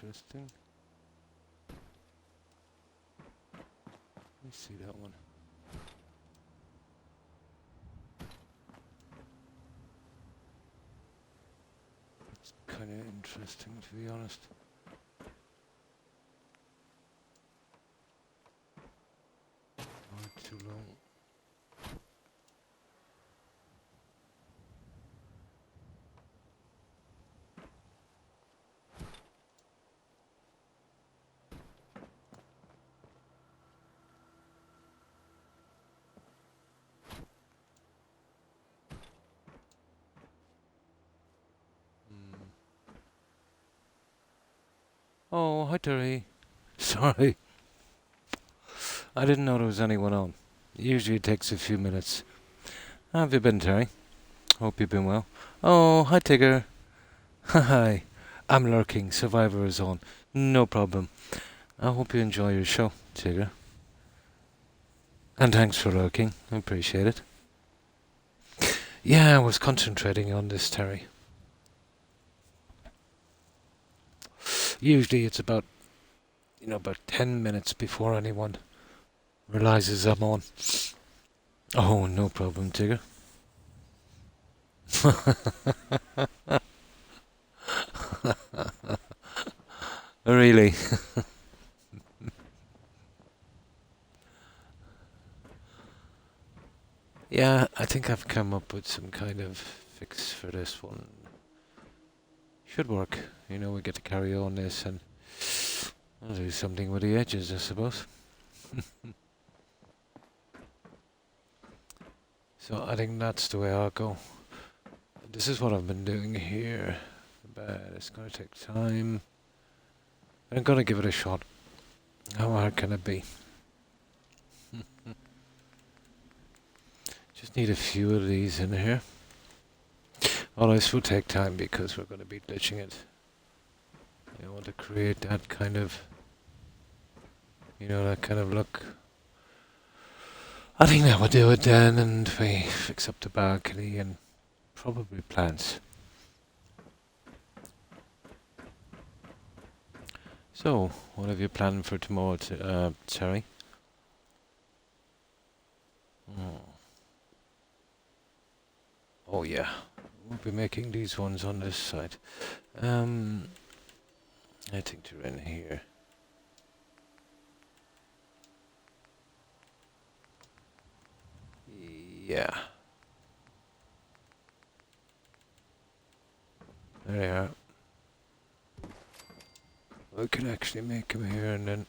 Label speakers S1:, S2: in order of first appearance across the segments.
S1: interesting. Let me see that one. It's kind of interesting, to be honest. Not too long. Oh, hi Terry. Sorry. I didn't know there was anyone on. Usually it takes a few minutes. How have you been, Terry? Hope you've been well. Oh, hi Tigger. Hi. I'm lurking. Survivor is on. No problem. I hope you enjoy your show, Tigger. And thanks for lurking. I appreciate it. Yeah, I was concentrating on this, Terry. Usually it's about 10 minutes before anyone realizes I'm on. Oh, no problem, Tigger. Really? Yeah, I think I've come up with some kind of fix for this one. Should work. We get to carry on this and I'll do something with the edges, I suppose. So I think that's the way I'll go. This is what I've been doing here, but it's going to take time. I'm going to give it a shot. How hard can it be? Just need a few of these in here. All this will take time because we're going to be glitching it. I want to create that kind of, look. I think that would do it then, and we fix up the balcony and probably plants. So, what have you planned for tomorrow, Terry? Oh yeah, we'll be making these ones on this side. I think they're in here. Yeah. There they are. We can actually make them here and then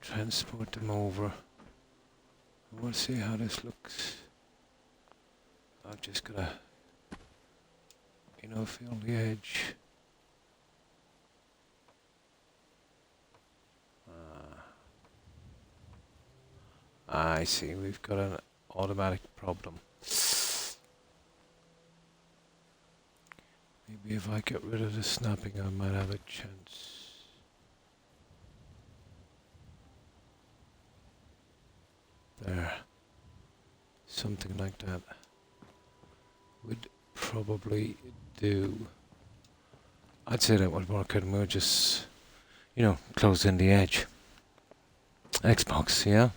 S1: transport them over. We'll see how this looks. I've just gotta, feel the edge. I see, we've got an automatic problem. Maybe if I get rid of the snapping, I might have a chance. There. Something like that would probably do. I'd say that would work out, and we'll just, close in the edge. Xbox, yeah?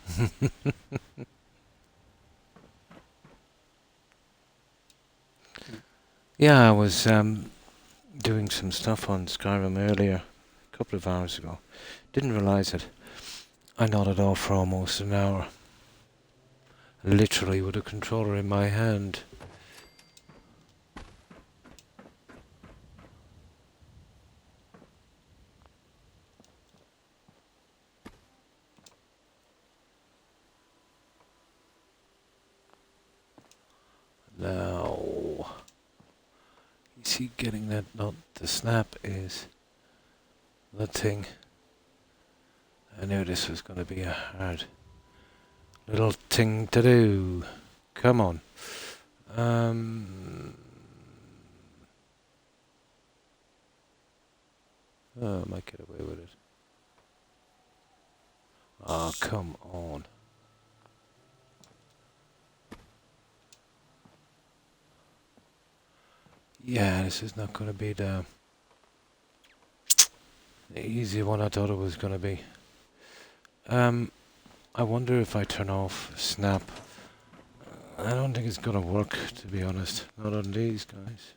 S1: Yeah, I was doing some stuff on Skyrim earlier, a couple of hours ago. Didn't realise it. I nodded off for almost an hour. Literally with a controller in my hand. Now, you see, getting that not to snap is the thing. I knew this was going to be a hard little thing to do. Come on. I might get away with it. Oh, come on. Yeah, this is not going to be the Easy one I thought it was gonna be. I wonder if I turn off snap. I don't think it's gonna work, to be honest. Not on these guys.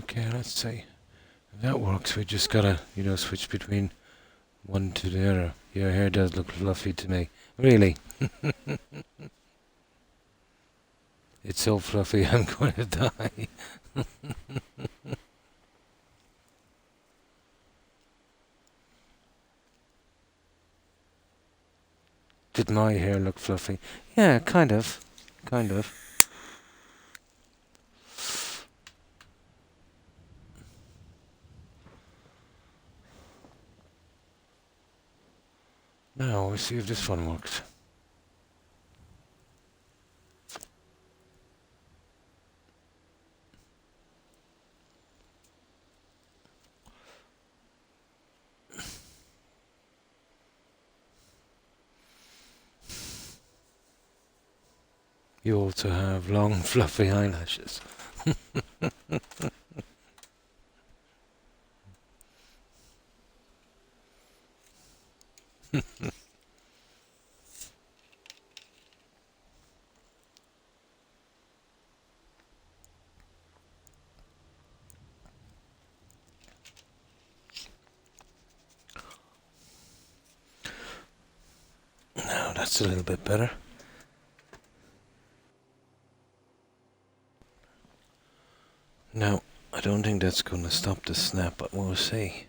S1: Okay, let's see. If that works, we just gotta, switch between one to the other. Your hair does look fluffy to me. Really? It's so fluffy, I'm going to die. Did my hair look fluffy? Yeah, kind of. Kind of. Now, we'll see if this one works. You also have long, fluffy eyelashes. Now, that's a little bit better. Now, I don't think that's going to stop the snap, but we'll see.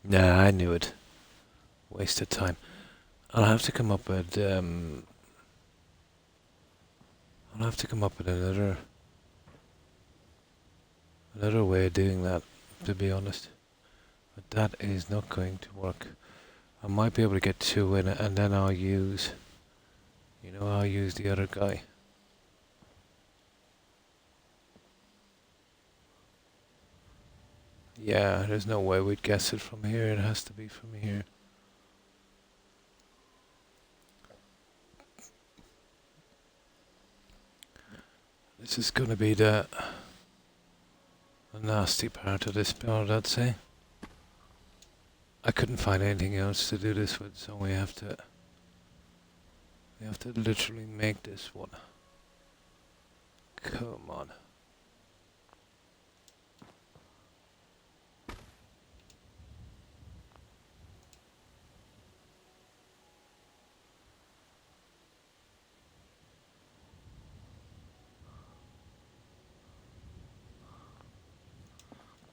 S1: Nah, I knew it. Waste of time. I'll have to come up with another way of doing that, to be honest. But that is not going to work. I might be able to get two in it, and then I'll use the other guy. Yeah, there's no way we'd guess it from here. It has to be from here. This is going to be the nasty part of this build, I'd say. I couldn't find anything else to do this with, so we have to literally make this one. Come on.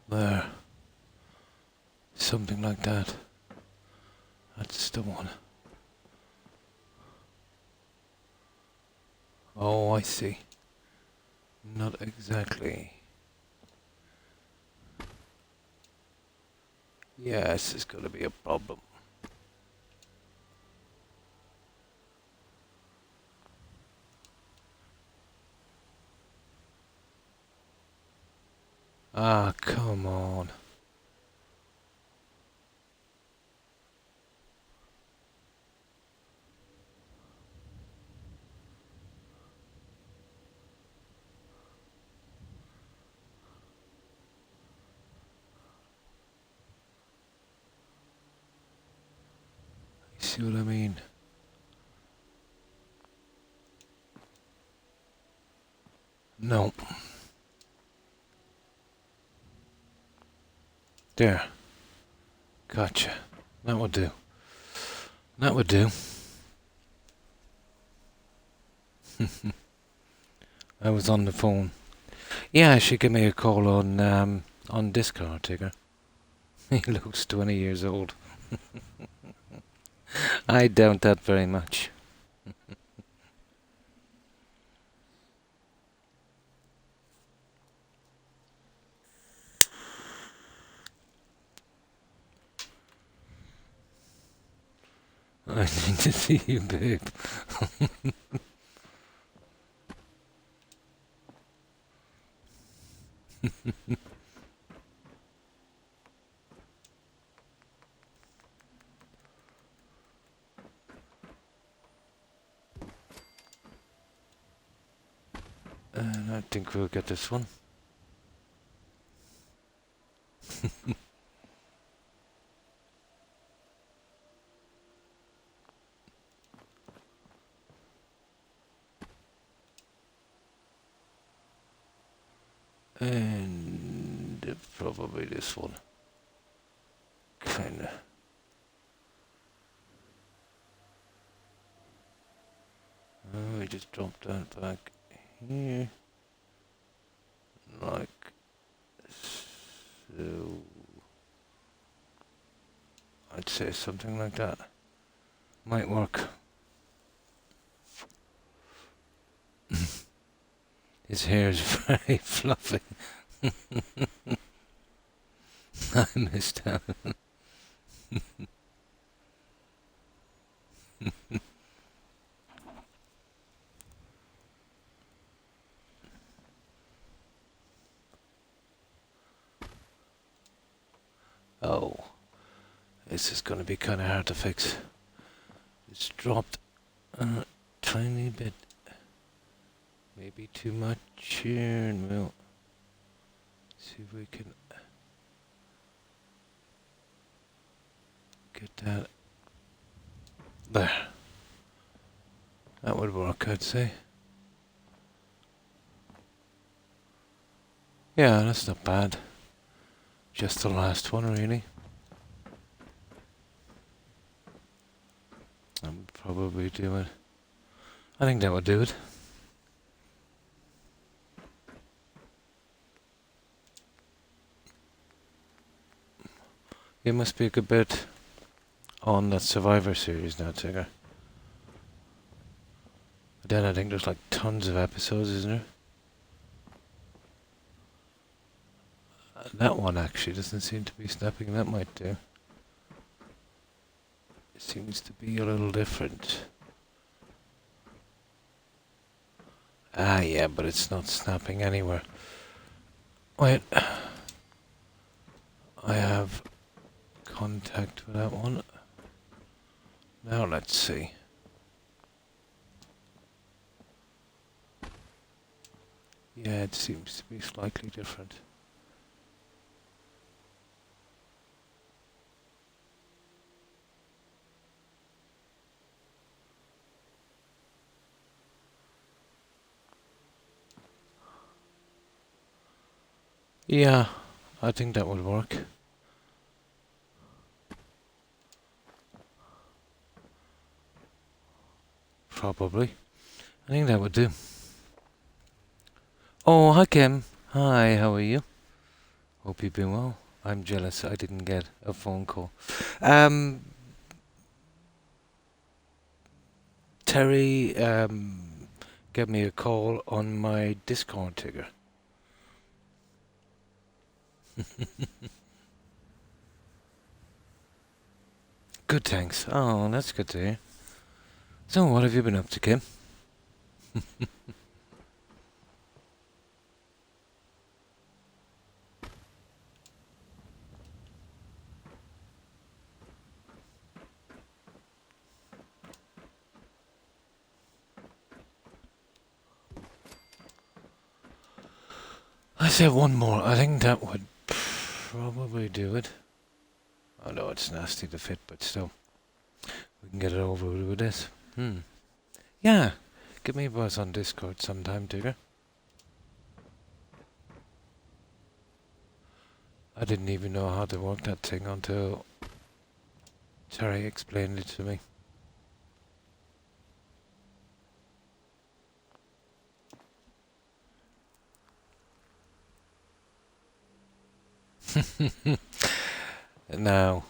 S1: There. Something like that. That's the one. Oh, I see. Not exactly. Yeah, this is going to be a problem. Ah, come on. You see what I mean? No. There. Gotcha. That would do. That would do. I was on the phone. Yeah, she gave me a call on Discord, Tigger. He looks 20 years old. I doubt that very much. I need to see you, babe. And I think we'll get this one. And probably this one. Kinda. Oh, we just dropped that back here. Like so. I'd say something like that. Might work. His hair is very fluffy. I missed out. Oh, this is going to be kind of hard to fix. It's dropped a tiny bit. Maybe too much here, and we'll see if we can get that there. That would work, I'd say. Yeah, that's not bad. Just the last one, really. I would probably do it. I think that would do it. You must be a good bit on that Survivor series now, Tigger. But then I think there's like tons of episodes, isn't there? That one actually doesn't seem to be snapping. That might do. It seems to be a little different. Ah, yeah, but it's not snapping anywhere. Wait. I have contact with that one. Now let's see. Yeah, it seems to be slightly different. Yeah, I think that would work. Probably. I think that would do. Oh, hi Kim. Hi, how are you? Hope you've been well. I'm jealous I didn't get a phone call. Terry, gave me a call on my Discord, Tigger. Good, thanks. Oh, that's good to hear. So, what have you been up to, Kim? I said one more. I think that would probably do it. I know it's nasty to fit, but still. We can get it over with this. Yeah. Give me a buzz on Discord sometime, Tigger. I didn't even know how to work that thing until Terry explained it to me. Now,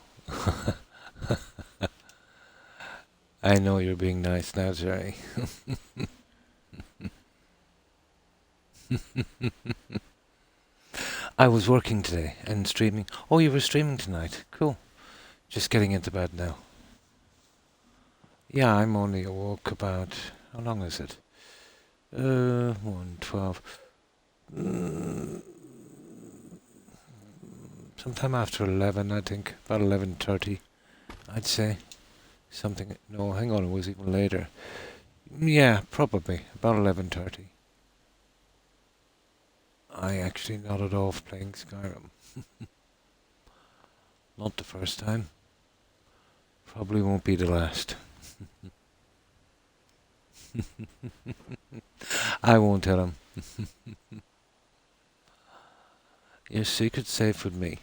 S1: I know you're being nice now, Terry. I was working today and streaming. Oh, you were streaming tonight. Cool. Just getting into bed now. Yeah, I'm only awoke about... How long is it? 1:12. Sometime after 11, I think. About 11:30, I'd say. Something... No, hang on, it was even later. Yeah, probably. About 11:30. I actually nodded off playing Skyrim. Not the first time. Probably won't be the last. I won't tell him. Your secret's safe with me.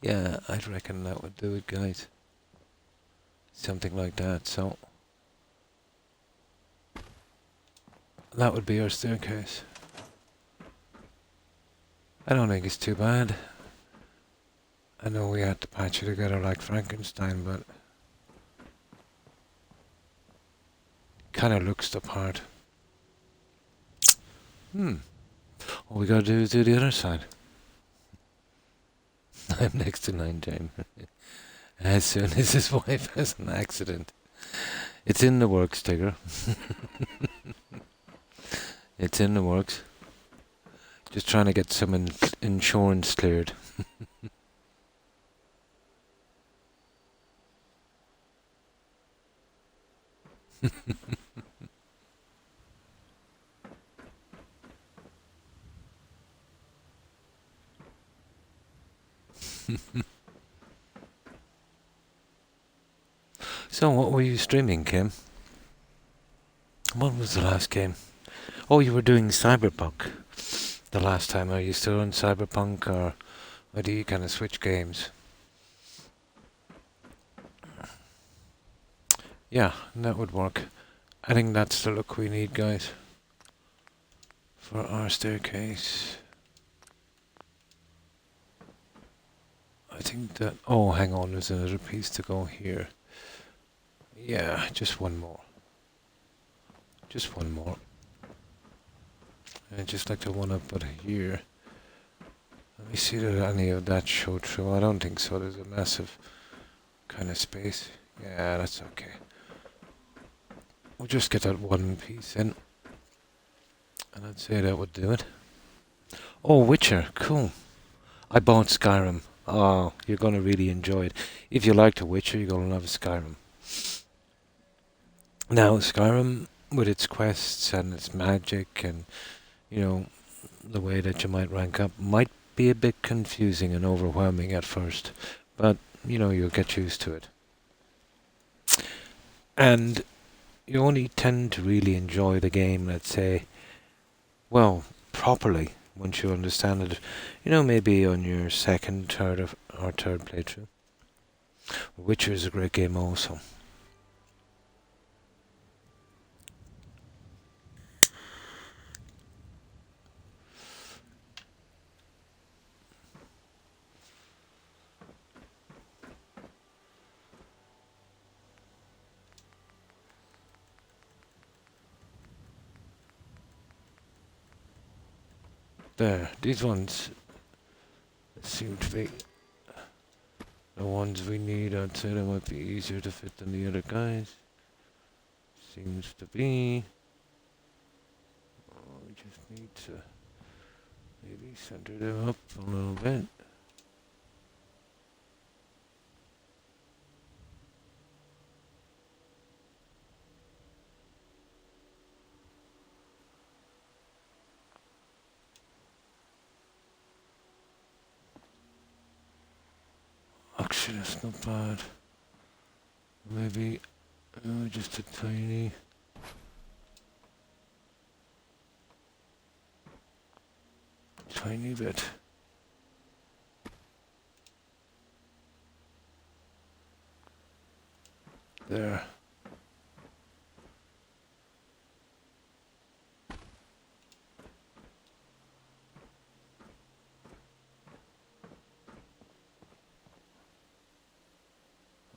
S1: Yeah, I'd reckon that would do it, guys. Something like that, so... that would be our staircase. I don't think it's too bad. I know we had to patch it together like Frankenstein, but... kinda looks the part. All we gotta do is do the other side. I'm next to 9 as soon as his wife has an accident. It's in the works, Tigger. It's in the works. Just trying to get some insurance cleared. So, what were you streaming, Kim? What was the last game? Oh, you were doing Cyberpunk the last time. Are you still on Cyberpunk, or do you kind of switch games? Yeah, that would work. I think that's the look we need, guys, for our staircase. I think that... oh, hang on, there's another piece to go here. Yeah, just one more. Just one more. I'd just like to one up it here. Let me see if any of that show through. I don't think so. There's a massive kind of space. Yeah, that's okay. We'll just get that one piece in. And I'd say that would do it. Oh, Witcher. Cool. I bought Skyrim. Oh, you're going to really enjoy it. If you like The Witcher, you're going to love Skyrim. Now, Skyrim, with its quests and its magic and, you know, the way that you might rank up, might be a bit confusing and overwhelming at first. But, you know, you'll get used to it. And you only tend to really enjoy the game, let's say, well, properly, once you understand it. You know, maybe on your second, third, or third playthrough. Witcher is a great game also. There, these ones seem to be the ones we need. I'd say they might be easier to fit than the other guys. Seems to be. Oh, we just need to maybe center them up a little bit. Actually, that's not bad. Maybe just a tiny bit. There.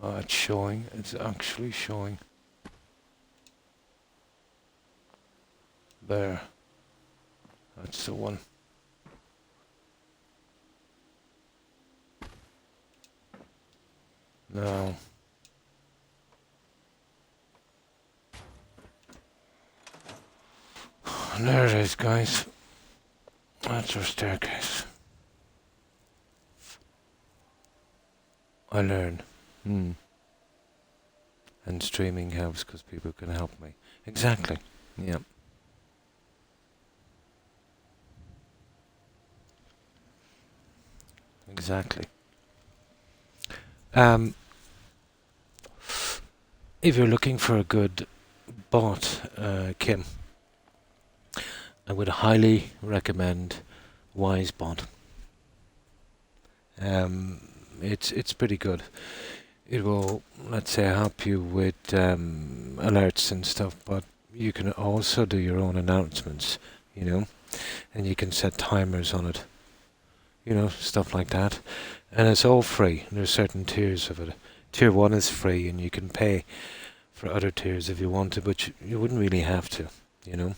S1: Oh, it's showing. It's actually showing. There. That's the one. Now. And there it is, guys. That's our staircase. I learn. And streaming helps because people can help me. Exactly. Yeah. Exactly. Um, if you're looking for a good bot, Kim, I would highly recommend WiseBot. Um, it's pretty good. It will, let's say, help you with alerts and stuff, but you can also do your own announcements, you know, and you can set timers on it, stuff like that. And it's all free. There's certain tiers of it. Tier 1 is free, and you can pay for other tiers if you want to, but you wouldn't really have to, you know.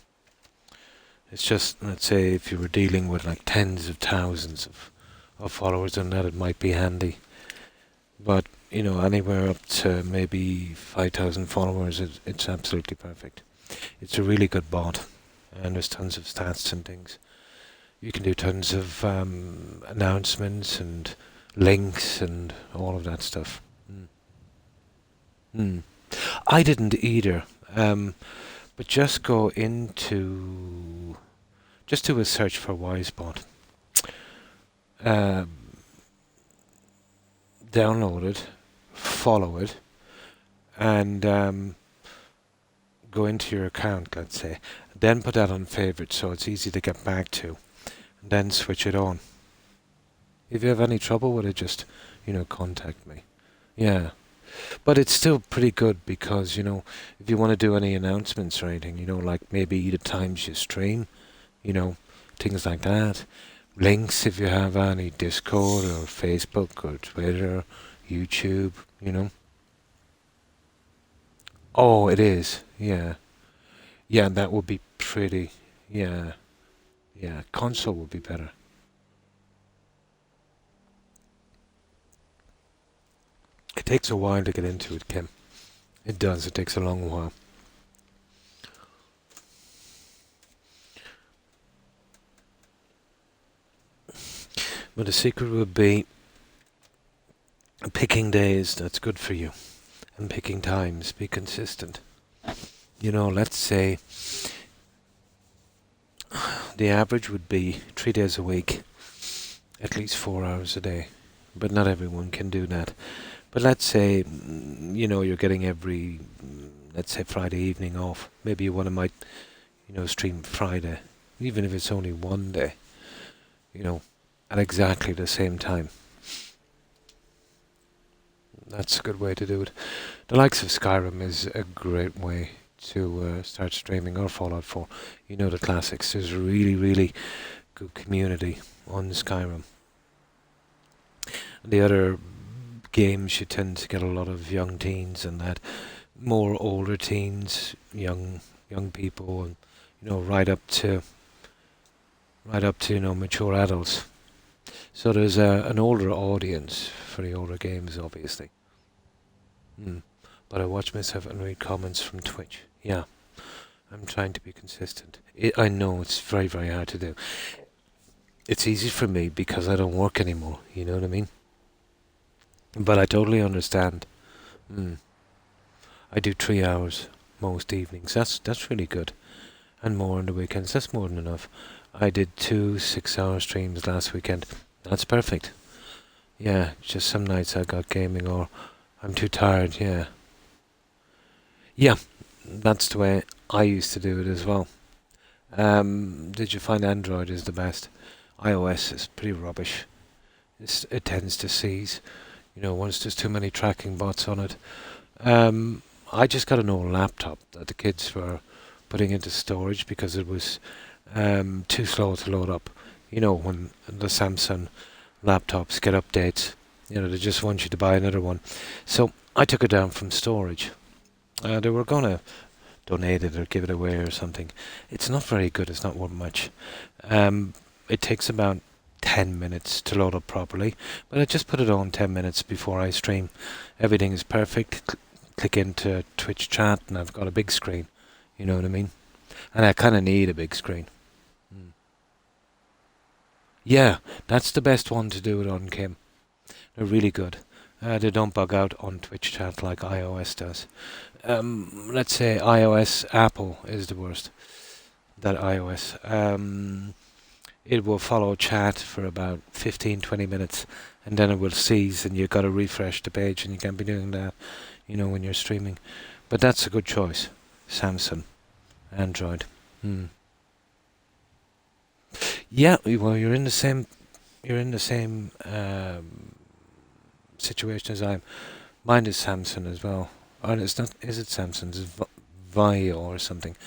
S1: It's just, let's say, if you were dealing with like tens of thousands of followers on that, it might be handy. But, anywhere up to maybe 5,000 followers, it's absolutely perfect. It's a really good bot, and there's tons of stats and things. You can do tons of announcements and links and all of that stuff. Mm. Mm. I didn't either, but just just do a search for WiseBot. Um, Download it, follow it, and go into your account, let's say. Then put that on favorites so it's easy to get back to, and then switch it on. If you have any trouble with it, just, contact me. Yeah. But it's still pretty good because, if you want to do any announcements or anything, like maybe the times you stream, you know, things like that. Links if you have any, Discord or Facebook or Twitter, YouTube, Oh, it is. Yeah. Yeah, that would be pretty. Yeah. Yeah. Console would be better. It takes a while to get into it, Kim. It does. It takes a long while. But the secret would be picking days that's good for you and picking times. Be consistent. Let's say the average would be 3 days a week, at least 4 hours a day. But not everyone can do that. But let's say, you're getting every, let's say, Friday evening off. Maybe you want to might, stream Friday, even if it's only one day, at exactly the same time. That's a good way to do it. The likes of Skyrim is a great way to start streaming, or Fallout 4. The classics. There's a really, really good community on Skyrim. The other games, you tend to get a lot of young teens and that, more older teens, young people, and right up to mature adults. So there's an older audience for the older games, obviously. Mm. But I watch myself and read comments from Twitch. Yeah, I'm trying to be consistent. I know it's very, very hard to do. It's easy for me because I don't work anymore. You know what I mean? But I totally understand. Mm. I do 3 hours most evenings. That's really good, and more on the weekends. That's more than enough. I did 2 6-hour streams last weekend. That's perfect. Yeah, just some nights I got gaming or I'm too tired. Yeah. Yeah, that's the way I used to do it as well. Did you find Android is the best? iOS is pretty rubbish. It tends to seize, once there's too many tracking bots on it. I just got an old laptop that the kids were putting into storage because it was too slow to load up. When the Samsung laptops get updates, they just want you to buy another one. So I took it down from storage. They were going to donate it or give it away or something. It's not very good. It's not worth much. It takes about 10 minutes to load up properly, but I just put it on 10 minutes before I stream. Everything is perfect. Click into Twitch chat and I've got a big screen. You know what I mean? And I kind of need a big screen. Mm. Yeah, that's the best one to do it on, Kim. They're really good. They don't bug out on Twitch chat like iOS does. Let's say iOS, Apple is the worst. That iOS. It will follow chat for about 15-20 minutes, and then it will cease, and you've got to refresh the page, and you can't be doing that, when you're streaming. But that's a good choice. Samsung, Android. Yeah, well, you're in the same situation as I am. Mine is Samsung as well. Oh, it's not. Is it Samsung? It's Vio or something.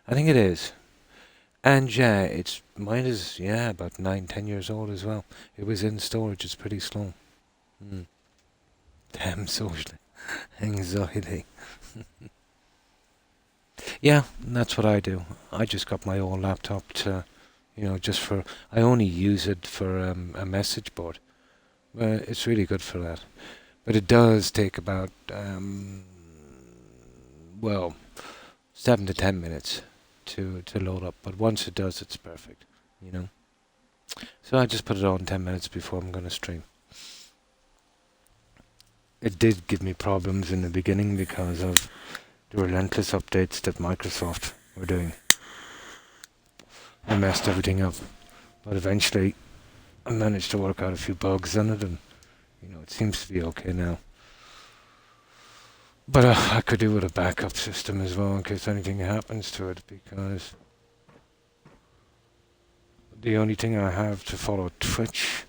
S1: I think it is. And yeah, mine is about 9-10 years old as well. It was in storage. It's pretty slow. Damn social anxiety. Yeah, that's what I do. I just got my old laptop to, just for. I only use it for a message board. It's really good for that. But it does take about 7 to 10 minutes to load up. But once it does, it's perfect. So I just put it on 10 minutes before I'm going to stream. It did give me problems in the beginning because of the relentless updates that Microsoft were doing. I messed everything up. But eventually I managed to work out a few bugs on it, and it seems to be okay now. But I could do with a backup system as well in case anything happens to it, because the only thing I have to follow Twitch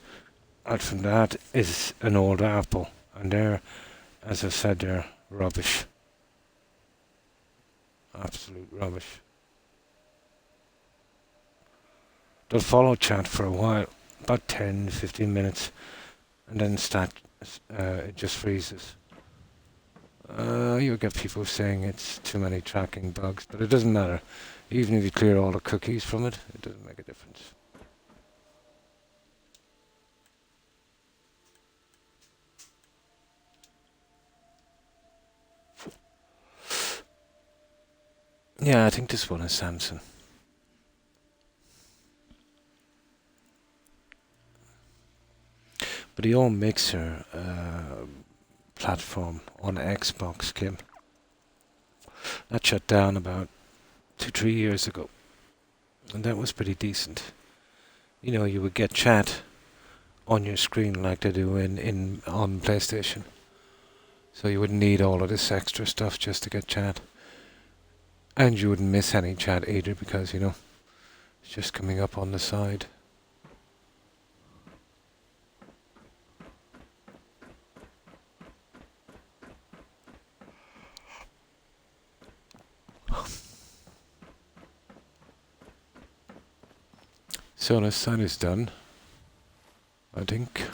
S1: out from that is an old Apple, and they're, as I said, they're rubbish. Absolute rubbish. They'll follow chat for a while, about 10-15 minutes, and then it just freezes. You'll get people saying it's too many tracking bugs, but it doesn't matter. Even if you clear all the cookies from it, it doesn't make a difference. Yeah, I think this one is Samsung. But the old Mixer platform on Xbox, Kim, that shut down about 2-3 years ago, and that was pretty decent. You would get chat on your screen like they do on PlayStation, so you wouldn't need all of this extra stuff just to get chat, and you wouldn't miss any chat either because it's just coming up on the side. So the sun is done, I think.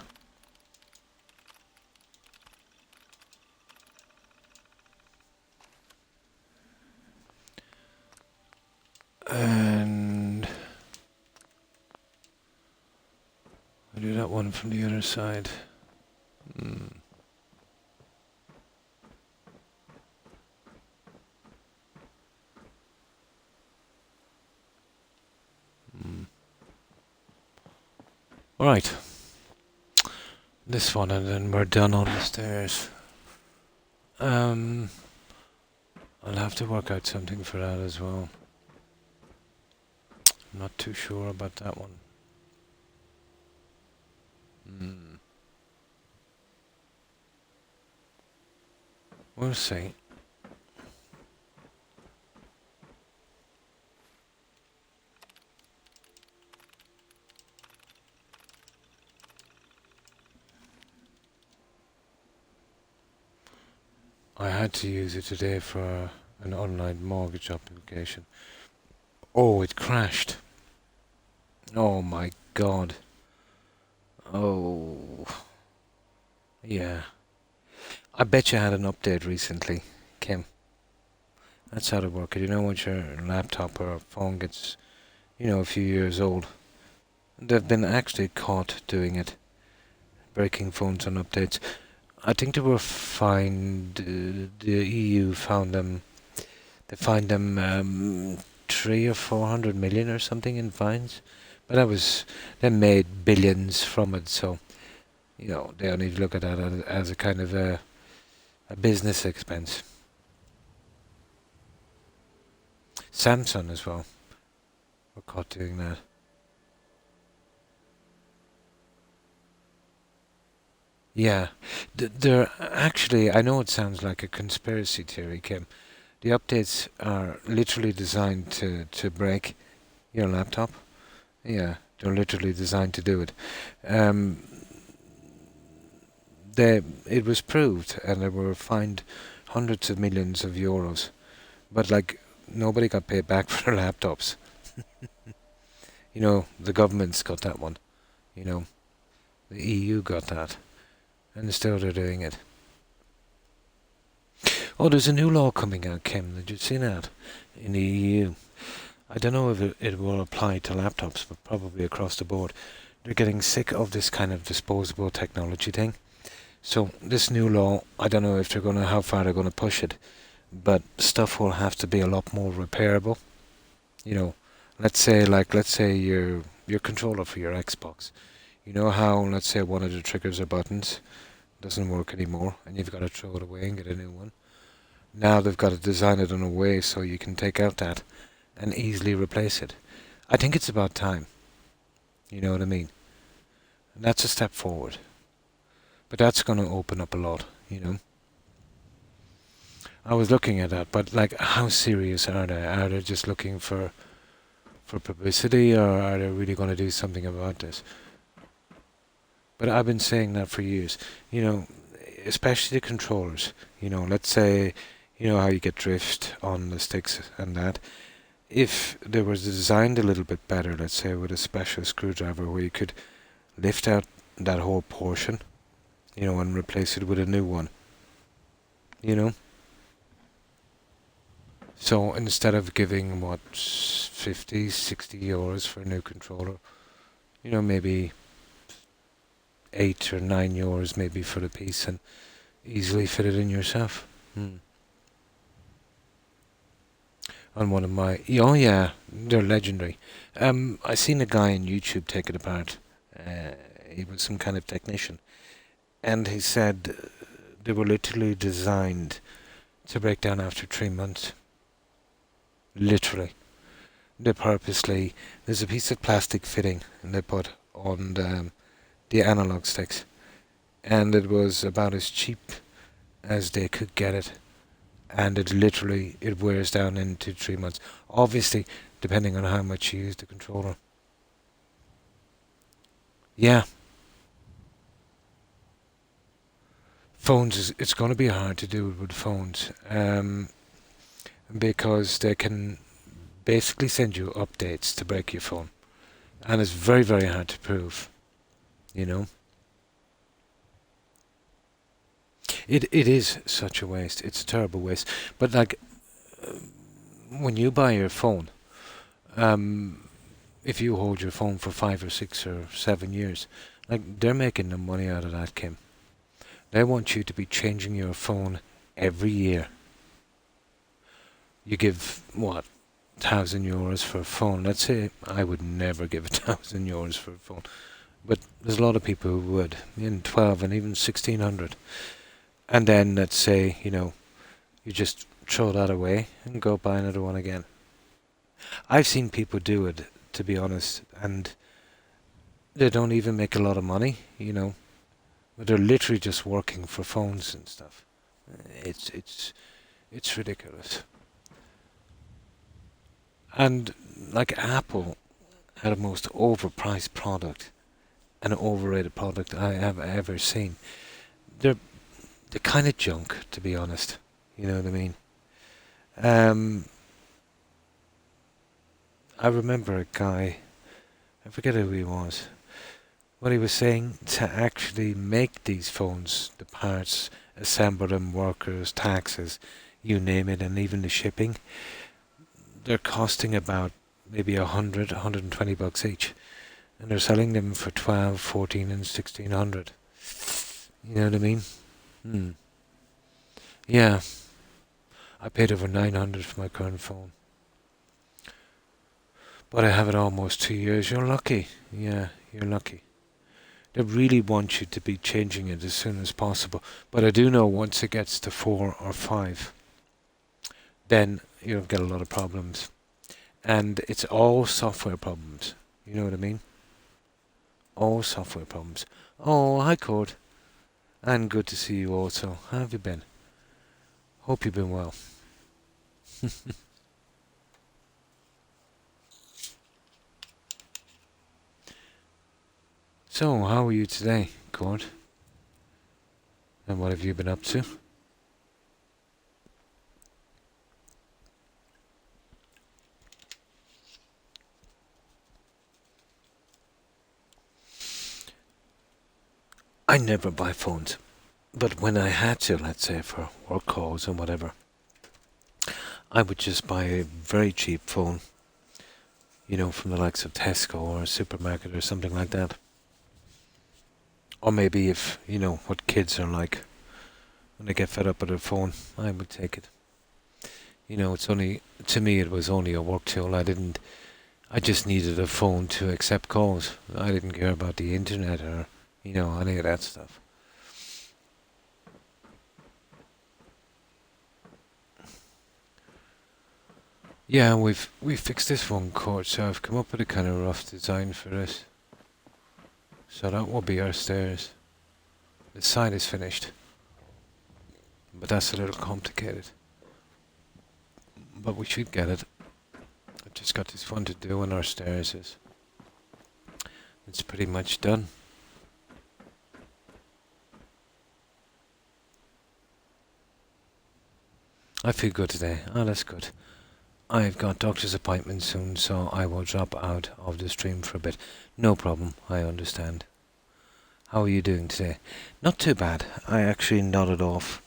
S1: And I'll do that one from the other side. Right. This one, and then we're done on the stairs. I'll have to work out something for that as well. I'm not too sure about that one. We'll see. I had to use it today for an online mortgage application. Oh, it crashed. Oh my god. Oh. Yeah. I bet you had an update recently, Kim. That's how to work it. Once your laptop or phone gets, a few years old. They've been actually caught doing it. Breaking phones on updates. I think they were fined. The EU found them. They fined them 300 or 400 million or something in fines. But they made billions from it. So They only look at that as a kind of a business expense. Samsung as well were caught doing that. Yeah, they're actually. I know it sounds like a conspiracy theory, Kim. The updates are literally designed to break your laptop. Yeah, they're literally designed to do it. Um, it was proved, and they were fined hundreds of millions of euros. But like nobody got paid back for their laptops. The government's got that one. You know, the EU got that, and still they're doing it. Oh, there's a new law coming out, Kim. Did you see that in the EU? I don't know if it will apply to laptops, but probably across the board. They're getting sick of this kind of disposable technology thing. So this new law, I don't know if how far they're gonna push it, but stuff will have to be a lot more repairable. You know, let's say your controller for your Xbox. You know how let's say one of the triggers or buttons doesn't work anymore, and you've got to throw it away and get a new one. Now they've got to design it in a way so you can take out that and easily replace it. I think it's about time. You know what I mean? And that's a step forward. But that's going to open up a lot. I was looking at that, but like, how serious are they? Are they just looking for publicity, or are they really going to do something about this? But I've been saying that for years. You know, especially the controllers. Let's say, how you get drift on the sticks and that. If they were designed a little bit better, let's say with a special screwdriver where you could lift out that whole portion, and replace it with a new one, you know? So instead of giving, 50, 60 euros for a new controller, maybe 8 or 9 euros maybe for the piece and easily fit it in yourself. On one of my, oh yeah, they're legendary. I seen a guy on YouTube take it apart. He was some kind of technician, and he said they were literally designed to break down after 3 months. Literally, they purposely. There's a piece of plastic fitting, and they put on the analog sticks, and it was about as cheap as they could get it, and it wears down into 3 months. Obviously, depending on how much you use the controller. Yeah, phones it's going to be hard to do it with phones, because they can basically send you updates to break your phone, and it's very very hard to prove. You know, it is such a waste. It's a terrible waste. But like, uh, when you buy your phone, um, if you hold your phone for 5 or 6 or 7 years, like they're making the money out of that, Kim. They want you to be changing your phone every year. You give what, 1,000 euros for a phone? Let's say I would never give 1,000 euros for a phone, but there's a lot of people who would, in 12 and even 1,600. And then let's say you just throw that away and go buy another one again. I've seen people do it, to be honest, and they don't even make a lot of money. But they're literally just working for phones and stuff. It's ridiculous. And like Apple had the most overpriced product, an overrated product I have ever seen. They're they're kind of junk, to be honest. You know what I mean? Um, I remember a guy. I forget who he was. What he was saying, to actually make these phones, the parts, assemble them, workers, taxes, you name it, and even the shipping, they're costing about maybe 120 bucks each, and they're selling them for 12, 14, and 1600. You know what I mean? Hmm. Yeah, I paid over 900 for my current phone, but I have it almost 2 years. You're lucky. Yeah, you're lucky. They really want you to be changing it as soon as possible. But I do know once it gets to 4 or 5, then you'll get a lot of problems. And it's all software problems. You know what I mean? All software problems. Oh, hi, Cord. And good to see you also. How have you been? Hope you've been well. So, how are you today, Cord? And what have you been up to? I never buy phones. But when I had to, let's say for work calls and whatever, I would just buy a very cheap phone, from the likes of Tesco or a supermarket or something like that. Or maybe if, what kids are like, when they get fed up with their phone, I would take it. To me it was only a work tool. I just needed a phone to accept calls. I didn't care about the internet or, any of that stuff. Yeah, we've fixed this one Cord, so I've come up with a kind of rough design for this. So that will be our stairs. The side is finished, but that's a little complicated. But we should get it. I've just got this one to do, and our stairs is. It's pretty much done. I feel good today. Oh, that's good. I've got doctor's appointment soon, so I will drop out of the stream for a bit. No problem, I understand. How are you doing today? Not too bad. I actually nodded off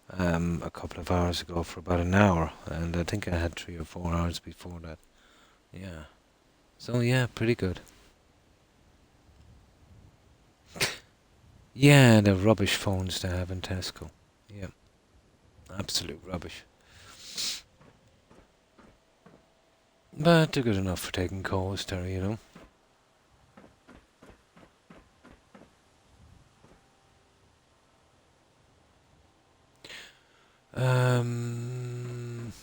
S1: a couple of hours ago for about an hour, and I think I had 3 or 4 hours before that. Yeah. So yeah, pretty good. Yeah, the rubbish phones they have in Tesco. Yeah, absolute rubbish. But they're good enough for taking calls, Terry.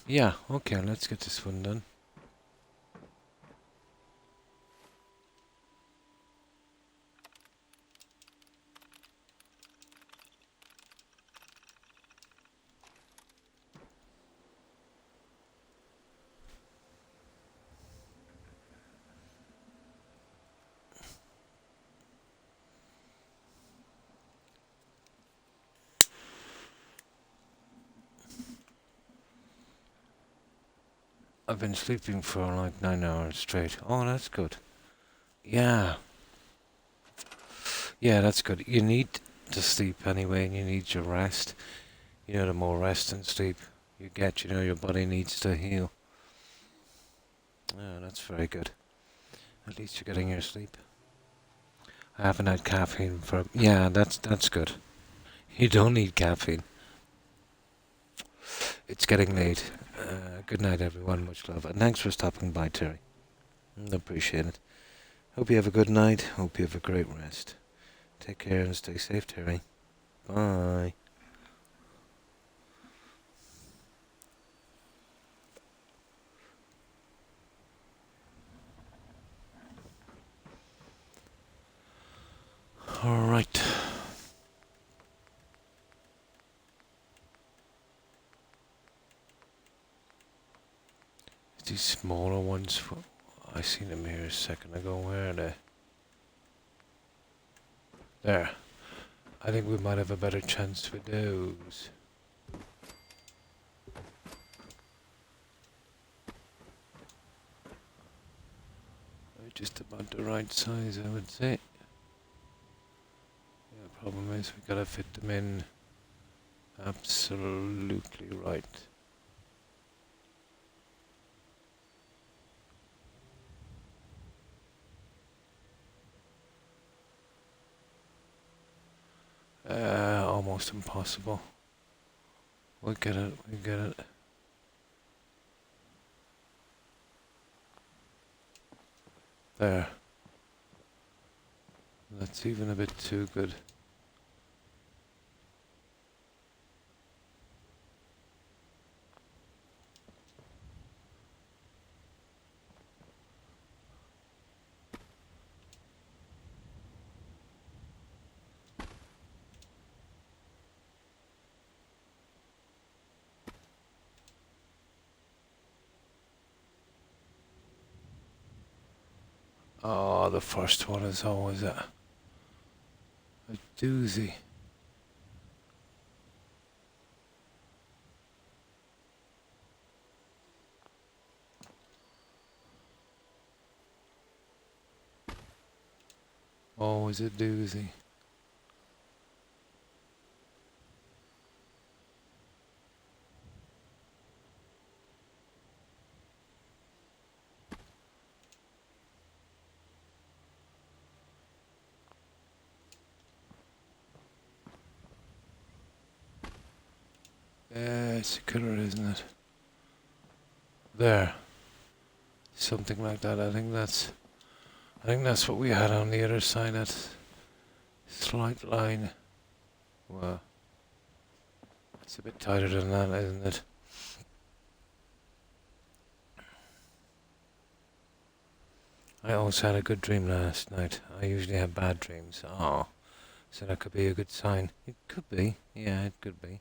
S1: Yeah, okay, let's get this one done. I've been sleeping for like 9 hours straight. Oh, that's good. Yeah. Yeah, that's good. You need to sleep anyway, and you need your rest. The more rest and sleep you get, your body needs to heal. Yeah, that's very good. At least you're getting your sleep. I haven't had caffeine for... Yeah, that's good. You don't need caffeine. It's getting late. Good night, everyone. Much love. And thanks for stopping by, Terry. Appreciate it. Hope you have a good night. Hope you have a great rest. Take care and stay safe, Terry. Bye. Alright. These smaller ones, I seen them here a second ago. Where are they? There. I think we might have a better chance with those. They're just about the right size, I would say. Yeah, the problem is we gotta fit them in absolutely right. Almost impossible. We get it. There. That's even a bit too good. Oh, the first one is always a doozy. Always a doozy. Yeah, it's a killer, isn't it? There. Something like that. I think that's what we had on the other side. That slight line. Well, it's a bit tighter than that, isn't it? I also had a good dream last night. I usually have bad dreams. Oh, so that could be a good sign. It could be. Yeah, it could be.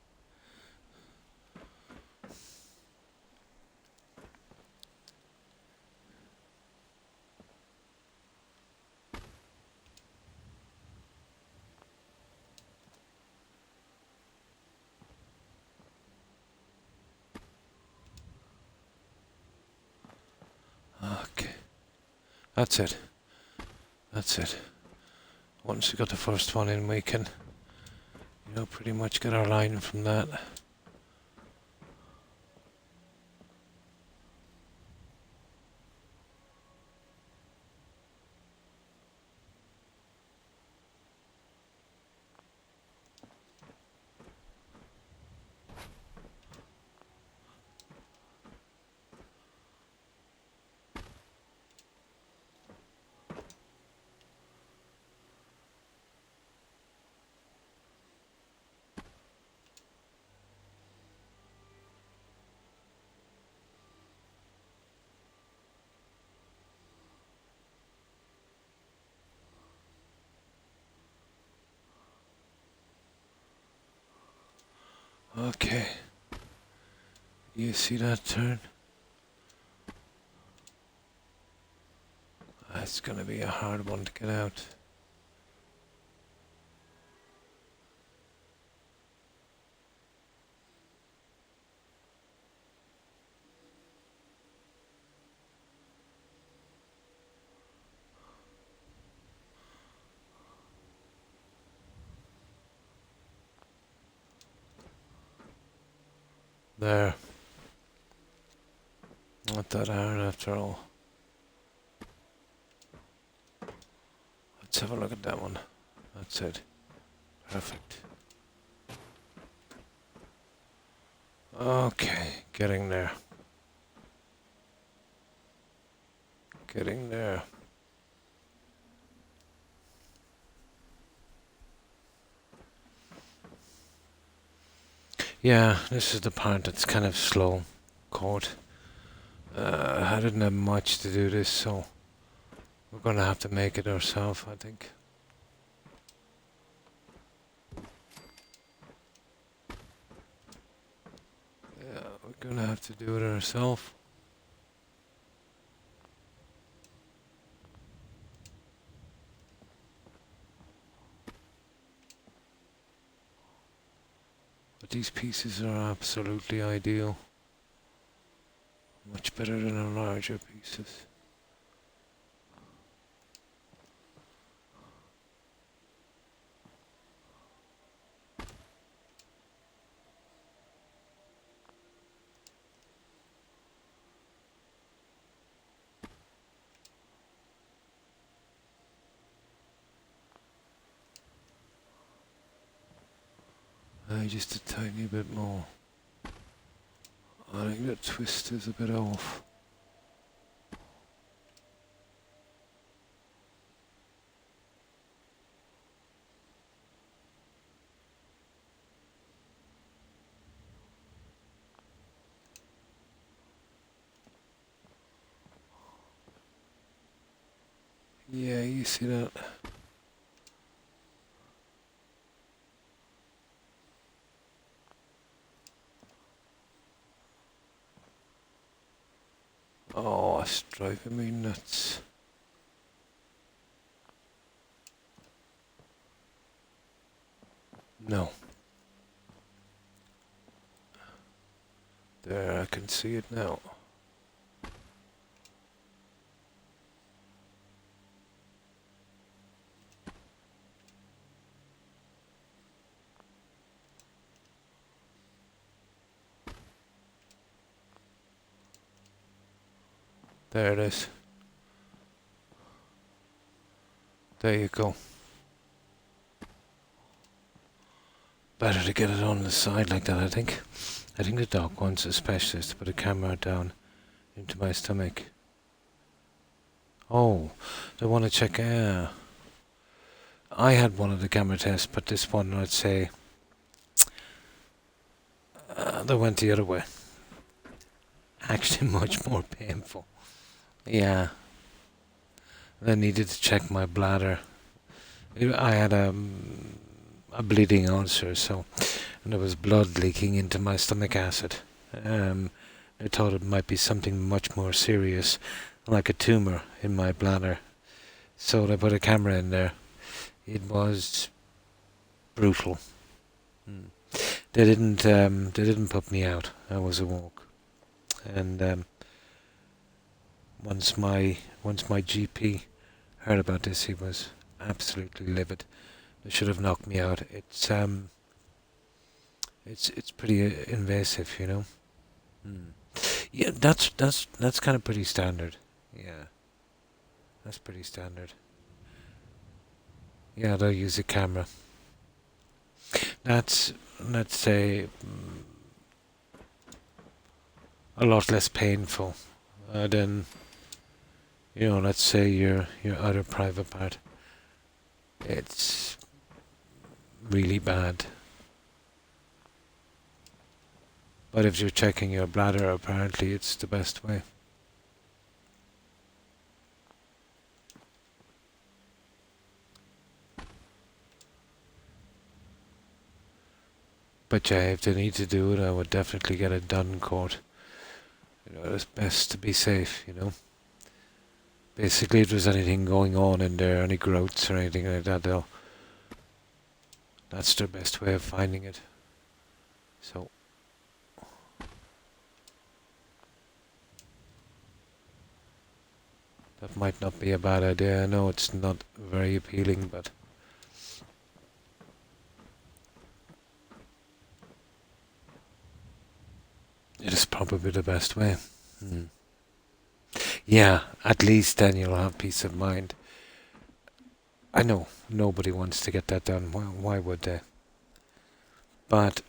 S1: Okay. That's it. That's it. Once we got the first one in, we can, pretty much get our line from that. Okay. You see that turn? That's gonna be a hard one to get out. There. Not that hard after all. Let's have a look at that one. That's it. Perfect. Okay, getting there. Getting there. Yeah, this is the part that's kind of slow. Caught. I didn't have much to do this, so we're gonna have to make it ourselves, I think. Yeah, we're gonna have to do it ourselves. But these pieces are absolutely ideal. Much better than our larger pieces. Just a tiny bit more. I think that twist is a bit off. you see that? Oh, it's driving me nuts. No. There, I can see it now. There it is. There you go. Better to get it on the side like that, I think. I think the doc wants a specialist to put a camera down into my stomach. Oh, they want to check air. I had one of the camera tests, but this one, I'd say, they went the other way. Actually, much more painful. Yeah. They needed to check my bladder. I had a bleeding ulcer, so, and there was blood leaking into my stomach acid. I thought it might be something much more serious, like a tumor in my bladder. So they put a camera in there. It was brutal. They didn't put me out. I was awoke, and once my GP heard about this, he was absolutely livid. They should have knocked me out. It's pretty invasive, you know. Yeah, that's kind of pretty standard. Yeah, that's pretty standard. Yeah, they'll use a camera. That's, let's say, a lot less painful than, you know, let's say your other private part. It's really bad. But if you're checking your bladder, apparently it's the best way. But yeah, if they need to do it, I would definitely get it done in court. You know, it's best to be safe, you know. Basically, if there's anything going on in there, any growths or anything like that, that's their best way of finding it. So, that might not be a bad idea. I know it's not very appealing, but it is probably the best way. Yeah, at least then you'll have peace of mind. I know nobody wants to get that done. Why would they? But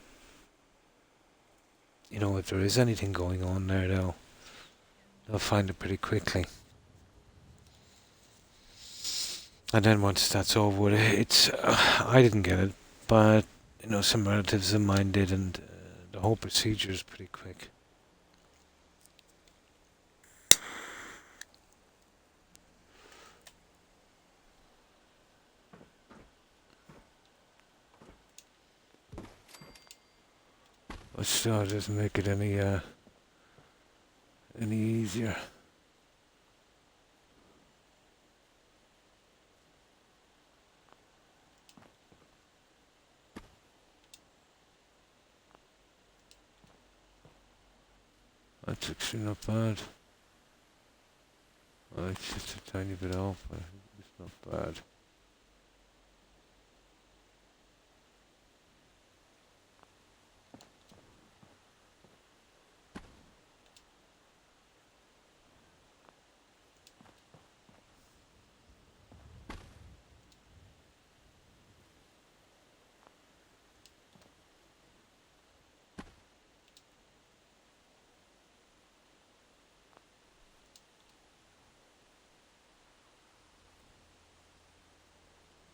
S1: you know, if there is anything going on there, they'll find it pretty quickly. And then once that's over with, it's I didn't get it, but you know, some relatives of mine did, and the whole procedure is pretty quick. But still, it doesn't make it any easier. That's actually not bad. Well, it's just a tiny bit off, but it's not bad.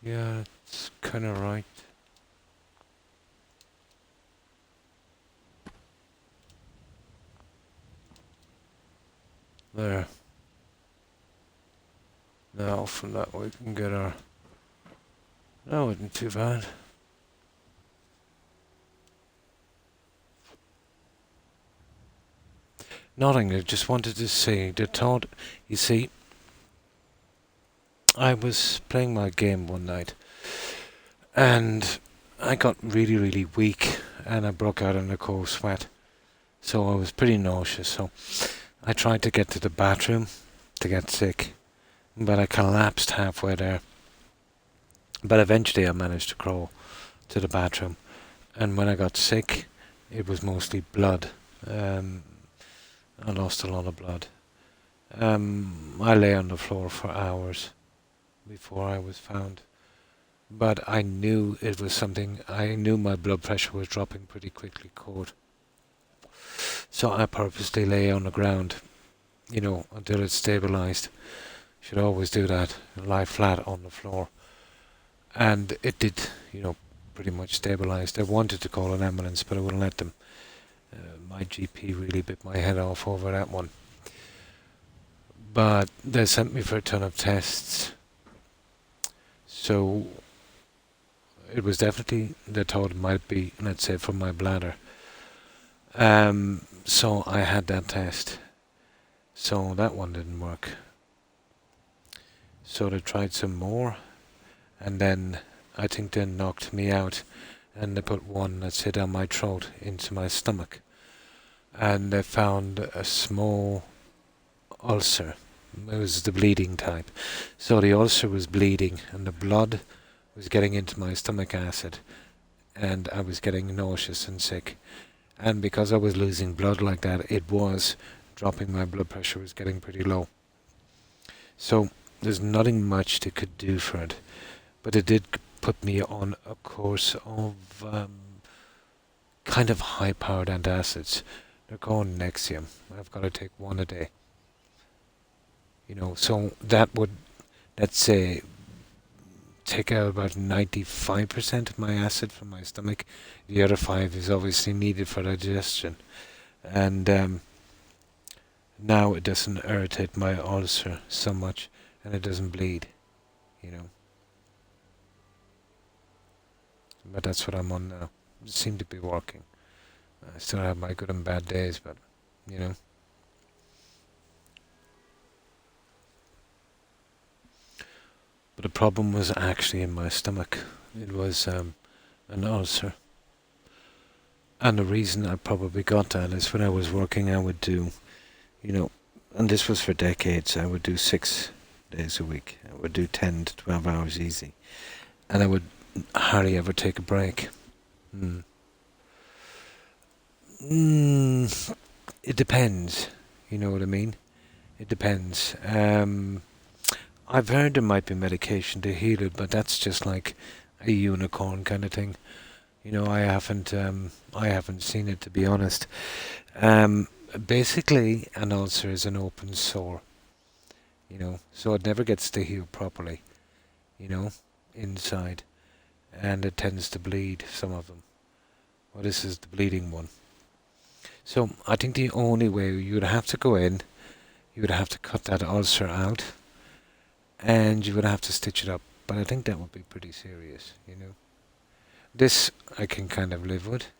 S1: Yeah, it's kind of right. There. Now from that we can get our... That wasn't too bad. Nothing, I just wanted to say, the thought, you see, I was playing my game one night, and I got really, really weak, and I broke out in a cold sweat. So I was pretty nauseous, so I tried to get to the bathroom to get sick, but I collapsed halfway there. But eventually I managed to crawl to the bathroom, and when I got sick, it was mostly blood. I lost a lot of blood. I lay on the floor for hours before I was found. But I knew it was something, I knew my blood pressure was dropping pretty quickly cold. So I purposely lay on the ground, until it stabilized. Should always do that, lie flat on the floor. And it did, pretty much stabilized. I wanted to call an ambulance, but I wouldn't let them. My GP really bit my head off over that one. But they sent me for a ton of tests. So it was definitely, they thought it might be, let's say, from my bladder. So I had that test. So that one didn't work. So they tried some more, and then I think they knocked me out, and they put one, let's say, down my throat into my stomach. And they found a small ulcer. It was the bleeding type. So the ulcer was bleeding, and the blood was getting into my stomach acid, and I was getting nauseous and sick. And because I was losing blood like that, it was dropping, my blood pressure was getting pretty low. So there's nothing much they could do for it. But it did put me on a course of kind of high-powered antacids. They're called Nexium. I've got to take one a day. So that would, let's say, take out about 95% of my acid from my stomach. The other 5 is obviously needed for digestion. And now it doesn't irritate my ulcer so much, and it doesn't bleed, But that's what I'm on now. It seemed to be working. I still have my good and bad days, but, But the problem was actually in my stomach. It was an ulcer. And the reason I probably got that is when I was working, I would do, and this was for decades, I would do 6 days a week. I would do 10 to 12 hours easy. And I would hardly ever take a break. It depends, you know what I mean? It depends. I've heard there might be medication to heal it, but that's just like a unicorn kind of thing. I haven't seen it, to be honest. Basically, an ulcer is an open sore, so it never gets to heal properly, inside, and it tends to bleed, some of them. Well, this is the bleeding one. So I think the only way, you would have to go in, you would have to cut that ulcer out, and you would have to stitch it up. But I think that would be pretty serious, This I can kind of live with.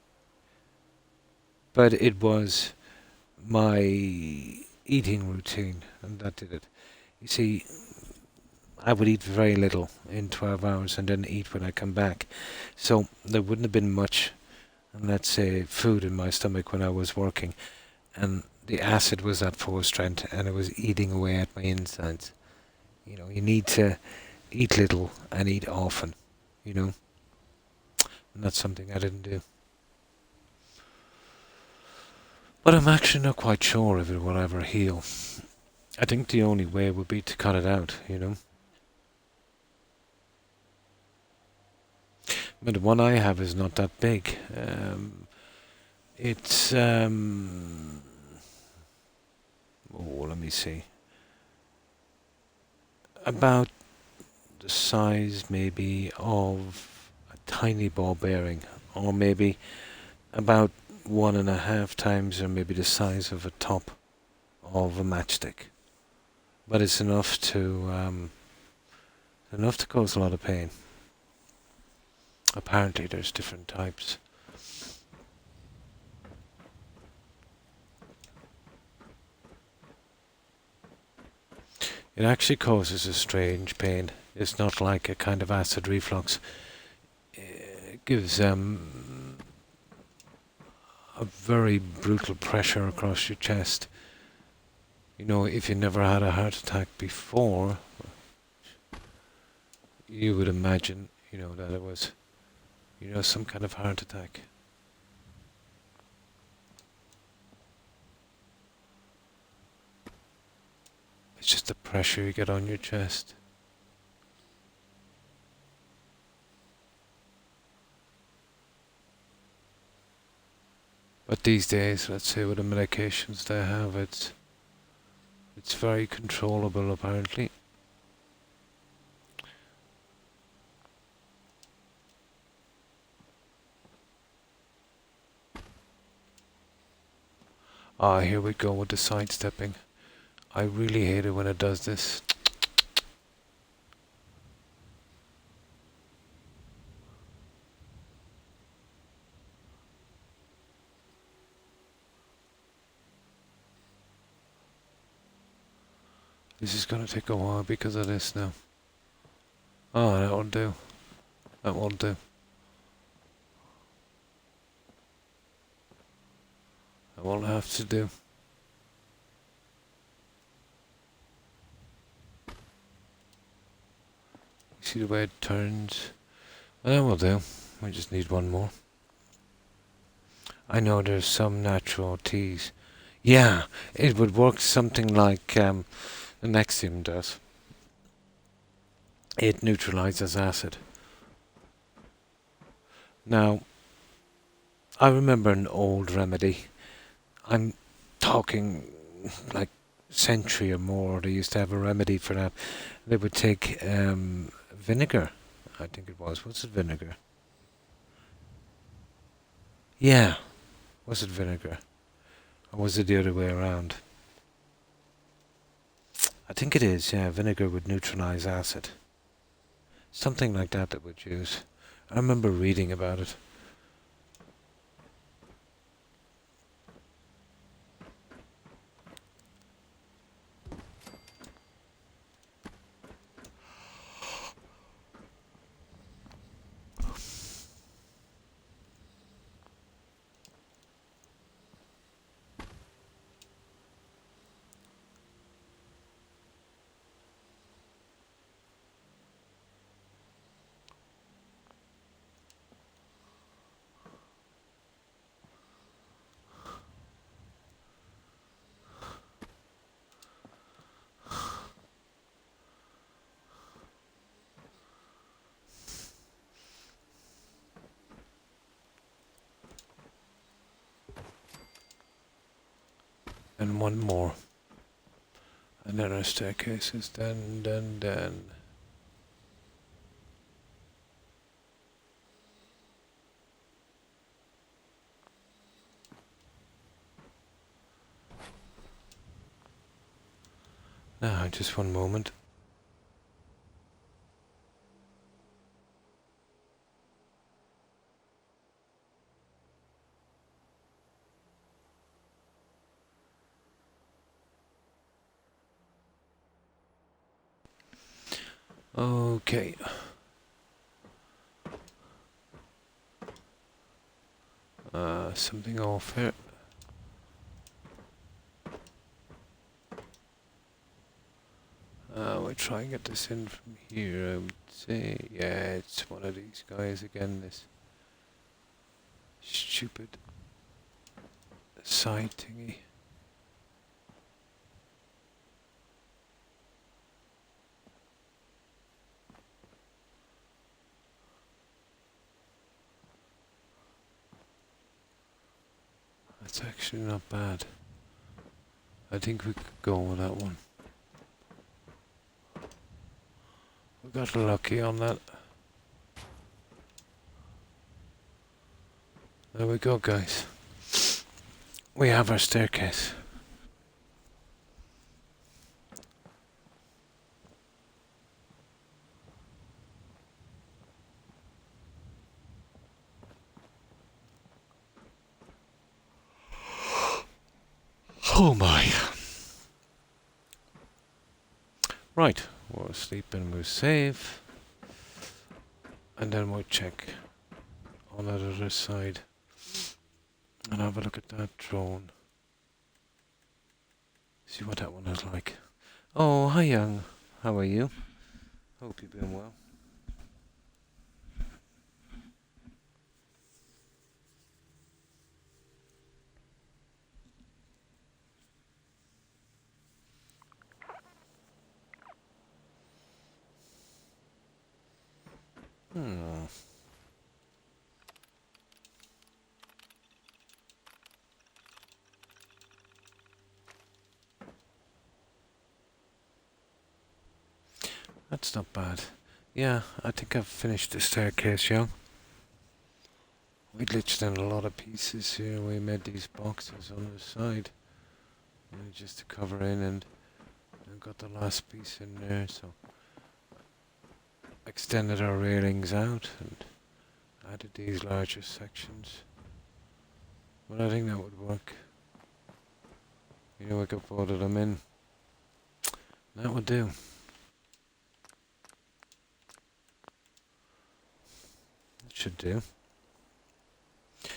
S1: But it was my eating routine, and that did it. You see, I would eat very little in 12 hours and then eat when I come back. So there wouldn't have been much, let's say, food in my stomach when I was working. And the acid was at full strength, and it was eating away at my insides. You need to eat little and eat often, And that's something I didn't do. But I'm actually not quite sure if it will ever heal. I think the only way would be to cut it out, But the one I have is not that big. It's, let me see. About the size maybe of a tiny ball bearing, or maybe about 1.5 times, or maybe the size of a top of a matchstick. But it's enough to Enough to cause a lot of pain. Apparently there's different types. It actually causes a strange pain. It's not like a kind of acid reflux. It gives a very brutal pressure across your chest. You know, if you never had a heart attack before, you would imagine, you know, that it was, you know, some kind of heart attack. It's just the pressure you get on your chest. But these days, let's say with the medications they have, it's very controllable apparently. Ah, here we go with the sidestepping. I really hate it when it does this. This is gonna take a while because of this now. Oh, that won't do. That won't do. That won't have to do. You see the way it turns? That will do. We just need one more. I know there's some natural teas. Yeah, it would work something like Nexium does. It neutralizes acid. Now, I remember an old remedy. I'm talking like century or more. They used to have a remedy for that. They would take vinegar. I think it was. Was it vinegar? Yeah. Was it vinegar? Or was it the other way around? I think it is, yeah. Vinegar would neutralize acid. Something like that they would use. I remember reading about it. And one more. And then our staircases. Then. Now, just one moment. Okay. Something off here. We'll try and get this in from here, I would say. Yeah, it's one of these guys again, this stupid side thingy. That's actually not bad. I think we could go with that one. We got lucky on that. There we go, guys. We have our staircase. Oh my. Right, we'll sleep and we'll save. And then we'll check on that other side. And have a look at that drone. See what that one is like. Oh, hi young. How are you? Hope you've been well. Hmm. That's not bad. Yeah, I think I've finished the staircase, young. We glitched in a lot of pieces here. We made these boxes on the side. Just to cover in, and I got the last piece in there, so extended our railings out and added these larger sections. But I think that would work. We could put them in. That would do. That should do.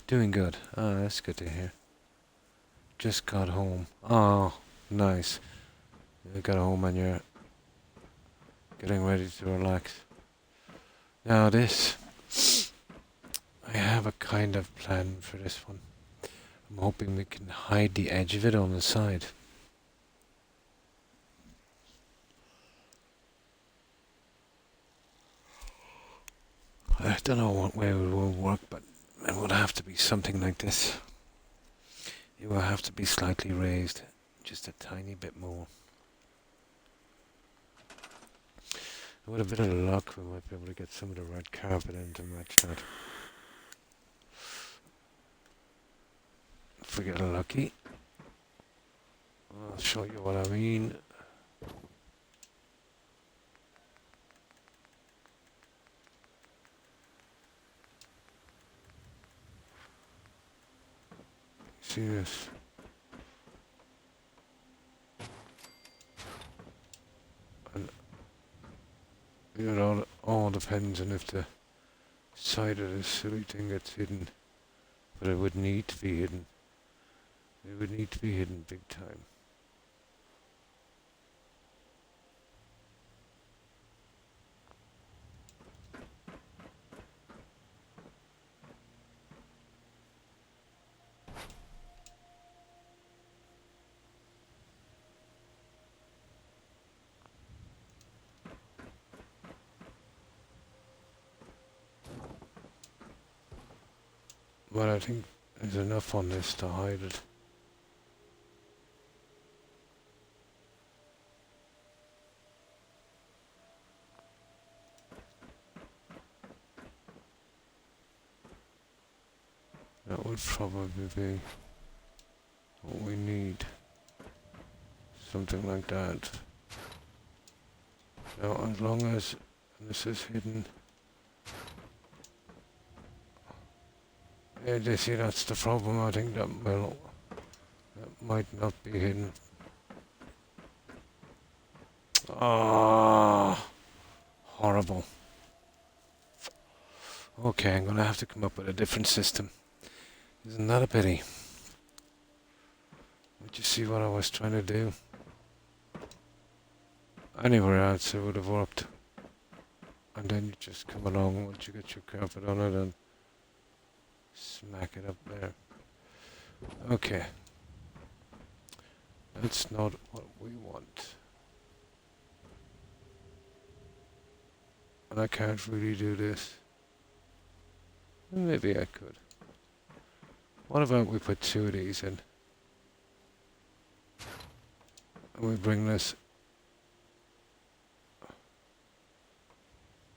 S1: Doing good. Ah, that's good to hear. Just got home. Oh, nice. You got home and you're getting ready to relax. Now this, I have a kind of plan for this one. I'm hoping we can hide the edge of it on the side. I don't know what way it will work, but it would have to be something like this. It will have to be slightly raised, just a tiny bit more. With a bit of luck, we might be able to get some of the red carpet in to match that. If we get lucky, I'll show you what I mean. See this? And it all depends on if the side of this silly thing gets hidden. But it would need to be hidden. It would need to be hidden big time. But I think there's enough on this to hide it. That would probably be what we need. Something like that. Now, as long as this is hidden. Yeah, you see, that's the problem. I think that might not be hidden. Ah, horrible. Okay, I'm gonna have to come up with a different system. Isn't that a pity? Did you see what I was trying to do? Anywhere else it would have worked. And then you just come along once you get your carpet on it and smack it up there. Okay. That's not what we want. And I can't really do this. Maybe I could. What about we put two of these in? And we bring this.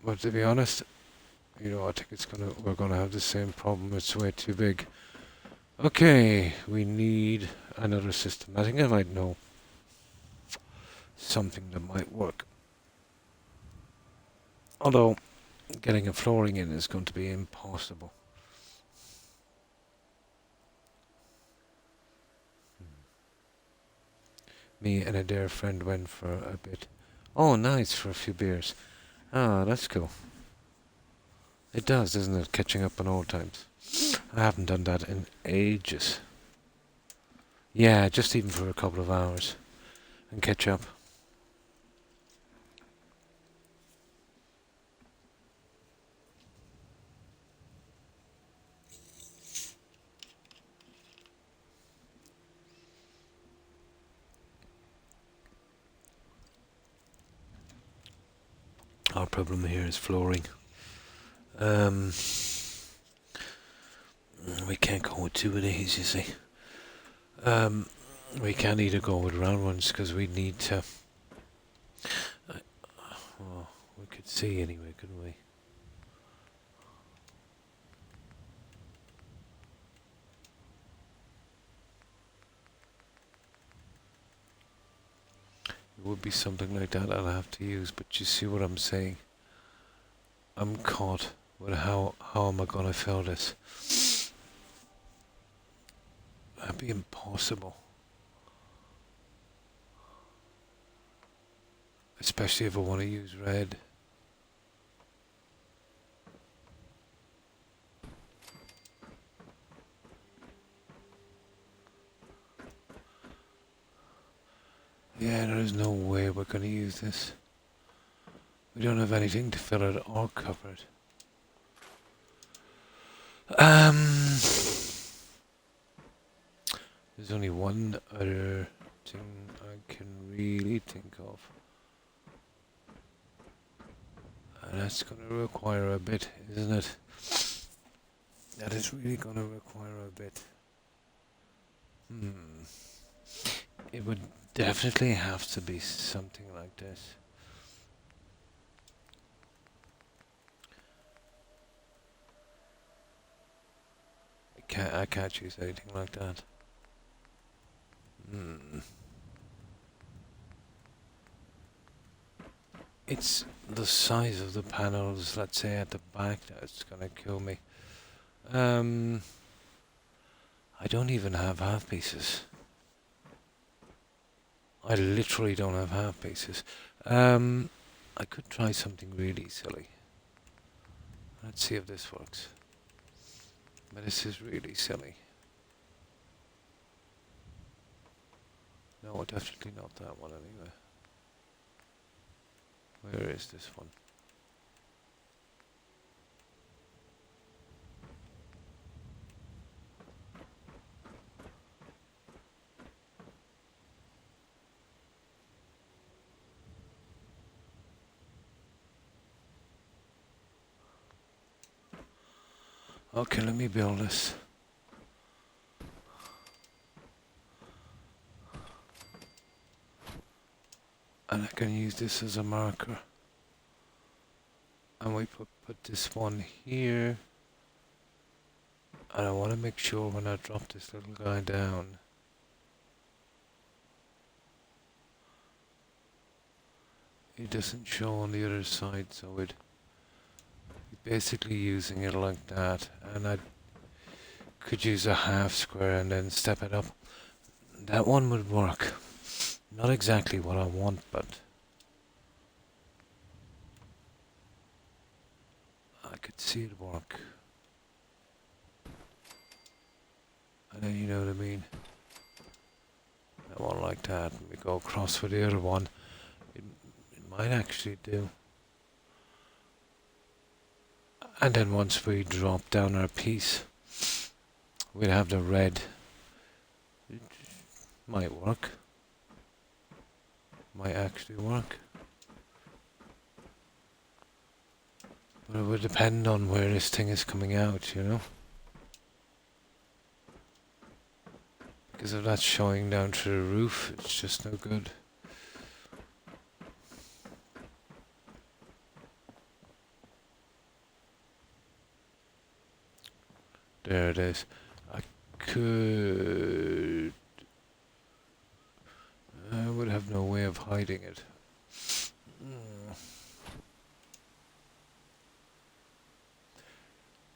S1: But to be honest, I think we're gonna have the same problem. It's way too big. Okay, we need another system. I think I might know something that might work. Although, getting a flooring in is going to be impossible. Me and a dear friend went for a bit. Oh, nice, for a few beers. Ah, that's cool. It does, doesn't it? Catching up on old times. I haven't done that in ages. Yeah, just even for a couple of hours. And catch up. Our problem here is flooring. We can't go with 2 of these, you see. We can't either go with round ones because we need to. Oh, we could see anyway, couldn't we? It would be something like that I'll have to use, but you see what I'm saying? I'm caught with how am I gonna fill this? That'd be impossible. Especially if I want to use red. Yeah, there is no way we're going to use this. We don't have anything to fill it or cover it. There's only one other thing I can really think of. And that's going to require a bit, isn't it? That is really going to require a bit. It would definitely have to be something like this. I can't use anything like that. It's the size of the panels, let's say at the back, that's gonna kill me. I don't even have half pieces. I literally don't have half pieces. I could try something really silly. Let's see if this works. But this is really silly. No, definitely not that one anyway. Where is this one? Okay, let me build this. And I can use this as a marker. And we put this one here. And I want to make sure when I drop this little guy down, it doesn't show on the other side, so we'd be basically using it like that. And I could use a half square and then step it up. That one would work. Not exactly what I want, but I could see it work. And then you know what I mean. That one like that, and we go across with the other one. It might actually do. And then once we drop down our piece, we'll have the red. It might work. Might actually work. But it would depend on where this thing is coming out, you know? Because if that's showing down through the roof, it's just no good. There it is. I would have no way of hiding it.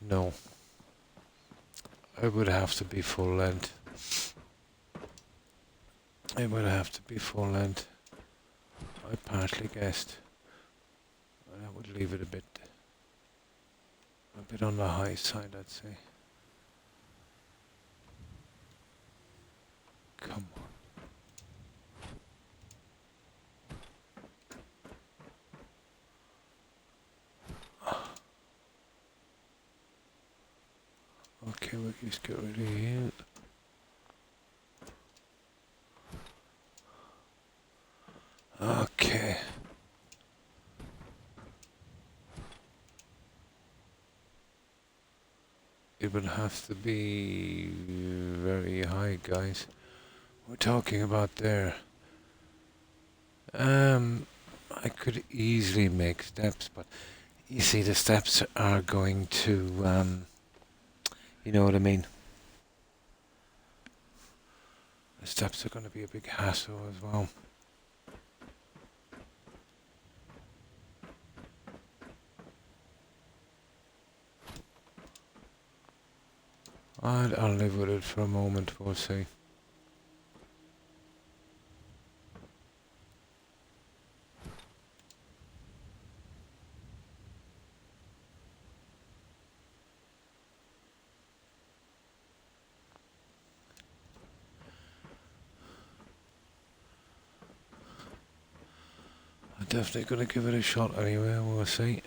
S1: No. I would have to be full length. It would have to be full length. I partly guessed. I would leave it a bit on the high side, I'd say. Come on. Okay, we'll just get rid of you. Okay. It would have to be very high, guys. We're talking about there. I could easily make steps, but you see, the steps are going to, you know what I mean? The steps are going to be a big hassle as well. I'll live with it for a moment, we'll see. I'm definitely going to give it a shot anyway, we'll see.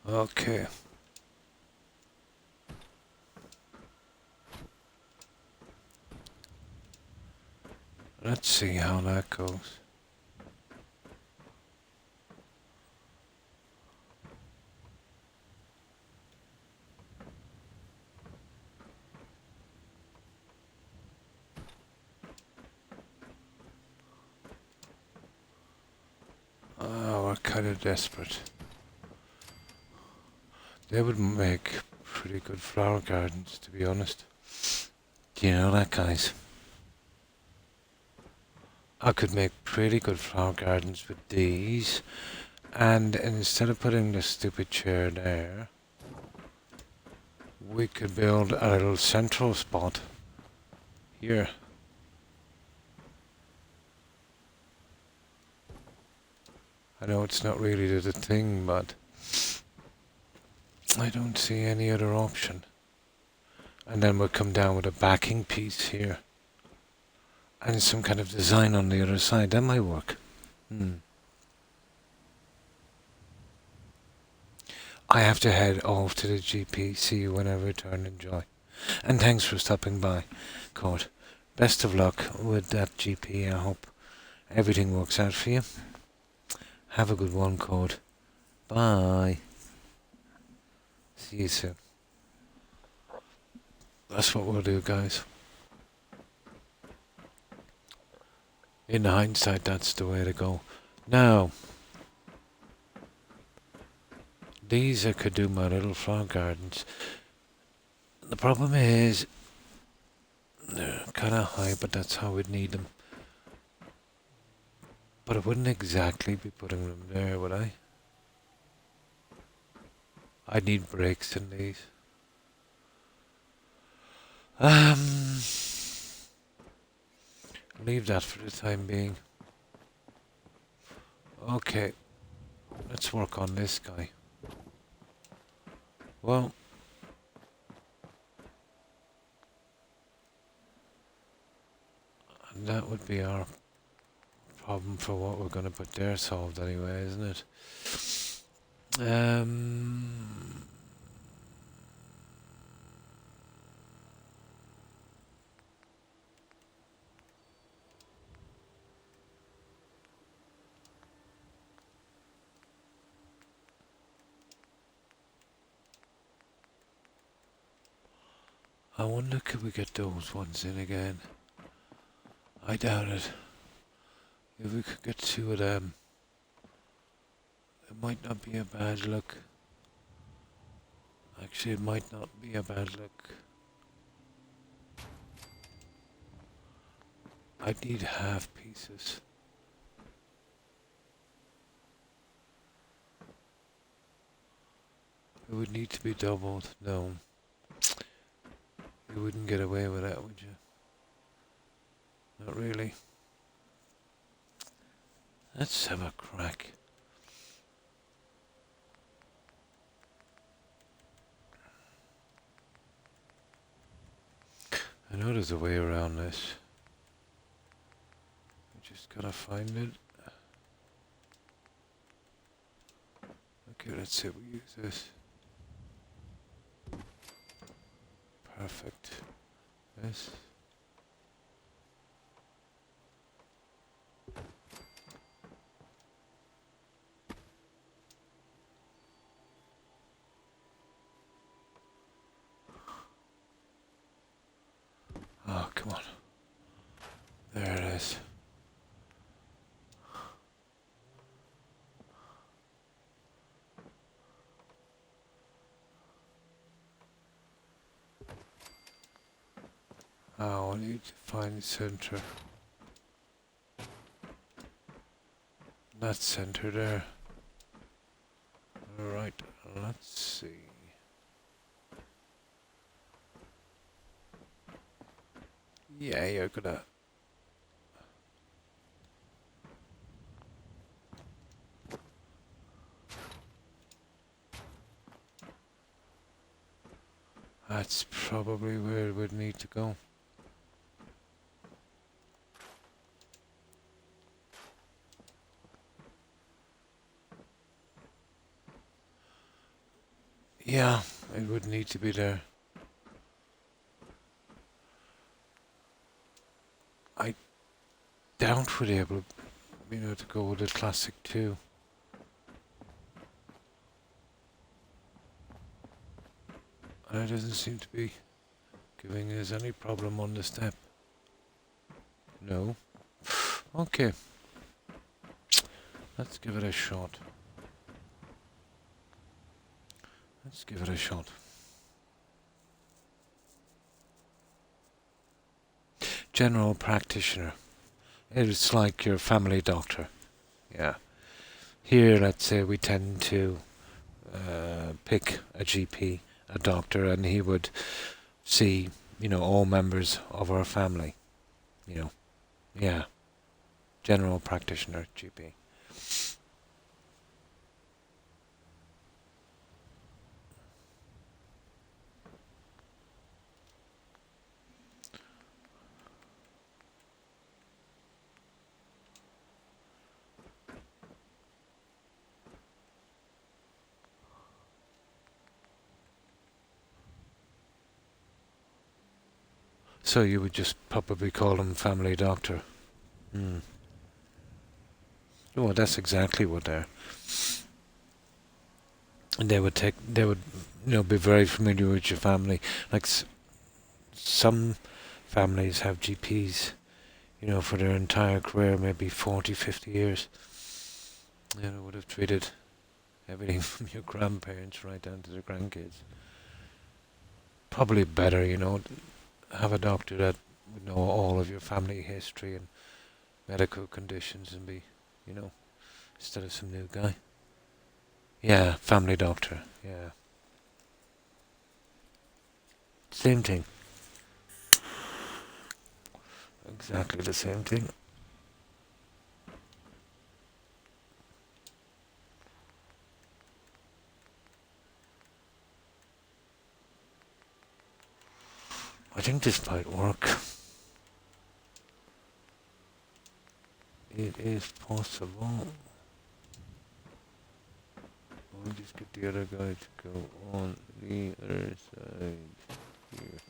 S1: Okay. Let's see how that goes. Oh, we're kind of desperate. They would make pretty good flower gardens, to be honest. Do you know that, guys? I could make pretty good flower gardens with these. And instead of putting the stupid chair there, we could build a little central spot here. I know it's not really the thing, but I don't see any other option. And then we'll come down with a backing piece here. And some kind of design on the other side. That might work. I have to head off to the GP. See you when I return. Enjoy. And thanks for stopping by, Court. Best of luck with that GP. I hope everything works out for you. Have a good one, Court. Bye. See you soon. That's what we'll do, guys. In hindsight, that's the way to go. Now, these I could do my little flower gardens. The problem is, they're kind of high, but that's how we'd need them. But I wouldn't exactly be putting them there, would I? I'd need breaks in these. Leave that for the time being. Okay, let's work on this guy. Well, and that would be our problem for what we're going to put there solved anyway, isn't it? I wonder, could we get those ones in again? I doubt it. If we could get two of them, It might not be a bad look. Actually, it might not be a bad look. I'd need half pieces. It would need to be doubled. No. You wouldn't get away with that, would you? Not really. Let's have a crack. I know there's a way around this. I just gotta find it. Okay, let's see if we use this. Perfect. This. Oh, come on. There it is. Oh, I need to find the center. That center there. Alright, let's see. Yeah, you're gonna... That's probably where it would need to go. Yeah, it would need to be there. I doubt we'd be able, to go with a classic 2. And it doesn't seem to be giving us any problem on the step. No. Okay. Let's give it a shot. Let's give it a shot. General practitioner. It's like your family doctor. Yeah. Here, let's say we tend to pick a GP, a doctor, and he would see, all members of our family. Yeah. General practitioner, GP. So you would just probably call him family doctor. Oh, that's exactly what they're. And they would, be very familiar with your family. Like some families have GPs, for their entire career, maybe 40, 50 years. Would have treated everything from your grandparents right down to the grandkids. Probably better, have a doctor that would know all of your family history and medical conditions and be, instead of some new guy. Yeah, family doctor, yeah. Same thing. Exactly the same thing. I think this might work. It is possible. We'll just get the other guy to go on the other side here.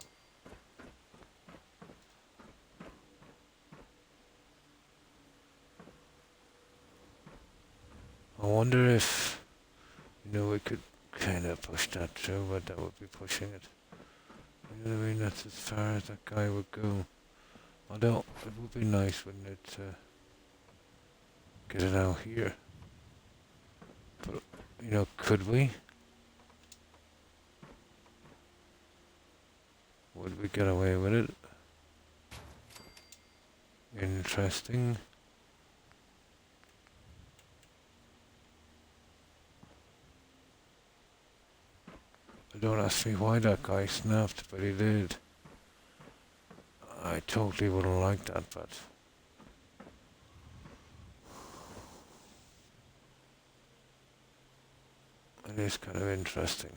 S1: I wonder if, we could kind of push that through, but that would be pushing it. You know what I mean? That's as far as that guy would go. Although, it would be nice, wouldn't it, to get it out here. But, you know, could we? Would we get away with it? Interesting. Don't ask me why that guy snapped, but he did. I totally wouldn't like that, but... it is kind of interesting.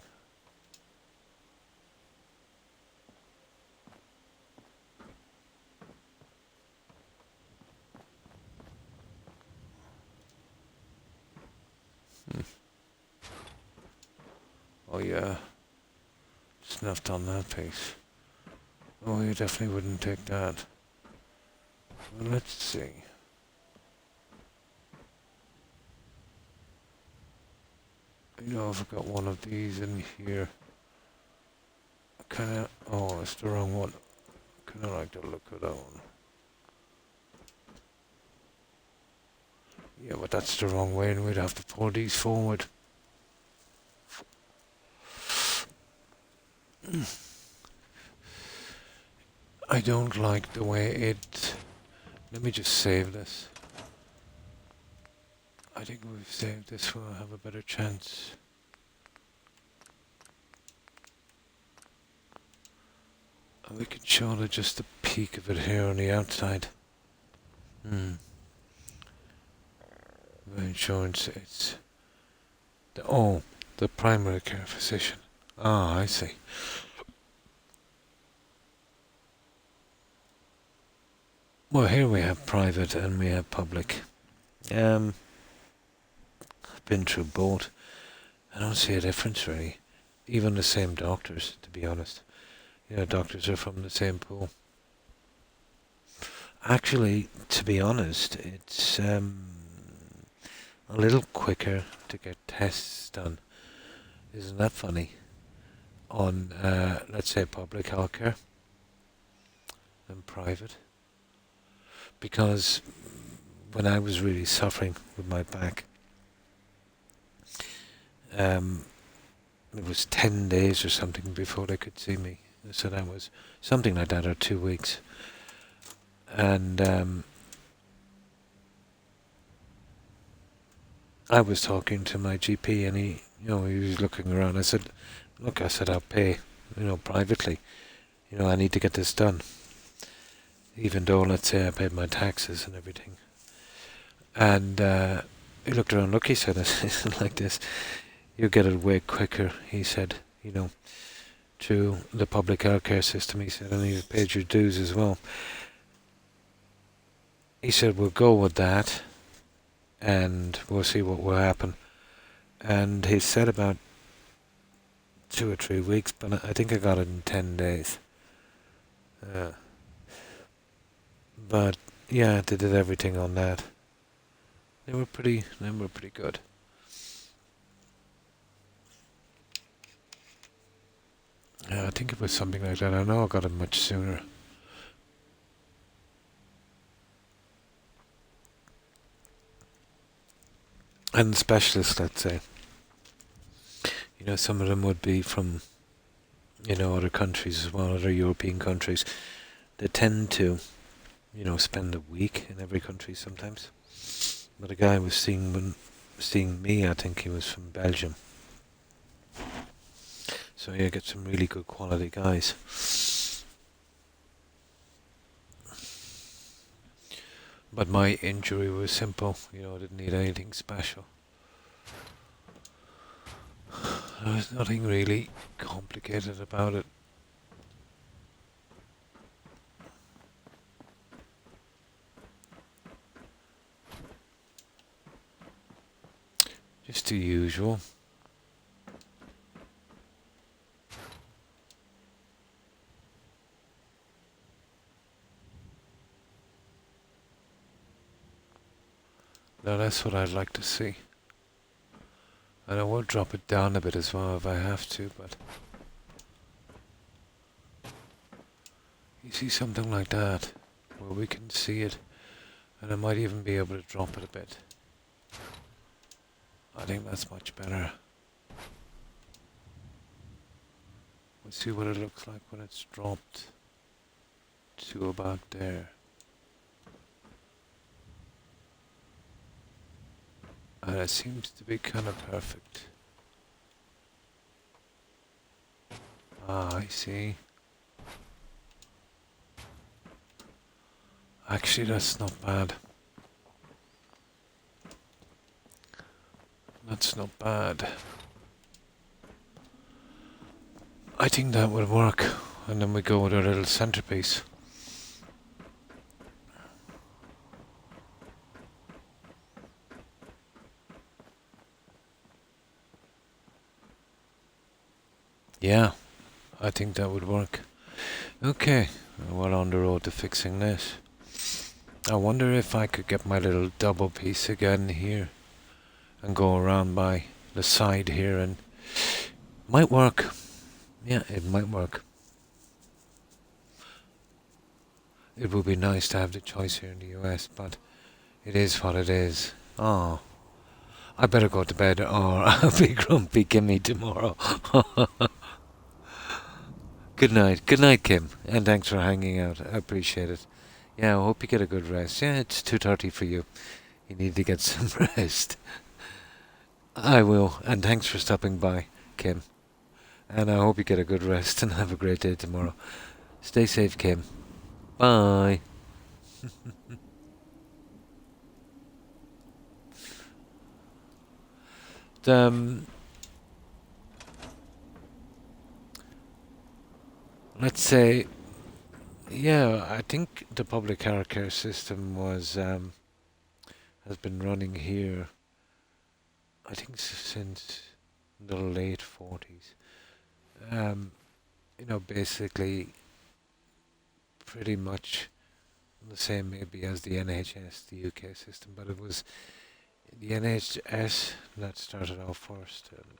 S1: Oh yeah, snuffed on that piece. Oh, you definitely wouldn't take that. Well, let's see. You know, if I've got one of these in here, kinda, oh, it's the wrong one. Kinda like the look of that one. Yeah, but that's the wrong way and we'd have to pull these forward. I don't like the way it... Let me just save this. I think we've saved this, we'll have a better chance. And we can show just the peak of it here on the outside. The insurance, it's... the primary care physician. Ah, I see. Well, here we have private and we have public. I've been through both. I don't see a difference really. Even the same doctors, to be honest. You know, doctors are from the same pool. Actually, to be honest, it's a little quicker to get tests done. Isn't that funny? On, let's say, public healthcare than private. Because when I was really suffering with my back, it was 10 days or something before they could see me. So that was something like that, or 2 weeks. And I was talking to my GP and he was looking around. I said, look, I'll pay, privately. I need to get this done. Even though, let's say, I paid my taxes and everything. And he looked around, look, he said, it's like this. You get it way quicker, he said, through the public healthcare system, he said, and you've paid your dues as well. He said, we'll go with that, and we'll see what will happen. And he said about 2 or 3 weeks, but I think I got it in 10 days. But yeah, they did everything on that. They were pretty good. Yeah, I think it was something like that. I know I got it much sooner. And specialists, let's say. Some of them would be from, other countries as well, other European countries. They tend to, spend a week in every country sometimes. But a guy was seeing me, I think he was from Belgium. So yeah, get some really good quality guys. But my injury was simple, I didn't need anything special. There was nothing really complicated about it. Just the usual. Now that's what I'd like to see. And I will drop it down a bit as well if I have to, but... You see something like that, where we can see it, and I might even be able to drop it a bit. I think that's much better. We'll see what it looks like when it's dropped to about there. And it seems to be kind of perfect. Ah, I see. Actually, that's not bad. That's not bad. I think that would work. And then we go with our little centerpiece. Yeah, I think that would work. Okay, we're on the road to fixing this. I wonder if I could get my little double piece again here and go around by the side here, and might work. Yeah, it might work. It would be nice to have the choice here in the US, but it is what it is. Oh, I better go to bed or I'll be grumpy Kimmy tomorrow. Good night. Good night, Kim. And thanks for hanging out. I appreciate it. Yeah, I hope you get a good rest. Yeah, it's 2:30 for you. You need to get some rest. I will. And thanks for stopping by, Kim. And I hope you get a good rest and have a great day tomorrow. Stay safe, Kim. Bye. um, let's say, yeah, I think the public healthcare system has been running here, I think since the late 40s. Basically pretty much the same maybe as the NHS, the UK system, but it was the NHS that started off first, and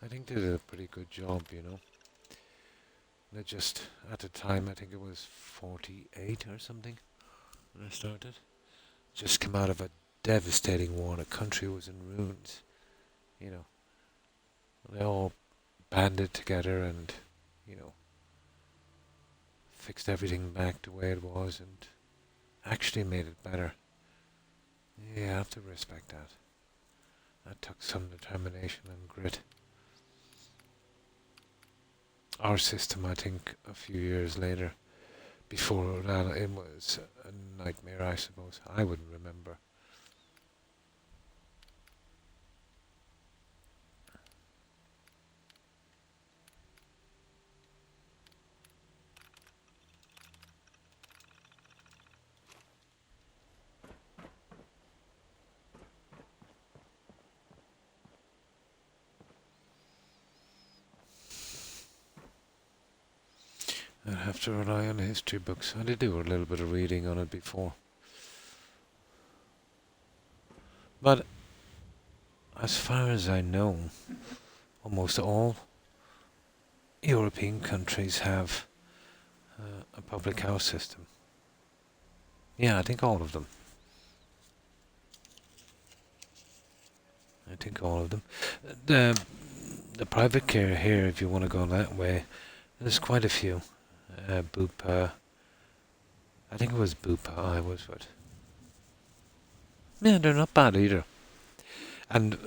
S1: I think they did a pretty good job. They just, at the time, I think it was 48 or something when I started, just come out of a devastating war. The country was in ruins, you know. They all banded together and, you know, fixed everything back the way it was and actually made it better. Yeah, I have to respect that. That took some determination and grit. Our system, I think, a few years later, before that, it was a nightmare, I suppose. I wouldn't remember. I'd have to rely on history books. I did do a little bit of reading on it before. But as far as I know, almost all European countries have a public house system. Yeah, I think all of them. I think all of them. The the private care here, if you want to go that way, there's quite a few. Bupa. I think it was Bupa I was with. Yeah, they're not bad either. And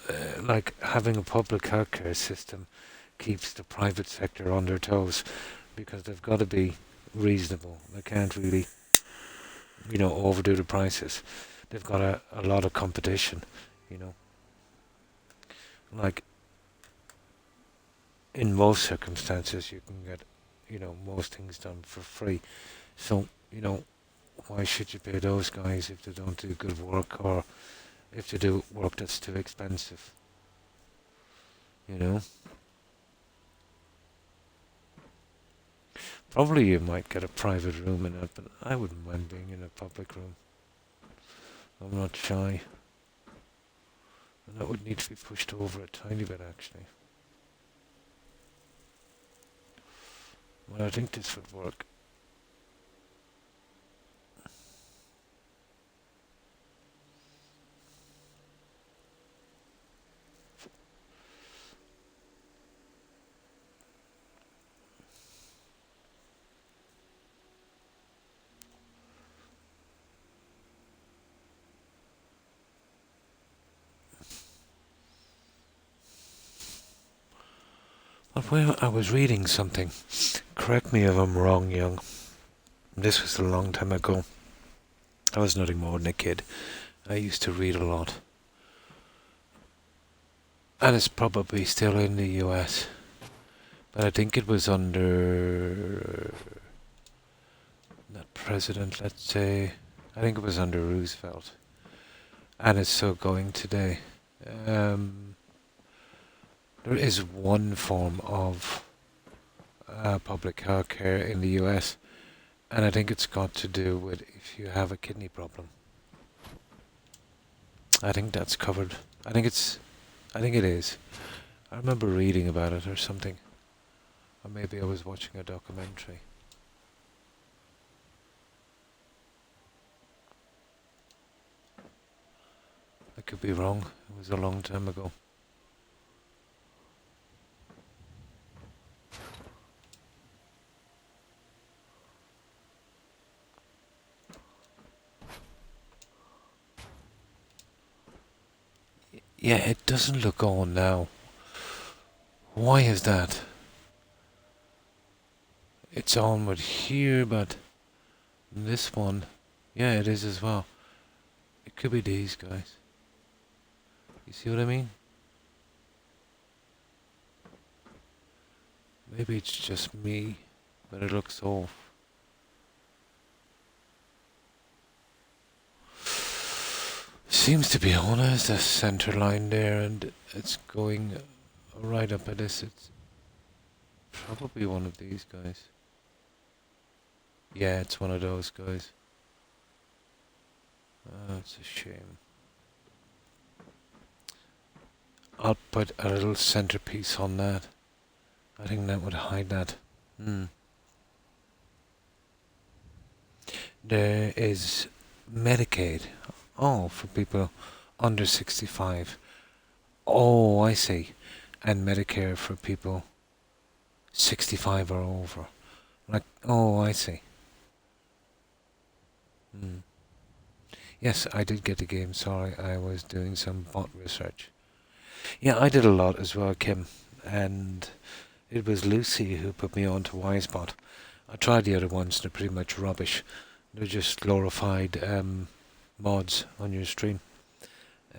S1: like having a public healthcare system keeps the private sector on their toes because they've got to be reasonable. They can't really, overdo the prices. They've got a lot of competition, you know. Like in most circumstances, you can get, most things done for free. So, why should you pay those guys if they don't do good work or if they do work that's too expensive? You know? Probably you might get a private room in it, but I wouldn't mind being in a public room. I'm not shy. And that would need to be pushed over a tiny bit, actually. But I think this would work. But where I was reading something, correct me if I'm wrong, young. This was a long time ago. I was nothing more than a kid. I used to read a lot. And it's probably still in the US. But I think it was under that president, let's say. I think it was under Roosevelt. And it's still going today. There is one form of public health care in the US, and I think it's got to do with if you have a kidney problem. I think that's covered. I think it is. I remember reading about it or something. Or maybe I was watching a documentary. I could be wrong. It was a long time ago. Yeah, it doesn't look on now. Why is that? It's on with here, but this one, yeah, it is as well. It could be these guys. You see what I mean? Maybe it's just me, but it looks off. Seems to be on as the center line there, and it's going right up at this. It's probably one of these guys. Yeah, it's one of those guys. It's a shame. I'll put a little centerpiece on that. I think that would hide that. There is Medicaid. Oh, for people under 65. Oh, I see. And Medicare for people 65 or over. Like, oh, I see. Yes, I did get the game. Sorry, I was doing some bot research. Yeah, I did a lot as well, Kim. And it was Lucy who put me on to Wisebot. I tried the other ones, they're pretty much rubbish. They're just glorified mods on your stream.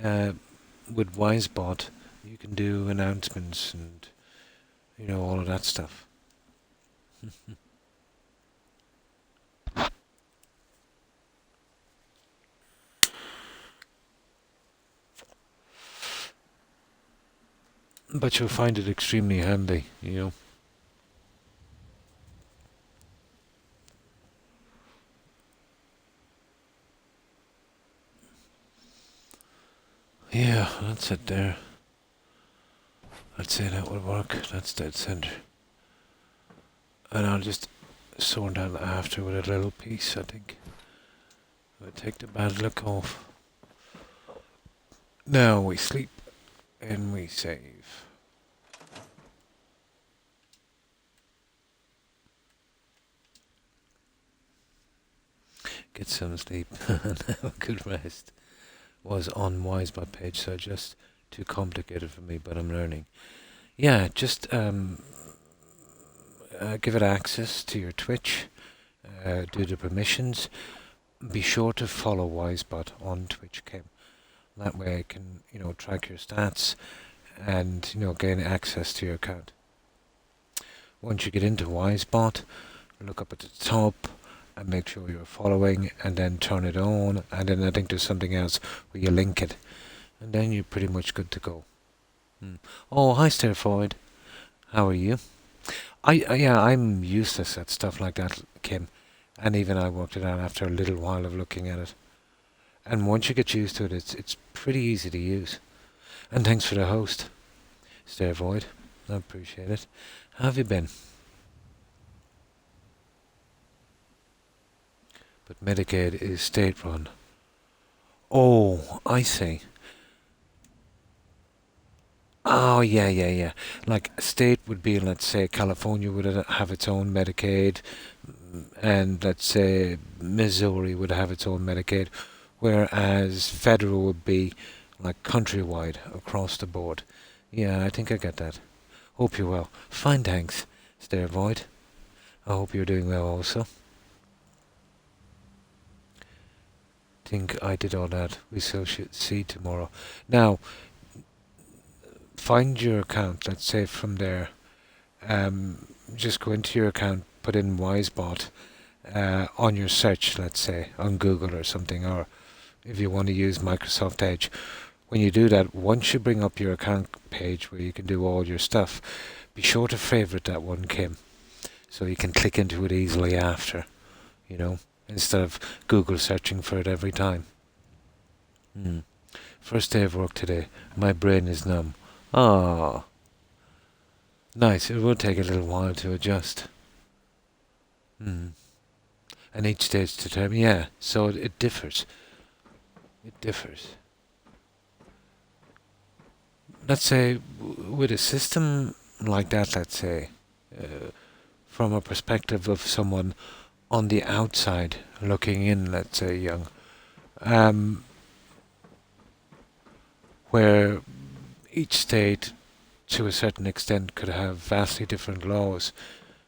S1: With Wisebot, you can do announcements and, all of that stuff. But you'll find it extremely handy, Yeah, that's it there. I'd say that would work. That's dead center. And I'll just sort that after with a little piece, I think. I'll take the bad look off. Now we sleep and we save. Get some sleep and have a good rest. Was on Wisebot page, so just too complicated for me, but I'm learning. Yeah, just give it access to your Twitch, do the permissions. Be sure to follow Wisebot on Twitch, Kim. That way I can, track your stats and, gain access to your account. Once you get into Wisebot, look up at the top and make sure you're following, and then turn it on, and then I think there's something else where you link it, and then you're pretty much good to go. Oh, hi, Steroid. How are you? I'm useless at stuff like that, Kim, and even I worked it out after a little while of looking at it. And once you get used to it, it's pretty easy to use. And thanks for the host, Steroid. I appreciate it. How have you been? But Medicaid is state-run. Oh, I see. Oh, yeah. Like, state would be, let's say, California would have its own Medicaid, and let's say Missouri would have its own Medicaid, whereas federal would be, like, countrywide, across the board. Yeah, I think I get that. Hope you're well. Fine, thanks. Stay Void. I hope you're doing well also. Think I did all that. We shall see tomorrow. Now, find your account, let's say from there. Just go into your account, put in Wisebot on your search, let's say, on Google or something, or if you want to use Microsoft Edge. When you do that, once you bring up your account page where you can do all your stuff, be sure to favorite that one, Kim, so you can click into it easily after, instead of Google searching for it every time. First day of work today. My brain is numb. Ah, nice. It will take a little while to adjust. And each day is determined. Yeah, so it differs. It differs. Let's say with a system like that, let's say, from a perspective of someone on the outside looking in, let's say, young, where each state, to a certain extent, could have vastly different laws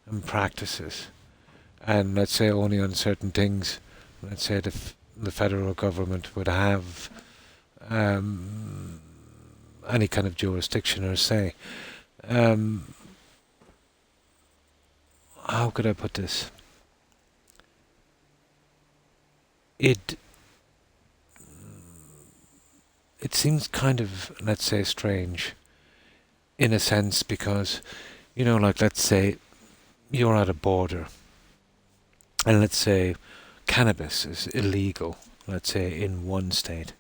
S1: and practices, and let's say only on certain things, let's say the federal government would have any kind of jurisdiction or say. How could I put this? It seems kind of, let's say, strange in a sense because, like let's say you're at a border and let's say cannabis is illegal, let's say in one state,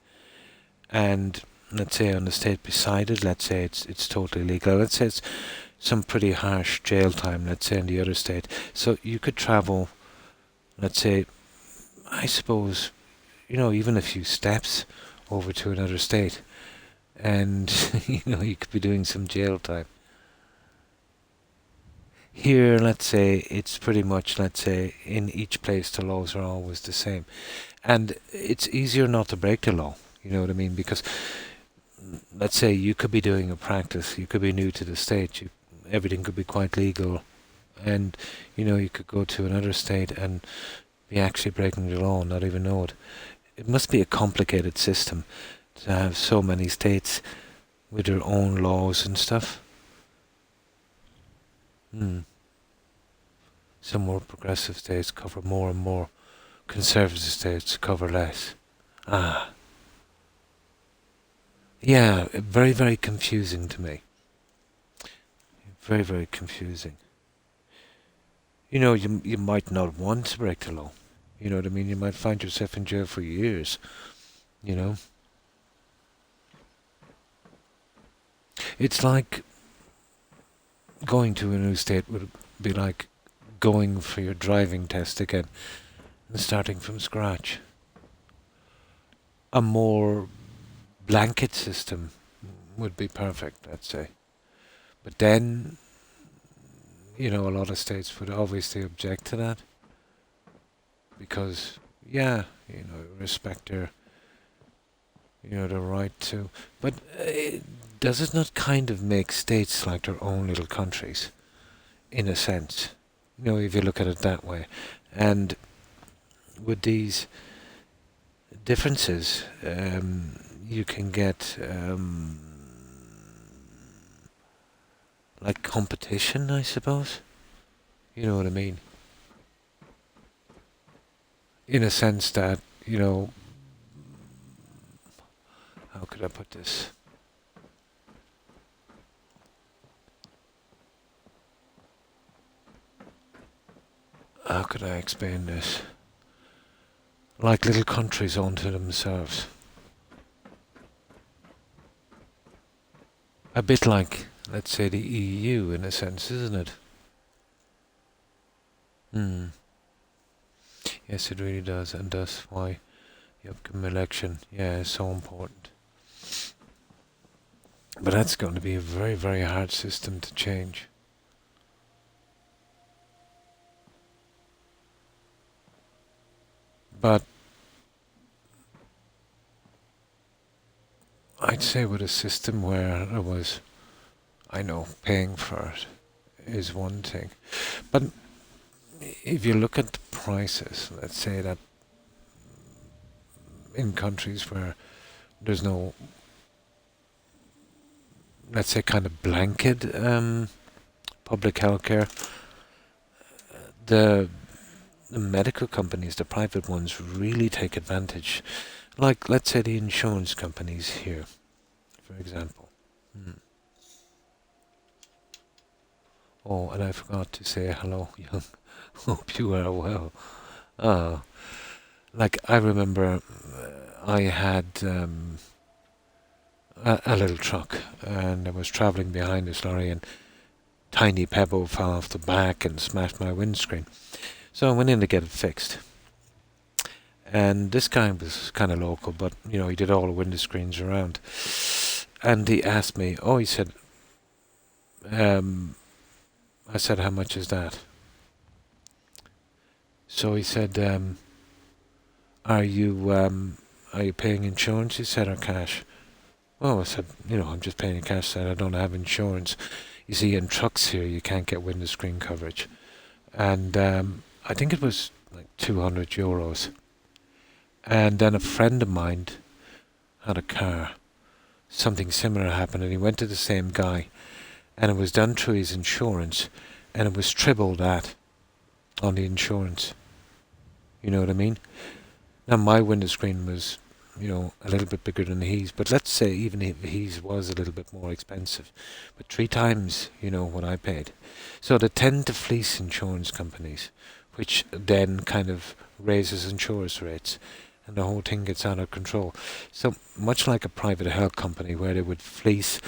S1: and let's say on the state beside it, let's say it's totally legal. Let's say it's some pretty harsh jail time, let's say in the other state. So you could travel, let's say, I suppose, even a few steps over to another state, and you could be doing some jail time. Here, let's say, it's pretty much, let's say, in each place the laws are always the same. And it's easier not to break the law, you know what I mean? Because, let's say, you could be doing a practice, you could be new to the state, everything could be quite legal, and, you could go to another state and be actually breaking the law and not even know it. It must be a complicated system to have so many states with their own laws and stuff. Some more progressive states cover more and more. Conservative states cover less. Yeah, very, very confusing to me. Very, very confusing. You might not want to break the law. You know what I mean? You might find yourself in jail for years. It's like going to a new state would be like going for your driving test again and starting from scratch. A more blanket system would be perfect, let's say. But then, a lot of states would obviously object to that because, respect their, the right to. But does it not kind of make states like their own little countries, in a sense? If you look at it that way. And with these differences, you can get like competition, I suppose. You know what I mean? In a sense that, how could I put this? How could I explain this? Like little countries unto themselves. A bit like, let's say, the EU in a sense, isn't it? Yes, it really does, and that's why the upcoming election, is so important. But that's going to be a very, very hard system to change. But I'd say with a system where there was, I know paying for it is one thing, but if you look at the prices, let's say that in countries where there's no, let's say, kind of blanket public healthcare, the medical companies, the private ones, really take advantage. Like, let's say, the insurance companies here, for example. Hmm. Oh, and I forgot to say hello, young. Hope you are well. Uh, like, I remember I had a little truck, and I was travelling behind this lorry, and tiny pebble fell off the back and smashed my windscreen. So I went in to get it fixed. And this guy was kind of local, but he did all the window screens around. And he asked me, oh, he said, I said, how much is that? So he said, are you paying insurance? He said, or cash? Oh, I said, I'm just paying cash. Said I don't have insurance. You see, in trucks here, you can't get window screen coverage, and I think it was like €200. And then a friend of mine had a car. Something similar happened, and he went to the same guy, and it was done through his insurance, and it was tripled that on the insurance. You know what I mean? Now my window screen was, a little bit bigger than his, but let's say even if his was a little bit more expensive, but three times, what I paid. So they tend to fleece insurance companies, which then kind of raises insurance rates, and the whole thing gets out of control. So much like a private health company where they would fleece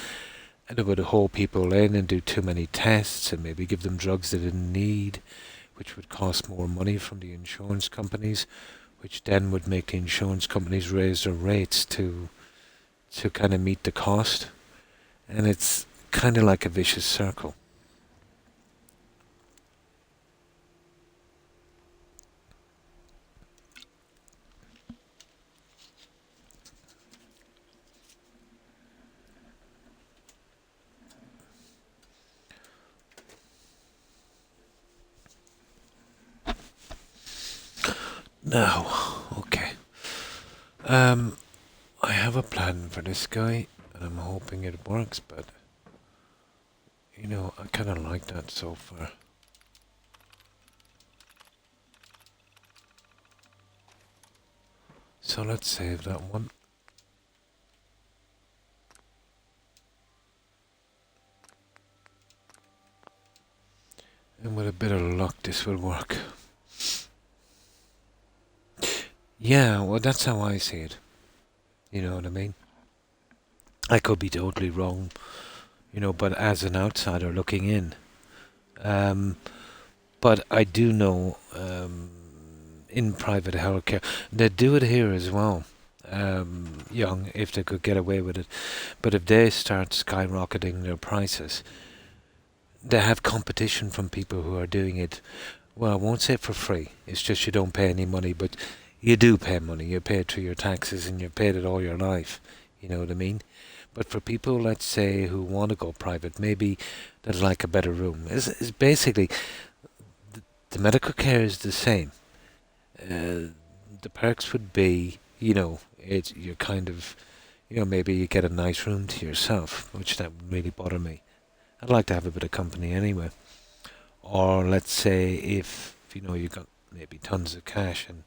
S1: and they would haul people in and do too many tests and maybe give them drugs they didn't need, which would cost more money from the insurance companies, which then would make the insurance companies raise their rates to kind of meet the cost. And it's kind of like a vicious circle. Now, okay. I have a plan for this guy, and I'm hoping it works, but I kind of like that so far. So let's save that one. And with a bit of luck, this will work. Yeah, well, that's how I see it. You know what I mean? I could be totally wrong, but as an outsider looking in. Um, but I do know in private healthcare, they do it here as well. Young, if they could get away with it. But if they start skyrocketing their prices, they have competition from people who are doing it. Well, I won't say for free. It's just you don't pay any money, but you do pay money. You pay it through your taxes, and you've paid it all your life. You know what I mean? But for people, let's say, who want to go private, maybe they'd like a better room. It's basically the medical care is the same. The perks would be, it's you're kind of, maybe you get a nice room to yourself, which that would really bother me. I'd like to have a bit of company anyway. Or let's say if you got maybe tons of cash and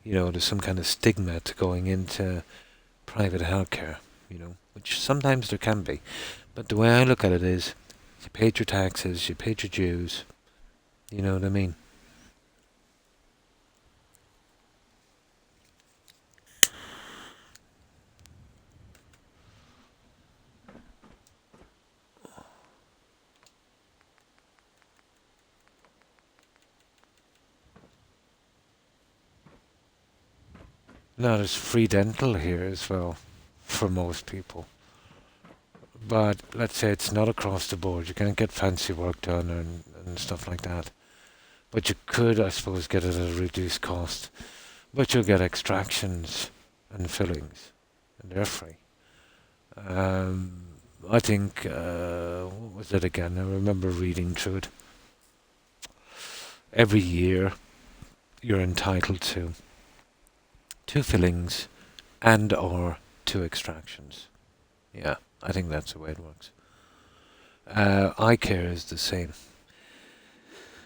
S1: there's some kind of stigma to going into private healthcare, which sometimes there can be. But the way I look at it is, you paid your taxes, you paid your dues. You know what I mean? Now there's free dental here as well for most people. But let's say it's not across the board. You can't get fancy work done and stuff like that. But you could, I suppose, get it at a reduced cost. But you'll get extractions and fillings, and they're free. I think, what was it again? I remember reading through it. Every year, you're entitled to two fillings and or two extractions. Yeah, I think that's the way it works. Eye care is the same.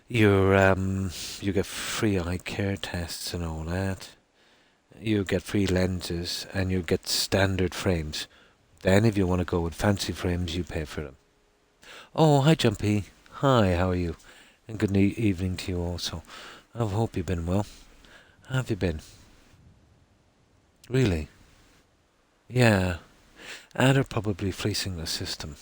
S1: You get free eye care tests and all that. You get free lenses and you get standard frames. Then, if you want to go with fancy frames, you pay for them. Oh, hi, Jumpy. Hi, how are you? And good evening to you also. I hope you've been well. How have you been? Really? Yeah. And they're probably fleecing the system.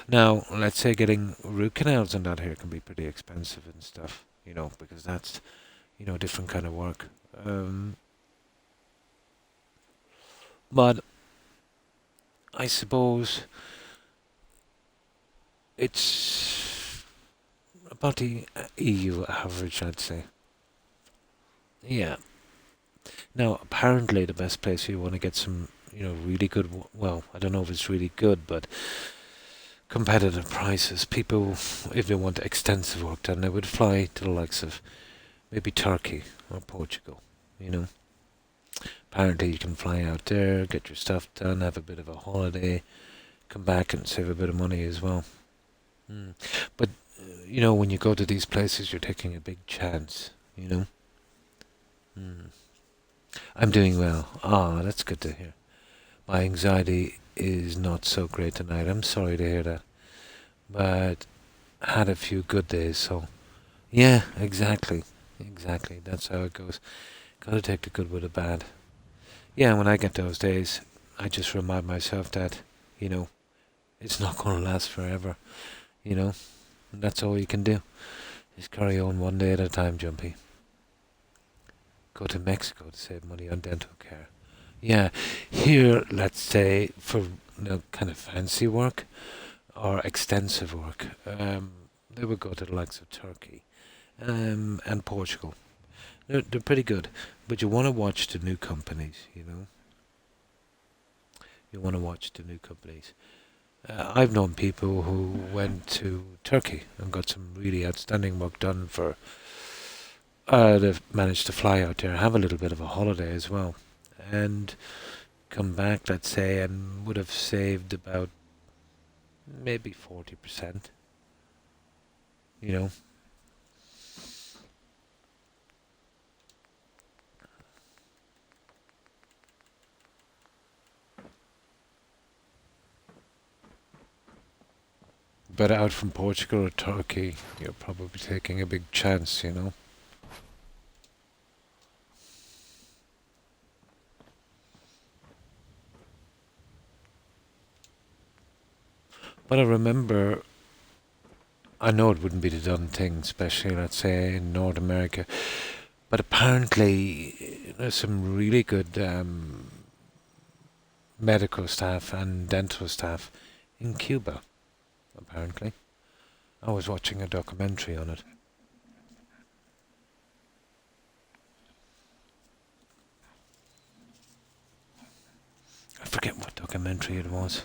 S1: Now, let's say getting root canals and that here can be pretty expensive and stuff, because that's, different kind of work. But I suppose it's about the EU average, I'd say. Yeah. Now, apparently the best place you want to get some, really good, well, I don't know if it's really good, but competitive prices. People, if they want extensive work done, they would fly to the likes of maybe Turkey or Portugal, Apparently you can fly out there, get your stuff done, have a bit of a holiday, come back and save a bit of money as well. But, when you go to these places, you're taking a big chance, Mm. I'm doing well. Ah, that's good to hear. My anxiety is not so great tonight. I'm sorry to hear that. But had a few good days, so yeah, exactly. Exactly. That's how it goes. Gotta take the good with the bad. Yeah, when I get those days, I just remind myself that, it's not gonna last forever, And that's all you can do. Just carry on one day at a time, Jumpy. Go to Mexico to save money on dental care. Yeah, here, let's say, for kind of fancy work or extensive work, they would go to the likes of Turkey and Portugal. They're pretty good, but you want to watch the new companies, You want to watch the new companies. I've known people who went to Turkey and got some really outstanding work done for. They've managed to fly out there, have a little bit of a holiday as well, and come back, let's say, and would have saved about maybe 40%, you know. But out from Portugal or Turkey, you're probably taking a big chance. But I remember, I know it wouldn't be the done thing, especially, let's say, in North America, but apparently there's some really good medical staff and dental staff in Cuba, apparently. I was watching a documentary on it. I forget what documentary it was.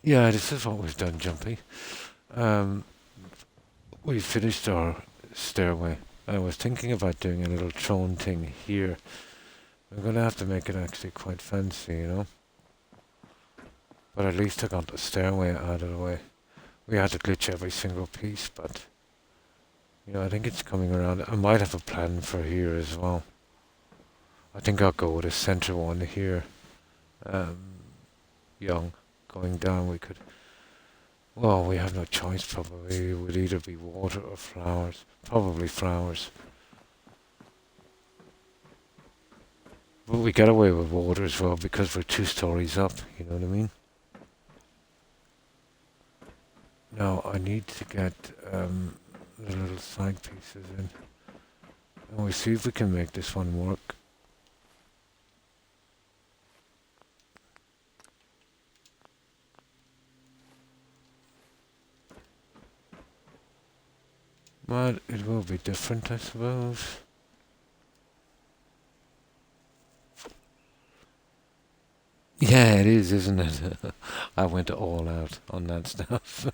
S1: Yeah, this is what we've done, Jumpy. Um, we finished our stairway. I was thinking about doing a little throne thing here. I'm going to have to make it actually quite fancy. But at least I got the stairway out of the way. We had to glitch every single piece, but I think it's coming around. I might have a plan for here as well. I think I'll go with a center one here. Um, young. Going down, we could. Well, we have no choice probably. It would either be water or flowers. Probably flowers. But we get away with water as well because we're 2 stories up, you know what I mean? Now, I need to get the little side pieces in. And we see if we can make this one work. But it will be different, I suppose. Yeah, it is, isn't it? I went all out on that stuff.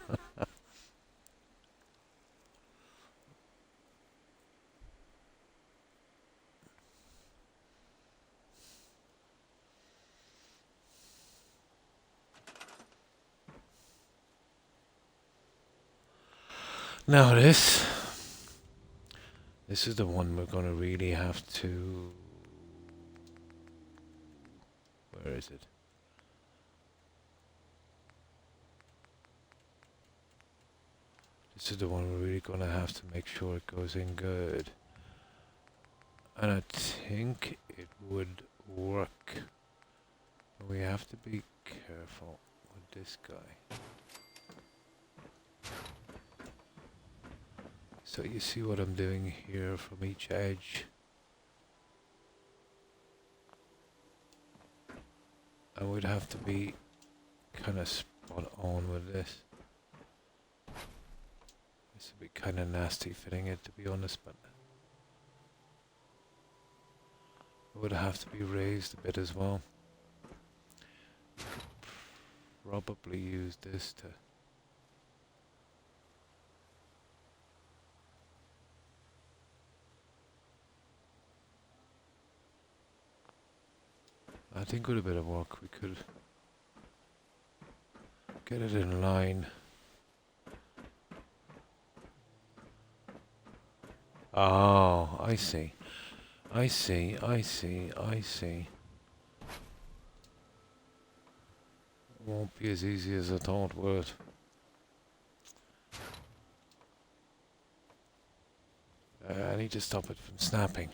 S1: Now this is the one we're going to really have to... Where is it? This is the one we're really going to have to make sure it goes in good. And I think it would work. But we have to be careful with this guy. So you see what I'm doing here from each edge. I would have to be kind of spot on with this. This would be kind of nasty fitting it, to be honest, but it would have to be raised a bit as well. Probably use this to... I think with a bit of work we could get it in line. Oh, I see. I see. Won't be as easy as I thought, would it? I need to stop it from snapping.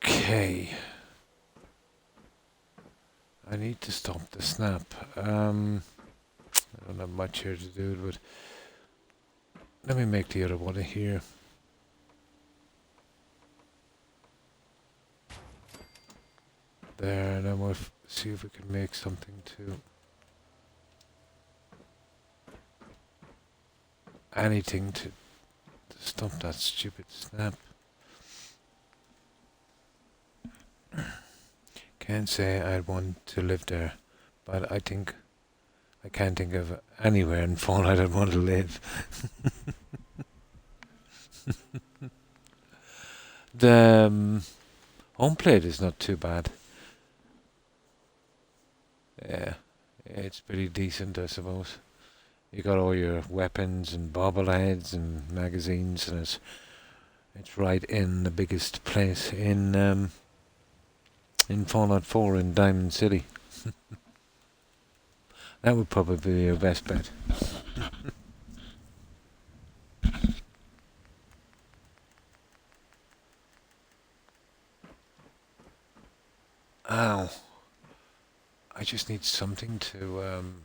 S1: Okay. I need to stop the snap. I don't have much here to do it with. Let me make the other one here. There, and then we'll see if we can make something too. Anything to stop that stupid snap. Can't say I'd want to live there, but I think I can't think of anywhere in Fallout I'd want to live. The home plate is not too bad. Yeah, it's pretty decent, I suppose. You got all your weapons and bobbleheads and magazines, and it's right in the biggest place in Fallout 4 in Diamond City. That would probably be your best bet. Ow. I just need something to, I'm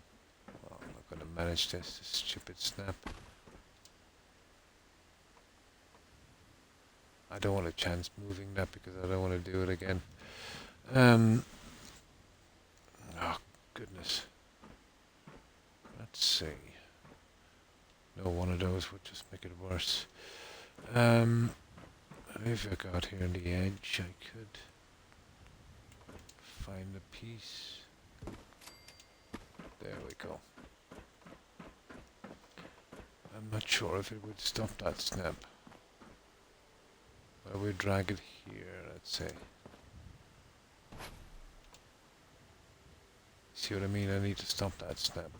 S1: not going to manage this stupid snap. I don't want a chance moving that because I don't want to do it again. Oh, goodness. Let's see. No, one of those would just make it worse. If I got here on the edge, I could find a piece. There we go. I'm not sure if it would stop that snap. I would drag it here, let's say. See what I mean? I need to stop that snap.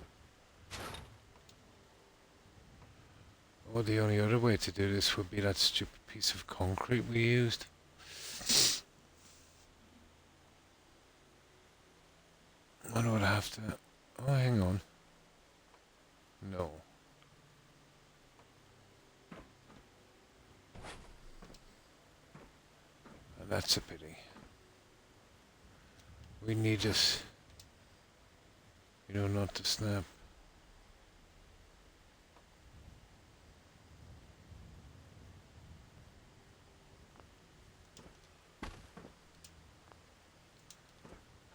S1: Oh, the only other way to do this would be that stupid piece of concrete we used. I would have to... Oh, hang on. No. And that's a pity. We need this, you know, not to snap.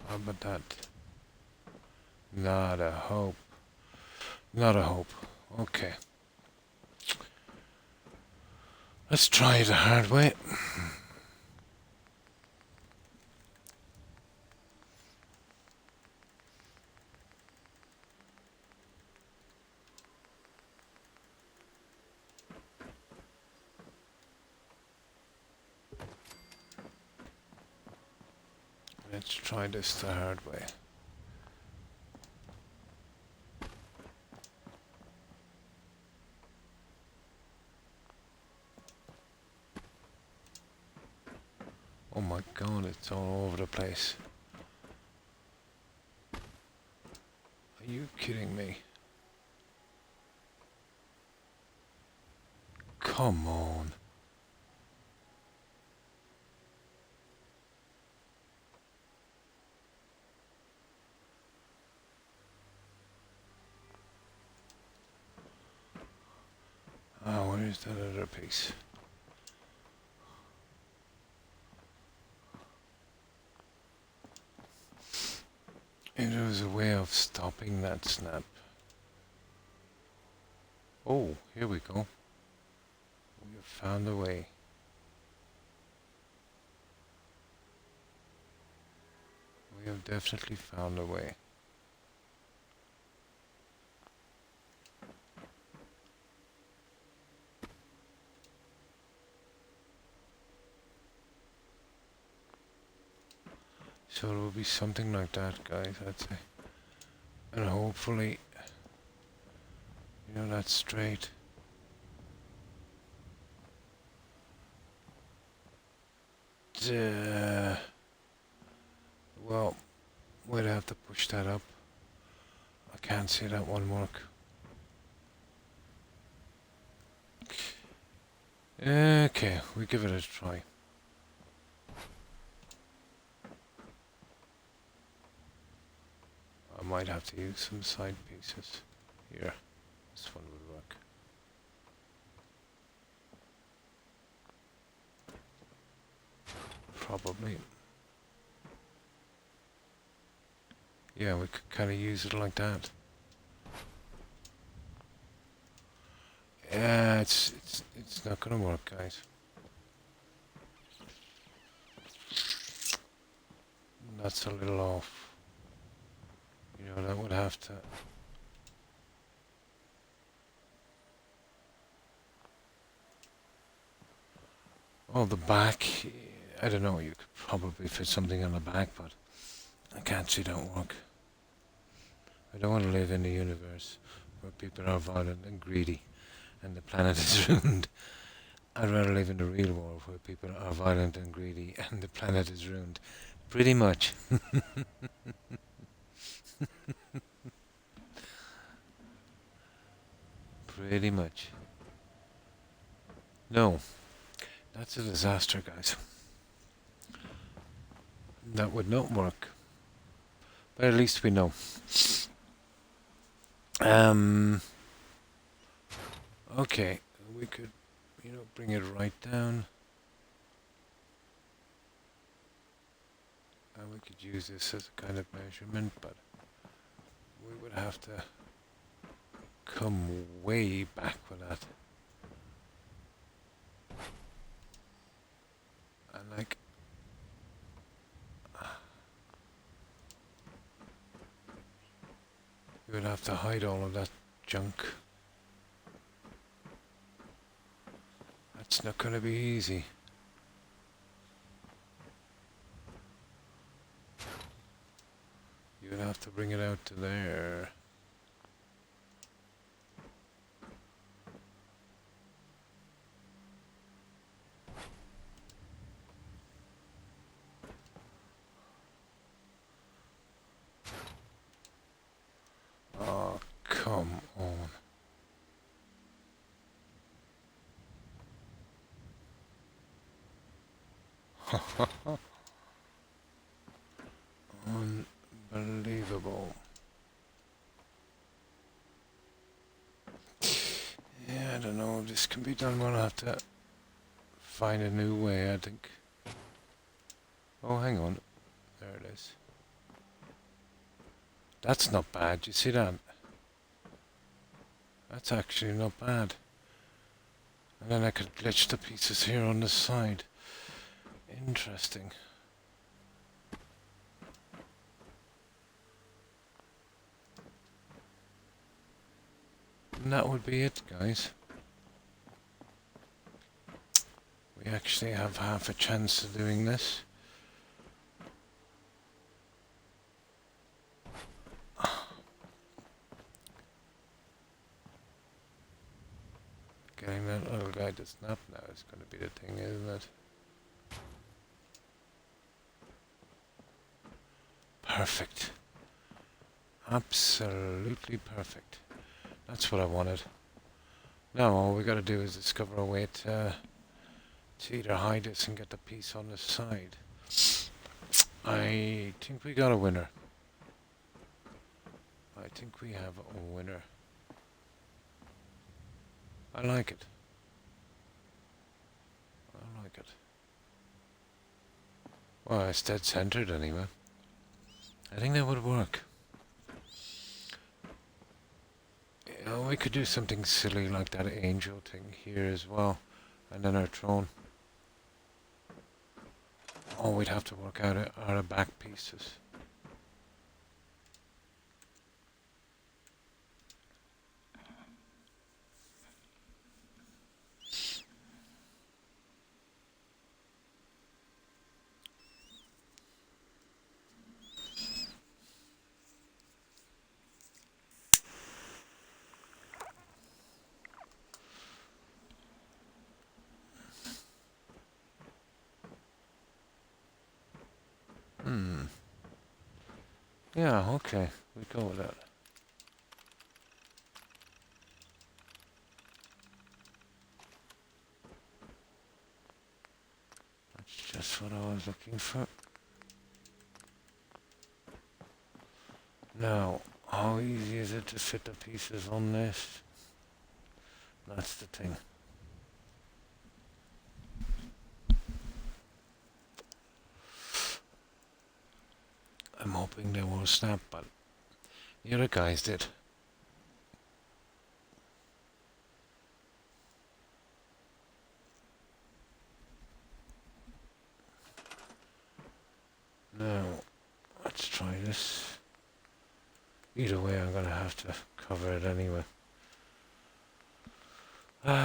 S1: How about that? Not a hope. Not a hope. Okay. Let's try it the hard way. Let's try this the hard way. Oh my god, it's all over the place. Are you kidding me? Come on. Oh, where's that other piece? If there was a way of stopping that snap. Oh, here we go. We have found a way. We have definitely found a way. So it will be something like that, guys, I'd say. And hopefully, you know, that's straight. Well, we'd have to push that up. I can't see that one work. Okay, we give it a try. I might have to use some side pieces. Here, this one would work. Probably. Yeah, we could kind of use it like that. Yeah, it's not gonna work, guys. That's a little off. You know, that would have to... Oh, the back. I don't know, you could probably fit something on the back, but I can't see that work. I don't want to live in a universe where people are violent and greedy and the planet is ruined. I'd rather live in the real world where people are violent and greedy and the planet is ruined. Pretty much. Pretty much. No, that's a disaster, guys. That would not work. But at least we know. Okay, we could, you know, bring it right down. And we could use this as a kind of measurement, but we would have to come way back with that. And like... we would have to hide all of that junk. That's not going to be easy. You would have to bring it out to there. Oh, come on. Unbelievable. Yeah, I don't know if this can be done. We'll have to find a new way, I think. Oh, hang on. There it is. That's not bad. You see that? That's actually not bad. And then I could glitch the pieces here on the side. Interesting. And that would be it, guys. We actually have half a chance of doing this. Getting that little guy to snap now is going to be the thing, isn't it? Perfect. Absolutely perfect. That's what I wanted. Now all we got to do is discover a way to either hide this and get the piece on the side. I think we got a winner. I think we have a winner. I like it. I like it. Well, it's dead centered anyway. I think that would work. You know, we could do something silly like that angel thing here as well. And then our throne. All we'd have to work out are our back pieces. Yeah, okay. We go with that. That's just what I was looking for. Now, how easy is it to fit the pieces on this? That's the thing. I'm hoping they won't snap, but the other guys did. Now, let's try this. Either way, I'm gonna have to cover it anyway. Okay.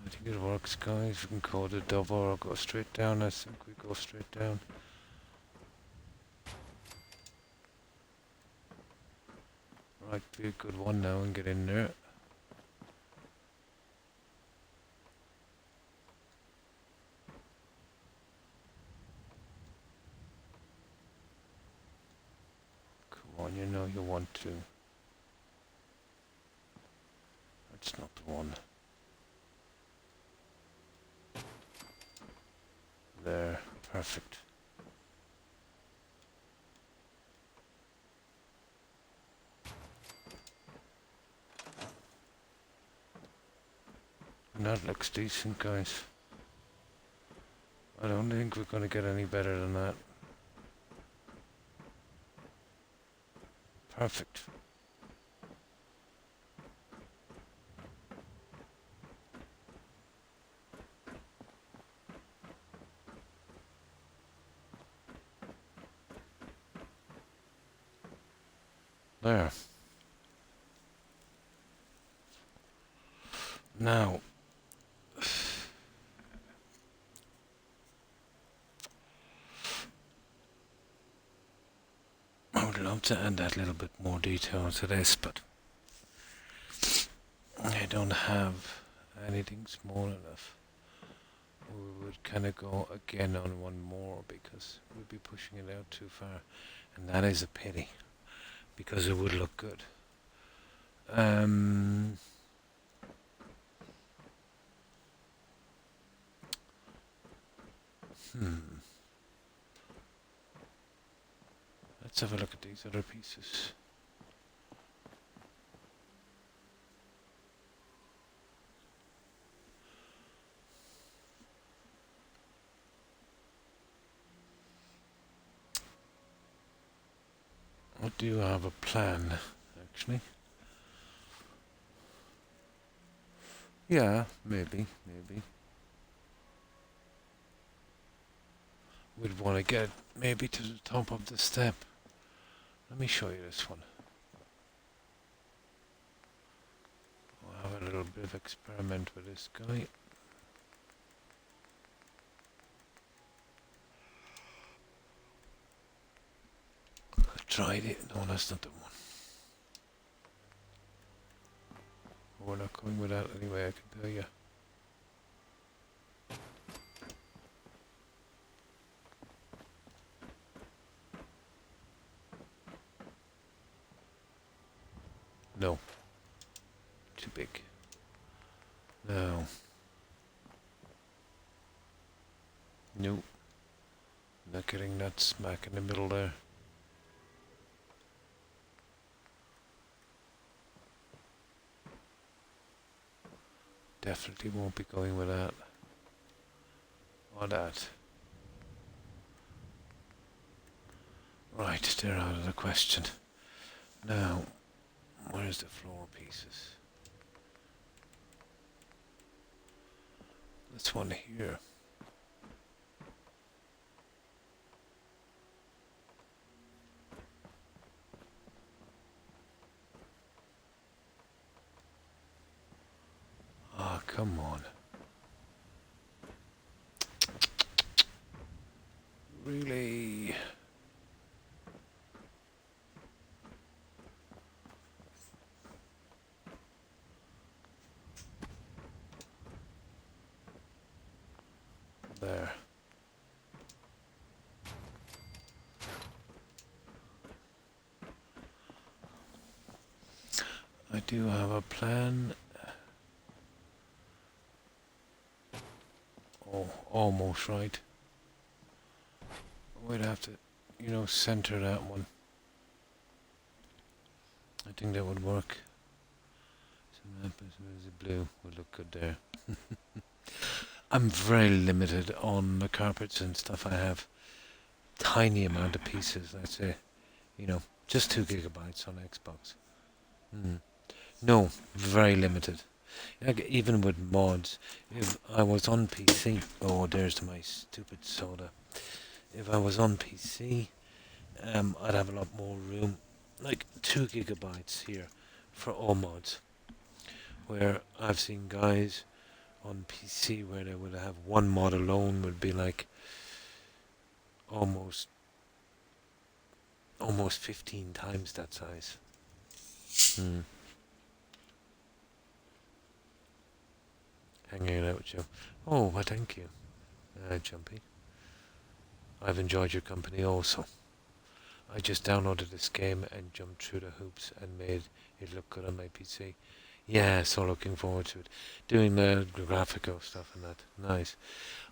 S1: I think it works, guys. We can code it double or go straight down. I think we go straight down. Right, be a good one now and get in there. Come on, you know you want to. That's not the one. There, perfect. And that looks decent, guys. I don't think we're going to get any better than that. Perfect. There. Now, I would love to add that little bit more detail to this, but I don't have anything small enough. We would kind of go again on one more because we'd be pushing it out too far, and that is a pity because it would look good. Let's have a look at these other pieces. I do have a plan, actually. Yeah, maybe. We'd want to get maybe to the top of the step. Let me show you this one. I'll have a little bit of experiment with this guy. I tried it. No, that's not the one. We're not going with that anyway, I can tell you. No. Too big. No. Nope. Not getting that smack in the middle there. Definitely won't be going with that. Or that. Right, they're out of the question. Now, where's the floor pieces? This one here. Ah, come on. Really? There. I do have a plan. Oh, almost right. We'd have to, center that one. I think that would work. So the blue would look good there. I'm very limited on the carpets and stuff. I have tiny amount of pieces. Let's say, just 2 gigabytes on Xbox. No, very limited. Like, even with mods, if I was on PC, oh, there's my stupid soda. If I was on PC, I'd have a lot more room, like 2 gigabytes here for all mods. Where I've seen guys on PC where they would have one mod alone would be like almost 15 times that size. Hanging out with you. Oh, well, thank you, Jumpy. I've enjoyed your company also. I just downloaded this game and jumped through the hoops and made it look good on my PC. Yeah, so looking forward to it. Doing the graphical stuff and that. Nice.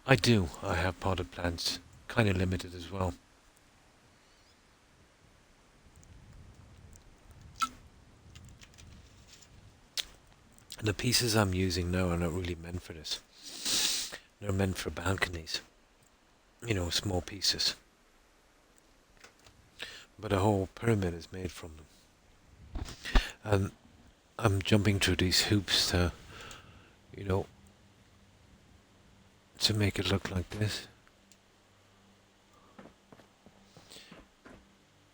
S1: I do. I have potted plants. Kind of limited as well. The pieces I'm using now are not really meant for this. They're meant for balconies. Small pieces. But a whole pyramid is made from them. And I'm jumping through these hoops to, to make it look like this.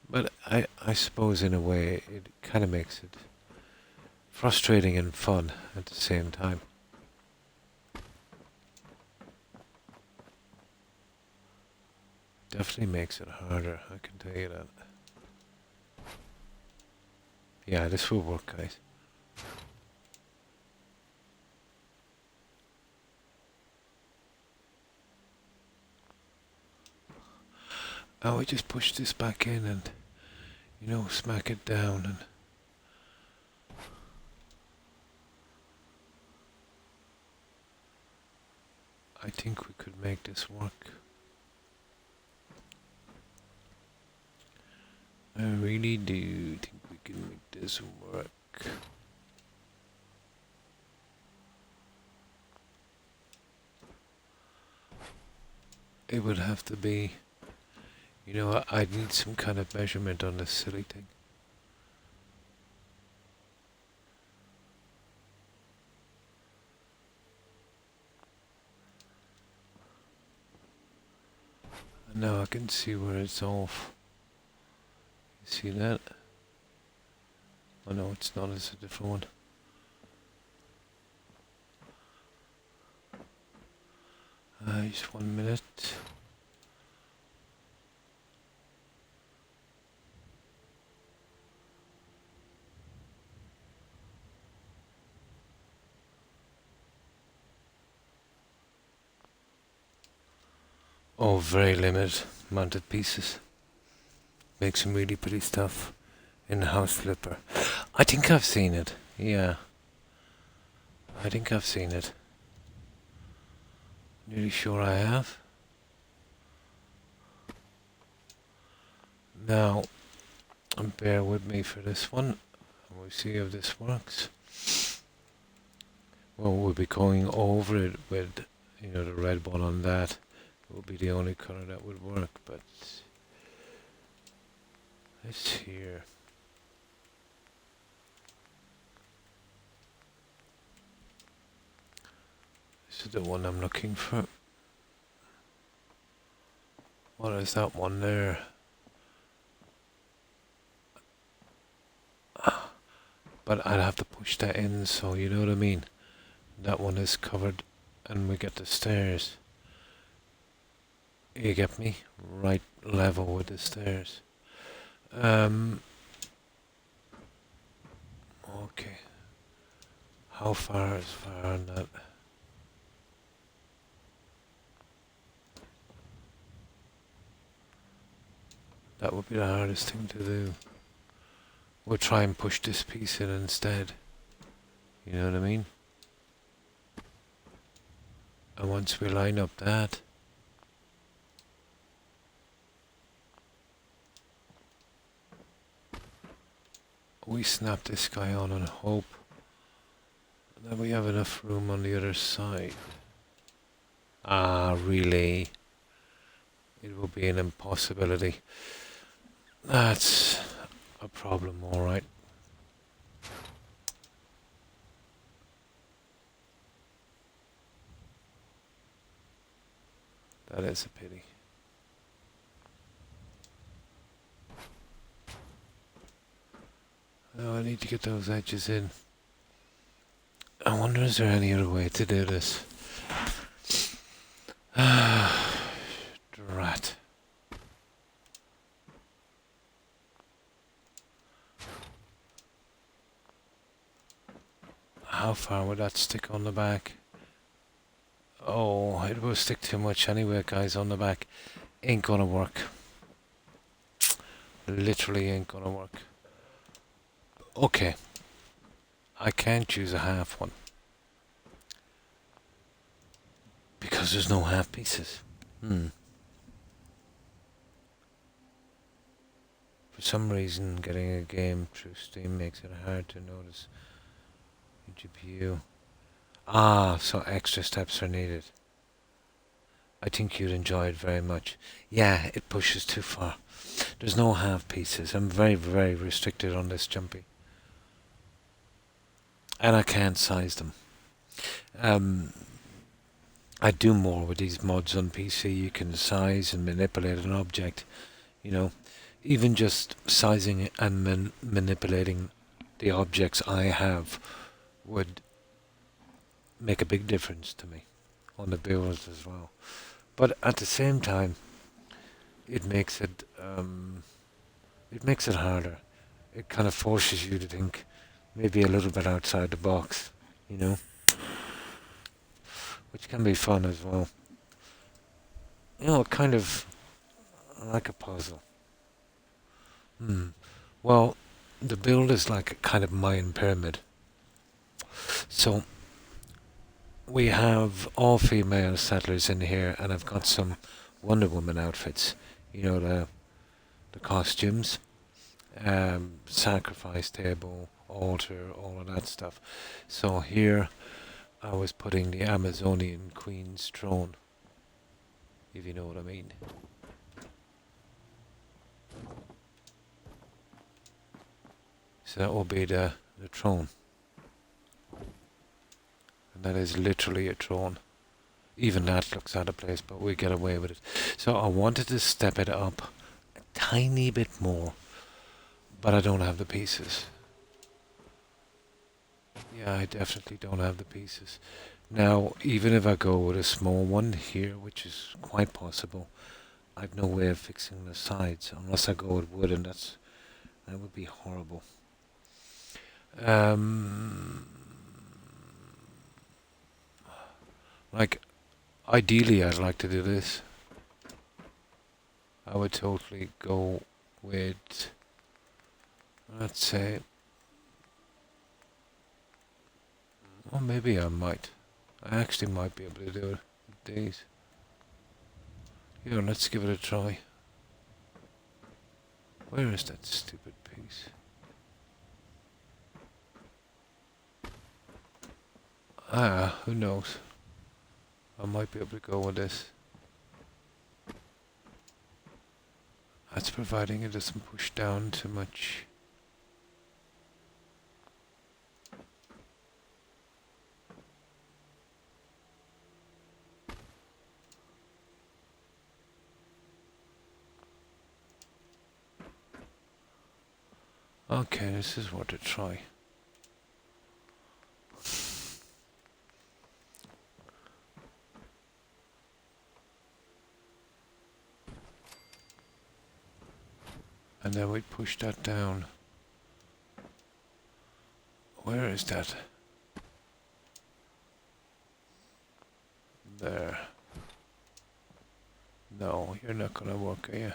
S1: But I suppose in a way it kind of makes it frustrating and fun at the same time. Definitely makes it harder, I can tell you that. Yeah, this will work, guys. Oh, we just push this back in and, smack it down and... I think we could make this work. I really do think we can make this work. It would have to be, you know, I'd need some kind of measurement on this silly thing. Now I can see where it's off. You see that? Oh no, it's not, it's a different one. Just 1 minute. Oh, very limited amount of pieces. Make some really pretty stuff in the house flipper. I think I've seen it. Yeah. I think I've seen it. Nearly sure I have. Now, bear with me for this one. We'll see if this works. Well, we'll be going over it with, you know, the red one on that. It will be the only color that would work, but let's here. This is the one I'm looking for. What is that one there? But I'd have to push that in, so you know what I mean? That one is covered and we get the stairs. You get me? Right level with the stairs. Okay. How far is far on that? That would be the hardest thing to do. We'll try and push this piece in instead. You know what I mean? And once we line up that, we snap this guy on and hope that we have enough room on the other side. Ah, really? It will be an impossibility. That's a problem, alright. That is a pity. Oh, I need to get those edges in. I wonder, is there any other way to do this? Drat. How far would that stick on the back? Oh, it will stick too much anyway, guys, on the back. Ain't gonna work. Literally ain't gonna work. Okay. I can't use a half one. Because there's no half pieces. For some reason, getting a game through Steam makes it hard to notice GPU. Ah, so extra steps are needed. I think you'd enjoy it very much. Yeah, it pushes too far. There's no half pieces. I'm very, very restricted on this jumpy. And I can't size them. I do more with these mods on PC. You can size and manipulate an object. You know, even just sizing and manipulating the objects I have would make a big difference to me on the builds as well. But at the same time, it makes it harder. It kind of forces you to think maybe a little bit outside the box, you know, which can be fun as well. You know, kind of like a puzzle. Well, the build is like a kind of Mayan pyramid. So we have all female settlers in here, and I've got some Wonder Woman outfits. You know, the costumes. sacrifice table, altar, all of that stuff. So here I was putting the Amazonian Queen's throne, if you know what I mean. So that will be the throne. And that is literally a throne. Even that looks out of place, but we get away with it. So I wanted to step it up a tiny bit more, but I don't have the pieces. Yeah, I definitely don't have the pieces. Now, even if I go with a small one here, which is quite possible, I've no way of fixing the sides unless I go with wood, and that would be horrible. Like, ideally, I'd like to do this. I would totally go with, let's say, well, maybe I might. I actually might be able to do it with these. Here, let's give it a try. Where is that stupid piece? Ah, who knows? I might be able to go with this. That's providing it doesn't push down too much. Okay, this is what to try. And then we push that down. Where is that? There. No, you're not gonna work, are you?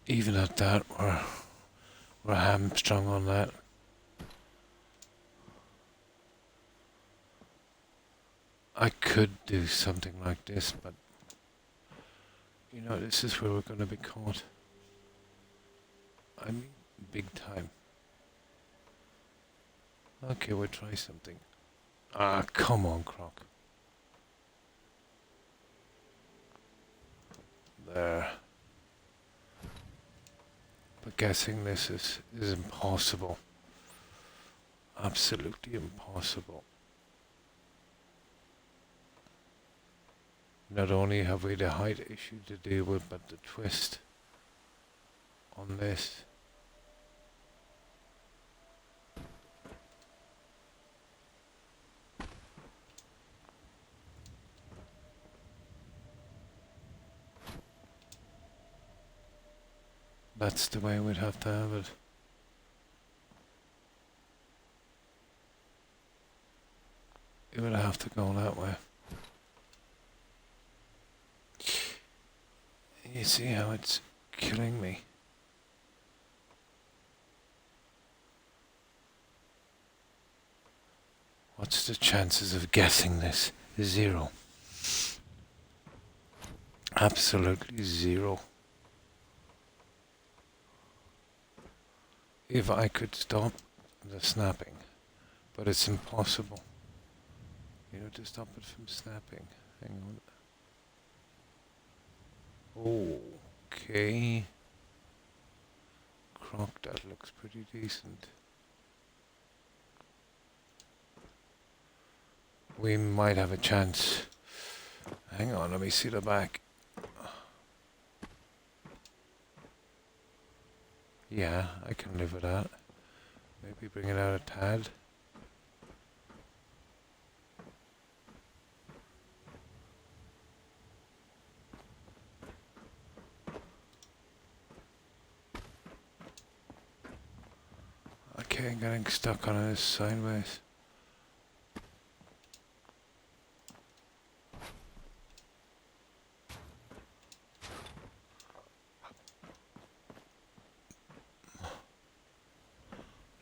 S1: Even at that, we're hamstrung on that. I could do something like this, but you know, this is where we're going to be caught. I mean, big time. Okay, we'll try something. Ah, come on, Croc. There. But guessing this is impossible. Absolutely impossible. Not only have we the height issue to deal with, but the twist on this. That's the way we'd have to have it. It would have to go that way. You see how it's killing me? What's the chances of guessing this? 0. Absolutely 0. If I could stop the snapping, but it's impossible. You know, to stop it from snapping. Hang on. Okay. Croc, that looks pretty decent. We might have a chance. Hang on, let me see the back. Yeah, I can live with that. Maybe bring it out a tad. Okay, I'm getting stuck on this sideways.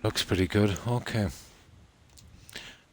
S1: Looks pretty good. Okay.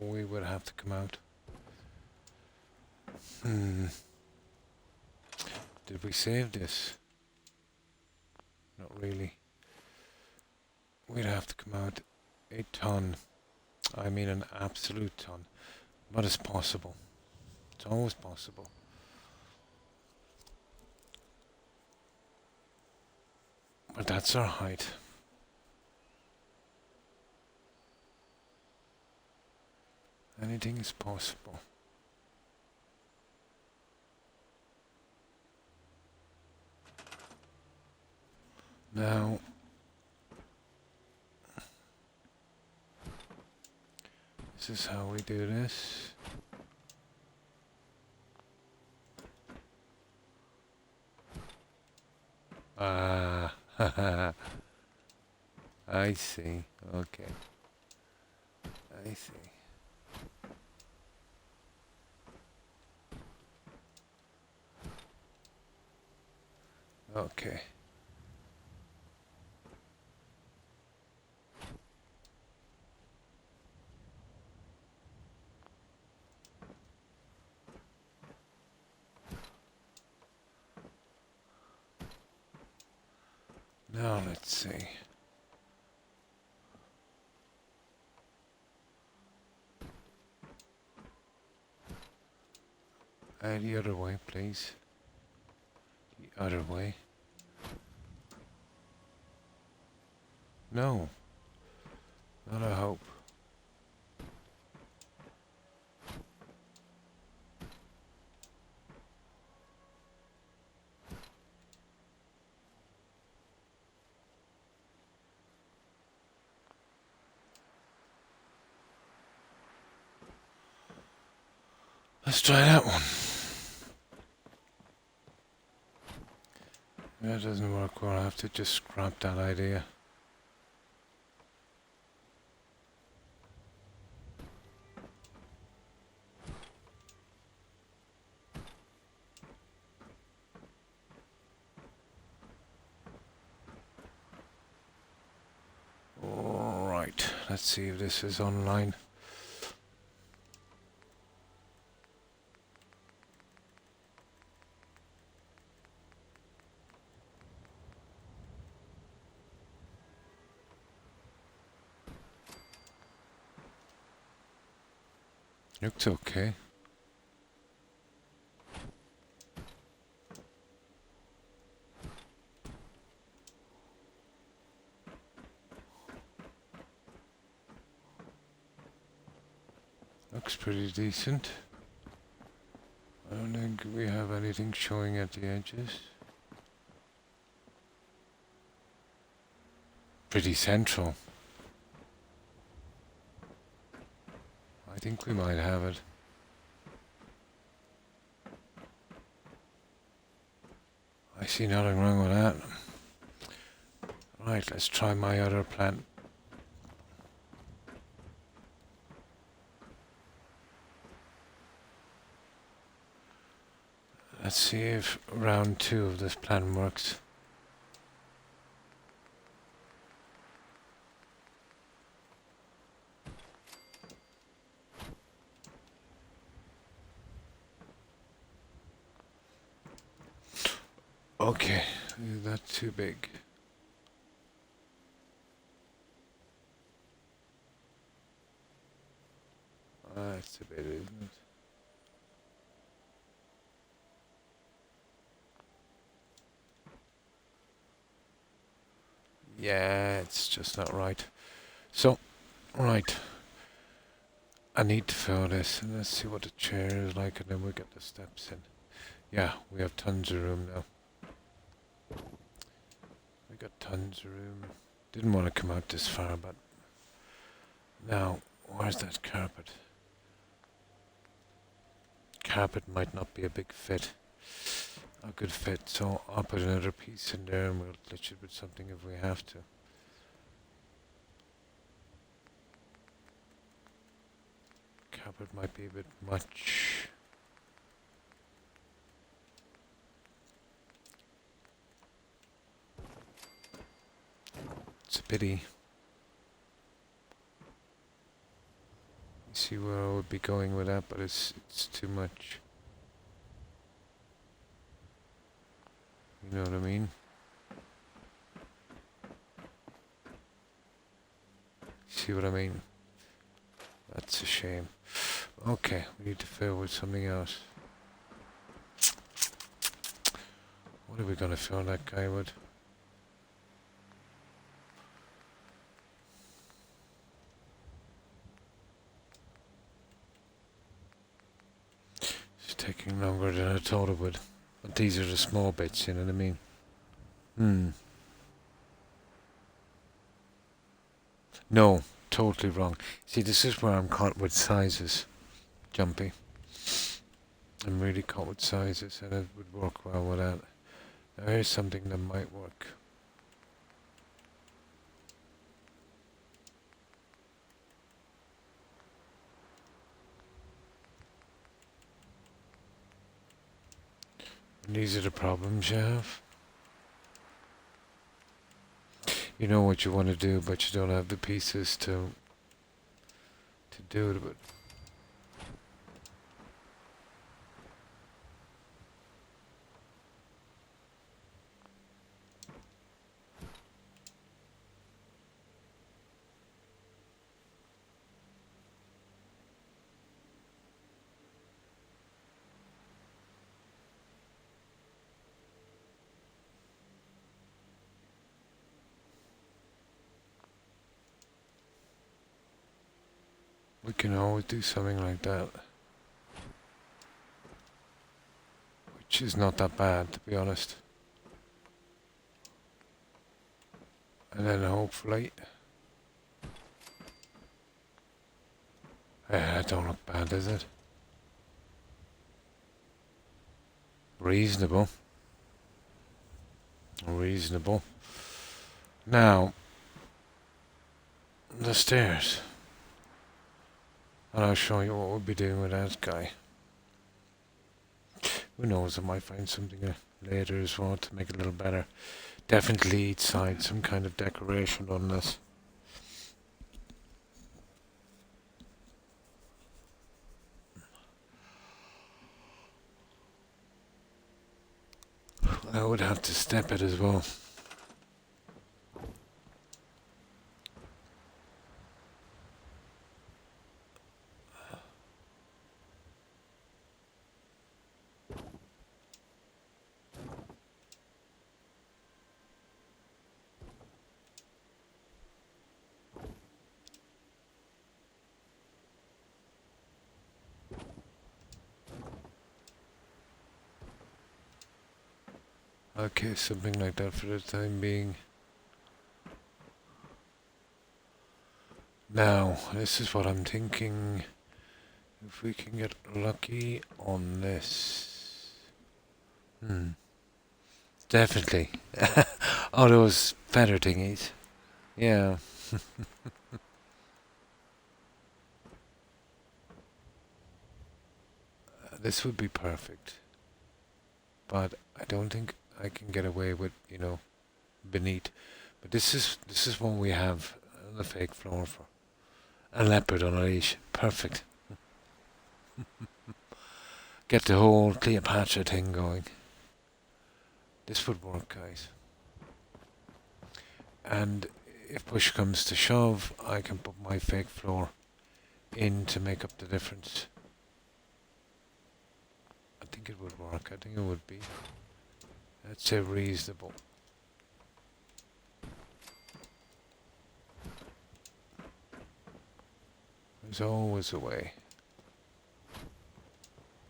S1: We would have to come out. Hmm. Did we save this? Not really. We'd have to come out a ton. I mean an absolute ton. But it's possible. It's always possible. But that's our height. Anything is possible. Now, this is how we do this. Ah, haha. I see. Okay. I see. Okay. Now let's see. The other way, please. The other way. No. Not a hope. Let's try that one. That doesn't work well. I have to just scrap that idea. Alright, let's see if this is online. Looks okay. Looks pretty decent. I don't think we have anything showing at the edges. Pretty central. I think we might have it. I see nothing wrong with that. Right, let's try my other plan. Let's see if round 2 of this plan works. Okay, that's too big. That's a bit, isn't it? Yeah, it's just not right. So, right. I need to fill this, and let's see what the chair is like, and then we'll get the steps in. Yeah, we have tons of room now. We got tons of room. Didn't want to come out this far, but now, where's that carpet? Carpet might not be a big fit. A good fit, so I'll put another piece in there and we'll glitch it with something if we have to. Carpet might be a bit much. It's a pity. see where I would be going with that, but it's too much. You know what I mean? See what I mean? That's a shame. Okay, we need to fill with something else. What are we gonna fill that guy with? It's taking longer than I thought it would. But these are the small bits, you know what I mean? No, totally wrong. See, this is where I'm caught with sizes, Jumpy. I'm really caught with sizes, and it would work well with that. Now here's something that might work. And these are the problems you have. You know what you want to do, but you don't have the pieces to do it. But we can always do something like that, which is not that bad, to be honest. And then hopefully, that don't look bad, does it? Reasonable. Reasonable. Now, the stairs. And I'll show you what we'll be doing with that guy. Who knows, I might find something later as well to make it a little better. Definitely each side some kind of decoration on this. I would have to step it as well. Okay, something like that for the time being. Now, this is what I'm thinking. If we can get lucky on this. Definitely. Oh, those feather thingies. Yeah. This would be perfect. But I don't think I can get away with, beneath. But this is one we have on the fake floor for. A leopard on a leash. Perfect. Get the whole Cleopatra thing going. This would work, guys. And if push comes to shove, I can put my fake floor in to make up the difference. I think it would work. I think it would be. I'd say reasonable. There's always a way.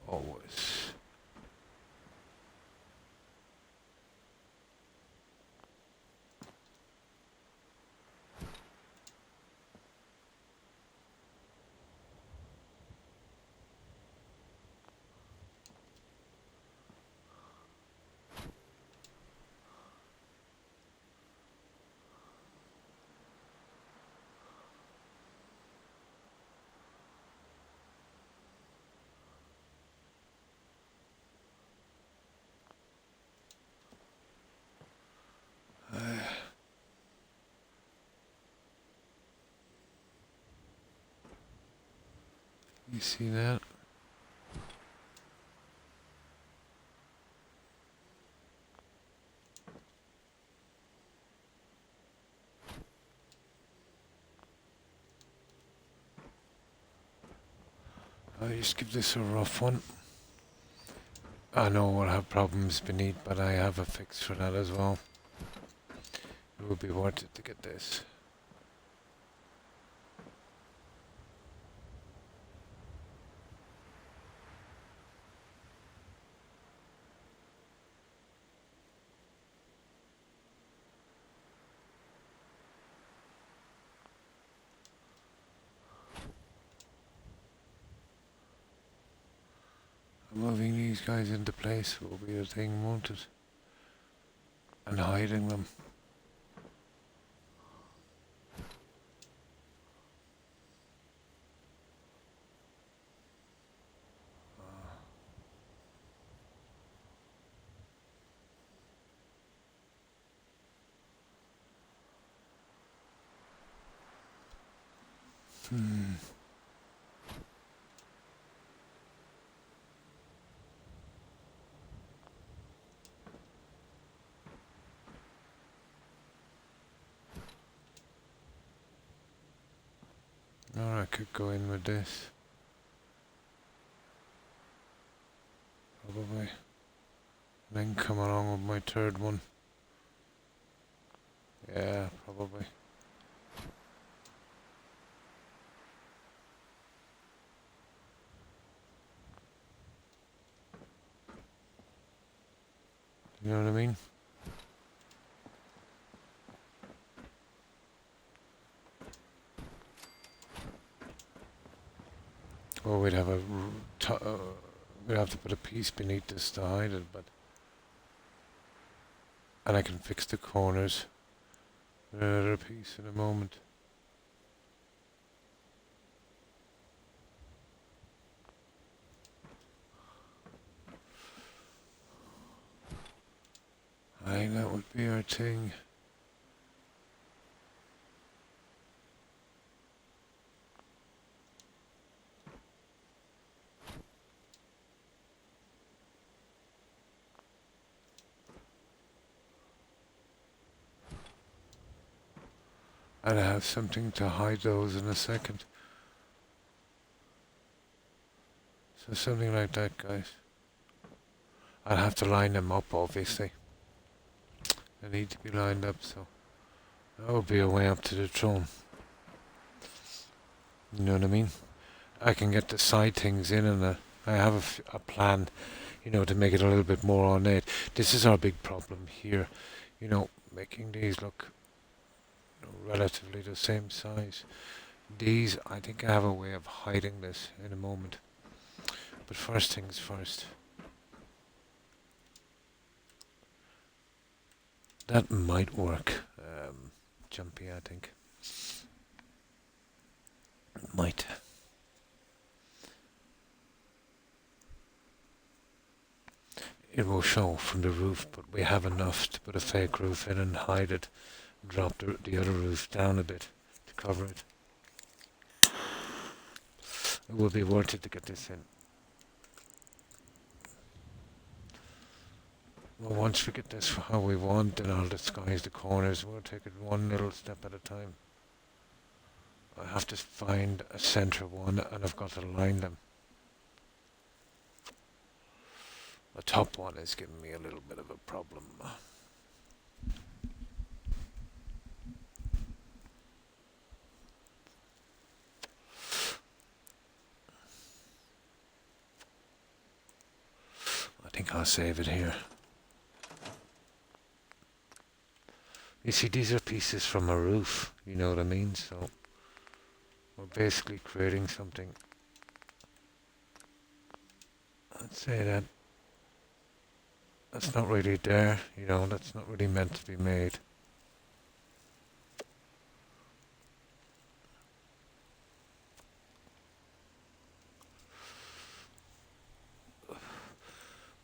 S1: Always. You see that? I'll just give this a rough one. I know we'll have problems beneath, but I have a fix for that as well. It would be worth it to get this. Moving these guys into place will be the thing, won't it? And hiding them. Or I could go in with this. Probably. Then come along with my third one. Yeah, probably. You know what I mean? Or we'd have we'd have to put a piece beneath this to hide it, but and I can fix the corners with another piece in a moment. I think that would be our thing. And I have something to hide those in a second. So something like that, guys. I'll have to line them up, obviously. They need to be lined up, so that would be a way up to the throne. You know what I mean? I can get the side things in, and I have a plan, you know, to make it a little bit more ornate. This is our big problem here, you know, making these look relatively the same size. These, I think I have a way of hiding this in a moment. But first things first. That might work. Jumpy, I think. It might. It will show from the roof, but we have enough to put a fake roof in and hide it. Drop the other roof down a bit to cover it. It will be worth it to get this in. Well, once we get this how we want, then I'll disguise the corners. We'll take it one little step at a time. I have to find a center one, and I've got to line them. The top one is giving me a little bit of a problem. I think I'll save it here. You see, these are pieces from a roof, you know what I mean? So we're basically creating something. I'd say that's not really there, you know, that's not really meant to be made.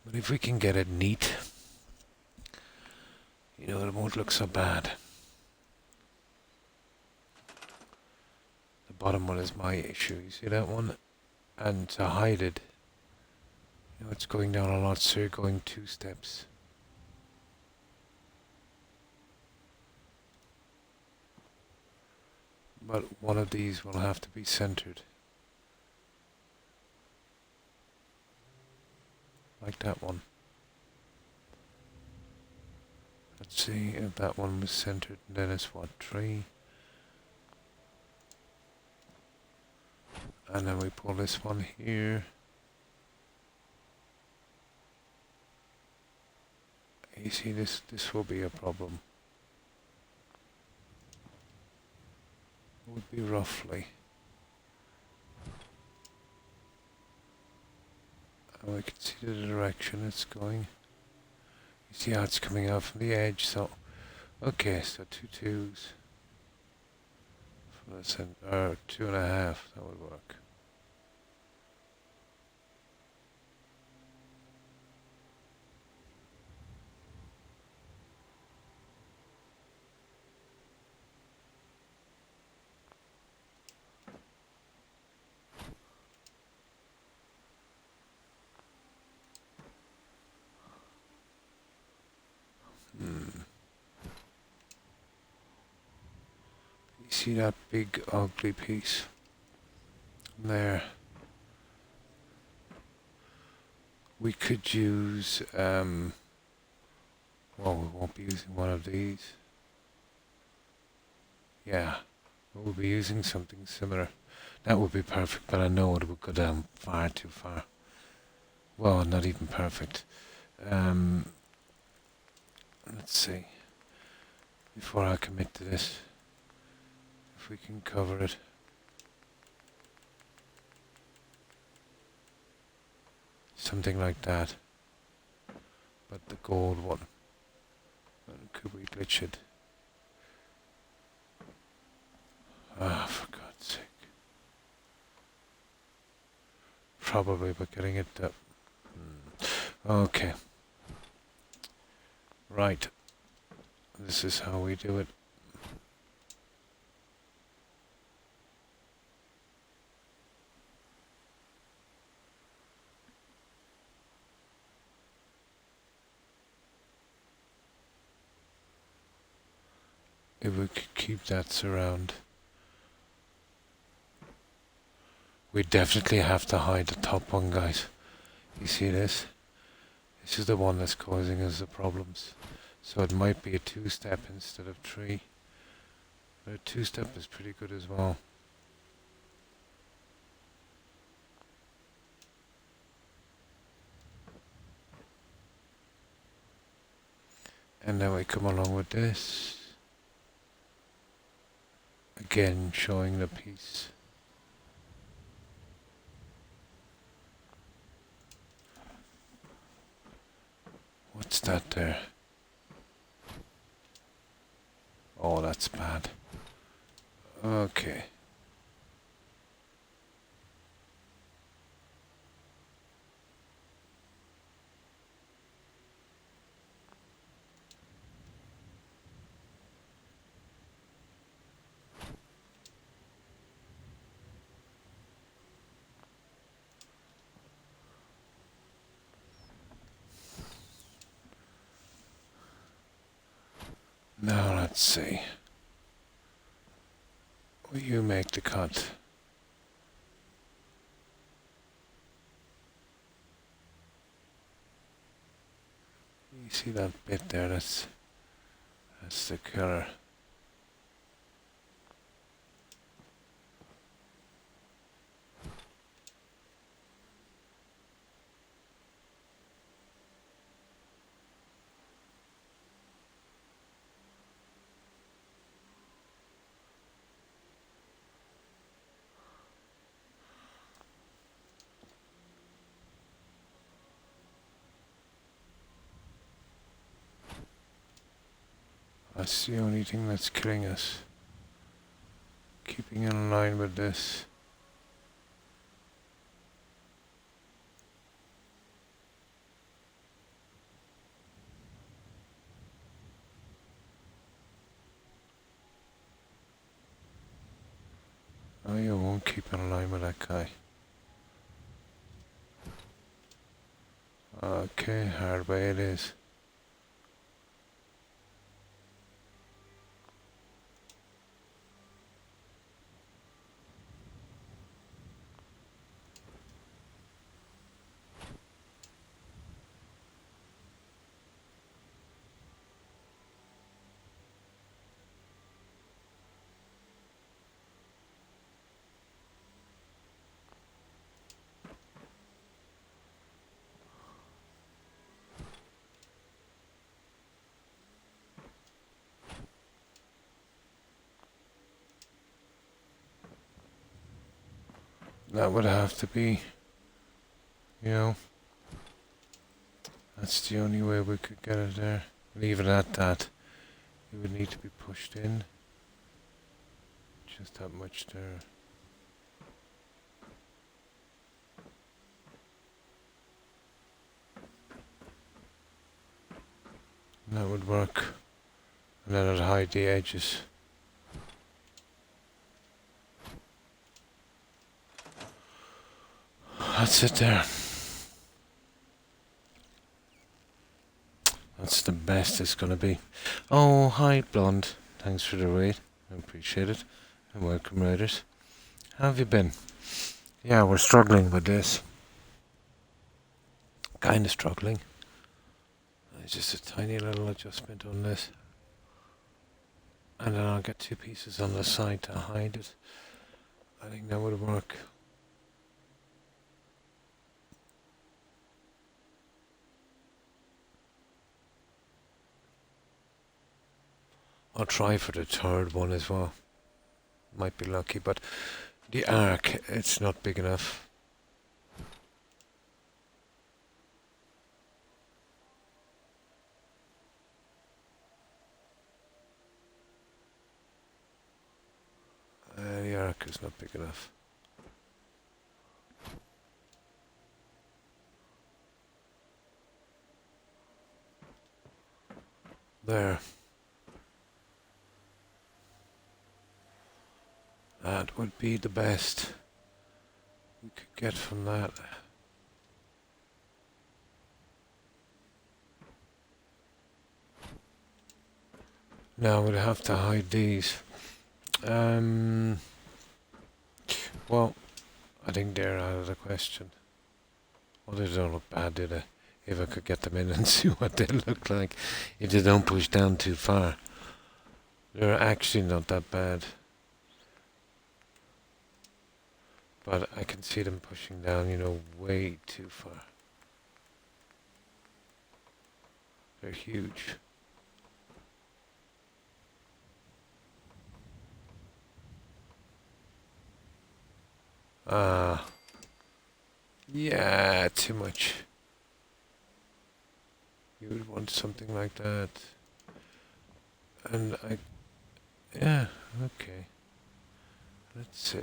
S1: But if we can get it neat, you know, it won't look so bad. The bottom one is my issue, you see that one? And to hide it, it's going down a lot, so you're going 2 steps. But one of these will have to be centered. Like that one. Let's see if that one was centered. Then it's what, 3? And then we pull this one here. You see, this will be a problem. It would be roughly. And we can see the direction it's going. You see how it's coming out from the edge, so... Okay, so 2 2s. From the center, or 2.5, that would work. You see that big ugly piece there? We could use, well, we won't be using one of these. Yeah, we'll be using something similar. That would be perfect, but I know it would go down far too far. Well, not even perfect. Let's see. Before I commit to this, if we can cover it. Something like that. But the gold one. Could we glitch it? Ah, for God's sake. Probably by getting it up. Okay. Right. This is how we do it. If we could keep that surround. We definitely have to hide the top one, guys. You see this? This is the one that's causing us the problems. So it might be a 2-step instead of 3. But a 2-step is pretty good as well. And then we come along with this. Again, showing the piece. What's that there? Oh, that's bad. Okay. Now let's see. Will you make the cut? You see that bit there? That's the killer. That's the only thing that's killing us. Keeping in line with this. Oh, you won't keep in line with that guy. Okay, hard way it is. That would have to be, you know, that's the only way we could get it there. Leave it at that. It would need to be pushed in. Just that much there. And that would work. And then I'd hide the edges. That's it there. That's the best it's gonna be. Oh, hi, Blonde. Thanks for the raid. I appreciate it. And welcome, raiders. How have you been? Yeah, we're struggling with this. Kinda struggling. It's just a tiny little adjustment on this. And then I'll get two pieces on the side to hide it. I think that would work. I'll try for the third one as well. Might be lucky, but the arc, it's not big enough. The arc is not big enough. There. That would be the best we could get from that. Now we'd have to hide these. Well, I think they're out of the question. Well, they don't look bad, do they? If I could get them in and see what they look like. If they don't push down too far. They're actually not that bad. But I can see them pushing down, you know, way too far. They're huge. Yeah, too much. You would want something like that. And yeah, okay. Let's see.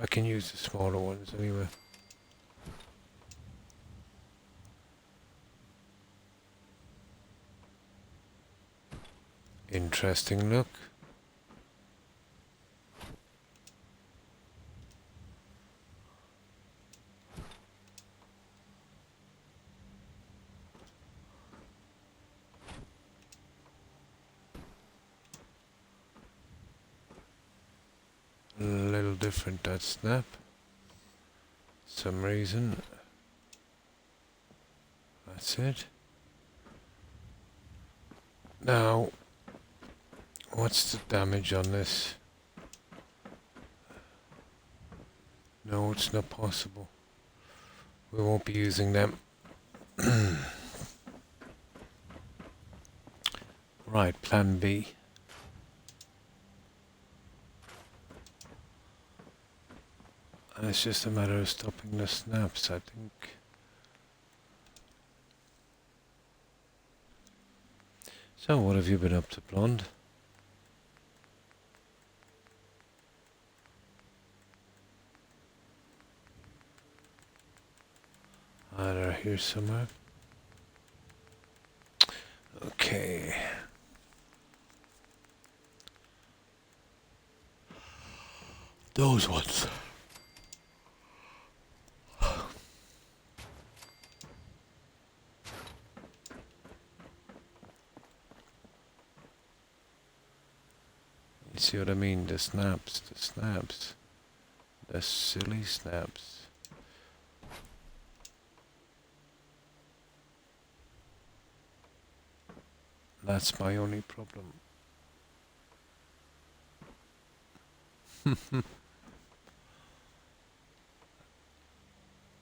S1: I can use the smaller ones anyway. Interesting look. A little different, that snap. Some reason. That's it. Now, what's the damage on this? No, it's not possible. We won't be using them. Right, plan B. And it's just a matter of stopping the snaps, I think. So, what have you been up to, Blonde? They're here somewhere. Okay. Those ones. You see what I mean? The snaps, the snaps. The silly snaps. That's my only problem.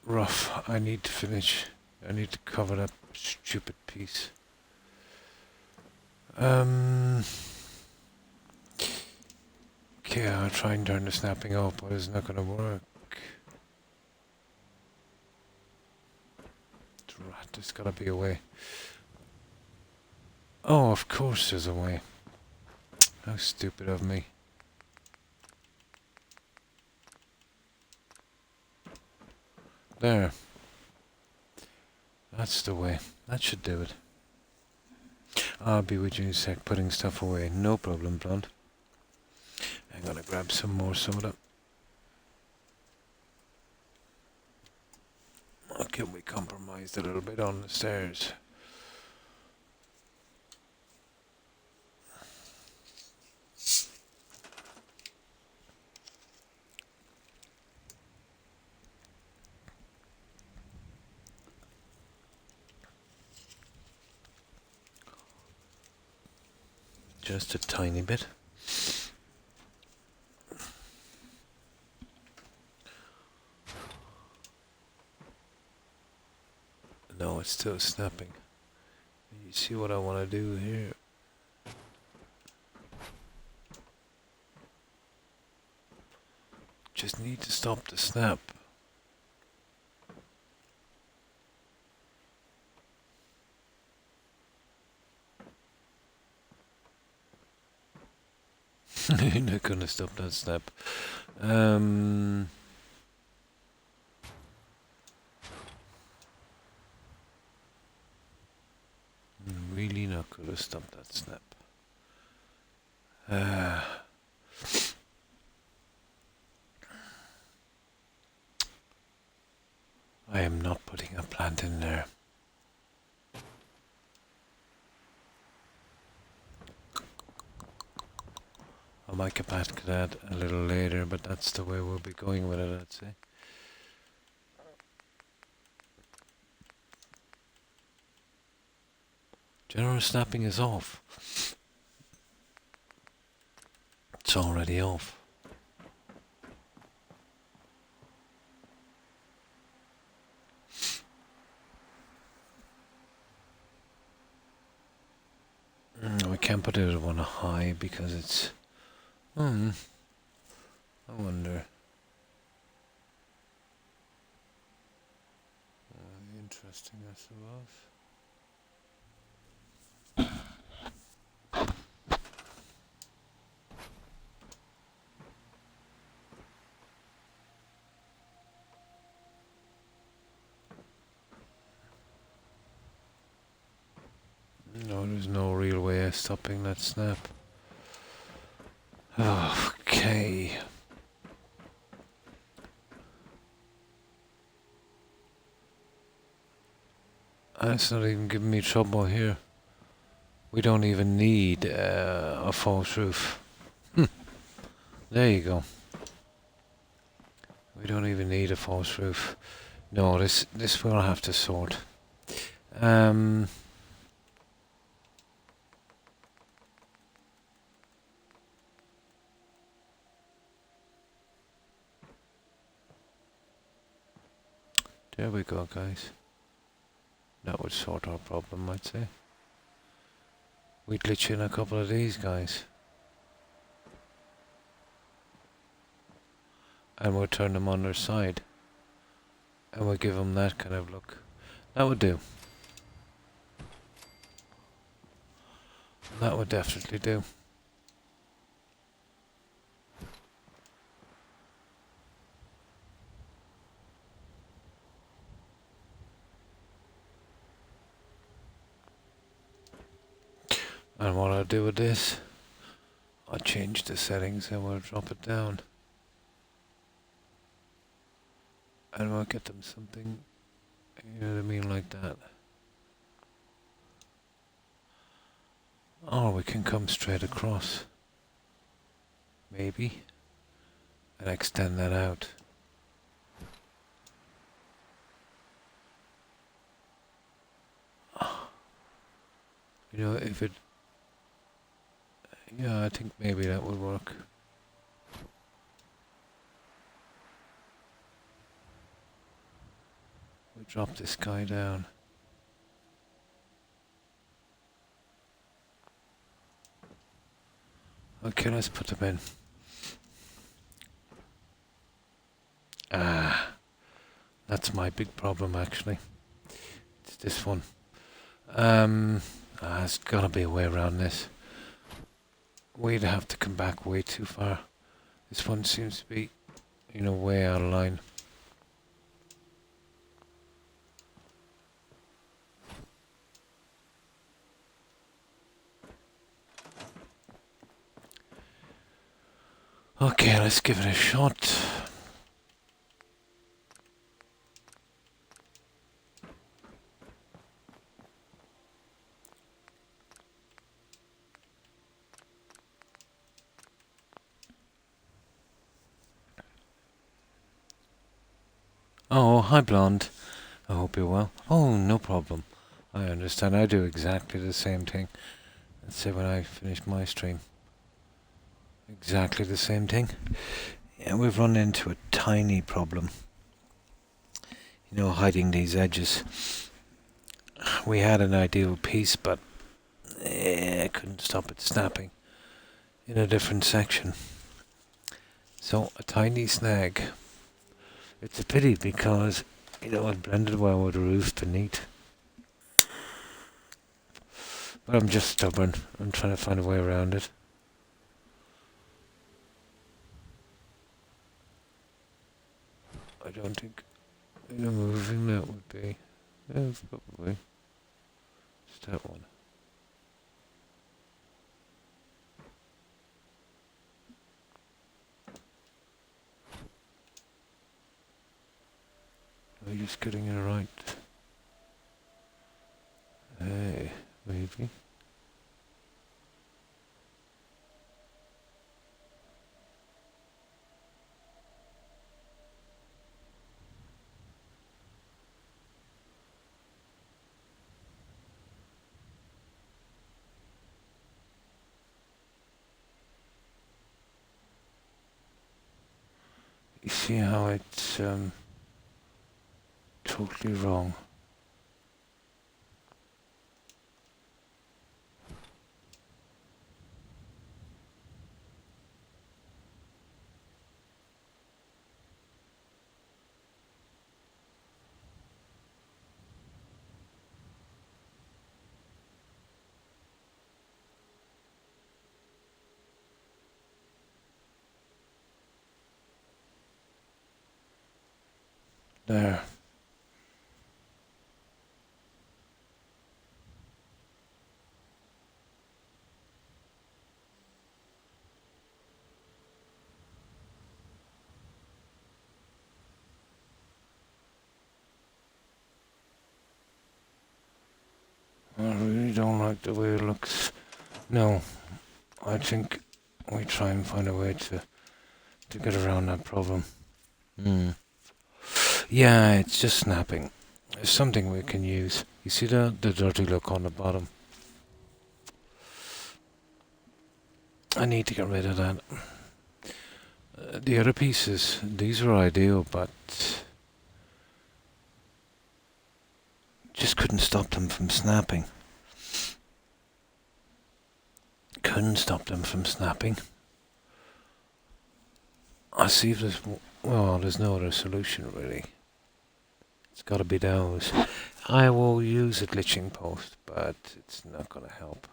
S1: Rough. I need to finish. I need to cover that stupid piece. Okay, I'll try and turn the snapping off, but it's not gonna work. There's gotta be a way. Oh, of course there's a way. How stupid of me. There. That's the way. That should do it. I'll be with you in a sec, putting stuff away. No problem, Blonde. I'm gonna grab some more soda. Okay, we compromised a little bit on the stairs. Just a tiny bit. No, it's still snapping. You see what I want to do here? Just need to stop the snap. You're not gonna stop that snap. Really not gonna stop that snap. I am not putting a plant in there. I might get back to that a little later, but that's the way we'll be going with it, I'd say. General snapping is off. It's already off. We can't put it on a high because it's... I wonder. Interesting, I suppose. No, there's no real way of stopping that snap. Okay. That's not even giving me trouble here. We don't even need a false roof. There you go. We don't even need a false roof. No, this we'll have to sort. There we go, guys. That would sort our problem, I'd say. We'd glitch in a couple of these guys. And we'll turn them on their side. And we'll give them that kind of look. That would do. That would definitely do. And what I'll do with this, I'll change the settings and we'll drop it down. And we'll get them something, you know what I mean, like that. Or we can come straight across. maybe, and extend that out. You know, if it... Yeah, I think maybe that would work. We drop this guy down. Okay, let's put them in. Ah, that's my big problem actually. It's this one. There's gotta be a way around this. We'd have to come back way too far. This one seems to be, you know, way out of line. Okay, let's give it a shot. Oh, hi Blonde. I hope you're well. Oh, no problem. I understand. I do exactly the same thing. Let's say when I finish my stream. Exactly the same thing. Yeah, we've run into a tiny problem. You know, hiding these edges. We had an ideal piece, but I couldn't stop it snapping in a different section. So, a tiny snag. It's a pity because, you know, it blended well with the roof beneath. But I'm just stubborn. I'm trying to find a way around it. I don't think moving that would be. Yeah, probably. Just that one. Are you just getting it right? Hey, maybe. You see how it's totally wrong. There. I really don't like the way it looks. No, I think we try and find a way to get around that problem. Yeah, it's just snapping. It's something we can use. You see the dirty look on the bottom? I need to get rid of that. The other pieces, these are ideal, but just couldn't stop them from snapping. Couldn't stop them from snapping. I'll see if there's... Well, there's no other solution, really. It's got to be those. I will use a glitching post, but it's not going to help.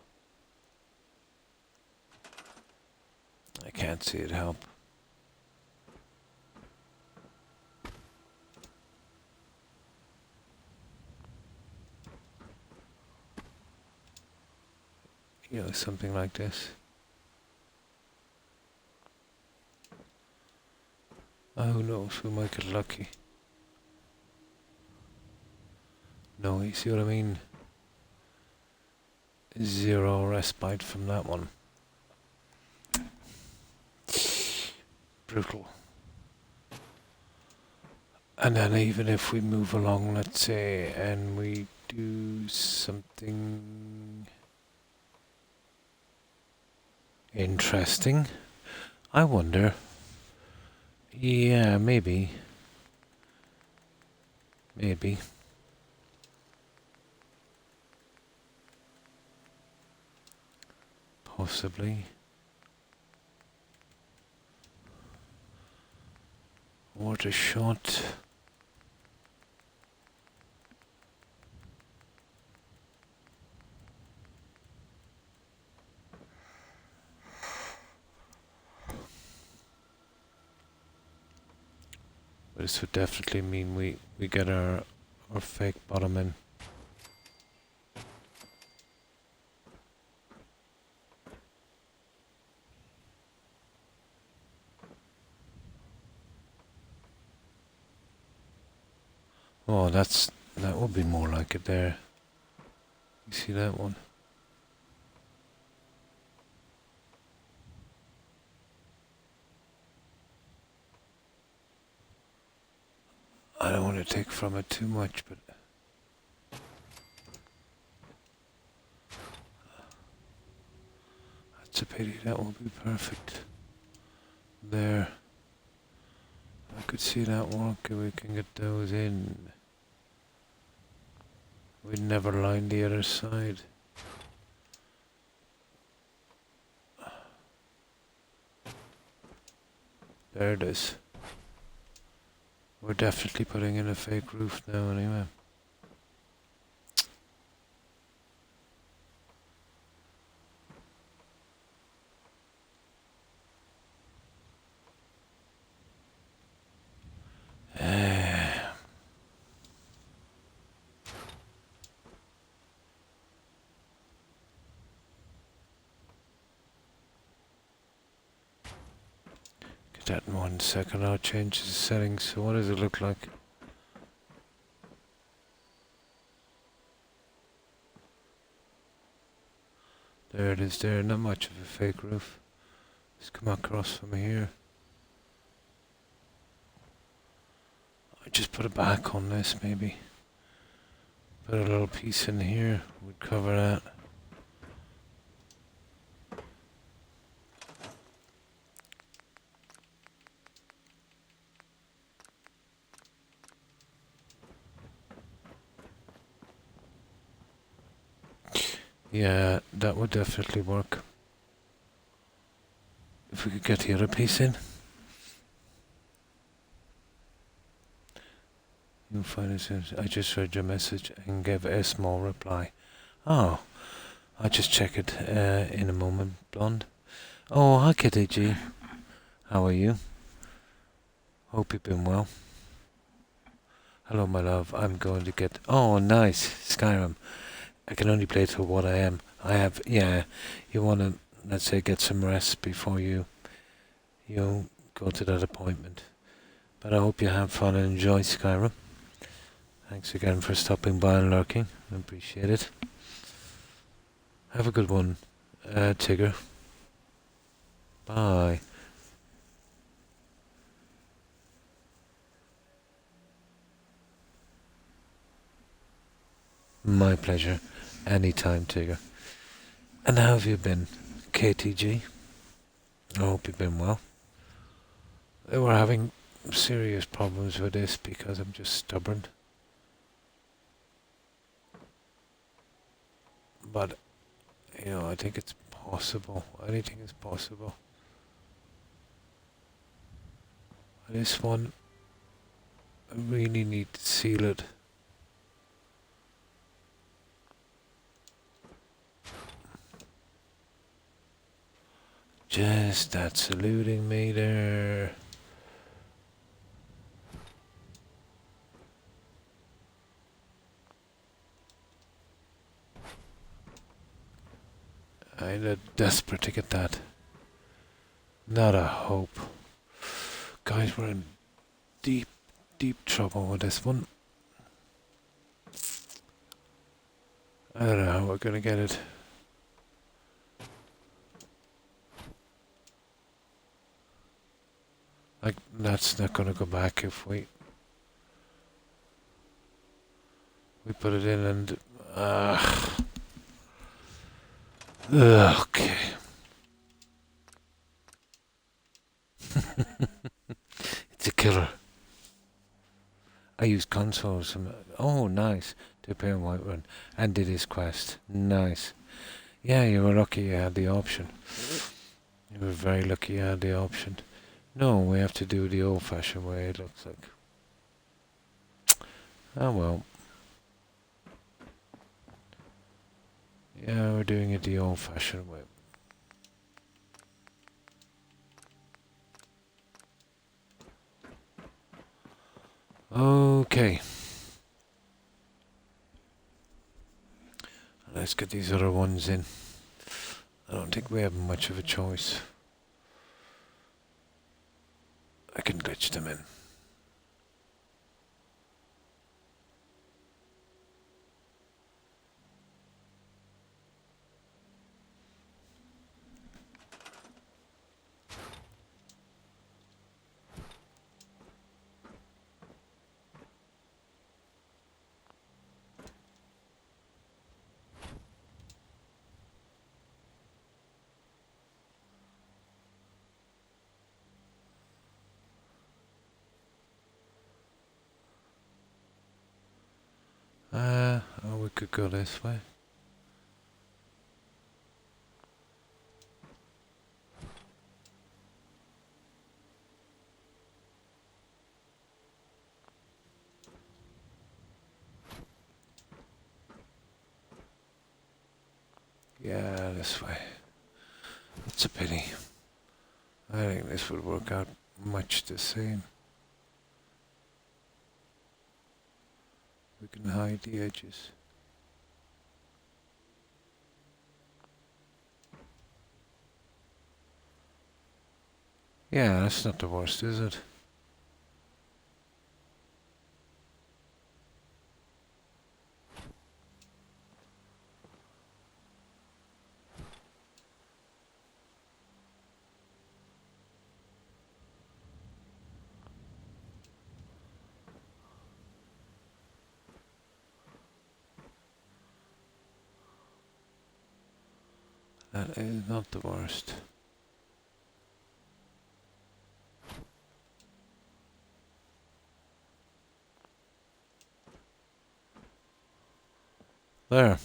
S1: I can't see it help. You know, something like this. Oh no, we might get lucky. No, you see what I mean? Zero respite from that one. brutal. And then even if we move along, let's say, and we do something interesting, I wonder, yeah, maybe, possibly, water shot. This would definitely mean we get our fake bottom in. Oh, that would be more like it there. You see that one? I don't want to take from it too much, but that's a pity. That will be perfect. There. I could see that working. We can get those in. We'd never line the other side. There it is. We're definitely putting in a fake roof now anyway. Get that in 1 second. I'll change the settings. So what does it look like? There it is there. Not much of a fake roof. Let's come across from here. I just put a back on this maybe. Put a little piece in here. Would cover that. Yeah, that would definitely work. If we could get the other piece in. You'll find it. I just read your message and gave a small reply. Oh, I'll just check it in a moment, Blonde. Oh, hi Kitty G. How are you? Hope you've been well. Hello, my love. I'm going to get... Oh, nice. Skyrim. I can only play till what I am. I have... Yeah, you want to, let's say, get some rest before you go to that appointment. But I hope you have fun and enjoy Skyrim. Thanks again for stopping by and lurking. I appreciate it. Have a good one, Tigger. Bye. My pleasure. Anytime, Tigger. And how have you been, KTG? I hope you've been well. They were having serious problems with this because I'm just stubborn. But, I think it's possible. Anything is possible. This one, I really need to seal it. Just that saluting me there. I'm desperate to get that. Not a hope. Guys, we're in deep, deep trouble with this one. I don't know how we're gonna get it. Like, that's not going to go back if we put it in and... okay. It's a killer. I used consoles. Oh, nice. To appear in Whiterun. And did his quest. Nice. Yeah, you were lucky you had the option. You were very lucky you had the option. No, we have to do the old-fashioned way, it looks like. Oh well. Yeah, we're doing it the old-fashioned way. Okay. Let's get these other ones in. I don't think we have much of a choice. I can glitch them in. Oh, we could go this way. Yeah, this way. It's a pity. I think this would work out much the same. We can hide the edges. Yeah, that's not the worst, is it? That is not the worst. There.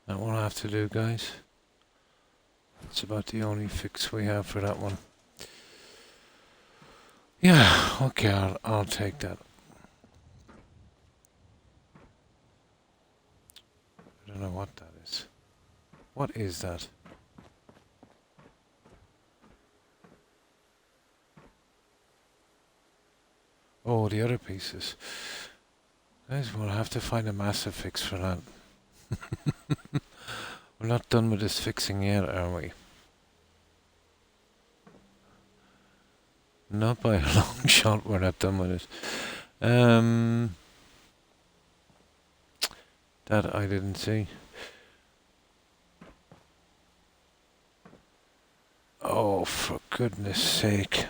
S1: That will have to do, guys. It's about the only fix we have for that one. Yeah, okay, I'll take that. I don't know what that is. What is that? Oh, the other pieces. Guys, we'll have to find a massive fix for that. We're not done with this fixing yet, are we? Not by a long shot, we're not done with it. That I didn't see. Oh, for goodness sake.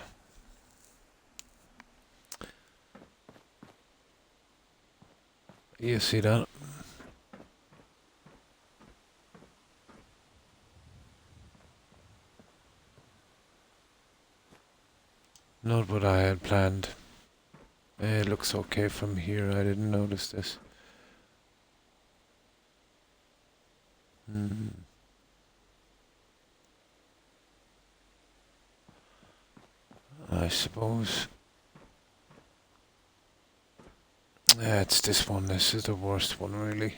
S1: You see that? Not what I had planned. It looks okay from here. I didn't notice this. I suppose. Yeah, it's this one. This is the worst one, really.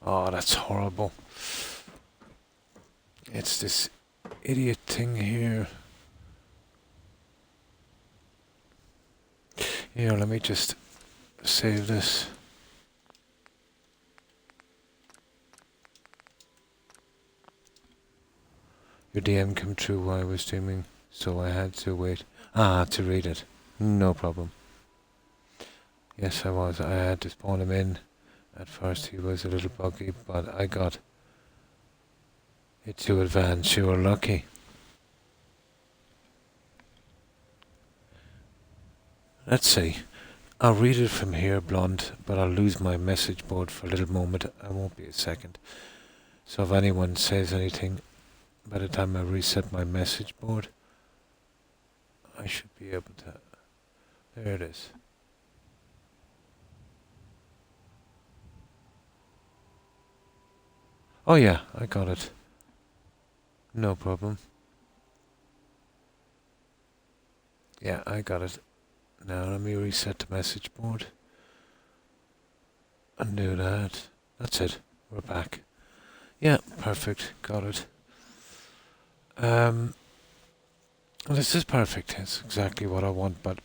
S1: Oh, that's horrible. It's this idiot thing here. Here, let me just save this. Your DM came true while I was streaming, so I had to wait. To read it. No problem. Yes, I was. I had to spawn him in. At first he was a little buggy, but I got it to advance. You were lucky. Let's see. I'll read it from here, Blonde, but I'll lose my message board for a little moment. I won't be a second. So if anyone says anything, by the time I reset my message board, I should be able to... There it is. Oh yeah, I got it. No problem. Yeah, I got it. Now let me reset the message board. Undo that. That's it. We're back. Yeah, perfect. Got it. This is perfect. It's exactly what I want, but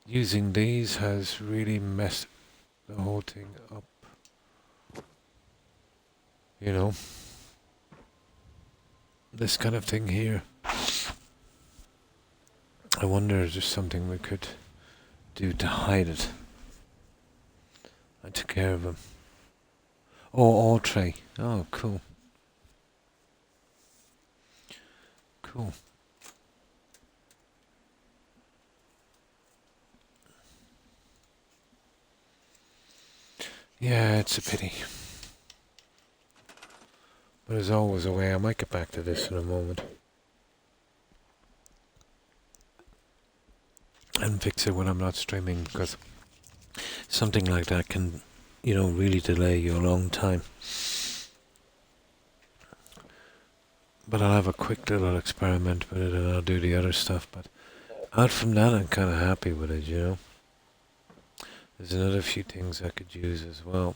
S1: using these has really messed the whole thing up. You know? This kind of thing here. I wonder if there's something we could do to hide it. I took care of him. Oh, all tray. Oh, cool. Cool. Yeah, it's a pity. But there's always a way. I might get back to this in a moment. And fix it when I'm not streaming, because something like that can, you know, really delay you a long time. But I'll have a quick little experiment with it and I'll do the other stuff. But out from that, I'm kind of happy with it, you know. There's another few things I could use as well.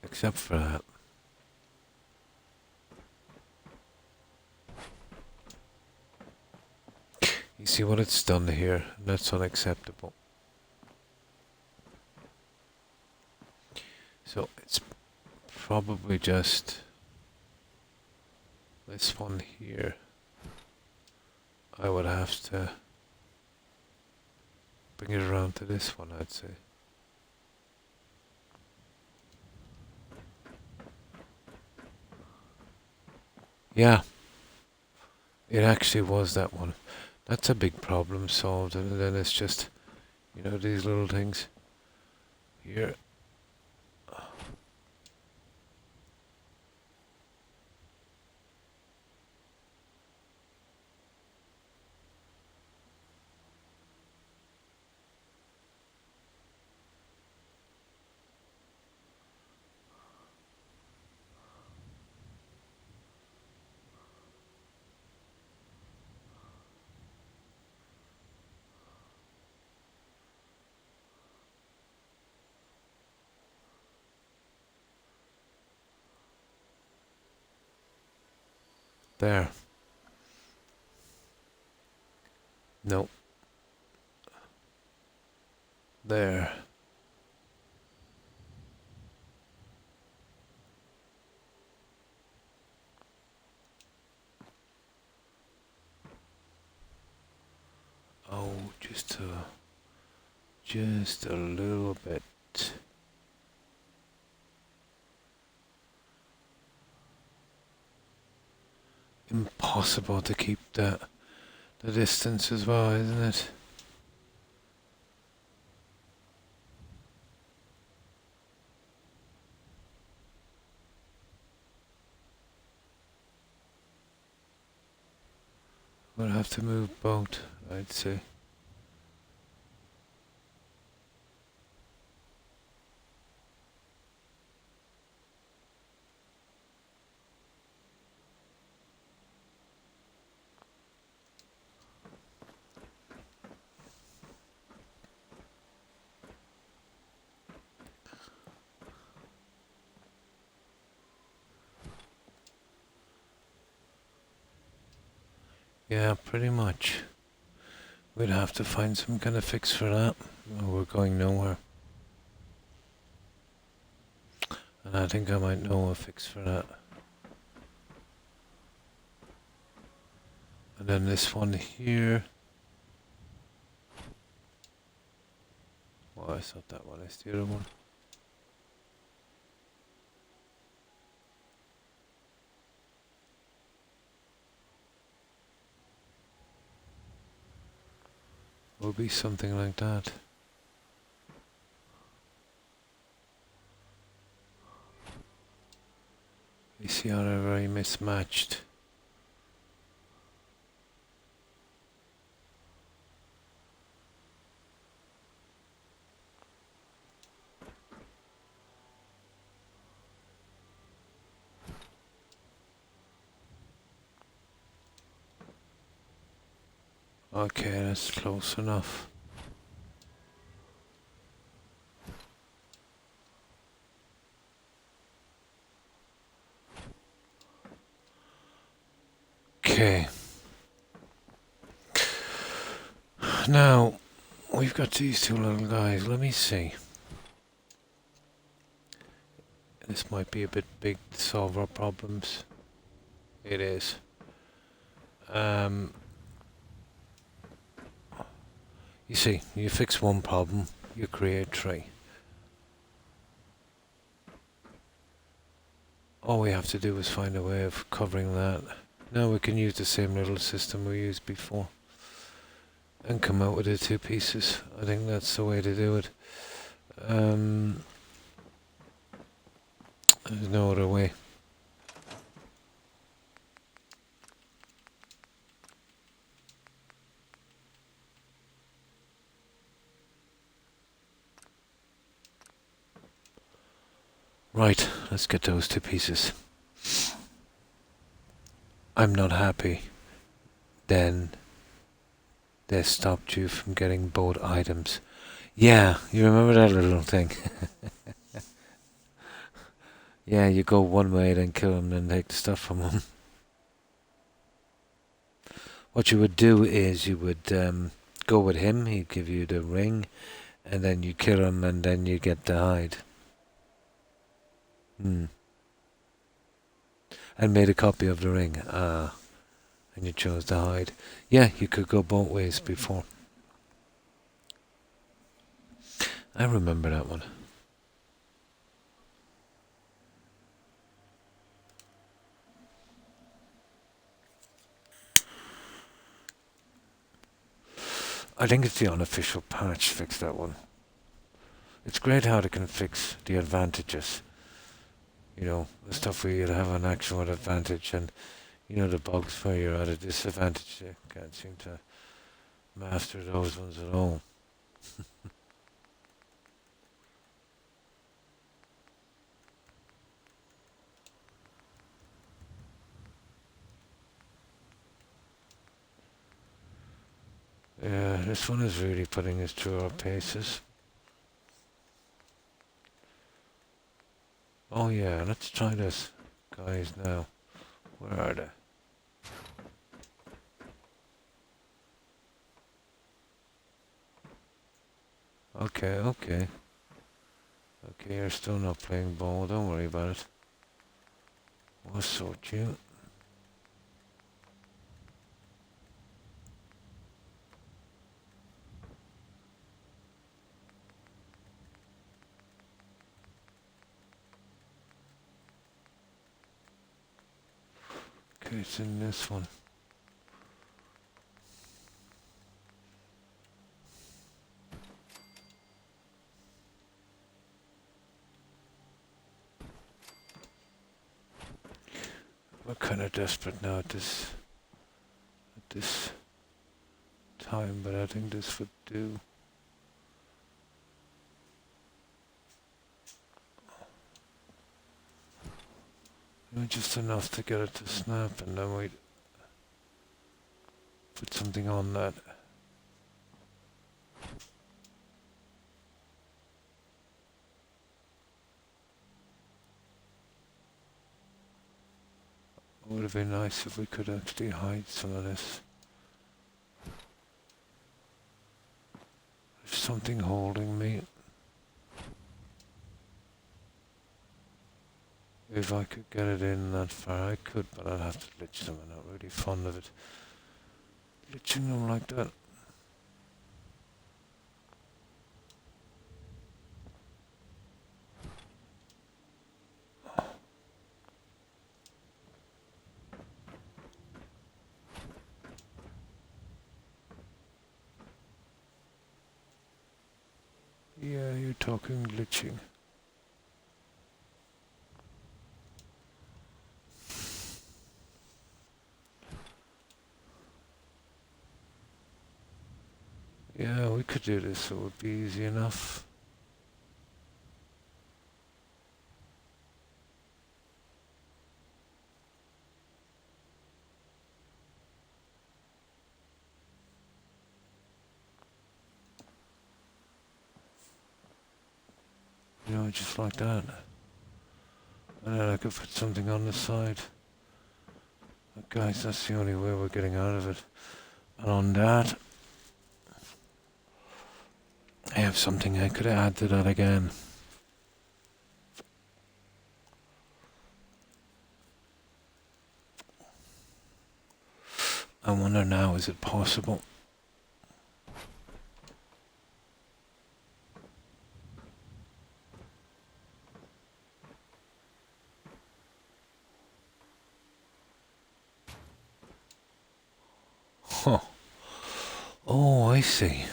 S1: Except for that. You see what it's done here? That's unacceptable. So it's probably just this one here. I would have to bring it around to this one, I'd say. Yeah, it actually was that one. That's a big problem solved, and then it's just, you know, these little things here. There. No. There. Oh, just a little bit. Impossible to keep the distance as well, isn't it? We'll have to move both, I'd say. Yeah, pretty much. We'd have to find some kind of fix for that, or we're going nowhere. And I think I might know a fix for that. And then this one here. Oh, I thought that one is the other one.
S2: be something like that. You see how they're very mismatched. Okay, that's close enough. Okay. Now, we've got these two little guys. Let me see. This might be a bit big to solve our problems. It is. You see, you fix one problem, you create three. All we have to do is find a way of covering that. Now we can use the same little system we used before and come out with the two pieces. I think that's the way to do it. There's no other way. Right, let's get those two pieces. I'm not happy. Then they stopped you from getting both items. Yeah, you remember that little thing? Yeah, you go one way, then kill him, then take the stuff from him. What you would do is you would go with him, he'd give you the ring, and then you kill him, and then you get the hide. And made a copy of the ring. And you chose the hide. Yeah, you could go both ways before. I remember that one. I think it's the unofficial patch fixed that one. It's great how they can fix the advantages. You know, the stuff where you have an actual advantage, and you know the bugs where you're at a disadvantage. You can't seem to master those ones at all. Yeah, this one is really putting us through our paces. Oh yeah, let's try this, guys, now. Where are they? Okay, okay. Okay, you're still not playing ball, don't worry about it. We'll sort you. Okay, it's in this one. We're kind of desperate now at this time, but I think this would do. Just enough to get it to snap, and then we put something on that. It would have been nice if we could actually hide some of this. There's something holding me. If I could get it in that far, I could, but I'd have to glitch them. I'm not really fond of it. Glitching them like that. talking glitching. Yeah, we could do this, so it would be easy enough. You know, just like that. And then I could put something on the side. But guys, that's the only way we're getting out of it. And on that, I have something I could add to that again. I wonder now, is it possible? Huh. Oh, I see.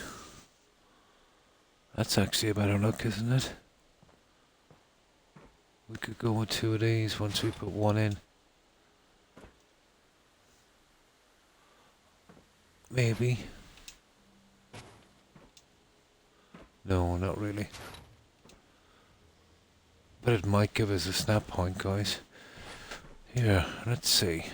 S2: That's actually a better look, isn't it? We could go with two of these once we put one in. Maybe. No, not really. But it might give us a snap point, guys. Here, let's see.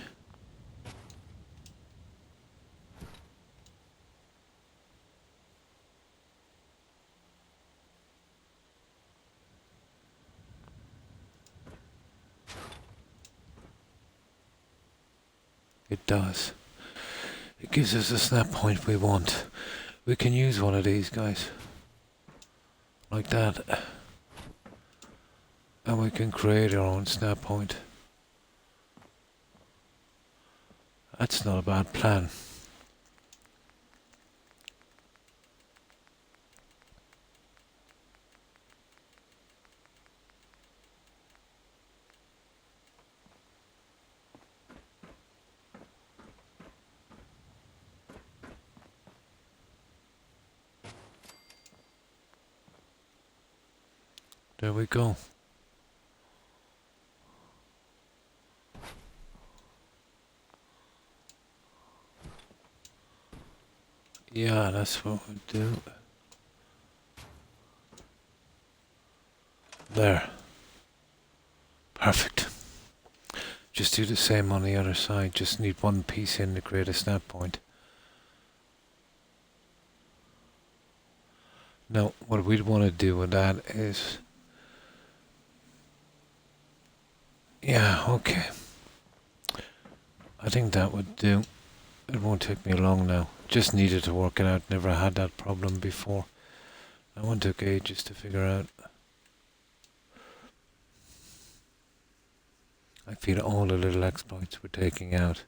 S2: It does. It gives us the snap point we want. We can use one of these, guys. Like that. And we can create our own snap point. That's not a bad plan. There we go. Yeah, that's what we do. There. Perfect. Just do the same on the other side. Just need one piece in to create a snap point. Now, what we'd want to do with that is... Yeah, okay. I think that would do. It won't take me long now. Just needed to work it out. Never had that problem before. That one took ages to figure out. I feel all the little exploits we're taking out.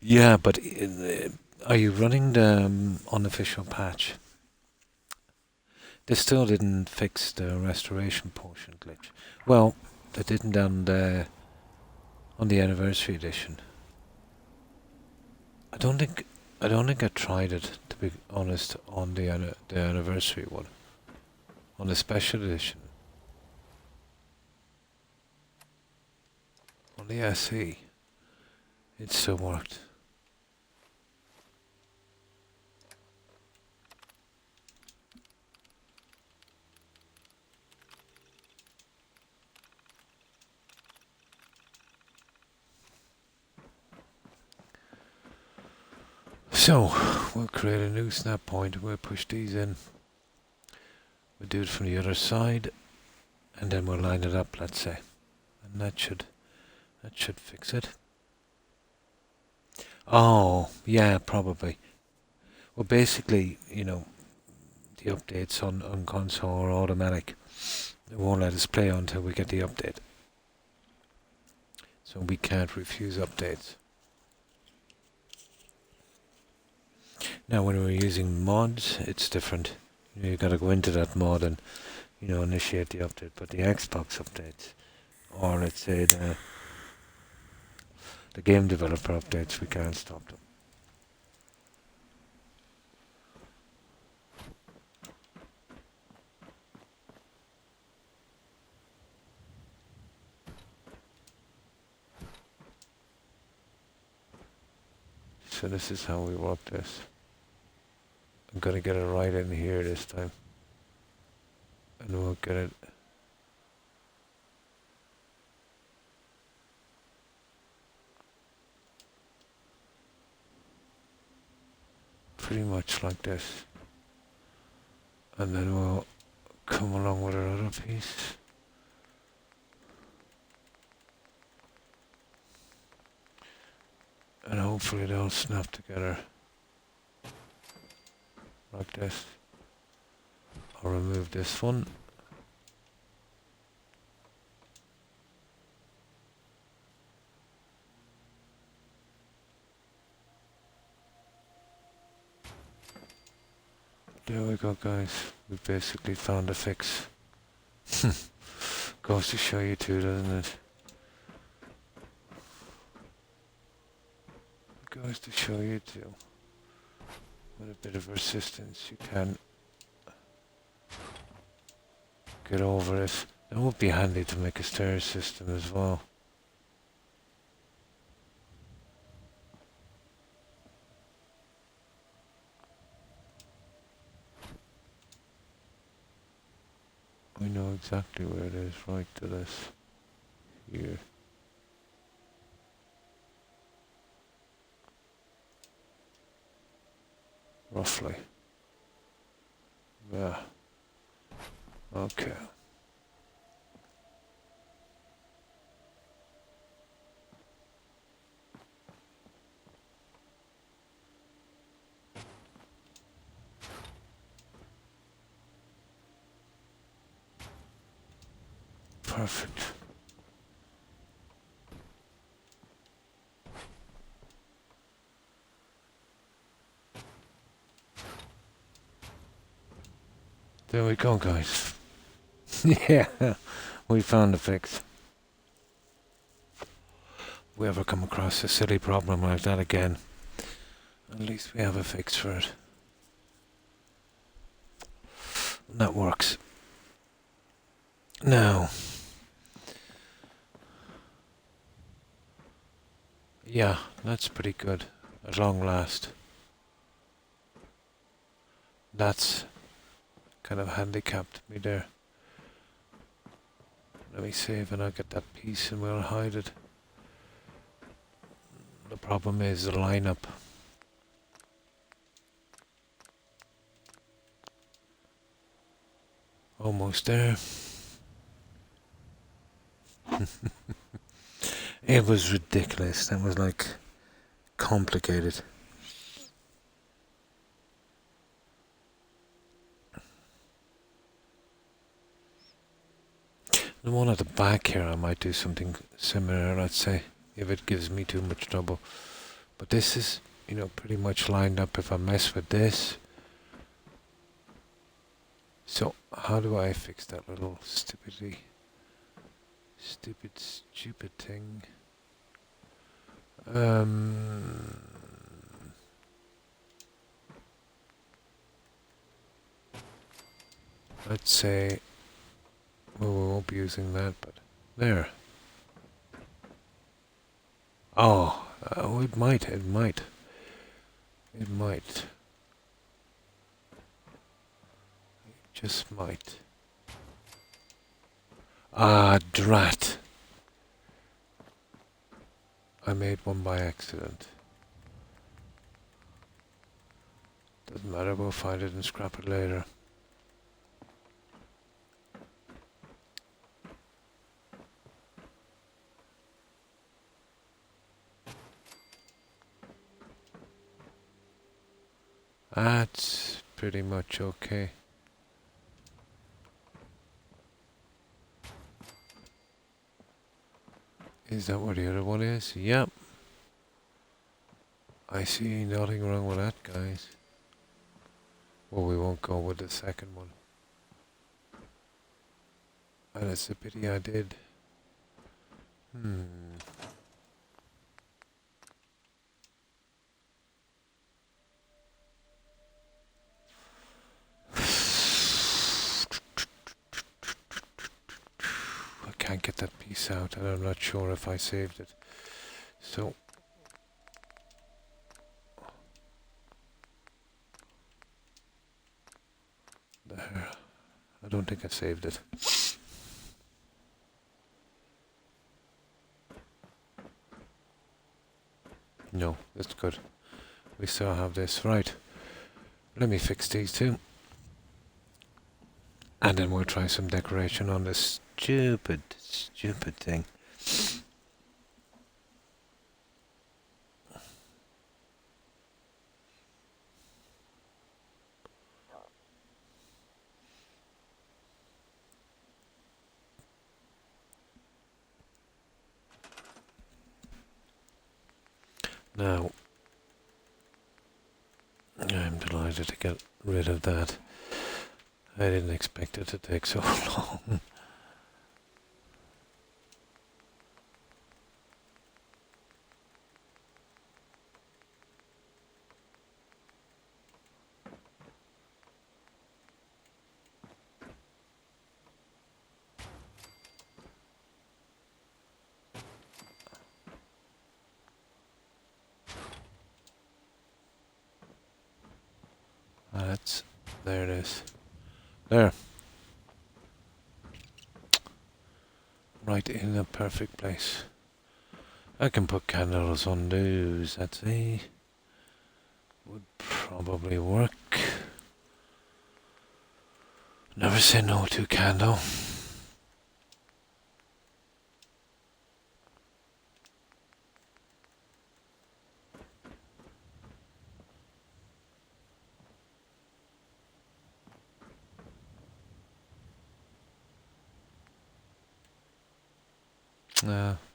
S2: Yeah, but are you running the unofficial patch? They still didn't fix the restoration potion glitch. Well, they didn't on the anniversary edition. I don't think I tried it, to be honest, on the anniversary one. On the special edition. On the SE. It still worked. So, we'll create a new snap point. We'll push these in. We'll do it from the other side. And then we'll line it up, let's say. And that should fix it. Oh, yeah, probably. Well, basically, you know, the updates on console are automatic. It won't let us play until we get the update. So we can't refuse updates. Now, when we're using mods, it's different. You gotta go into that mod and, you know, initiate the update. But the Xbox updates, or let's say the game developer updates, we can't stop them. So this is how we work this. I'm gonna get it right in here this time. And we'll get it. Pretty much like this. And then we'll come along with our other piece. And hopefully they'll snap together. Like this. I'll remove this one. There we go, guys. We basically found a fix. Goes to show you too, doesn't it? Goes to show you too. With a bit of resistance, you can get over it. It would be handy to make a stair system as well. We know exactly where it is, right to this. Here. Roughly. Yeah. Okay. Perfect. There we go, guys. Yeah, we found a fix. If we ever come across a silly problem like that again, at least we have a fix for it. That works. Now, yeah, that's pretty good at long last. That's kind of handicapped me there. Let me save and I'll get that piece and we'll hide it. The problem is the lineup. Almost there. It was ridiculous. That was like complicated. The one at the back here, I might do something similar, let's say, if it gives me too much trouble. But this is, you know, pretty much lined up if I mess with this. So, how do I fix that little stupid thing? Let's say, well, we won't be using that, but there. Oh, it might. It might. Just might. Ah, drat. I made one by accident. Doesn't matter, we'll find it and scrap it later. That's pretty much okay. Is that where the other one is? Yep. I see nothing wrong with that, guys. Well, we won't go with the second one. And it's a pity I did. I can't get that piece out, and I'm not sure if I saved it. So,
S1: I don't think I saved it. No, that's good. We still have this. Right. Let me fix these two. And then we'll try some decoration on this stupid thing. Now, I'm delighted to get rid of that. I didn't expect it to take so long. There it is. There. Right in the perfect place. I can put candles on those, I'd say. Would probably work. Never say no to candle.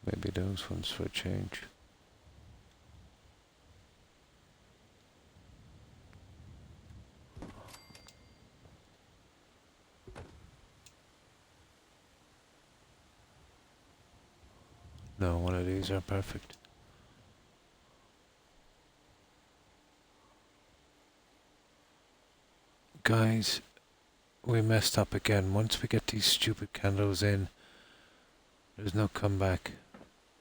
S1: Maybe those ones for a change. No, one of these are perfect. Guys, we messed up again. Once we get these stupid candles in, there's no comeback.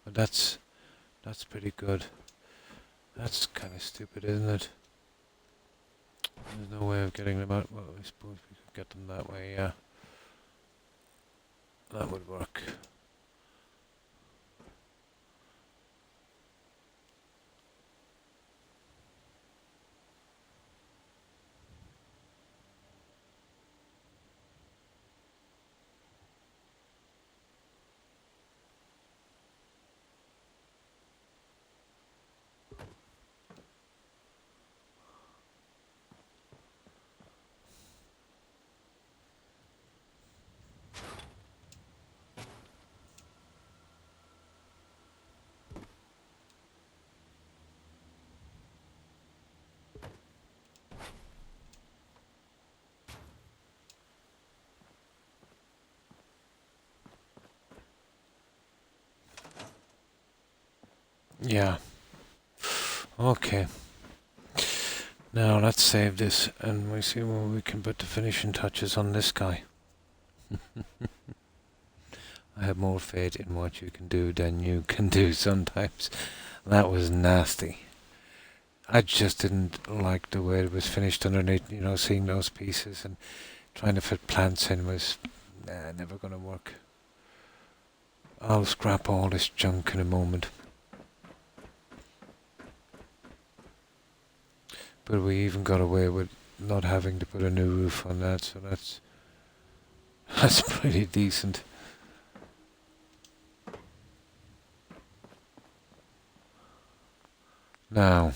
S1: But that's pretty good. That's kind of stupid, isn't it? There's no way of getting them out. Well, I suppose we could get them that way, yeah. That would work. Yeah. Okay. Now let's save this and we see where we can put the finishing touches on this guy. I have more faith in what you can do than you can do sometimes. That was nasty. I just didn't like the way it was finished underneath, seeing those pieces and trying to fit plants in was never going to work. I'll scrap all this junk in a moment. But we even got away with not having to put a new roof on that, so that's pretty decent. Now,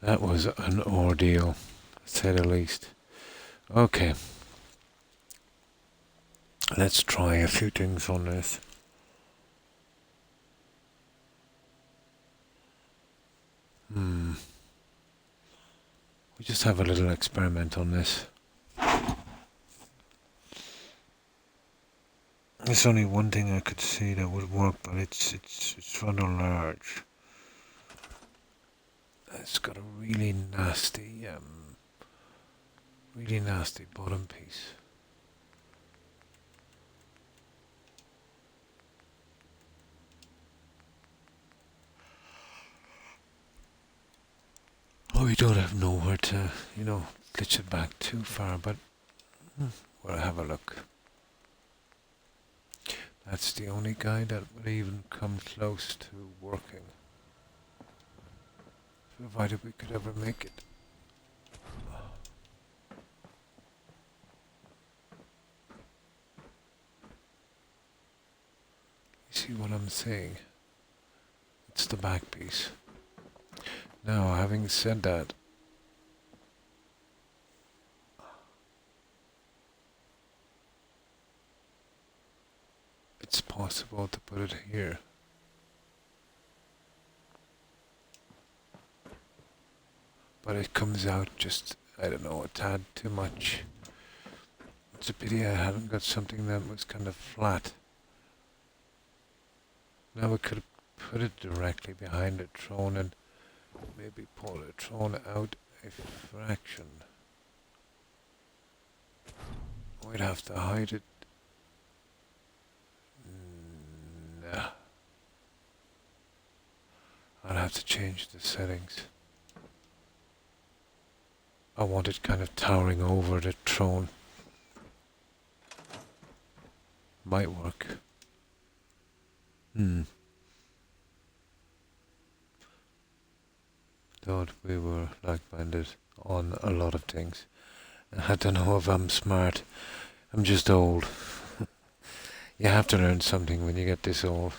S1: that was an ordeal, to say the least. Okay. Let's try a few things on this. We just have a little experiment on this. There's only one thing I could see that would work, but it's rather large. It's got a really nasty bottom piece. Oh, we don't have nowhere to, glitch it back too far, but
S2: We'll have a look. That's the only guy that would even come close to working. Provided we could ever make it. You see what I'm saying? It's the back piece. Now, having said that, it's possible to put it here. But it comes out just, I don't know, a tad too much. It's a pity I hadn't got something that was kind of flat. Now we could put it directly behind the throne and maybe pull the throne out a fraction. We'd have to hide it. Nah. I'll have to change the settings. I want it kind of towering over the throne. Might work. Thought we were like-minded on a lot of things. I don't know if I'm smart. I'm just old. You have to learn something when you get this old.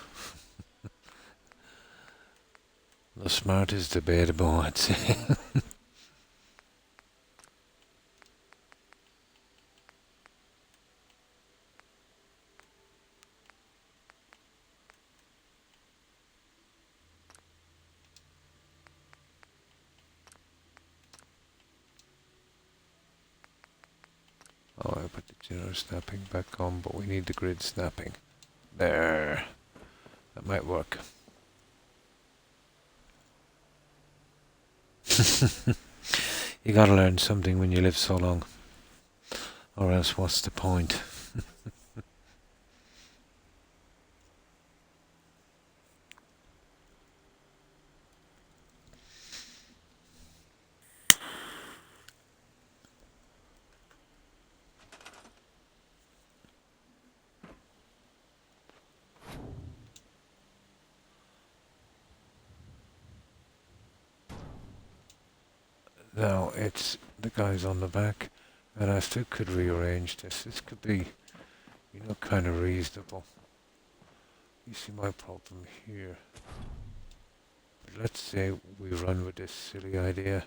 S2: The smart is debatable, I'd say. Oh, I put the general snapping back on, but we need the grid snapping. There. That might work. You gotta learn something when you live so long. Or else what's the point? Now it's the guys on the back, and I still could rearrange this. This could be, kind of reasonable. You see my problem here. But let's say we run with this silly idea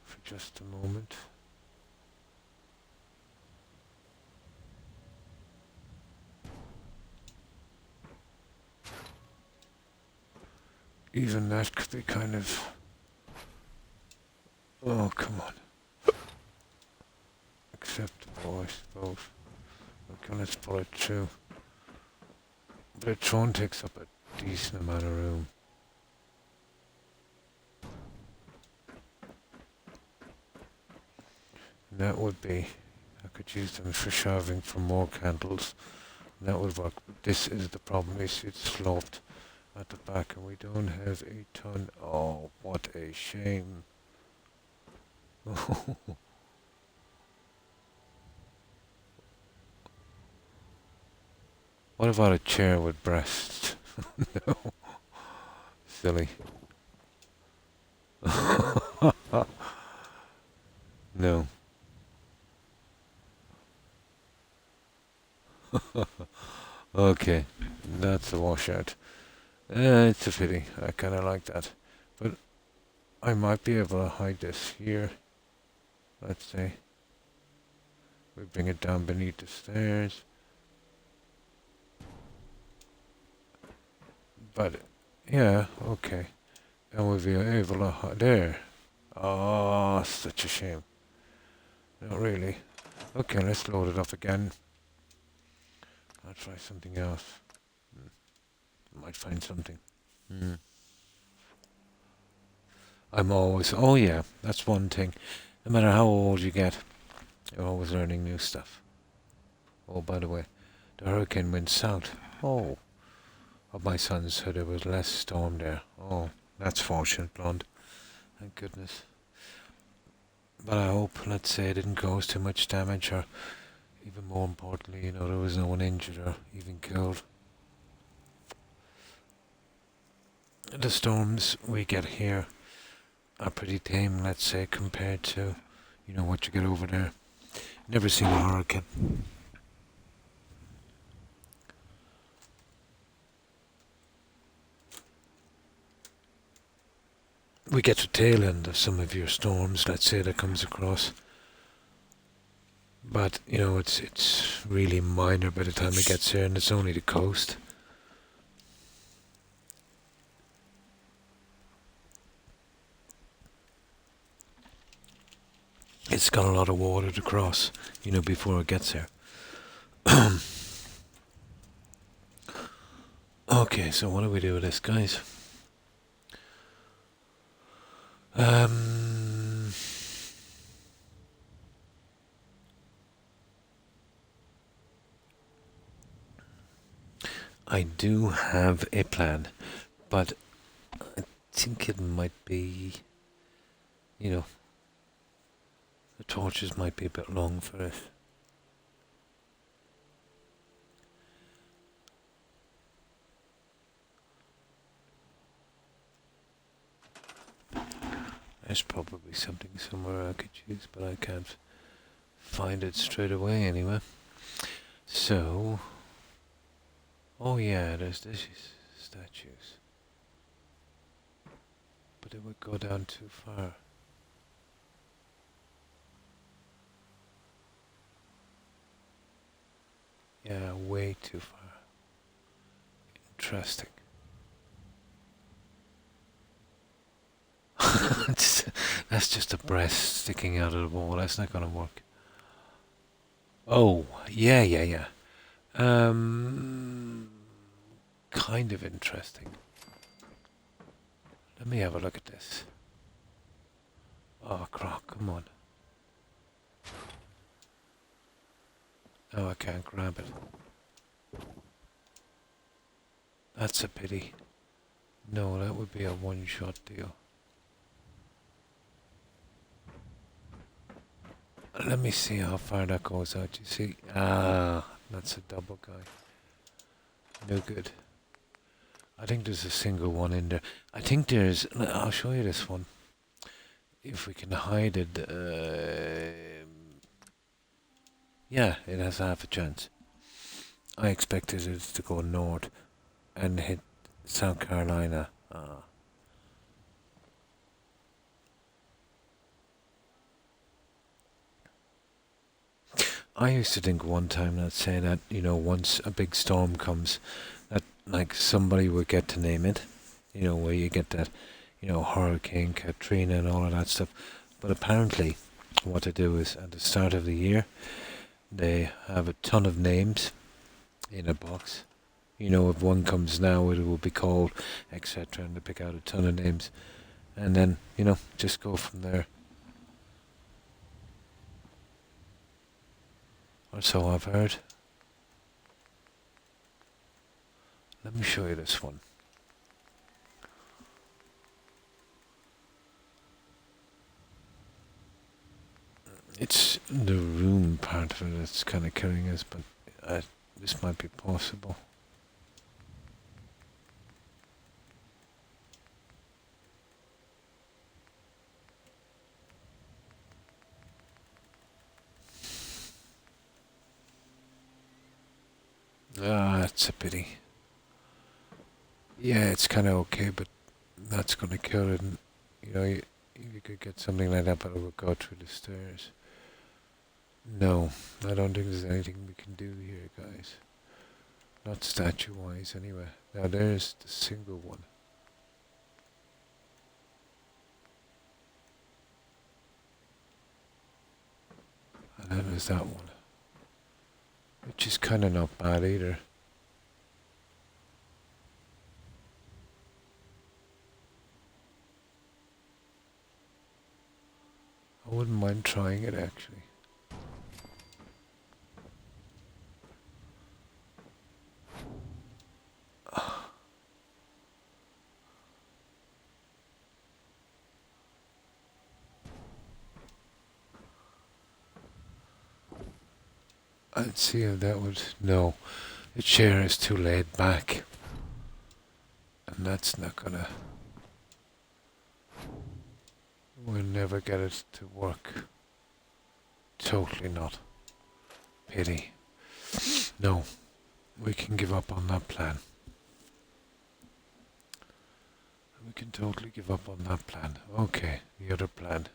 S2: for just a moment. Even that could be kind of... Oh, come on. Acceptable, I suppose. Okay, let's pull it through. But a throne takes up a decent amount of room. And that would be... I could use them for shelving for more candles. And that would work. But this is the problem. You see, it's sloped at the back and we don't have a ton. Oh, what a shame. What about a chair with breasts? No. Silly. No. Okay, that's a washout. It's a pity. I kind of like that. But I might be able to hide this here. Let's say. We bring it down beneath the stairs. But, yeah, okay. And we'll be able to hide there. Oh, such a shame. Not really. Okay, let's load it up again. I'll try something else. Might find something. I'm always... Oh yeah, that's one thing. No matter how old you get, you're always learning new stuff. Oh, by the way, the hurricane went south. Oh. My son said there was less storm there. Oh, that's fortunate, Blonde. Thank goodness. But I hope, let's say, it didn't cause too much damage, or even more importantly, there was no one injured or even killed. The storms we get here are pretty tame, let's say, compared to, what you get over there. Never seen a hurricane. We get the tail end of some of your storms, let's say, that comes across. But, it's really minor by the time it gets here, and it's only the coast. It's got a lot of water to cross, before it gets here. Okay, so what do we do with this, guys? I do have a plan, but I think it might be, the torches might be a bit long for it. There's probably something somewhere I could use, but I can't find it straight away anyway. So, oh yeah, there's these statues. But it would go down too far. Yeah, way too far. Interesting. That's just a breast sticking out of the wall. That's not gonna work. Oh, yeah. Kind of interesting. Let me have a look at this. Oh, Croc, come on. Oh, I can't grab it. That's a pity. No, that would be a one-shot deal. Let me see how far that goes out. You see? Ah, that's a double guy. No good. I think there's a single one in there. I think there's... I'll show you this one. If we can hide it... yeah, it has half a chance. I expected it to go north and hit South Carolina. I used to think one time, let's say that, once a big storm comes, that like somebody would get to name it, where you get that, Hurricane Katrina and all of that stuff. But apparently what they do is at the start of the year, they have a ton of names in a box. If one comes now, it will be called, etc. And they pick out a ton of names. And then, just go from there. Or so I've heard. Let me show you this one. It's the room part of it that's kind of killing us, but this might be possible. Ah, that's a pity. Yeah, it's kind of okay, but that's going to kill it. And, you could get something like that, but it would go through the stairs. No, I don't think there's anything we can do here, guys. Not statue-wise, anyway. Now there's the single one. And then there's that one. Which is kind of not bad either. I wouldn't mind trying it, actually. I'd see if that would... No, the chair is too laid back. And that's not gonna... We'll never get it to work. Totally not. Pity. No, we can give up on that plan. We can totally give up on that plan. Okay, the other plan.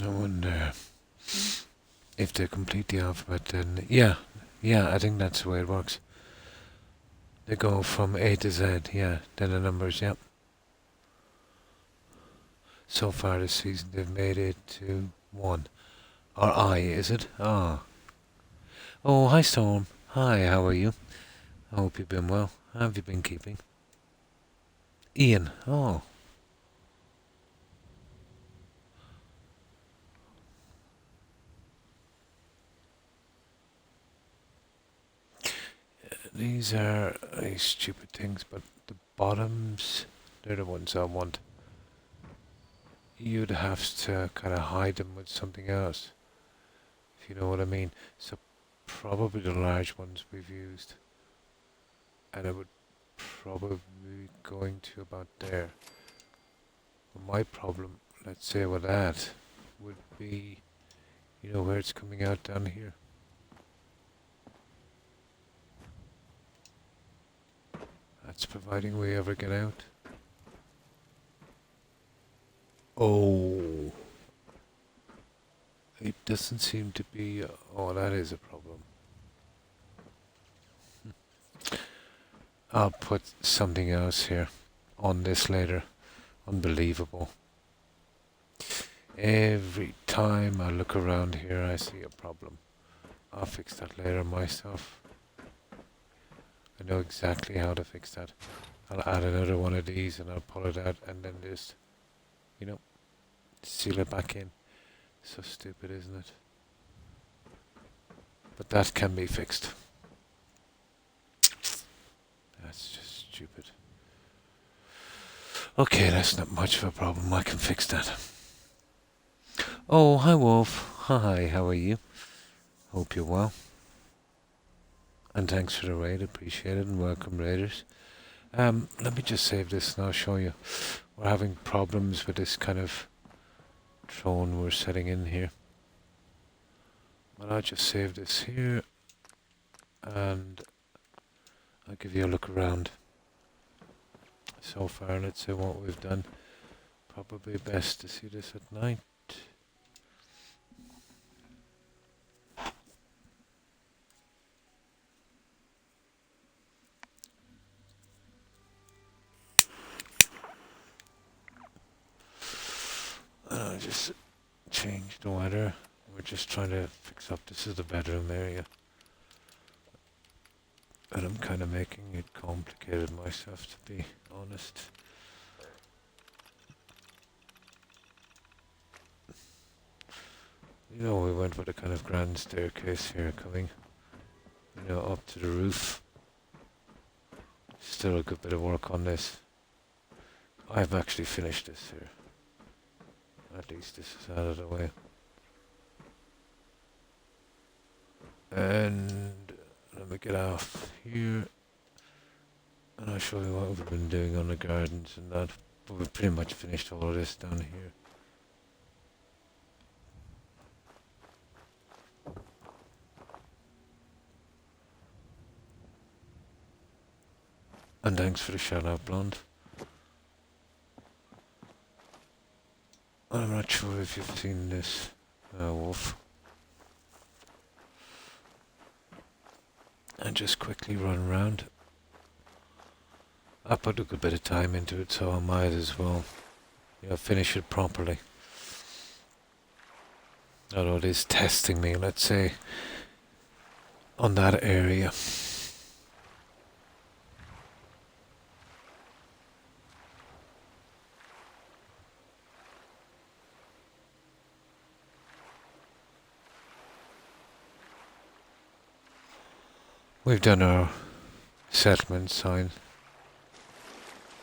S2: I wonder if they complete the alphabet then... Yeah, I think that's the way it works. They go from A to Z, yeah, then the numbers, yep. So far this season they've made it to 1. Or I, is it? Ah. Oh, hi Storm. Hi, how are you? I hope you've been well. How have you been keeping? Ian. Oh. These are stupid things, but the bottoms, they're the ones I want. You'd have to kind of hide them with something else, if you know what I mean. So probably the large ones we've used. And it would probably be going to about there. But my problem, let's say with that, would be, you know where it's coming out down here? That's providing we ever get out. Oh. It doesn't seem to be... oh, that is a problem. I'll put something else here on this later. Unbelievable. Every time I look around here I see a problem. I'll fix that later myself. I know exactly how to fix that. I'll add another one of these and I'll pull it out and then just, you know, seal it back in. So stupid, isn't it? But that can be fixed. That's just stupid. Okay, that's not much of a problem. I can fix that. Oh, hi Wolf. Hi, how are you? Hope you're well. And thanks for the raid, appreciate it, and welcome raiders. Let me just save this and I'll show you. We're having problems with this kind of throne we're setting in here. But I'll just save this here and I'll give you a look around. So far, let's see what we've done. Probably best to see this at night. And I'll just change the weather. We're just trying to fix up. This is the bedroom area. And I'm kind of making it complicated myself, to be honest. You know, we went with a kind of grand staircase here coming, you know, up to the roof. Still a good bit of work on this. I've actually finished this here. At least this is out of the way. And let me get off here. And I'll show you what we've been doing on the gardens and that. But we've pretty much finished all of this down here. And thanks for the shout out, Blonde. I'm not sure if you've seen this, Wolf. And just quickly run around. I put a good bit of time into it, so I might as well, you know, finish it properly. Although it is testing me, let's say, on that area. We've done our settlement sign.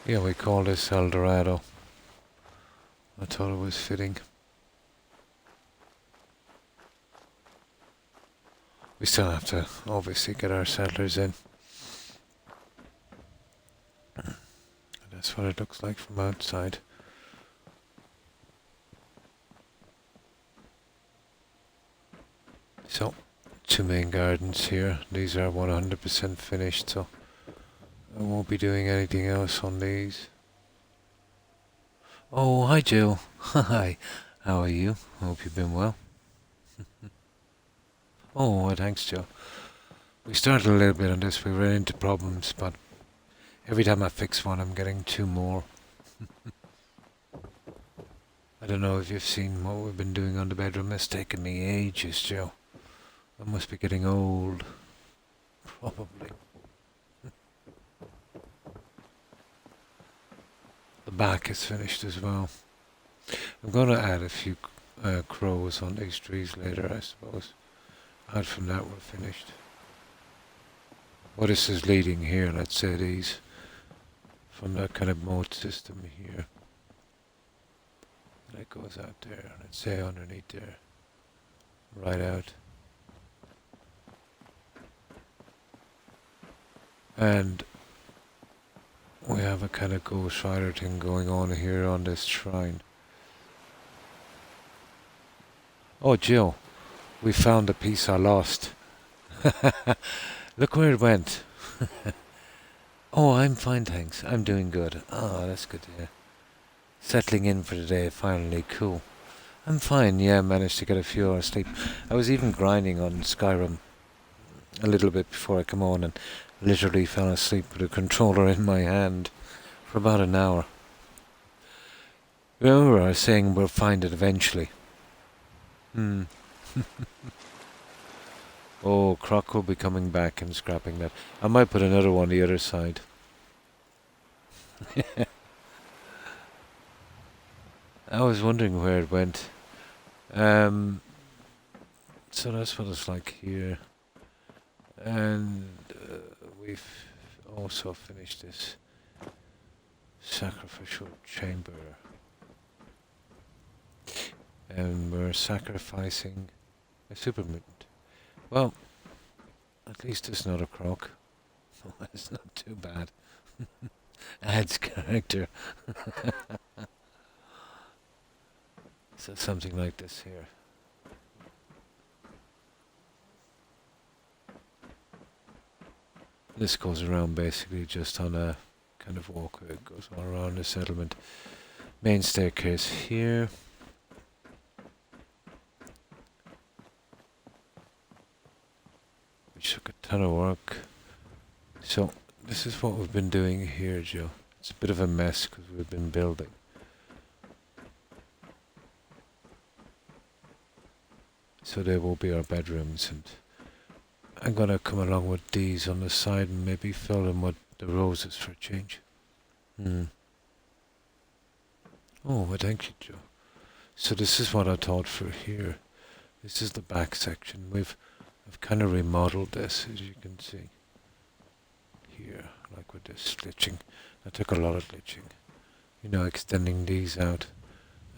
S2: Yeah, we call this El Dorado. I thought it was fitting. We still have to obviously get our settlers in. And that's what it looks like from outside. So, 2 main gardens here. These are 100% finished, so I won't be doing anything else on these. Oh, hi Jill. Hi. How are you? Hope you've been well. Oh, well, thanks Jill. We started a little bit on this. We ran into problems, but every time I fix one, I'm getting 2 more. I don't know if you've seen what we've been doing on the bedroom. It's taken me ages, Joe. I must be getting old. Probably. The back is finished as well. I'm going to add a few crows on these trees later, I suppose. Out from that, we're finished. What this is leading here, let's say these, from that kind of moat system here. That goes out there, let's say underneath there. Right out. And we have a kind of Ghost Rider thing going on here on this shrine. Oh, Jill, we found the piece I lost. Look where it went. Oh, I'm fine, thanks. I'm doing good. Oh, that's good to hear. Settling in for the day, finally. Cool. I'm fine, yeah, managed to get a few hours sleep. I was even grinding on Skyrim a little bit before I come on and literally fell asleep with a controller in my hand for about an hour. Remember I was saying we'll find it eventually. Oh, Croc will be coming back and scrapping that. I might put another one on the other side. I was wondering where it went. So that's what it's like here. And we've also finished this sacrificial chamber. And we're sacrificing a super mutant. Well, at least it's not a croc. It's not too bad. Adds character. So something like this here. This goes around basically just on a kind of walkway. It goes all around the settlement. Main staircase here. Which took a ton of work. So this is what we've been doing here, Joe. It's a bit of a mess because we've been building. So there will be our bedrooms, and I'm gonna come along with these on the side and maybe fill them with the roses for a change. Oh, well, thank you, Joe. So this is what I thought for here. This is the back section. I've kind of remodeled this, as you can see. Here, like with this glitching. I took a lot of glitching. You know, extending these out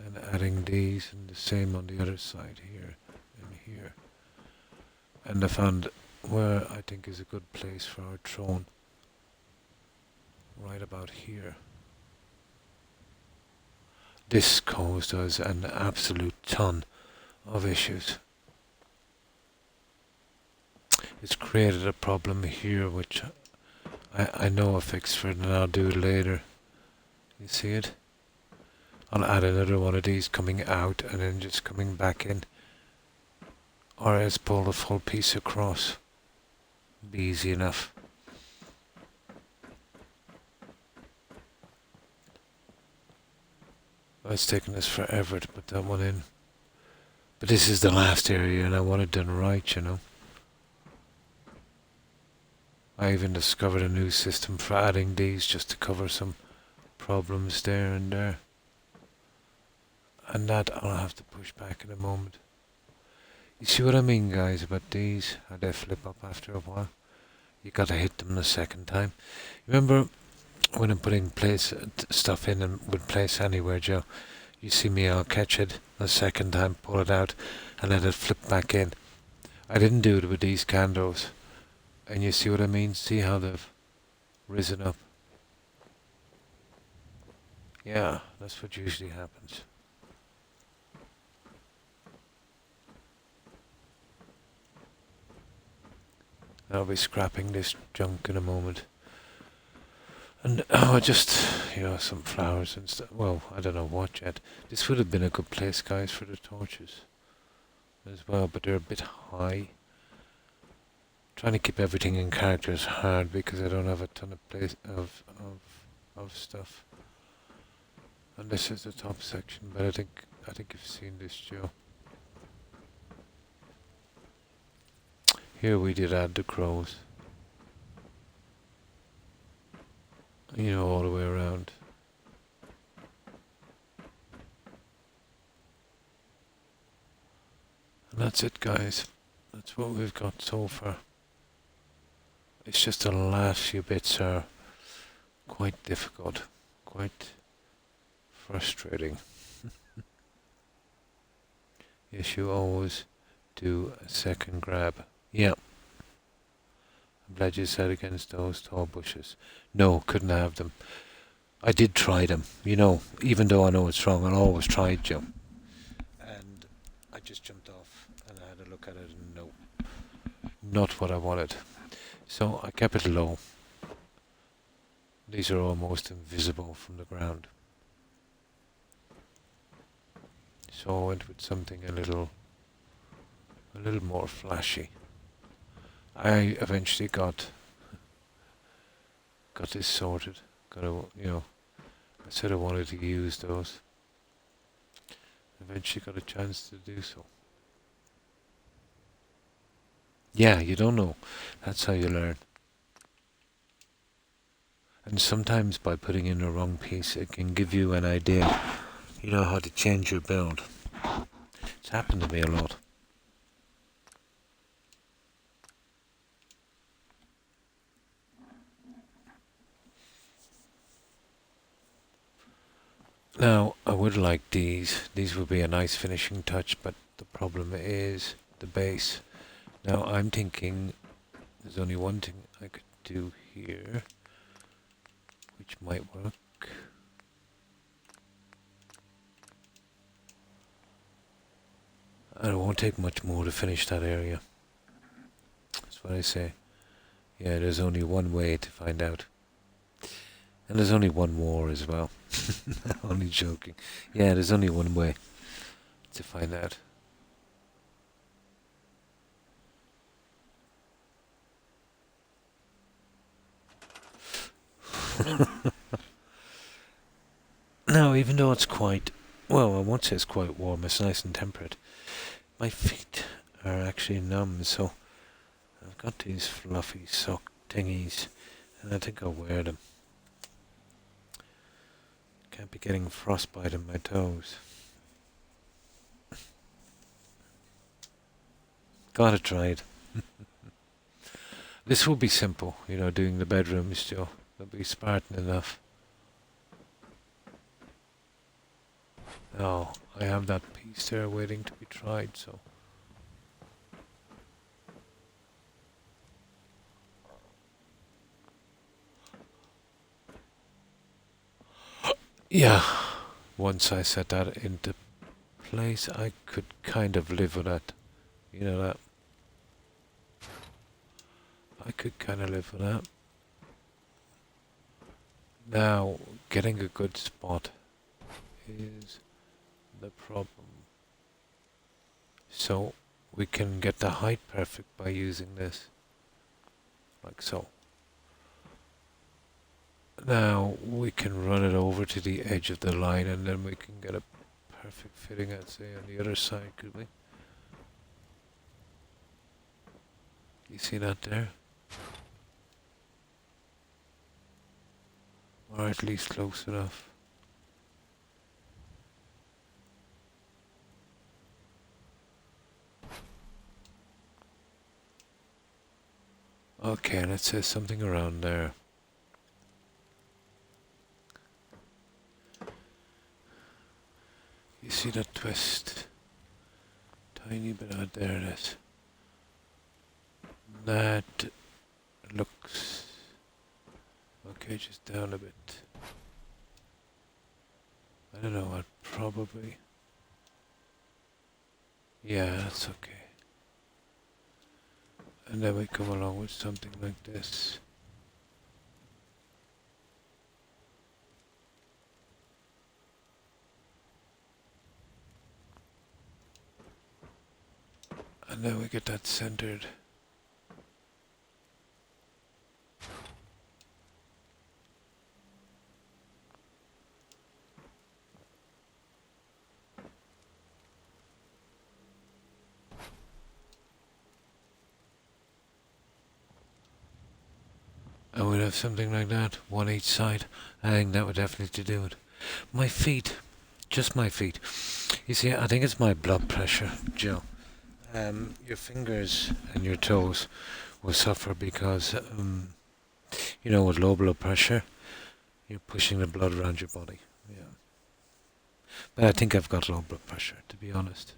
S2: and adding these, and the same on the other side here and here. And I found where I think is a good place for our throne. Right about here. This caused us an absolute ton of issues. It's created a problem here which I know a fix for it, and I'll do it later. You see it? I'll add another one of these coming out and then just coming back in. Or else pull the full piece across. Be easy enough. It's taken us forever to put that one in. But this is the last area and I want it done right, you know. I even discovered a new system for adding these just to cover some problems there and there. And that I'll have to push back in a moment. You see what I mean, guys, about these? How they flip up after a while? You gotta hit them the second time. Remember when I'm putting stuff in and would place anywhere, Joe? You see me, I'll catch it the second time, pull it out, and let it flip back in. I didn't do it with these candles. And you see what I mean? See how they've risen up? Yeah, that's what usually happens. I'll be scrapping this junk in a moment. And just, some flowers and stuff. Well, I don't know what yet. This would have been a good place, guys, for the torches as well, but they're a bit high. Trying to keep everything in character is hard because I don't have a ton of place of stuff. And this is the top section, but I think you've seen this, Joe. Here we did add the crows. All the way around. And that's it, guys. That's what we've got so far. It's just the last few bits are quite difficult, quite frustrating. Yes, you always do a second grab. Yeah. I'm glad you said against those tall bushes. No, couldn't have them. I did try them, even though I know it's wrong, I always tried, Joe. And I just jumped off and I had a look at it and no, not what I wanted. So I kept it low. These are almost invisible from the ground. So I went with something a little more flashy. I eventually got this sorted. I said I wanted to use those. Eventually got a chance to do so. Yeah, you don't know. That's how you learn. And sometimes by putting in the wrong piece, it can give you an idea, how to change your build. It's happened to me a lot. Now, I would like these. These would be a nice finishing touch, but the problem is the base. Now, I'm thinking there's only one thing I could do here, which might work. And it won't take much more to finish that area. That's what I say. Yeah, there's only one way to find out. And there's only one war as well. Only joking. Yeah, there's only one way to find out. Now, even though it's quite, well, I won't say it's quite warm, it's nice and temperate, my feet are actually numb, so I've got these fluffy sock thingies, and I think I'll wear them. Can't be getting frostbite on my toes. Gotta try it. This will be simple, doing the bedrooms, Joe. They'll be Spartan enough. Oh, I have that piece there waiting to be tried, so. Yeah, once I set that into place, I could kind of live with that. That. I could kind of live with that. Now, getting a good spot is the problem. So, we can get the height perfect by using this. Like so. Now, we can run it over to the edge of the line and then we can get a perfect fitting, I'd say, on the other side, could we? You see that there? Or at least close enough. Okay, let's say something around there. You see that twist? Tiny bit out there it is. That looks... Okay, just down a bit. I don't know what, probably... Yeah, that's okay. And then we come along with something like this. And then we get that centered. And we'd have something like that, one each side. I think that would definitely do it. My feet, just my feet. You see, I think it's my blood pressure, Joe. Your fingers and your toes will suffer because, with low blood pressure, you're pushing the blood around your body. Yeah. But I think I've got low blood pressure, to be honest.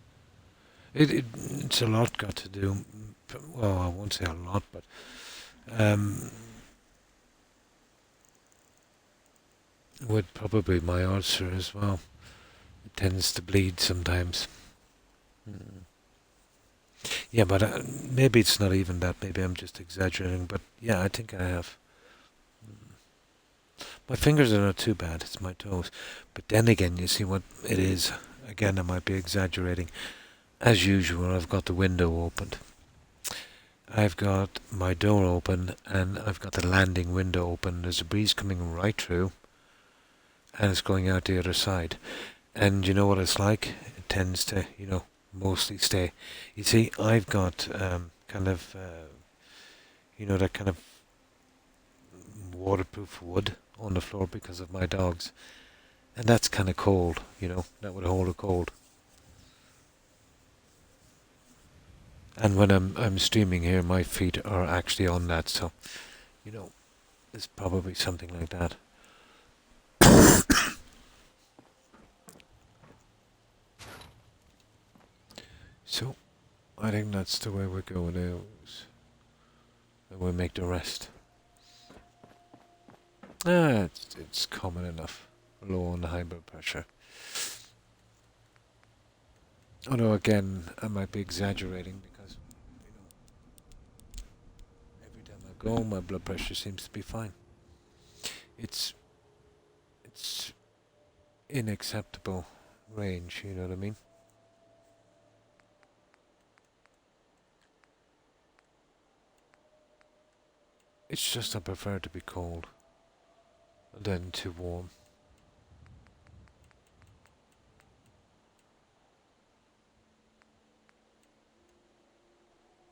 S2: It's a lot got to do. Well, I won't say a lot, but with probably my ulcer as well. It tends to bleed sometimes. Mm. Yeah, but maybe it's not even that. Maybe I'm just exaggerating. But yeah, I think I have. My fingers are not too bad. It's my toes. But then again, you see what it is. Again, I might be exaggerating. As usual, I've got the window opened. I've got my door open and I've got the landing window open. There's a breeze coming right through and it's going out the other side. And you know what it's like? It tends to, mostly stay. You see, I've got kind of, that kind of waterproof wood on the floor because of my dogs. And that's kind of cold, that would hold a cold. And when I'm streaming here, my feet are actually on that, so, it's probably something like that. So, I think that's the way we're going now. And we'll make the rest. It's common enough. Low on the high blood pressure. Although again, I might be exaggerating because, every time I go, my blood pressure seems to be fine. It's in acceptable range, you know what I mean? It's just I prefer to be cold than too warm.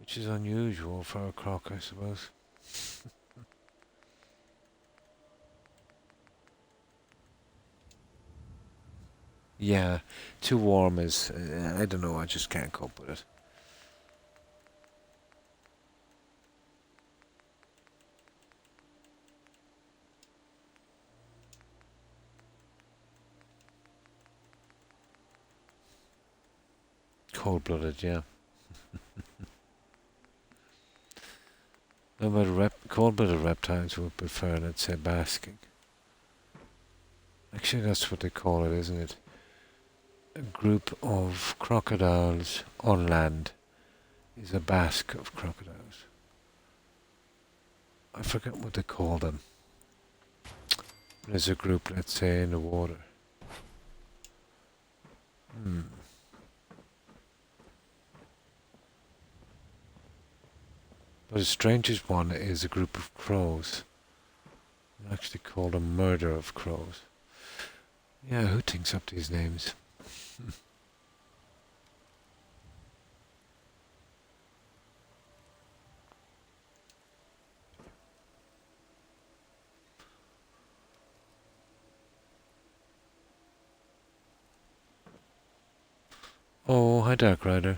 S2: Which is unusual for a croc, I suppose. Yeah, too warm is, I don't know, I just can't cope with it. Cold-blooded, yeah. No, but cold-blooded reptiles would prefer, let's say, basking. Actually, that's what they call it, isn't it? A group of crocodiles on land is a bask of crocodiles. I forget what they call them. There's a group, let's say, in the water. But the strangest one is a group of crows. They're actually called a murder of crows. Yeah, who thinks up these names? Oh, hi Dark Rider.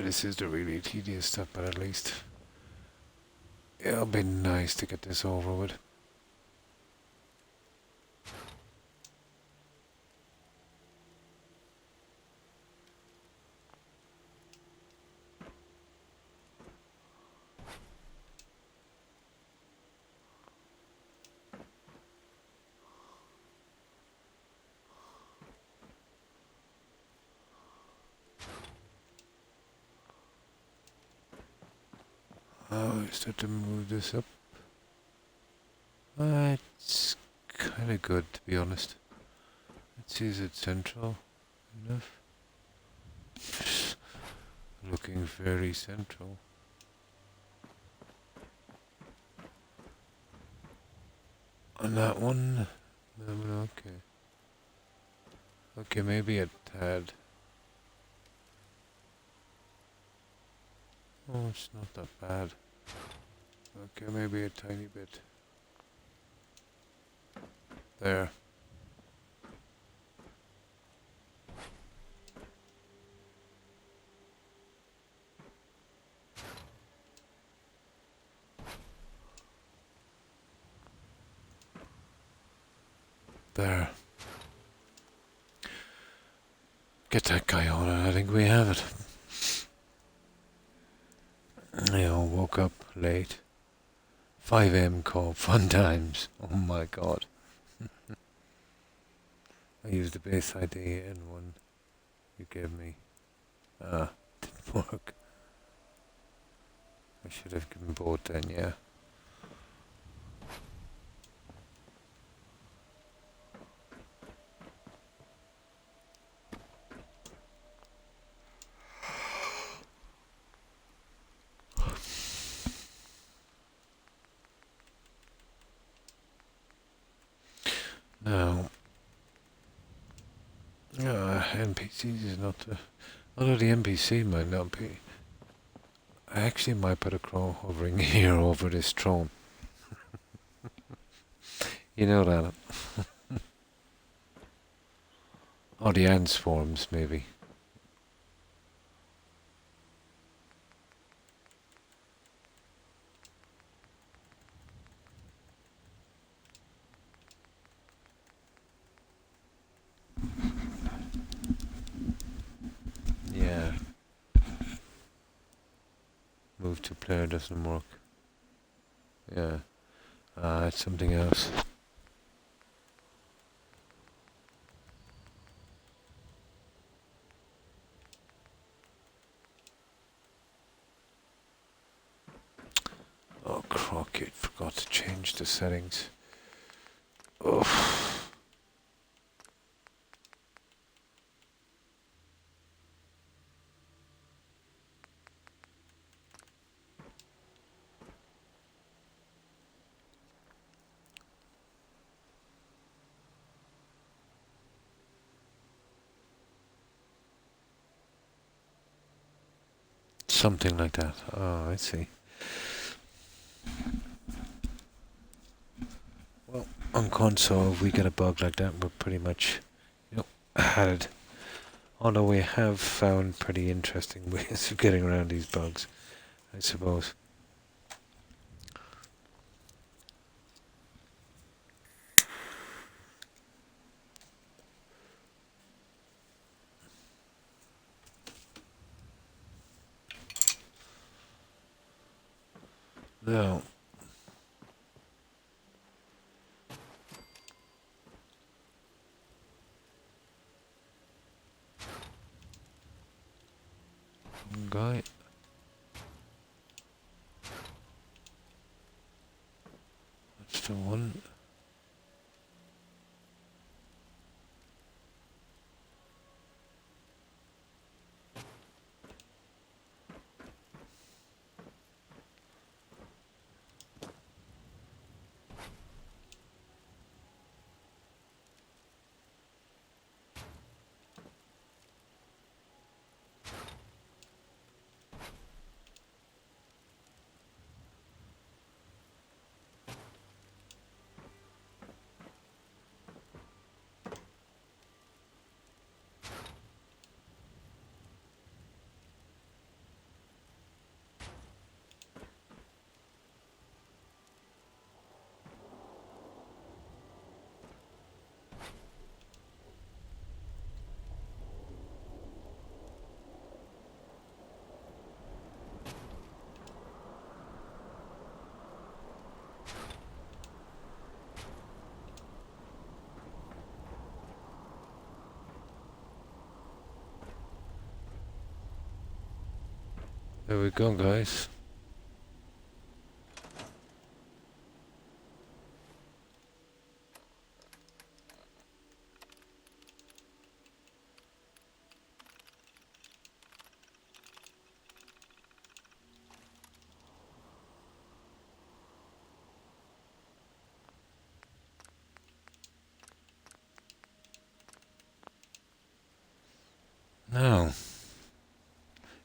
S2: this is the really tedious stuff, but at least it'll be nice to get this over with. Oh, I start to move this up. It's kind of good, to be honest. Let's see, is it central enough? Looking very central. On that one? No, okay. Okay, maybe a tad. Oh, it's not that bad. Okay, maybe a tiny bit. There. There. Get that guy on and I think we have it. Woke up late. 5 a.m. call, fun times. Oh my god. I used the base ID in one you gave me. Didn't work. I should have given both then, yeah. Now, NPCs is not the... Although the NPC might not be. I actually might put a crow hovering here over this throne. You know that. Or the ant swarms, maybe. Yeah. Move to player doesn't work. Yeah. It's something else. Oh, Croc, it forgot to change the settings. Oh. Something like that. Oh, I see. Well, on console, if we get a bug like that, we're pretty much, had it. Although we have found pretty interesting ways of getting around these bugs, I suppose. Now, guy. That's the one. There we go, guys. Now,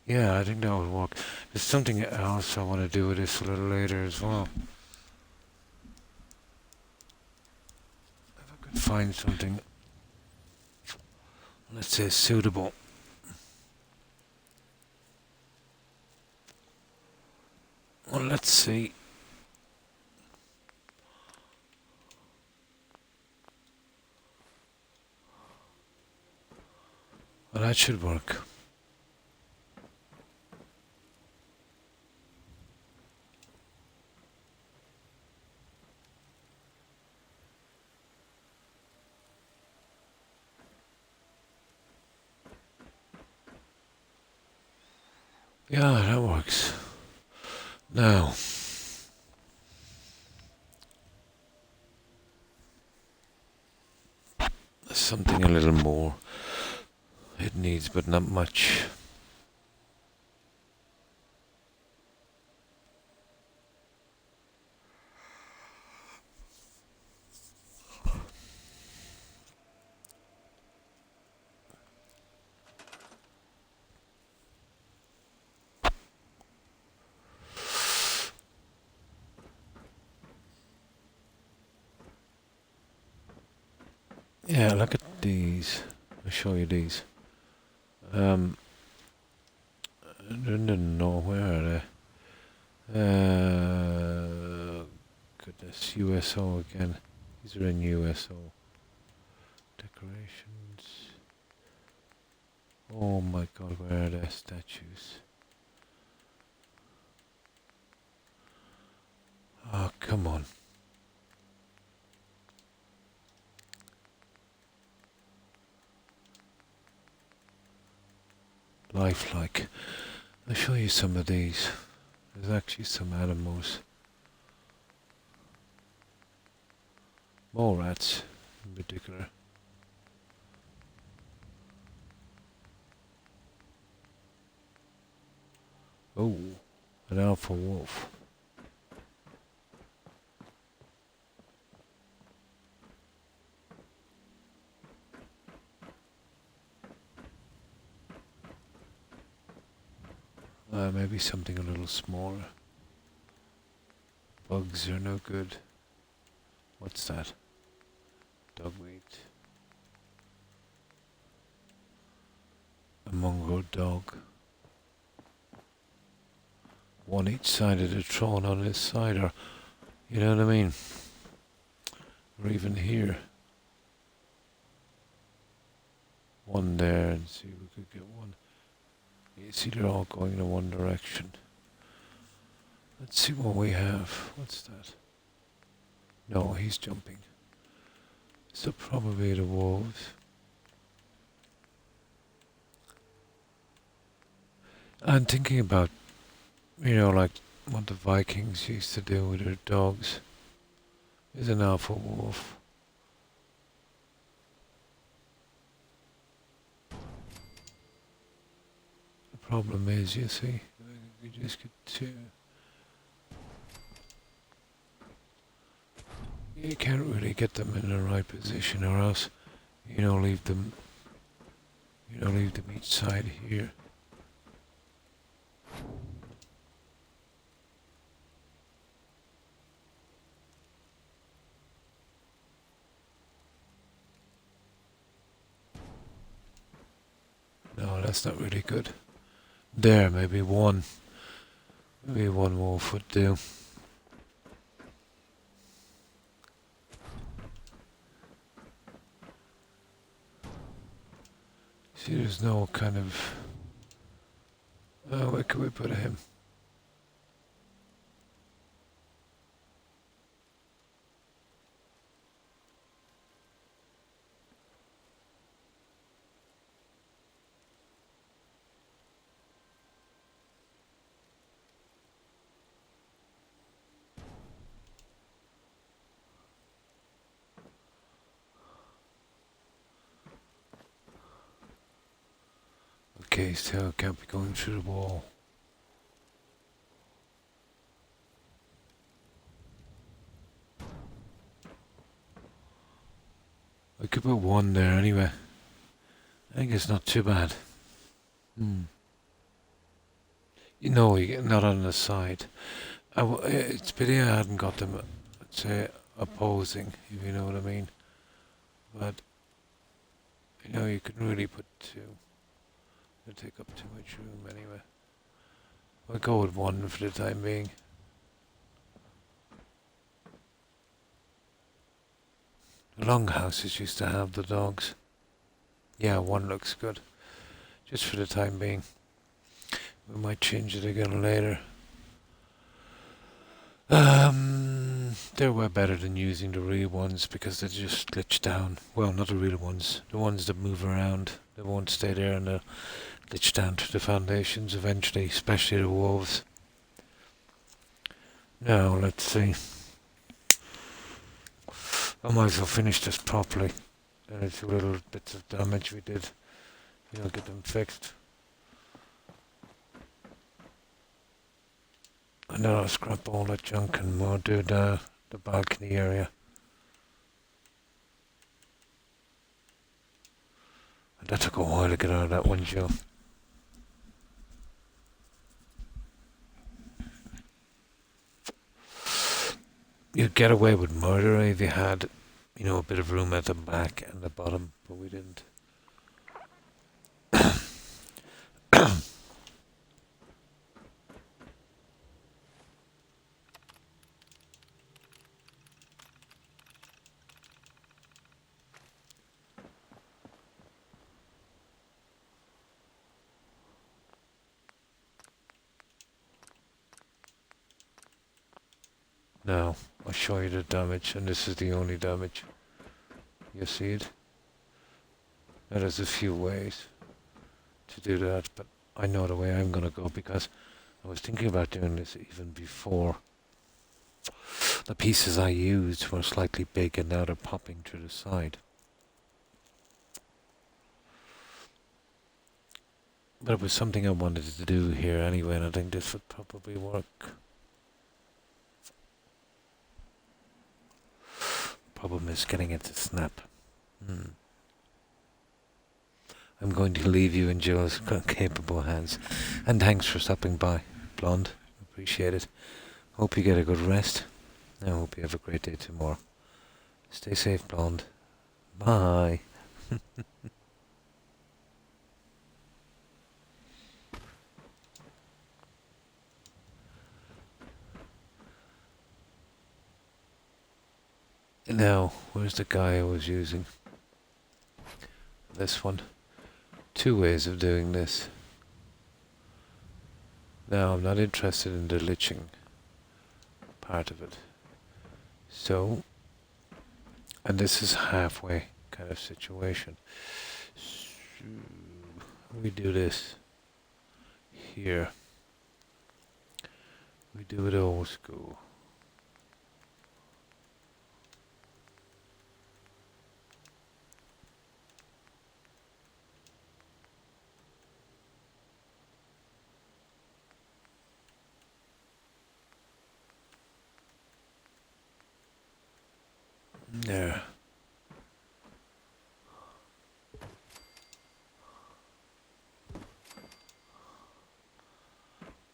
S2: yeah, I think that would work. There's something else I want to do with this a little later as well. If I could find something, let's say, suitable. Well, let's see. Well, that should work. Yeah, that works. Now, something a little more. It needs, but not much. Yeah, look at these. I'll show you these. I don't know where are they. Goodness, USO again. These are in USO. Decorations. Oh my god, where are the statues? Oh, come on. Lifelike. I'll show you some of these. There's actually some animals. Mole rats, in particular. Oh, an alpha wolf. Maybe something a little smaller. Bugs are no good. What's that? Dogweed. A mongrel dog. One each side of the throne on this side, or you know what I mean? Or even here. One there, and see if we could get one. You see they're all going in one direction. Let's see what we have. What's that? No, he's jumping. So probably the wolves. I'm thinking about, like what the Vikings used to do with their dogs. Is an alpha wolf. The problem is, you see, you just get two. You can't really get them in the right position, or else, leave them. Leave them each side here. No, that's not really good. There, maybe one. Maybe one wolf would do. See, there's no kind of... where could we put him? case tail can't be going through the wall. I could put one there anyway. I think it's not too bad. You know, not on the side. It's pity I hadn't got them, let's say, opposing, if you know what I mean. But, you know, you couldn't really put two. It'll take up too much room anyway. I'll go with one for the time being. The longhouses used to have the dogs. Yeah, one looks good. Just for the time being. We might change it again later. They were better than using the real ones because they just glitch down. Well, not the real ones. The ones that move around. They won't stay there and they'll glitch down to the foundations eventually, especially the wolves. Now, let's see. I might as well finish this properly. And the two little bits of damage we did, you know, get them fixed. And then I'll scrap all that junk and we'll do the balcony area. And that took a while to get out of that one, Joe. You'd get away with murder if you had, you know, a bit of room at the back and the bottom, but we didn't. Now, I'll show you the damage, and this is the only damage. You see it? Now there's a few ways to do that, but I know the way I'm gonna go because I was thinking about doing this even before. The pieces I used were slightly big and now they're popping to the side. But it was something I wanted to do here anyway, and I think this would probably work. Problem is getting it to snap. I'm going to leave you in Joe's capable hands. And thanks for stopping by, Blonde. Appreciate it. Hope you get a good rest. I hope you have a great day tomorrow. Stay safe, Blonde. Bye. Now, where's the guy I was using? This one. Two ways of doing this. Now, I'm not interested in the liching part of it. So, and this is halfway kind of situation. So, we do this here. We do it old school. There.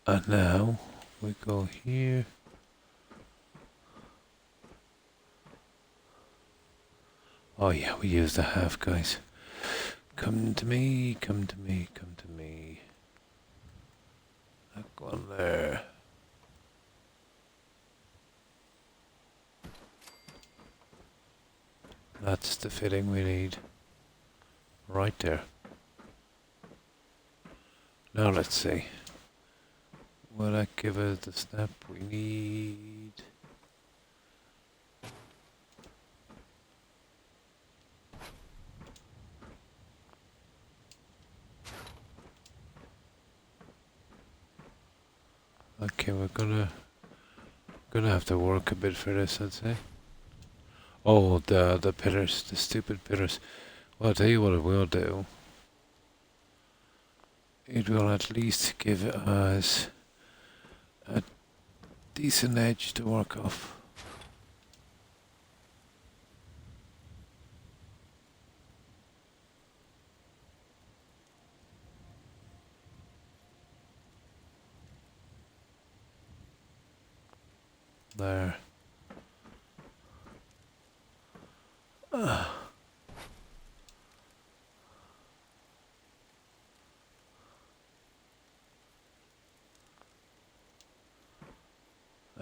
S2: And now we go here. Oh yeah, we use the half, guys. Come to me, come to me, come to me. That one there. That's the fitting we need. Right there. Now let's see. Will that give us the snap we need? Okay, we're gonna have to work a bit for this, I'd say. Oh, the pillars, the stupid pillars. Well, I'll tell you what I will do. it will at least give us a decent edge to work off. There.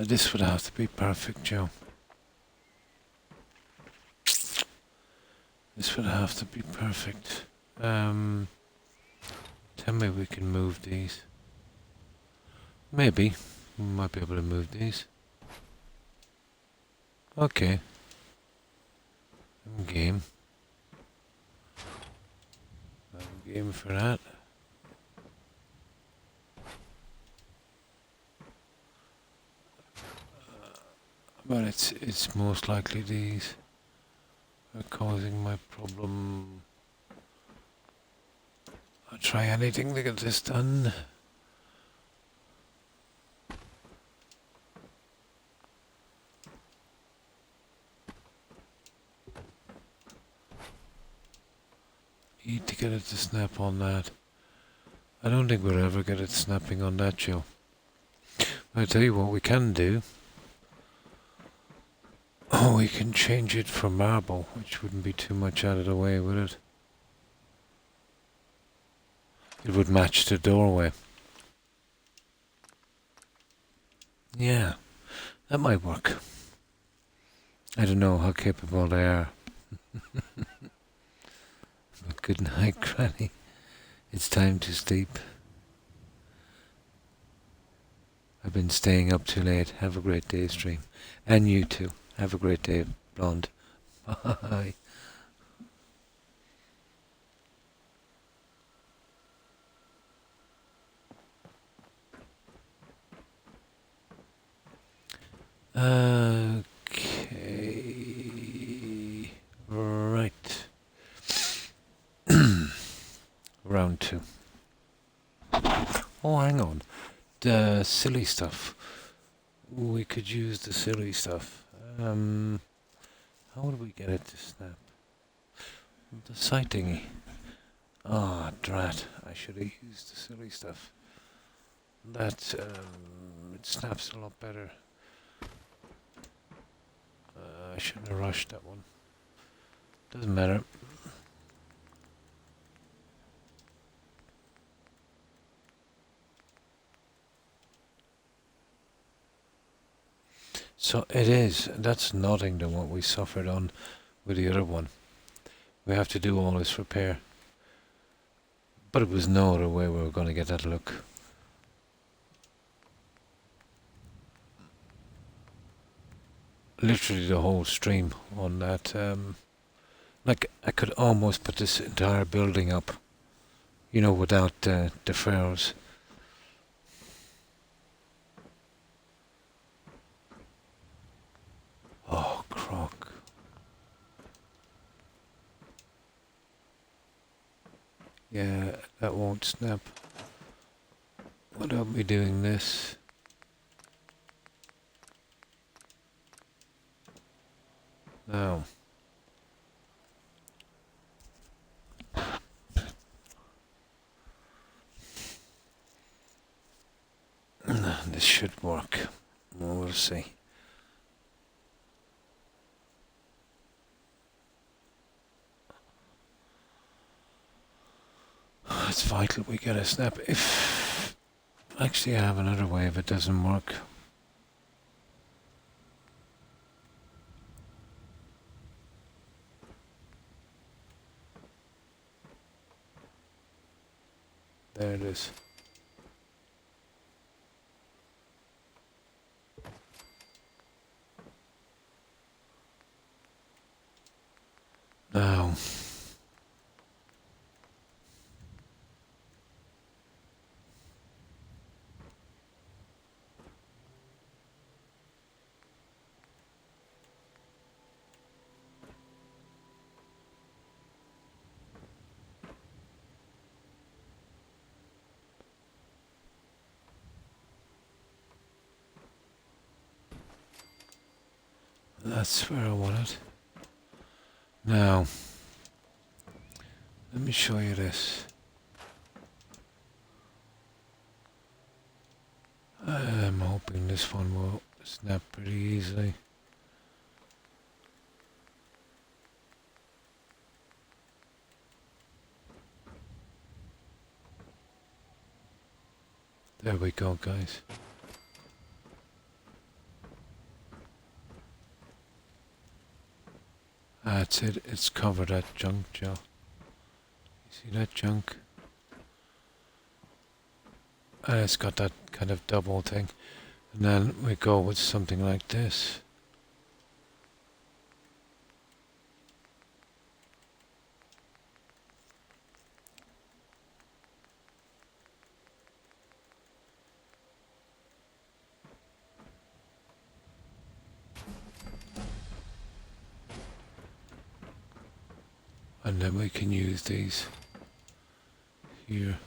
S2: This would have to be perfect, Joe. This would have to be perfect. Tell me we can move these. Maybe. We might be able to move these. Okay. I'm game. I'm game for that. But it's most likely these are causing my problem. I'll try anything to get this done. Need to get it to snap on that. I don't think we'll ever get it snapping on that, Joe. I'll tell you what we can do. Oh, we can change it for marble, which wouldn't be too much out of the way, would it? It would match the doorway. Yeah, that might work. I don't know how capable they are. But good night, Granny. It's time to sleep. I've been staying up too late. Have a great day, stream. And you too. Have a great day, Blonde. Bye. Okay. Right. Round 2. Oh, hang on. The silly stuff. We could use the silly stuff. How would we get it to snap? The sight thingy. Ah, drat. I should have used the silly stuff. That, it snaps a lot better. I shouldn't have rushed that one. Doesn't matter. So it is. That's nothing to what we suffered on with the other one. We have to do all this repair. But it was no other way we were going to get that look. Literally the whole stream on that. Like, I could almost put this entire building up, you know, without the furrows. Oh, Croc. Yeah, that won't snap without me doing this. Now. This should work. We'll see. It's vital we get a snap. If actually I have another way if it doesn't work. There it is. Now. That's where I want it. Now, let me show you this. I'm hoping this one will snap pretty easily. There we go, guys. That's it. It's covered that junk, Joe. You see that junk? And it's got that kind of double thing. And then we go with something like this. And then we can use these here.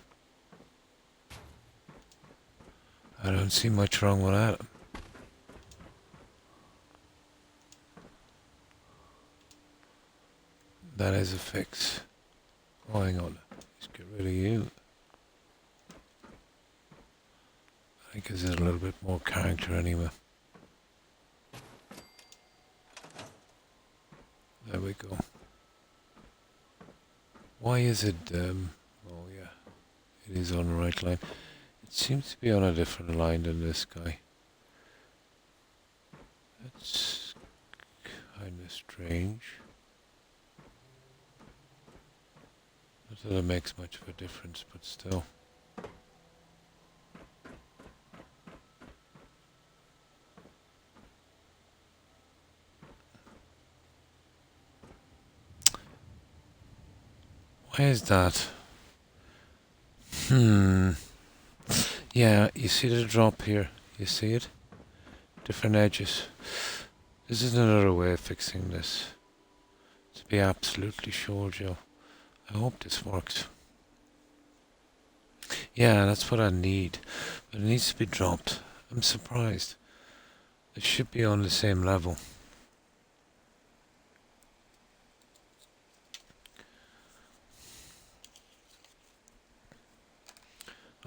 S2: I don't see much wrong with that. That is a fix. Oh, hang on. Let's get rid of you. I think gives it a little bit more character anyway. There we go. Why is it, oh yeah, it is on the right line. It seems to be on a different line than this guy. That's kind of strange. Not that it makes much of a difference, but still. Why is that? Yeah, you see the drop here. You see it? Different edges. This is another way of fixing this. To be absolutely sure, Joe. I hope this works. Yeah, that's what I need. But it needs to be dropped. I'm surprised. It should be on the same level.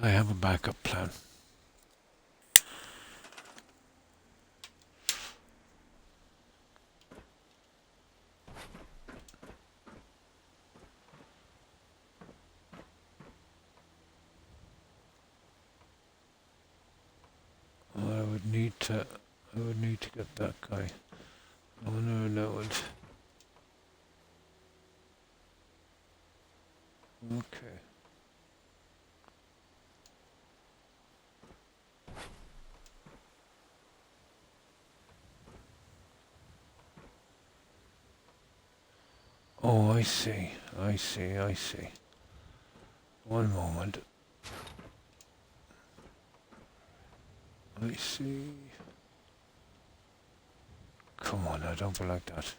S2: I have a backup plan. I would need to get that guy. Oh no, okay. Oh, I see. One moment. I see. Come on now, don't be like that.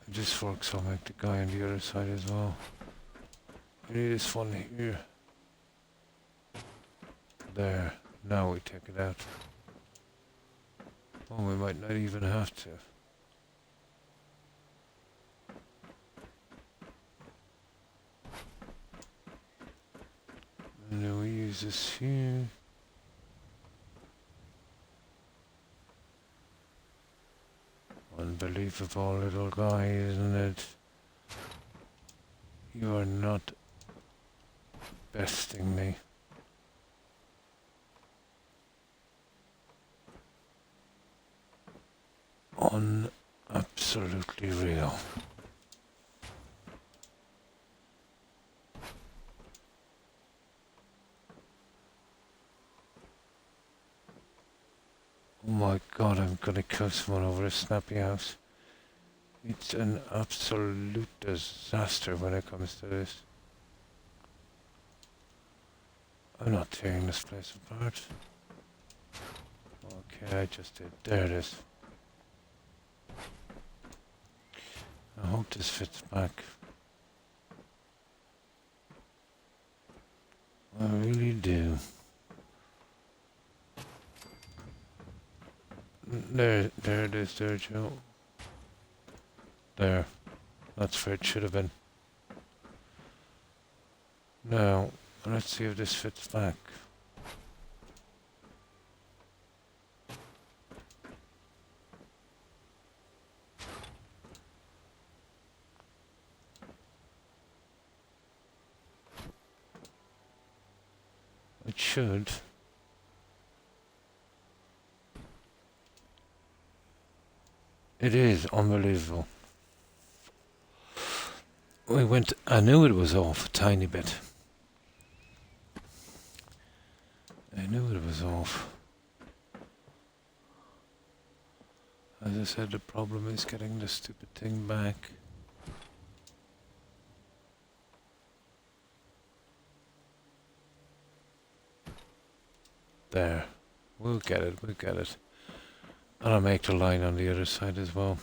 S2: If this works, I'll make the guy on the other side as well. I need this one here. There. Now we take it out. Oh, we might not even have to. And then we use this here. Unbelievable little guy, isn't it? You are not besting me. Absolutely real. Oh my god, I'm gonna kill someone over a snappy house. It's an absolute disaster when it comes to this. I'm not tearing this place apart. Okay, I just did. There it is. I hope this fits back. I really do. There it is there, Joe. There. That's where it should have been. Now, let's see if this fits back. It should. It is unbelievable. I knew it was off a tiny bit. I knew it was off. As I said, the problem is getting the stupid thing back. There. We'll get it. And I'll make the line on the other side as well.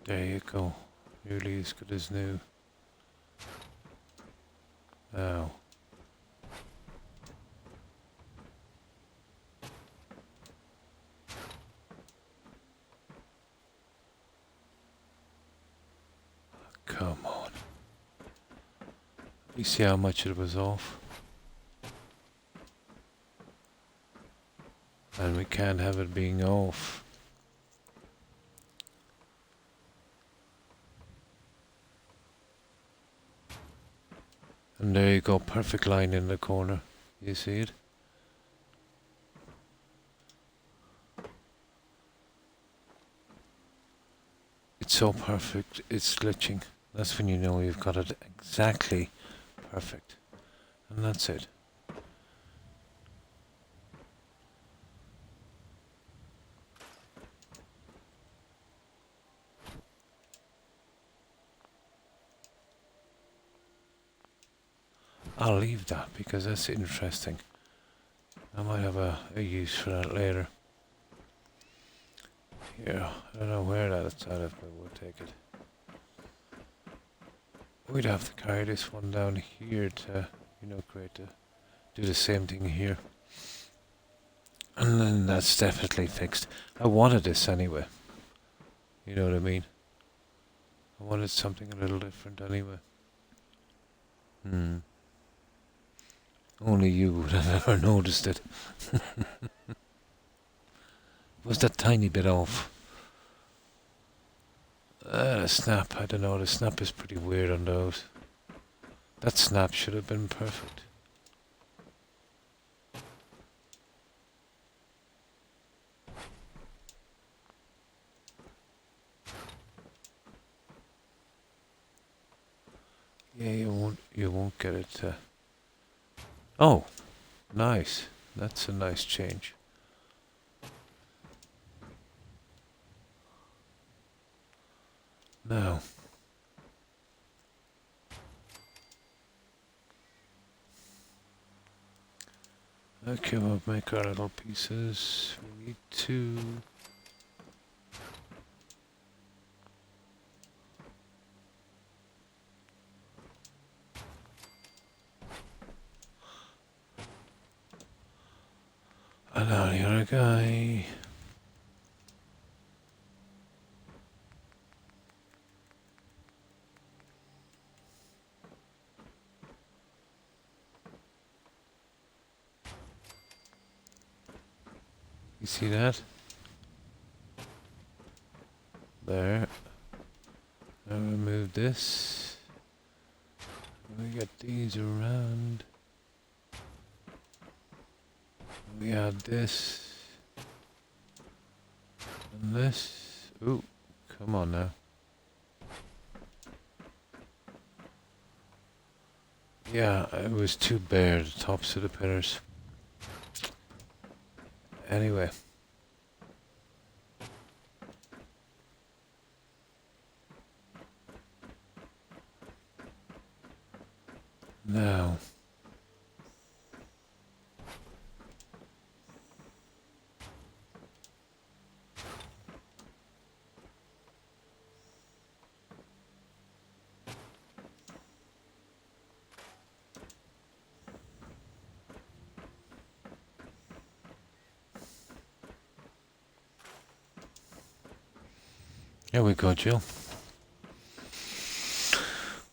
S2: There you go. Nearly as good as new. Now. Come on. You see how much it was off? And we can't have it being off. And there you go, perfect line in the corner. You see it? It's so perfect, it's glitching. That's when you know you've got it exactly perfect. And that's it. I'll leave that because that's interesting. I might have a use for that later. Here, I don't know where that's out of, but we'll take it. We'd have to carry this one down here to, do the same thing here. And then that's definitely fixed. I wanted this anyway. You know what I mean? I wanted something a little different anyway. Only you would have ever noticed it. Was that tiny bit off? The snap, I don't know, the snap is pretty weird on those. That snap should have been perfect. Yeah, you won't get it. Oh, nice. That's a nice change. Now, okay, we'll make our little pieces. We need two. And now the other guy. You see that? There. Now we move this. We get these around. We add this. And this. Ooh, come on now. Yeah, it was too bare, the tops of the pillars. Anyway. Now.
S1: There we go, Jill.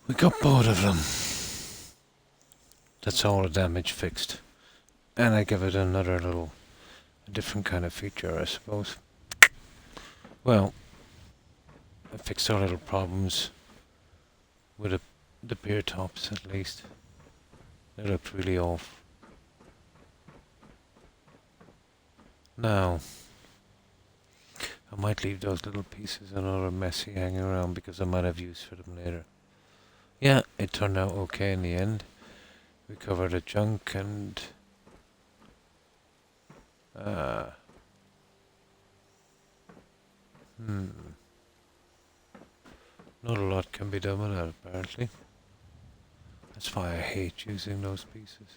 S1: We got both of them. That's all the damage fixed. And I give it another little, a different kind of feature, I suppose. Well, I fixed our little problems with the pier tops, at least. They looked really off. Now, I might leave those little pieces and other messy hanging around because I might have use for them later. Yeah, it turned out okay in the end. We covered the junk and not a lot can be done with that apparently. That's why I hate using those pieces.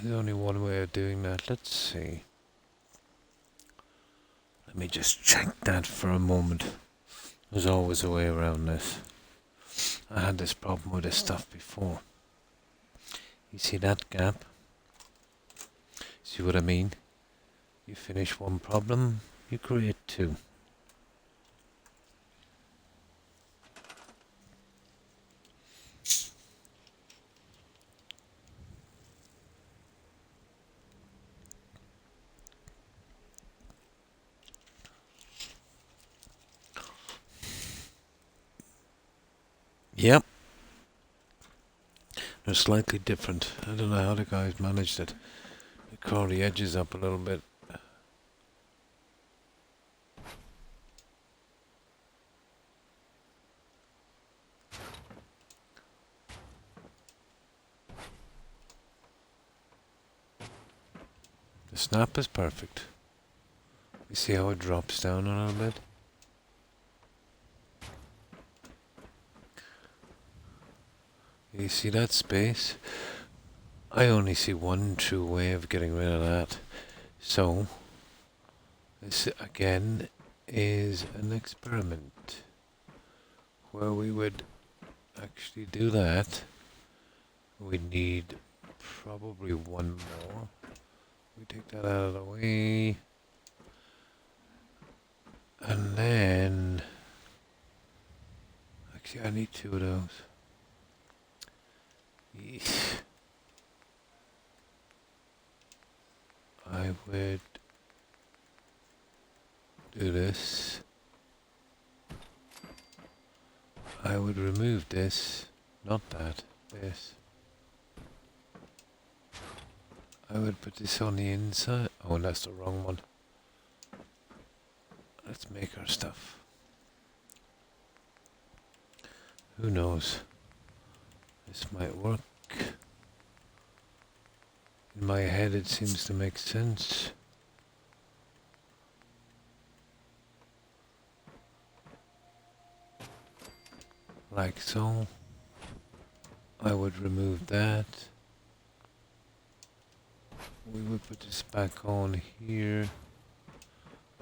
S1: There's only one way of doing that. Let's see. Let me just check that for a moment. There's always a way around this. I had this problem with this stuff before. You see that gap? See what I mean? You finish one problem, you create two. Yep. They're slightly different. I don't know how the guys managed it. They curl the edges up a little bit. The snap is perfect. You see how it drops down a little bit? You see that space? I only see one true way of getting rid of that. So, this again is an experiment where we would actually do that. We need probably one more. We take that out of the way. And then, actually I need two of those. Yeesh. I would do this. I would remove this, not that, this. I would put this on the inside. Oh, that's the wrong one. Let's make our stuff. Who knows? This might work. In my head it seems to make sense. Like so. I would remove that. We would put this back on here.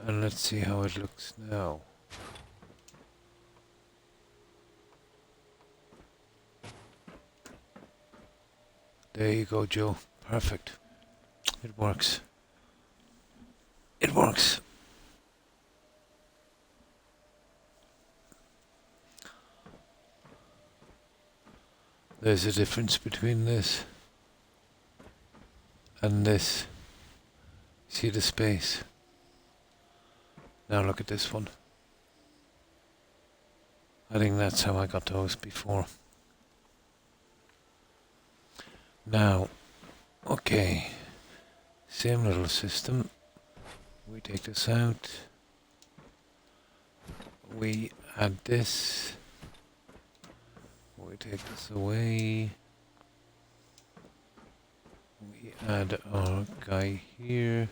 S1: And let's see how it looks now. There you go, Joe. Perfect. It works. It works. There's a difference between this and this. See the space? Now look at this one. I think that's how I got those before. Now, okay, same little system. We take this out. We add this. We take this away. We add our guy here.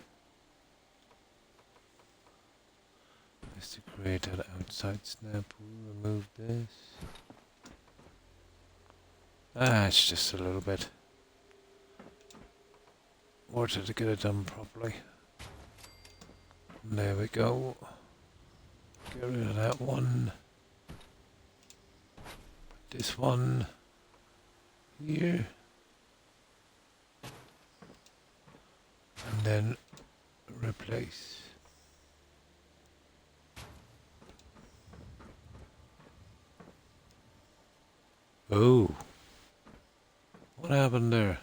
S1: Just to create that outside snap, we remove this. It's just a little bit. Wanted to get it done properly. There we go. Get rid of that one. This one
S2: here, and then replace. Oh, what happened there?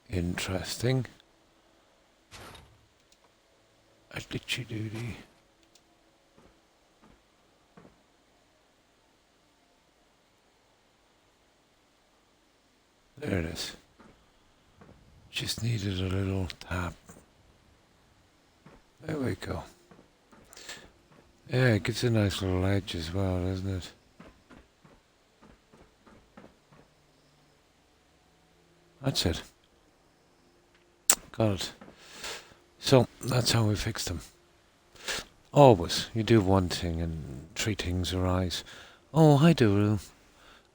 S2: Interesting. A ditchy duty. There it is. Just needed a little tap. There we go. Yeah, it gives a nice little edge as well, doesn't it? That's it. Got it. So, that's how we fix them. Always. You do one thing and three things arise. Oh, hi, Duru.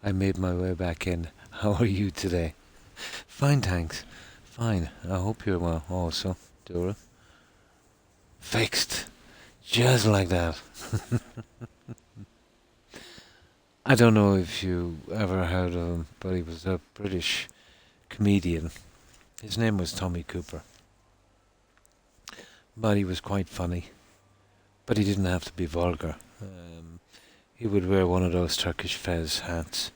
S2: I made my way back in. How are you today? Fine, thanks. Fine. I hope you're well also, Duru. Fixed. Just like that. I don't know if you ever heard of him, but he was a British comedian. His name was Tommy Cooper. But he was quite funny. But he didn't have to be vulgar. He would wear one of those Turkish fez hats.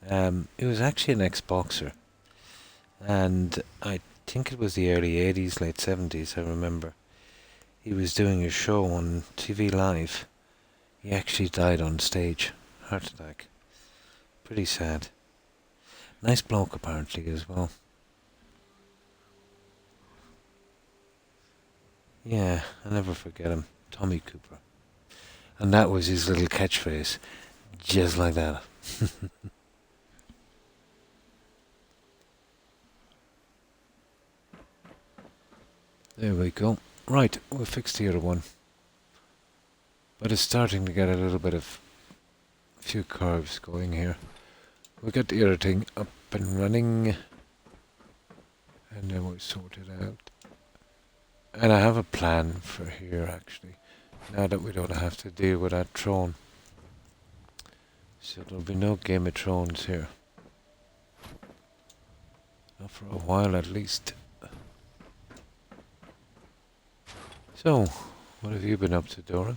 S2: He was actually an ex-boxer. And I think it was the early 80s, late 70s, I remember. He was doing a show on TV Live. He actually died on stage. Heart attack. Pretty sad. Nice bloke apparently as well. Yeah, I'll never forget him. Tommy Cooper. And that was his little catchphrase. Just like that. There we go. Right, we'll fix the other one. But it's starting to get a little bit of a few curves going here. We'll get the other thing up and running. And then we'll sort it out. And I have a plan for here actually. Now that we don't have to deal with that throne. So there'll be no Game of Thrones here. Not for a while at least. So, what have you been up to, Dora?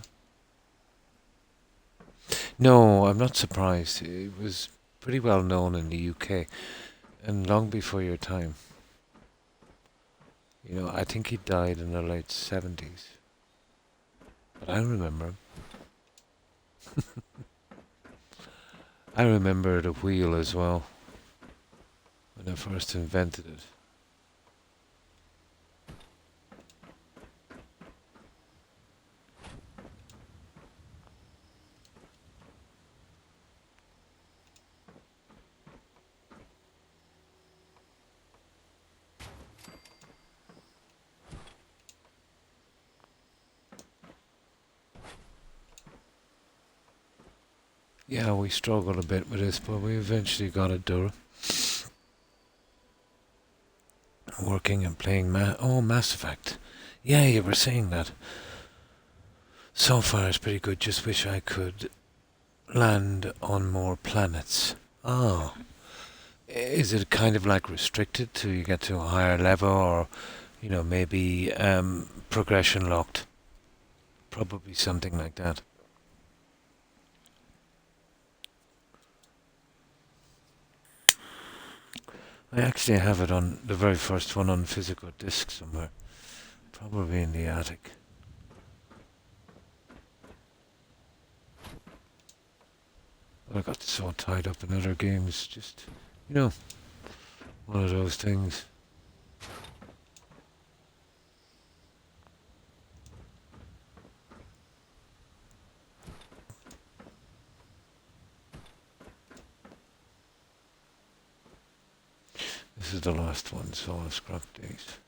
S2: No, I'm not surprised. It was pretty well known in the UK. And long before your time. You know, I think he died in the late 70s. But I remember him. I remember the wheel as well. When I first invented it. Yeah, we struggled a bit with this, but we eventually got it done. Working and playing Mass Effect. Yeah, you were saying that. So far it's pretty good, just wish I could land on more planets. Oh. Is it kind of like restricted till you get to a higher level, or, you know, maybe progression locked? Probably something like that. I actually have it on the very first one on physical disc somewhere. Probably in the attic. But I got so tied up in other games, just, you know, one of those things. This is the last one, so I'll scrap these.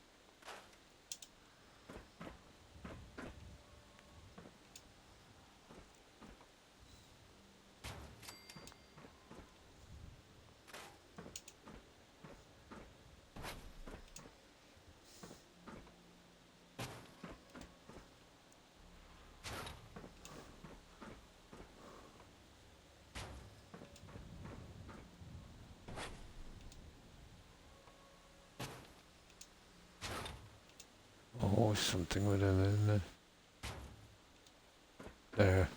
S2: Oh, something with him, isn't it? There.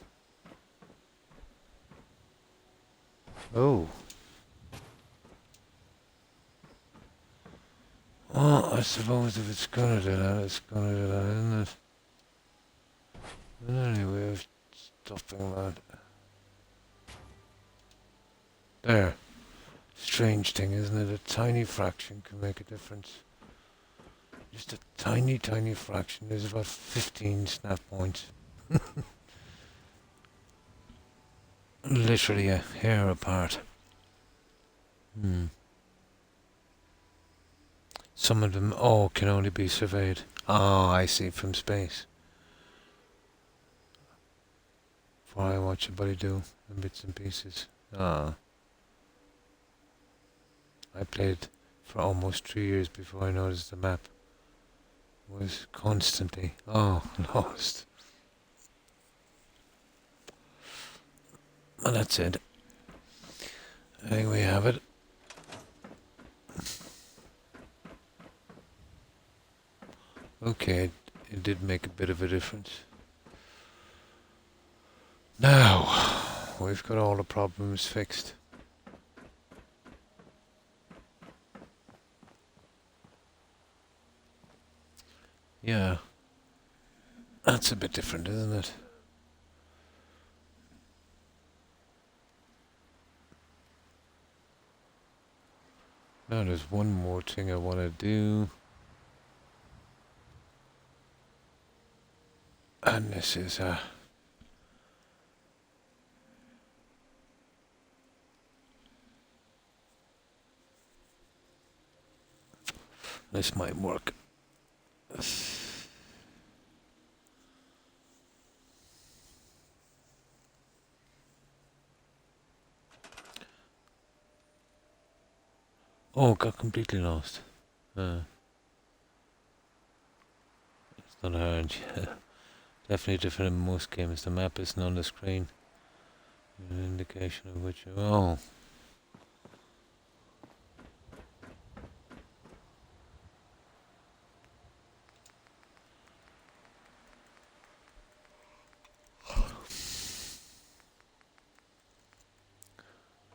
S2: Oh. Oh, I suppose if it's gonna do that, it's gonna do that, isn't it? And anyway, of stopping that. There. Strange thing, isn't it? A tiny fraction can make a difference. Just a tiny, tiny fraction. There's about 15 snap points. Literally a hair apart. Some of them, can only be surveyed. Oh, I see, from space. For I watch a buddy do in bits and pieces. Ah. I played for almost 3 years before I noticed the map was constantly, lost. Well, that's it. I think we have it. Okay, it did make a bit of a difference. Now, we've got all the problems fixed. Yeah, that's a bit different, isn't it? Now there's one more thing I want to do. And this is this might work. Oh, got completely lost. It's not hard. Definitely different in most games. The map isn't on the screen. An indication of which. Oh.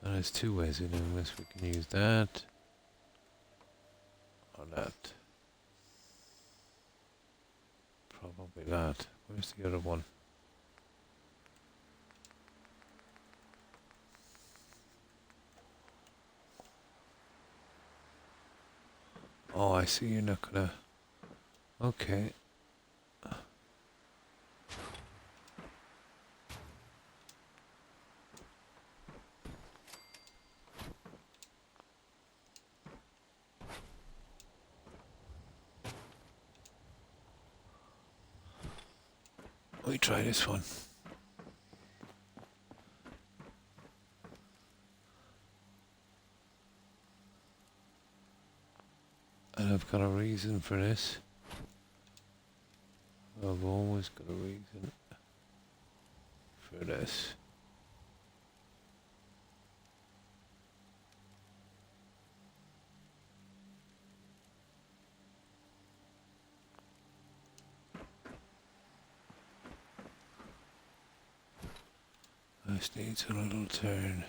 S2: There's two ways of doing this. We can use that. Or that. Probably that. Where's the other one? Oh, I see you're not gonna... Okay. We try this one. And I've got a reason for this. I've always got a reason for this. This needs a little turn.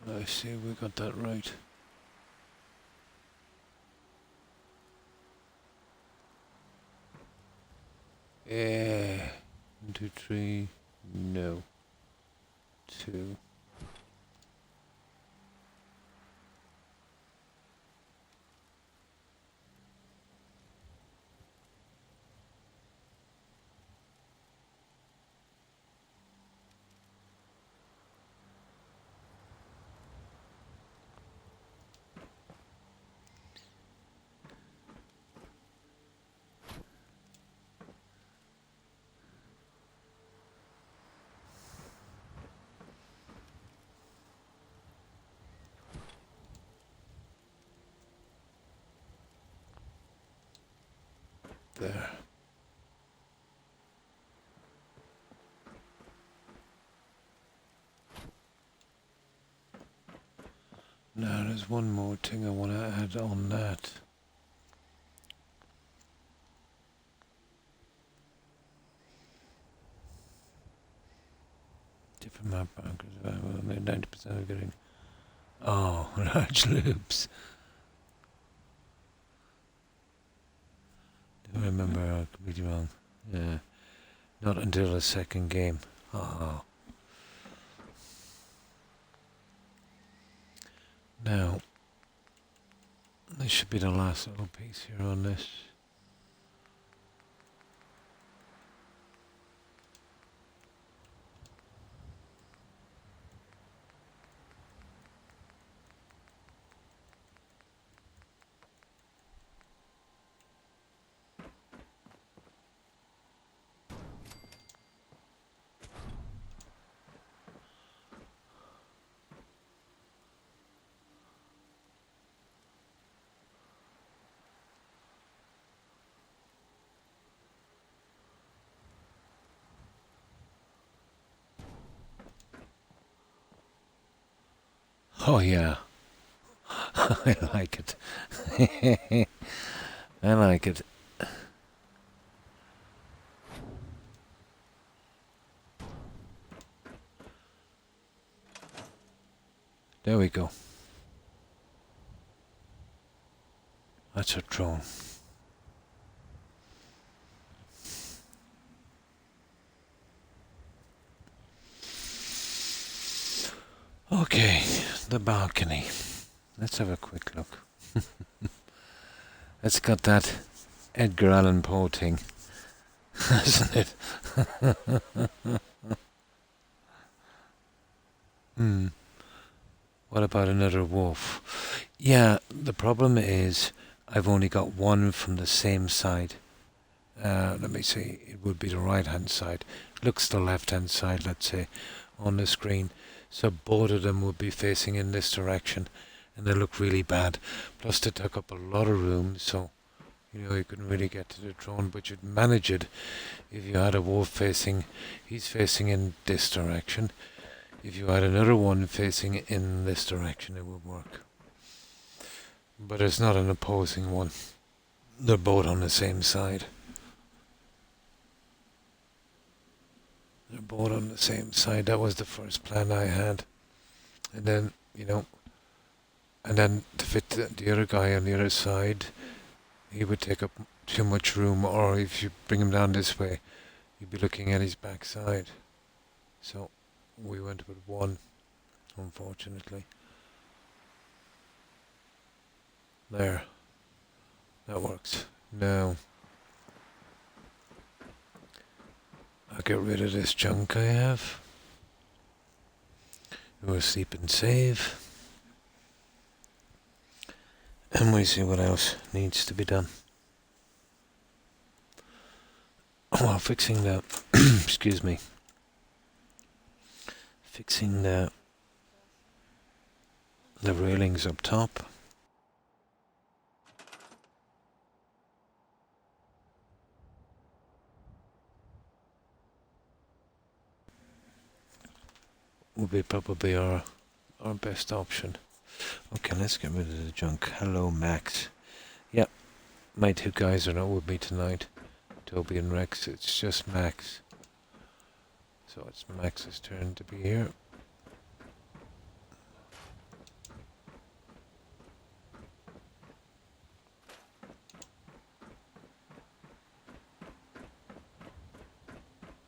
S2: I see we got that right. Yeah. 1, 2, 3. No. 2. There. Now there's one more thing I want to add on that. Different map markers. Well, 90% of getting. Oh, large loops. I remember I could be wrong. Yeah. Not until the second game. Oh. Now, this should be the last little piece here on this. Oh yeah, I like it. I like it. There we go. That's a drone. Okay, the balcony. Let's have a quick look. It's got that Edgar Allan Poe thing, hasn't it? Hmm. What about another wolf? Yeah, the problem is I've only got one from the same side. Let me see, it would be the right hand side. Looks the left hand side, let's say, on the screen. So both of them would be facing in this direction, and they look really bad. Plus they took up a lot of room, so you couldn't really get to the drone, but you'd manage it if you had a wolf facing, he's facing in this direction. If you had another one facing in this direction, it would work. But it's not an opposing one. They're both on the same side. They're both on the same side. That was the first plan I had. And then, and then to fit the other guy on the other side, he would take up too much room, or if you bring him down this way, you'd be looking at his backside. So we went with one, unfortunately. There. That works. Now, I'll get rid of this junk I have. We'll sleep and save. And we see what else needs to be done. Well, fixing the excuse me. Fixing the railings up top. Will be probably our best option. Okay, let's get rid of the junk. Hello, Max. Yep, my two guys are not with me tonight. Toby and Rex. It's just Max. So it's Max's turn to be here.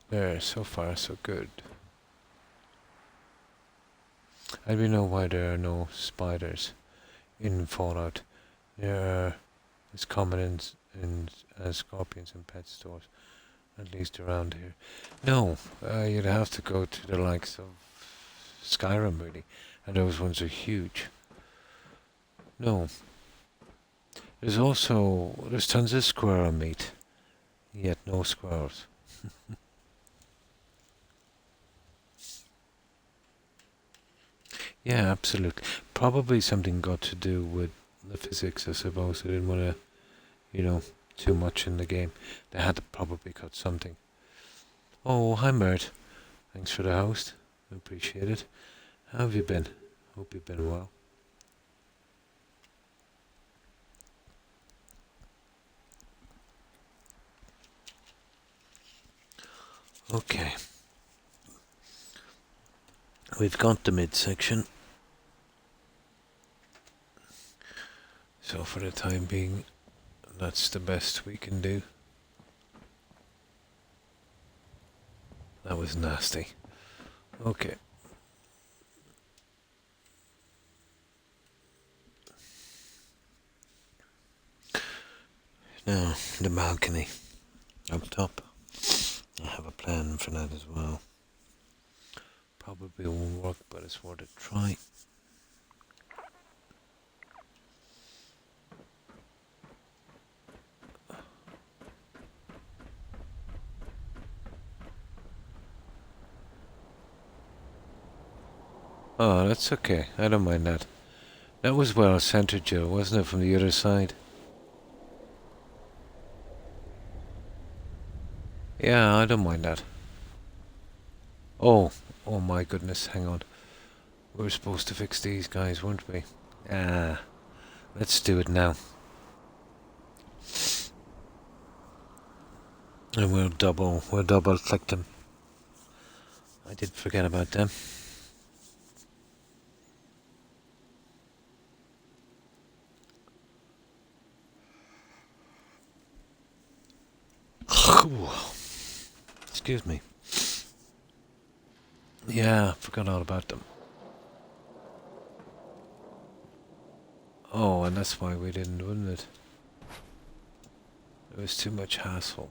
S2: There, so far so good. I don't know why there are no spiders in Fallout. There are, it's common in scorpions and pet stores, at least around here. No, you'd have to go to the likes of Skyrim really, and those ones are huge. No. There's tons of squirrel meat, yet no squirrels. Yeah, absolutely. Probably something got to do with the physics, I suppose. They didn't want to, too much in the game. They had to probably cut something. Oh, hi Mert. Thanks for the host. I appreciate it. How have you been? Hope you've been well. Okay. We've got the midsection. So for the time being, that's the best we can do. That was nasty. Okay. Now, the balcony up top. I have a plan for that as well. Probably won't work, but it's worth a try. Oh, that's okay. I don't mind that. That was well centered, Joe, wasn't it, from the other side? Yeah, I don't mind that. Oh, oh my goodness, hang on. We were supposed to fix these guys, weren't we? Ah, let's do it now. And we'll double click them. I did forget about them. Excuse me. Yeah, forgot all about them. Oh, and that's why we didn't win it. It was too much hassle.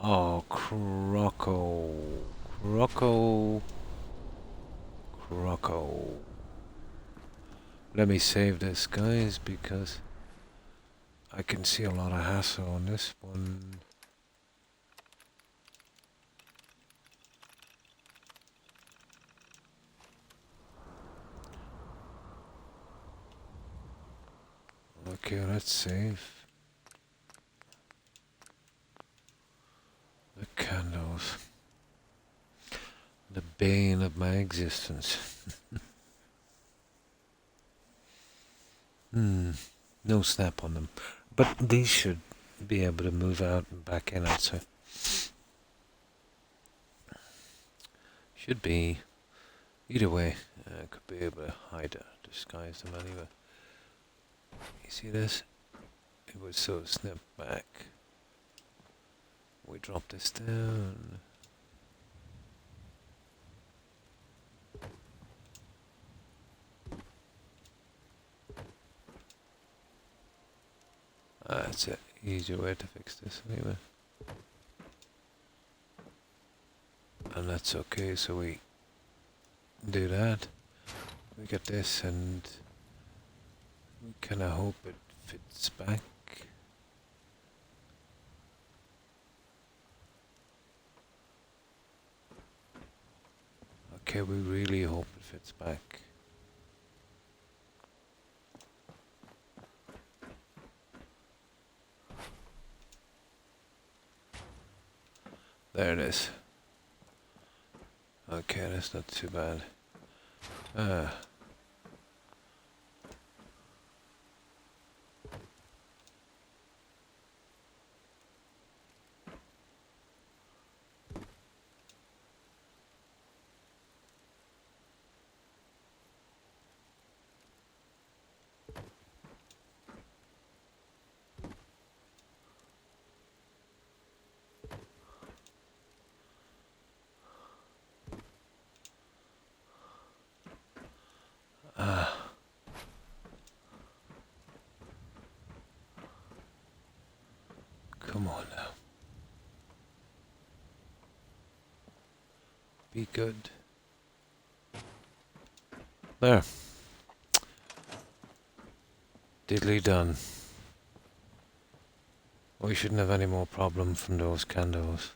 S2: Oh, Croco. Let me save this, guys, because I can see a lot of hassle on this one. Okay, let's save. The candles. The bane of my existence. No snap on them. But these should be able to move out and back in, I'd say. Should be. Either way, could be able to hide disguise them anyway. You see this? It would sort of snap back. We drop this down. That's an easier way to fix this anyway. And that's okay, so we do that. We get this and we kinda hope it fits back. Okay, we really hope it fits back. There it is. Okay, that's not too bad. Come on now. Be good. There. Diddly done. We shouldn't have any more problem from those candles.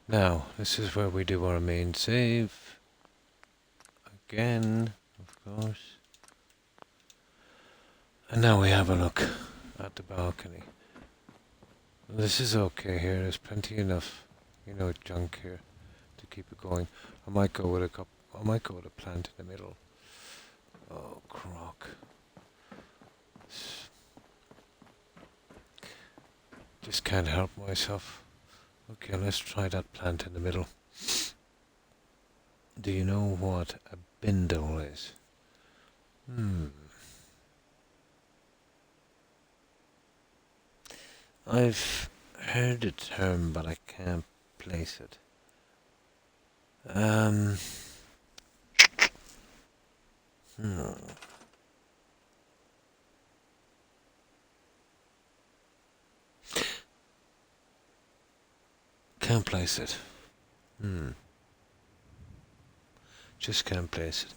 S2: Now, this is where we do our main save. Again, of course. And now we have a look at the balcony. This is okay here. There's plenty enough, junk here to keep it going. I might go with a plant in the middle. Oh, Croc. Just can't help myself. Okay, let's try that plant in the middle. Do you know what a bindle is? I've heard the term, but I can't place it. Um, hmm. Can't place it. Just can't place it.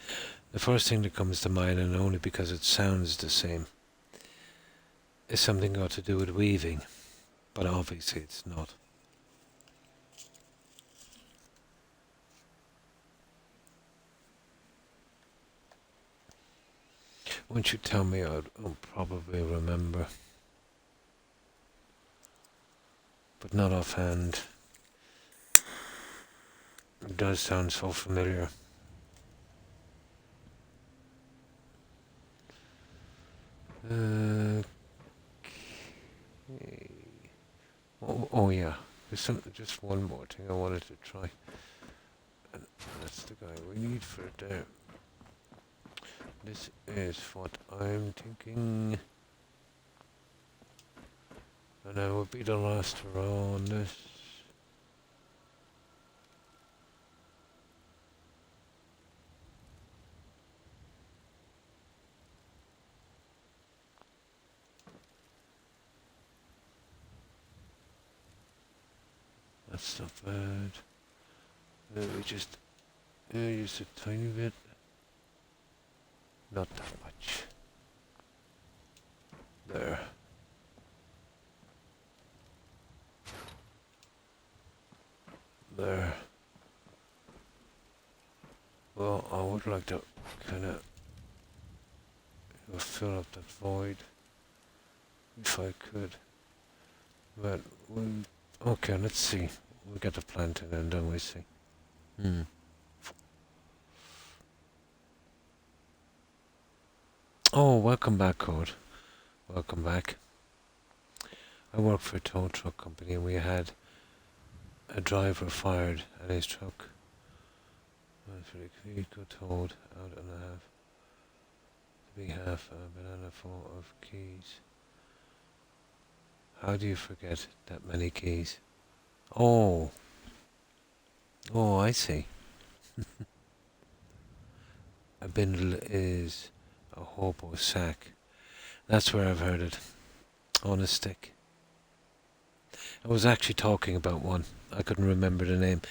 S2: The first thing that comes to mind, and only because it sounds the same, is something got to do with weaving, but obviously it's not. Once you tell me, I'll probably remember, but not offhand. It does sound so familiar. Okay. Oh yeah. There's just one more thing I wanted to try. And that's the guy we need for it there. This is what I'm thinking. And I will be the last row on this. That's not bad. We just use a tiny bit. Not that much. There. There. Well, I would like to kind of fill up that void if I could. But okay, let's see. We get the plant in and then we see. Oh, welcome back, Code. Welcome back. I work for a tow truck company and we had a driver fired at his truck. He got towed out and a half. We have a banana full of keys. How do you forget that many keys? Oh. Oh, I see. A bindle is a hobo sack. That's where I've heard it. On a stick. I was actually talking about one. I couldn't remember the name.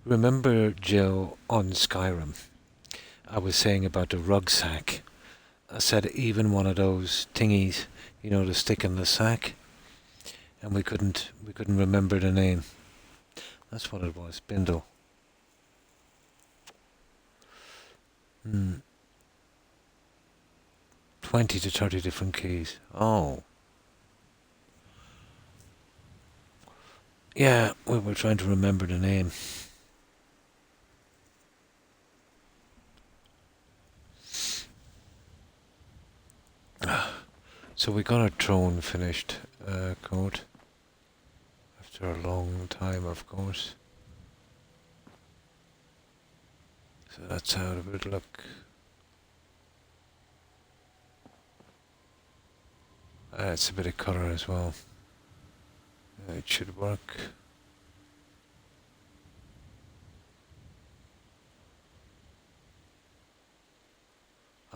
S2: Remember, Jill, on Skyrim, I was saying about the rucksack. I said even one of those thingies, you know, the stick in the sack, and we couldn't remember the name. That's what it was, bindle. 20 to 30 different keys. Oh. Yeah, we were trying to remember the name. So we got our drone finished, Code. After a long time, of course. So that's how it would look. It's a bit of colour as well. It should work.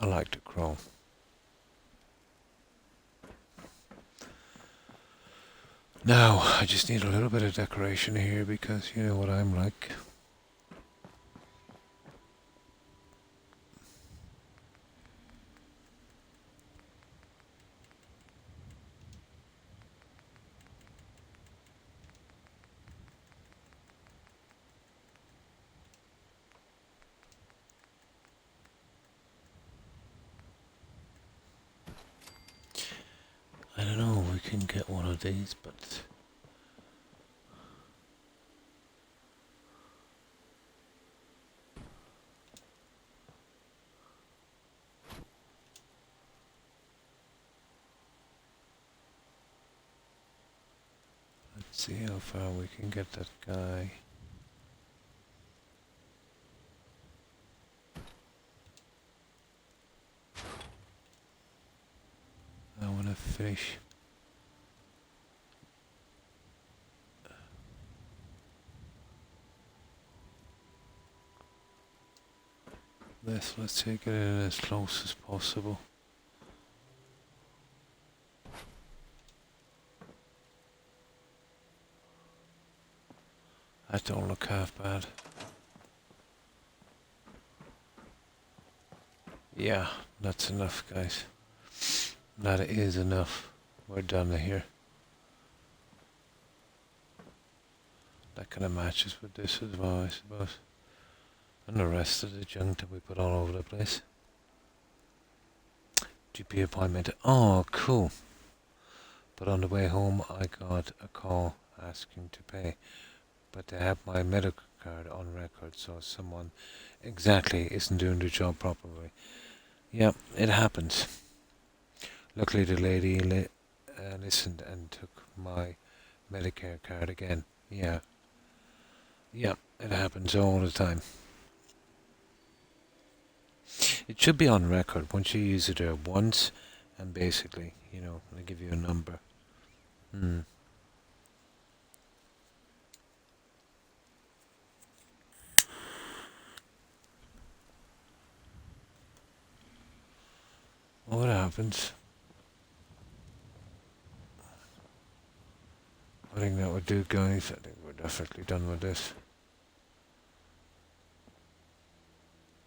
S2: I like the crow. Now, I just need a little bit of decoration here because you know what I'm like. I don't know if we can get one of these, but let's see how far we can get that guy. I want to finish. Let's take it in as close as possible. That don't look half bad. Yeah, that's enough, guys. That is enough. We're done here. That kind of matches with this as well, I suppose. And the rest of the junk that we put all over the place. GP appointment. Oh, cool. But on the way home, I got a call asking to pay. But they have my medical card on record, so someone exactly isn't doing the job properly. Yeah, it happens. Luckily, the lady listened and took my Medicare card again. Yeah, it happens all the time. It should be on record once you use it there once, and basically, they give you a number. What happens? I think that would do, guys. I think we're definitely done with this.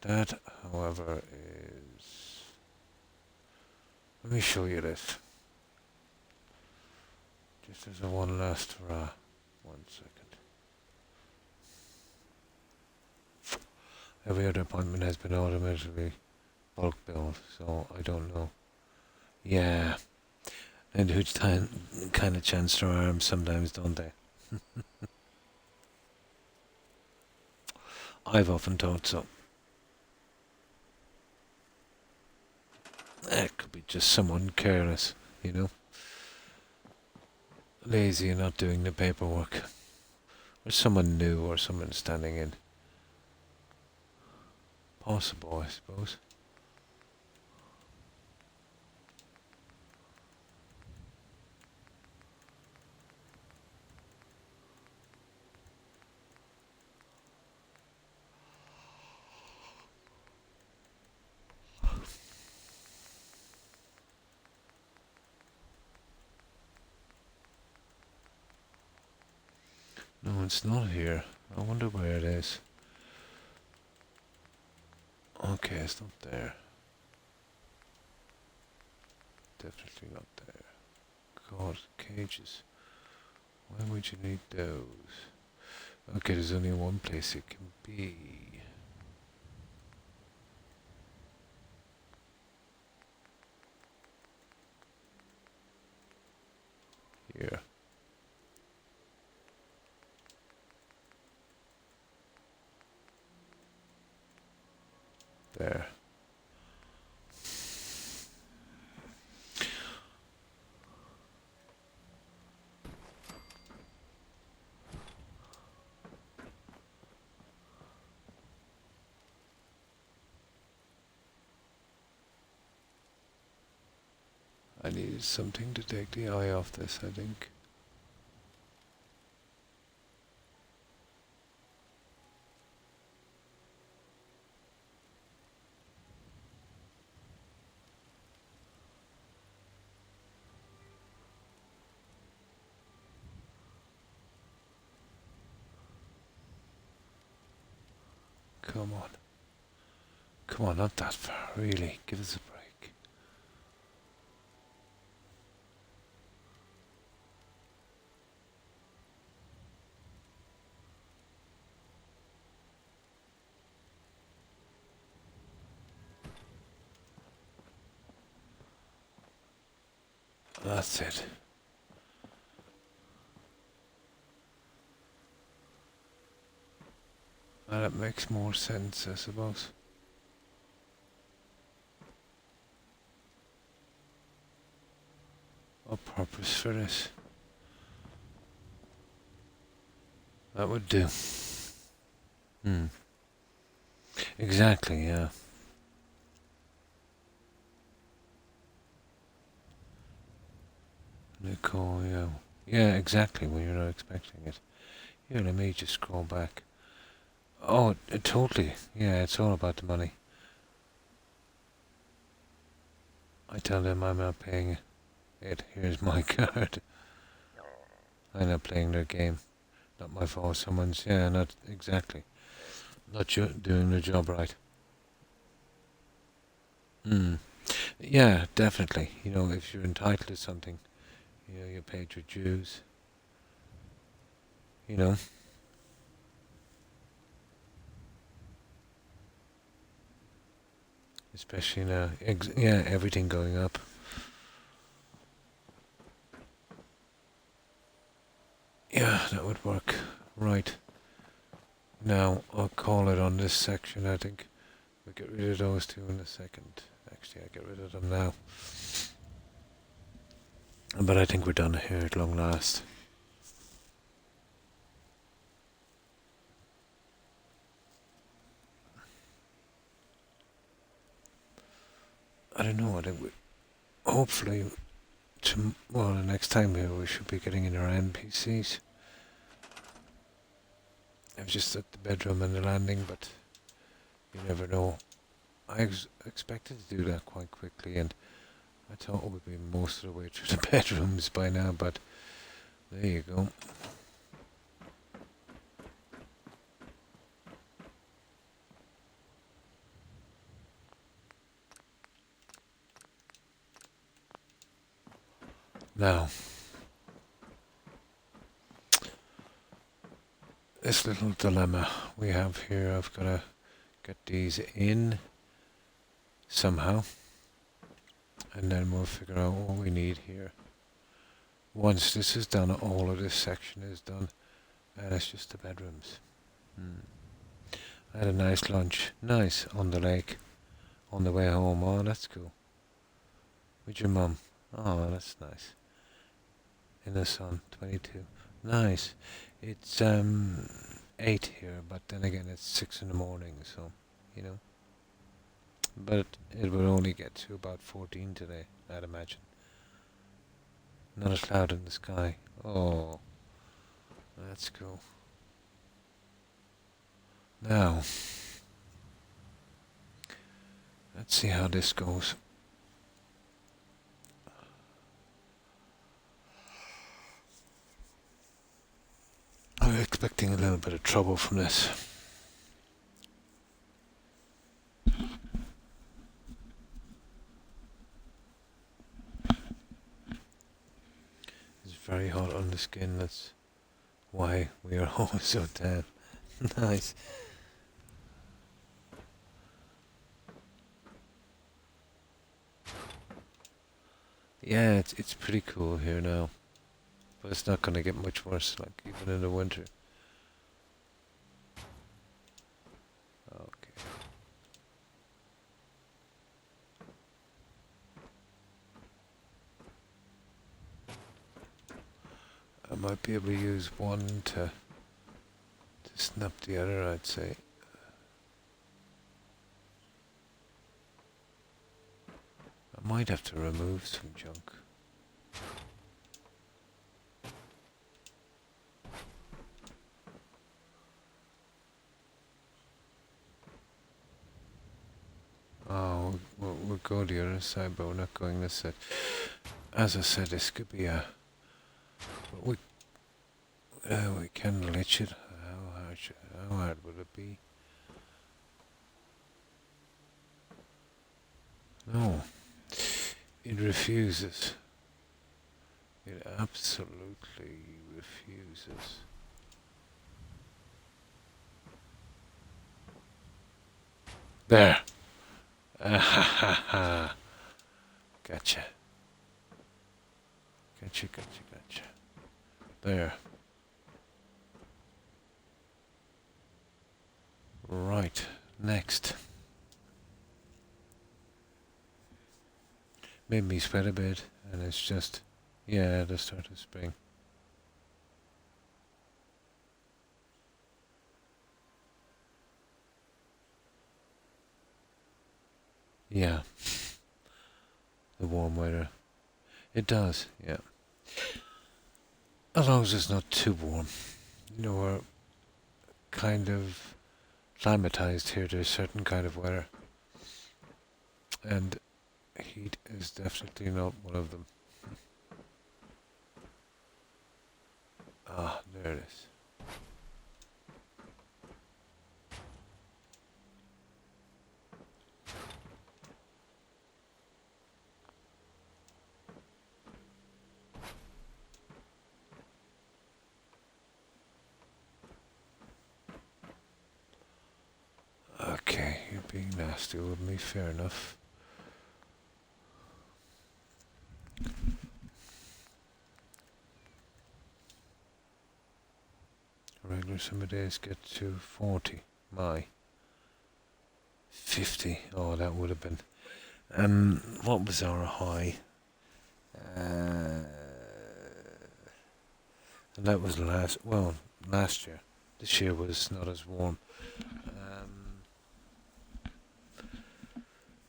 S2: That, however, is... Let me show you this. Just as a one last hurrah. 1 second. Every other appointment has been automatically bulk billed, so I don't know. Yeah. And who's kind of chance their arms sometimes, don't they? I've often thought so. It could be just someone careless, lazy and not doing the paperwork. Or someone new or someone standing in. Possible, I suppose. No, it's not here. I wonder where it is. Okay, it's not there. Definitely not there. God, cages. Why would you need those? Okay, there's only one place it can be. Here. There. I needed something to take the eye off this, I think. Come on. Come on, not that far, really. Give us a break. That's it. That makes more sense, I suppose. What purpose for this? That would do. Hmm. Exactly, yeah. Nicole, yeah. Yeah, exactly, when you're not expecting it. Here, let me just scroll back. Oh, totally. Yeah, it's all about the money. I tell them I'm not paying it. Here's my card. I'm not playing their game. Not my fault. Someone's, yeah, not exactly. Not doing their job right. Hmm. Yeah, definitely. You know, if you're entitled to something, you know, you paid your dues. You know, especially now. Yeah, everything going up. Yeah, that would work. Right. Now, I'll call it on this section, I think. We'll get rid of those two in a second. Actually, I'll get rid of them now. But I think we're done here at long last. I don't know, I think hopefully, well, the next time here we should be getting in our NPCs. I've just at the bedroom and the landing, but you never know. I expected to do that quite quickly, and I thought it would be most of the way through the bedrooms by now, but there you go. Now, this little dilemma we have here, I've got to get these in somehow, and then we'll figure out what we need here. Once this is done, all of this section is done, and it's just the bedrooms. I had a nice lunch, nice, on the lake, on the way home. Oh, that's cool. With your mum. Oh, that's nice. In the sun, 22. Nice. It's 8 here, but then again it's 6 in the morning, so, you know. But it will only get to about 14 today, I'd imagine. Not a cloud in the sky. Oh, that's cool. Now, let's see how this goes. I'm expecting a little bit of trouble from this. It's very hot on the skin, that's why we are always so tan. Nice. Yeah, it's pretty cool here now. But it's not gonna get much worse, like even in the winter. Okay. I might be able to use one to snap the other, I'd say. I might have to remove some junk. Oh, we'll go the other side, but we're not going this side. As I said, this could be a... We can glitch it. How hard would it be? No. It refuses. It absolutely refuses. There. Ah ha ha ha. Gotcha. Gotcha, gotcha, gotcha. There. Right. Next. Made me sweat a bit, and it's just, yeah, the start of spring. Yeah, the warm weather. It does, yeah. As long as it's not too warm. You know, we're kind of climatized here to a certain kind of weather. And heat is definitely not one of them. Ah, there it is. Okay, you're being nasty with me, fair enough. Regular summer days get to 40. My. 50. Oh, that would have been. What was our high? And that was last year. This year was not as warm.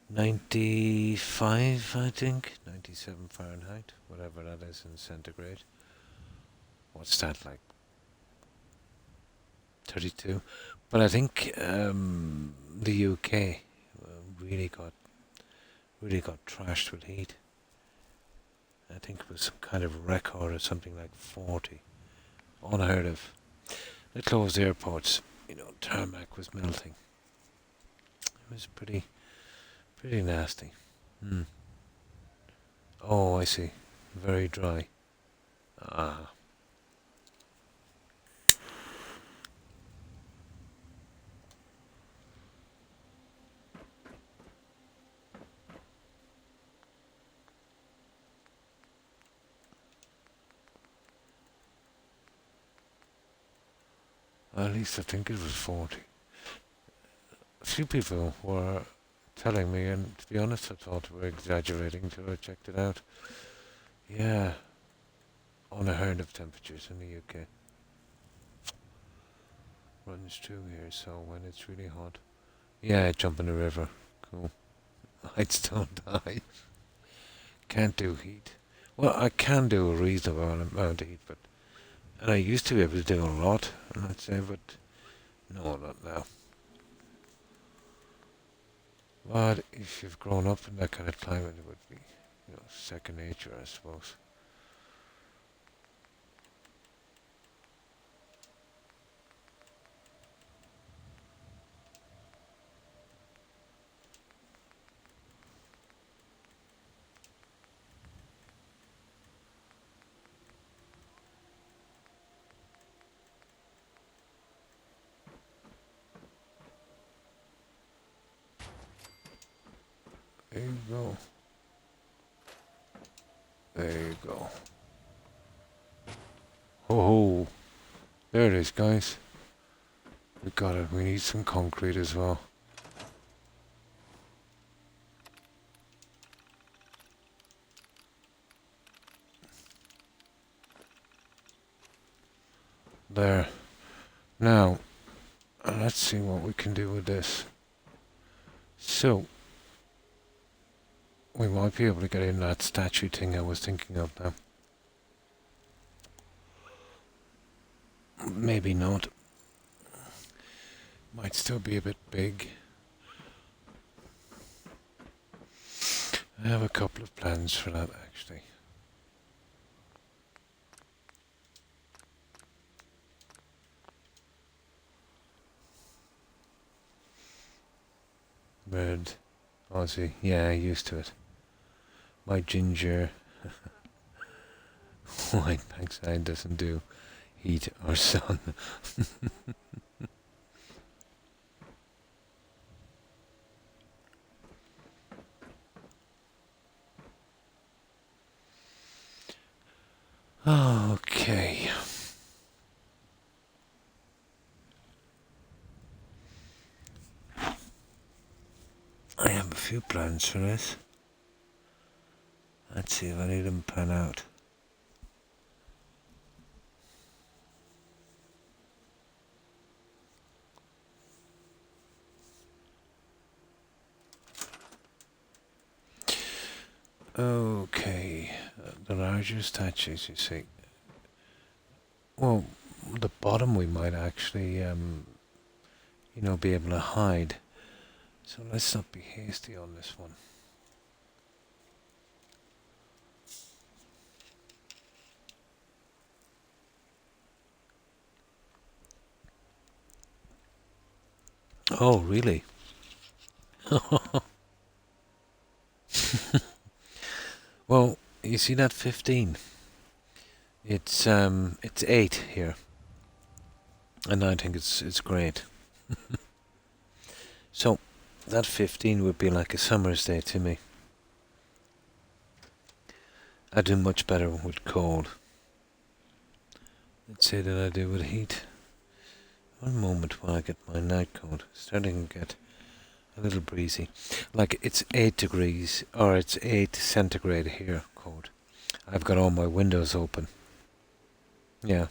S2: 95, I think. 97 Fahrenheit, whatever that is in centigrade. What's that like? 32. But I think the UK really got trashed with heat. I think it was some kind of record or something like 40. Unheard of. They closed airports. You know, tarmac was melting. It was pretty nasty. Hmm. Oh, I see. Very dry. Ah. At least I think it was 40. A few people were telling me, and to be honest, I thought we were exaggerating until I checked it out. Yeah, unheard of temperatures in the UK. Runs through here, so when it's really hot. Yeah, jump in the river. Cool. I'd still die. Can't do heat. Well, I can do a reasonable amount of heat, but and I used to be able to do a lot, I'd say, but no, not now. But if you've grown up in that kind of climate, it would be, second nature, I suppose. There you go. There you go. Oh, there it is, guys. We got it. We need some concrete as well. There. Now, let's see what we can do with this. So, we might be able to get in that statue thing I was thinking of now. Maybe not. Might still be a bit big. I have a couple of plans for that, actually. Red. Aussie. Yeah, used to it. My ginger white backside doesn't do heat or sun. Okay. I have a few plans for this. Let's see if any of them pan out. Okay, the larger statues, you see. Well, the bottom we might actually, be able to hide. So let's not be hasty on this one. Oh, really? Well, you see that 15? It's 8 here, and I think it's great. So that 15 would be like a summer's day to me. I do much better with cold. Let's say that I do with heat. One moment while I get my night coat. Starting to get a little breezy. Like it's 8 degrees, or it's 8 centigrade here, cold. I've got all my windows open. Yeah.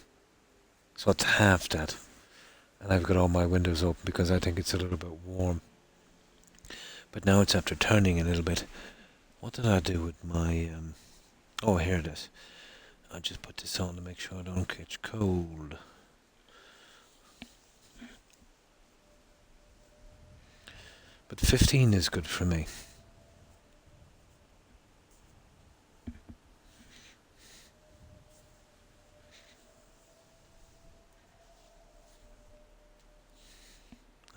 S2: So it's half that. And I've got all my windows open because I think it's a little bit warm. But now it's after turning a little bit. What did I do with my... Oh, here it is. I'll just put this on to make sure I don't catch cold. But 15 is good for me.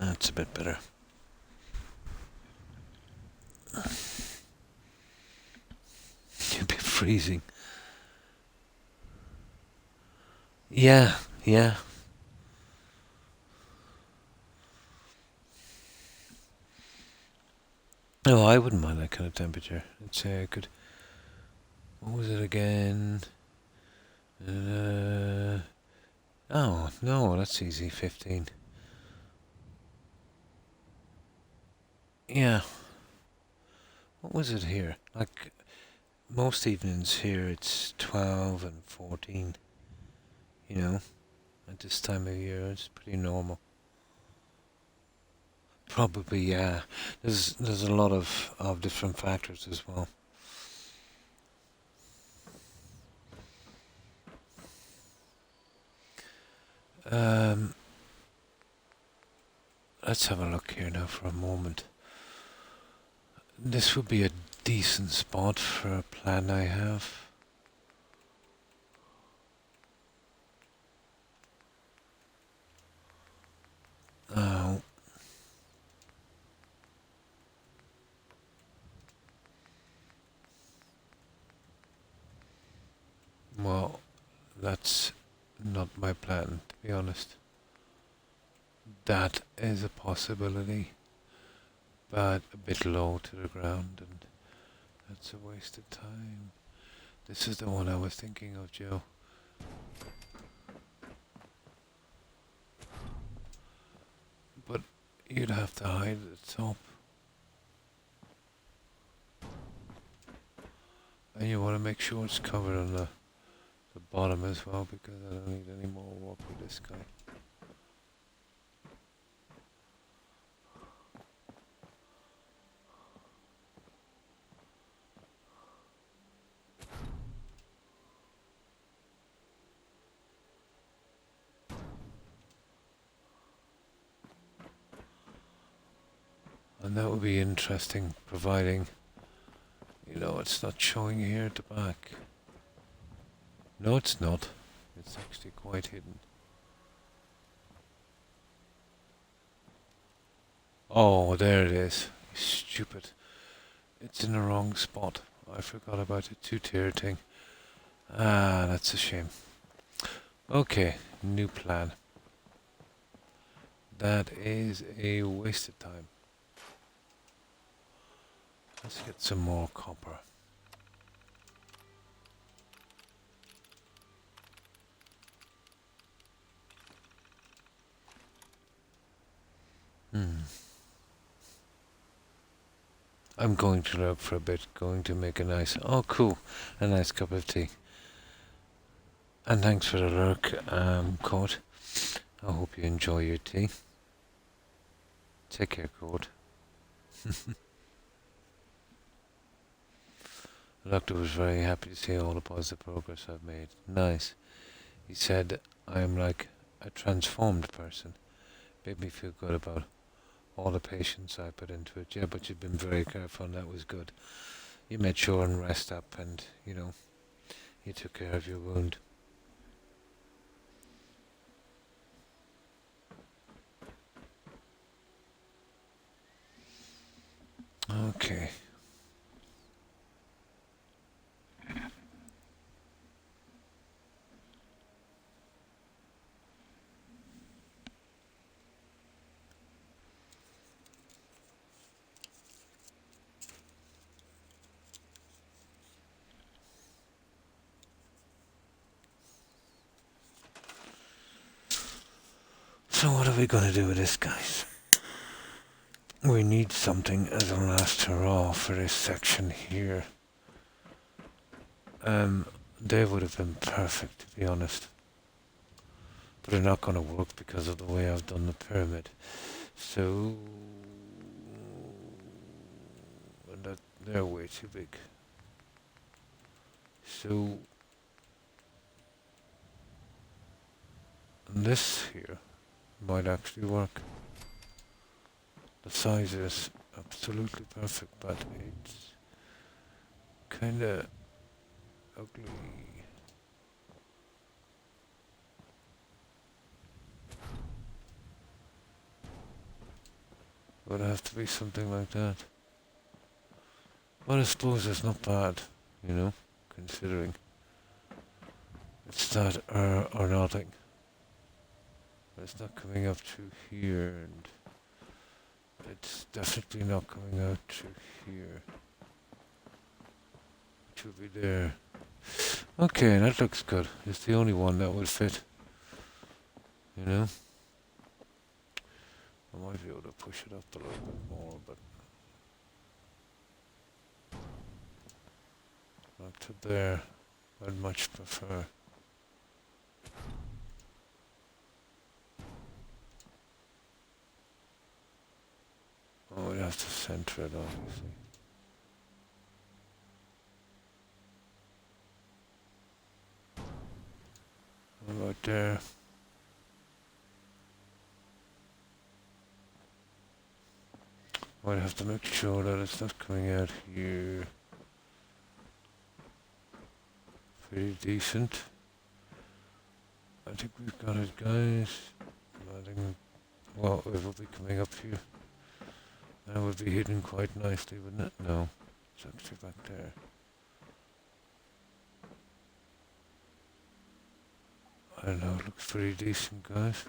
S2: That's a bit better. You'd be freezing. Yeah, yeah. No, I wouldn't mind that kind of temperature. I'd say I could... What was it again? Oh, no, that's easy. 15. Yeah. What was it here? Like, most evenings here it's 12 and 14. You know? At this time of year, it's pretty normal. Probably, yeah. There's a lot of different factors as well. Um, let's have a look here now for a moment. This would be a decent spot for a plan I have. Oh. Well, that's not my plan, to be honest. That is a possibility, but a bit low to the ground, and that's a waste of time. This is the one I was thinking of, Joe. But you'd have to hide at the top. And you want to make sure it's covered on the bottom as well, because I don't need any more work with this guy. And that would be interesting, providing, it's not showing here at the back. No, it's not. It's actually quite hidden. Oh, there it is. Stupid. It's in the wrong spot. I forgot about the two-tier thing. Ah, that's a shame. Okay, new plan. That is a waste of time. Let's get some more copper. I'm going to look for a bit, going to make a nice, oh cool, a nice cup of tea. And thanks for the lurk, Court. I hope you enjoy your tea. Take care, Court. The doctor was very happy to see all the positive progress I've made. Nice. He said I am like a transformed person. Made me feel good about all the patience I put into it. Yeah, but you've been very careful and that was good. You made sure and rest up and, you took care of your wound. Okay. So what are we going to do with this, guys? We need something as a last hurrah for this section here. They would have been perfect, to be honest. But they're not going to work because of the way I've done the pyramid. So... they're way too big. So... this here might actually work. The size is absolutely perfect, but it's kinda ugly. Would have to be something like that. But I suppose it's not bad, considering it's that or nothing. It's not coming up to here, and it's definitely not coming out to here. Which will be there. Okay, that looks good. It's the only one that would fit. I might be able to push it up a little bit more, but not to there. I'd much prefer. Oh, we'd have to center it, obviously. What about there? Might have to make sure that it's not coming out here. Pretty decent. I think we've got it, guys. Well, it will be coming up here. That would be hidden quite nicely, wouldn't it? No, it's actually back there. I don't know, it looks pretty decent, guys.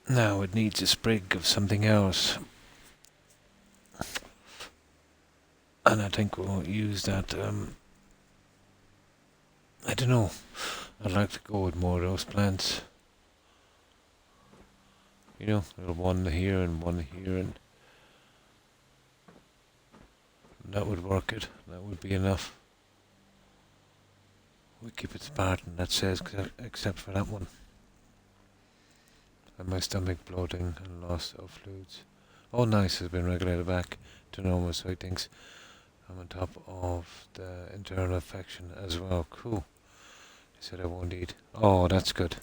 S2: Now it needs a sprig of something else. And I think we'll use that, I don't know. I'd like to go with more of those plants. Little one here and one here, and that would work it. That would be enough. We keep it Spartan, that says, except for that one. And my stomach bloating and loss of fluids. Oh, nice, has been regulated back to normal, so he thinks I'm on top of the internal infection as well. Cool. He said I won't eat. Oh, that's good.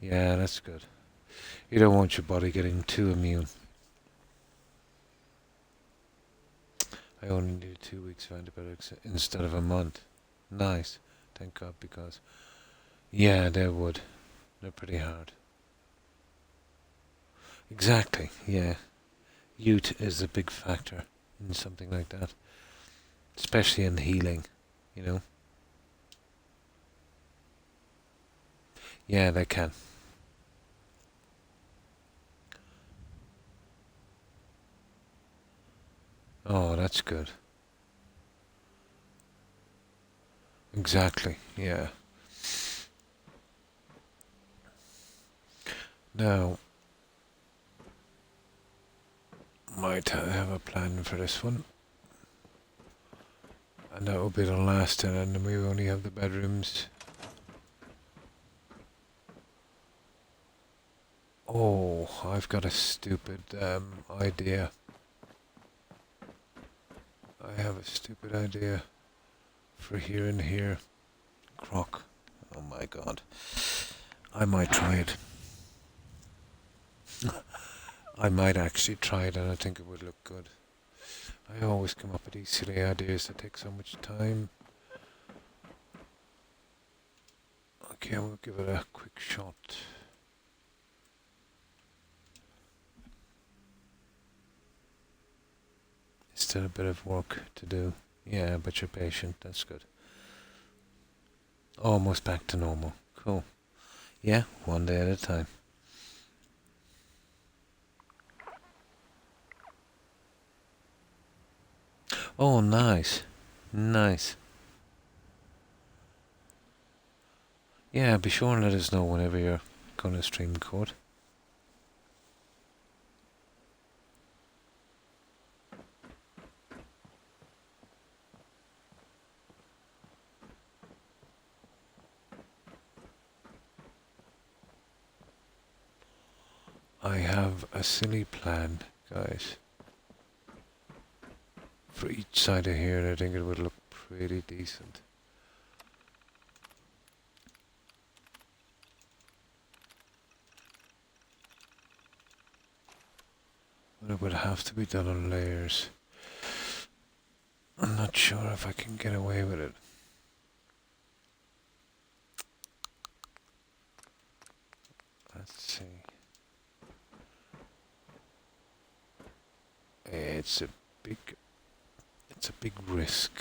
S2: Yeah, that's good. You don't want your body getting too immune. I only needed 2 weeks of antibiotics instead of a month. Nice. Thank God, because... yeah, they would. They're pretty hard. Exactly, yeah. Youth is a big factor in something like that. Especially in healing, Yeah, they can. Oh, that's good. Exactly, yeah. Now, might have a plan for this one. And that will be the last, and then we only have the bedrooms. Oh, I've got a stupid idea. I have a stupid idea for here and here. Croc. Oh my god. I might try it. I might actually try it and I think it would look good. I always come up with these silly ideas that take so much time. Okay, we'll give it a quick shot. Still a bit of work to do. Yeah, but you're patient. That's good. Almost back to normal. Cool. Yeah, one day at a time. Oh, nice. Nice. Yeah, be sure and let us know whenever you're going to stream code. I have a silly plan, guys. For each side of here, and I think it would look pretty decent. But it would have to be done on layers. I'm not sure if I can get away with it. Let's see. It's a big risk.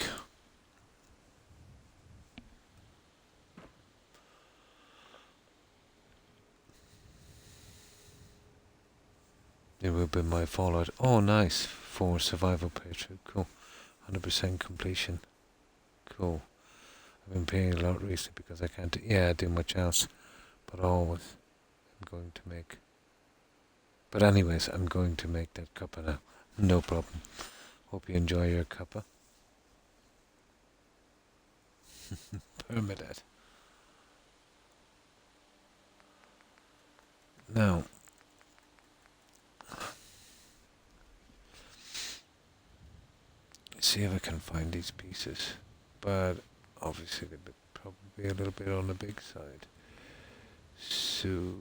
S2: It would be my fallout. Oh, nice. 4 survival playthrough. Cool. 100% completion. Cool. I've been playing a lot recently because I can't do much else. But always I'm going to make. But anyways, I'm going to make that cuppa now. No problem. Hope you enjoy your cuppa. Permadeath. Now, see if I can find these pieces. But obviously they're probably a little bit on the big side. So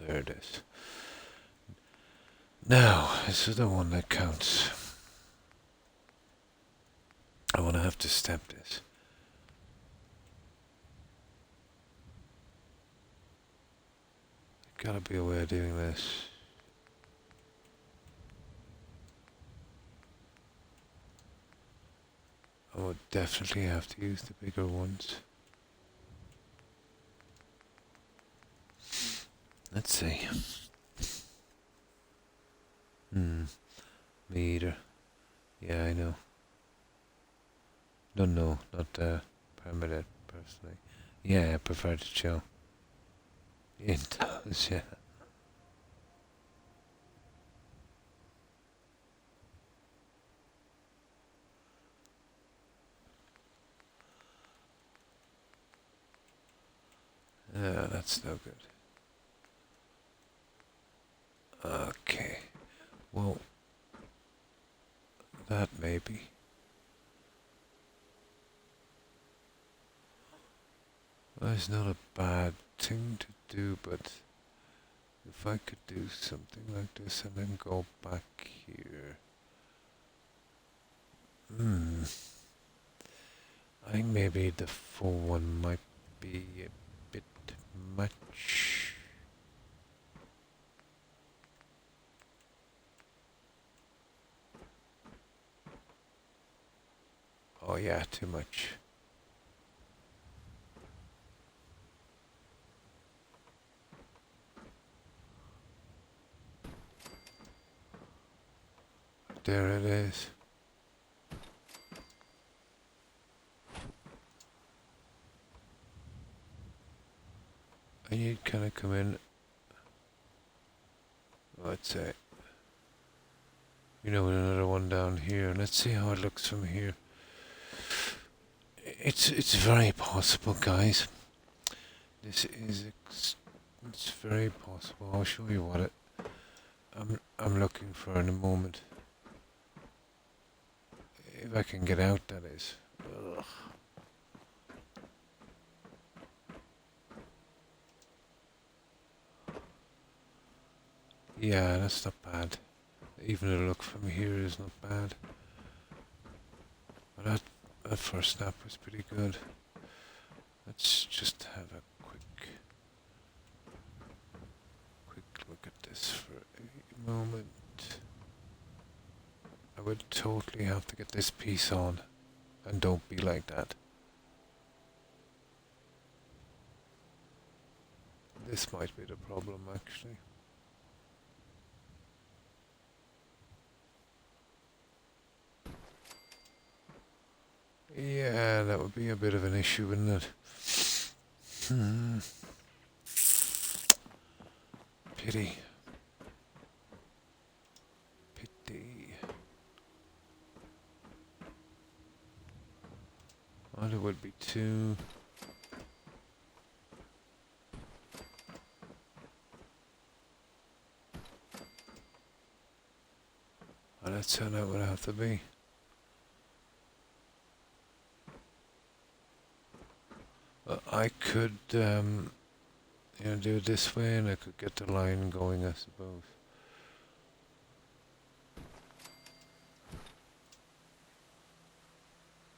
S2: there it is. Now, this is the one that counts. I want to have to step this. Gotta be a way of doing this. I would definitely have to use the bigger ones. Let's see. Me either. Yeah, I know. No, not permanent personally. Yeah, I prefer to chill. It does, yeah. That's no good. Okay. Well, that maybe. Well, it's not a bad thing to do, but if I could do something like this and then go back here. I think maybe the full one might be a bit much. Oh yeah, too much. There it is. And you'd kind of come in, let's say, with another one down here. Let's see how it looks from here. It's very possible, guys. This is it's very possible. I'll show you what I'm looking for in a moment. If I can get out, that is. Ugh. Yeah, that's not bad. Even the look from here is not bad. But that first snap was pretty good. Let's just have a quick look at this for a moment. I would totally have to get this piece on, and don't be like that. This might be the problem, actually. Yeah, that would be a bit of an issue, wouldn't it? Pity. Pity. Well, it would be too. Well, that's how that would have to be. I could, do it this way, and I could get the line going, I suppose.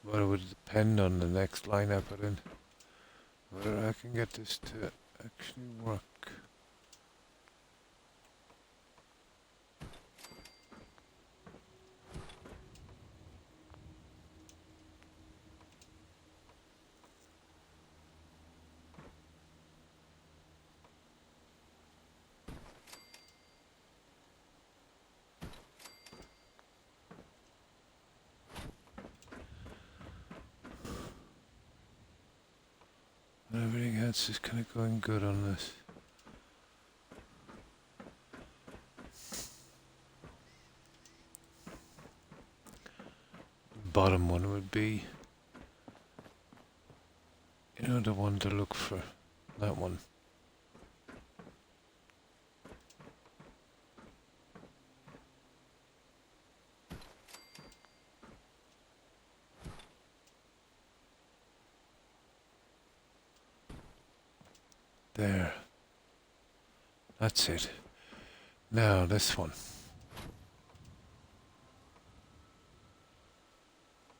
S2: But it would depend on the next line I put in, whether I can get this to actually work. And everything else is kind of going good on this. Bottom one would be, the one to look for. That one. There. That's it. Now this one.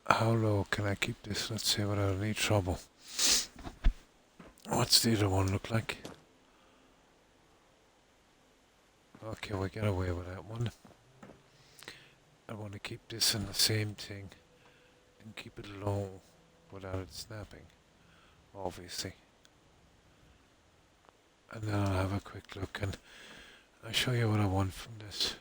S2: How low can I keep this, let's say, without any trouble? What's the other one look like? Okay, we get away with that one. I want to keep this in the same thing and keep it low without it snapping, obviously. And then I'll have a quick look and I'll show you what I want from this.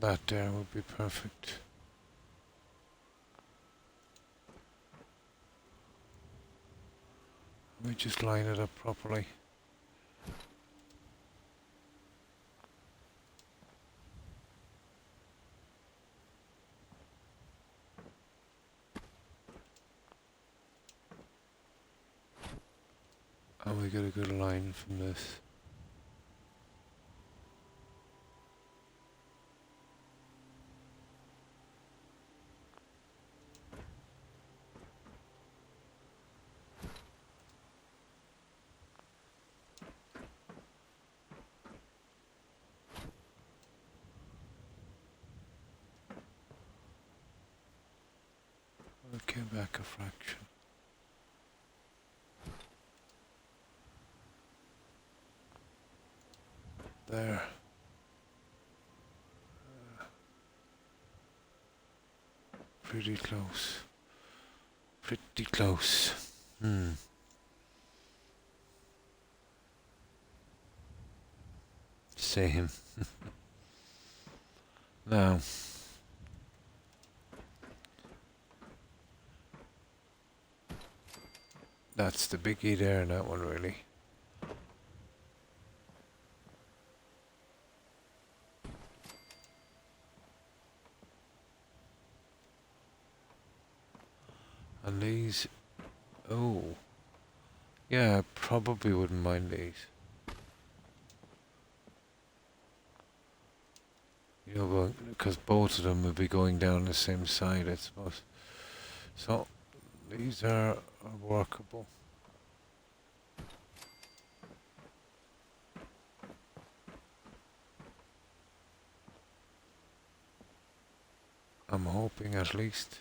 S2: That there would be perfect. Let me just line it up properly. And we get a good line from this. Okay, back a fraction. There. Pretty close. Pretty close. Same. Now, that's the biggie there, that one really. And these, oh, yeah, I probably wouldn't mind these. You know, because both of them would be going down the same side, I suppose. So, these are workable. I'm hoping at least.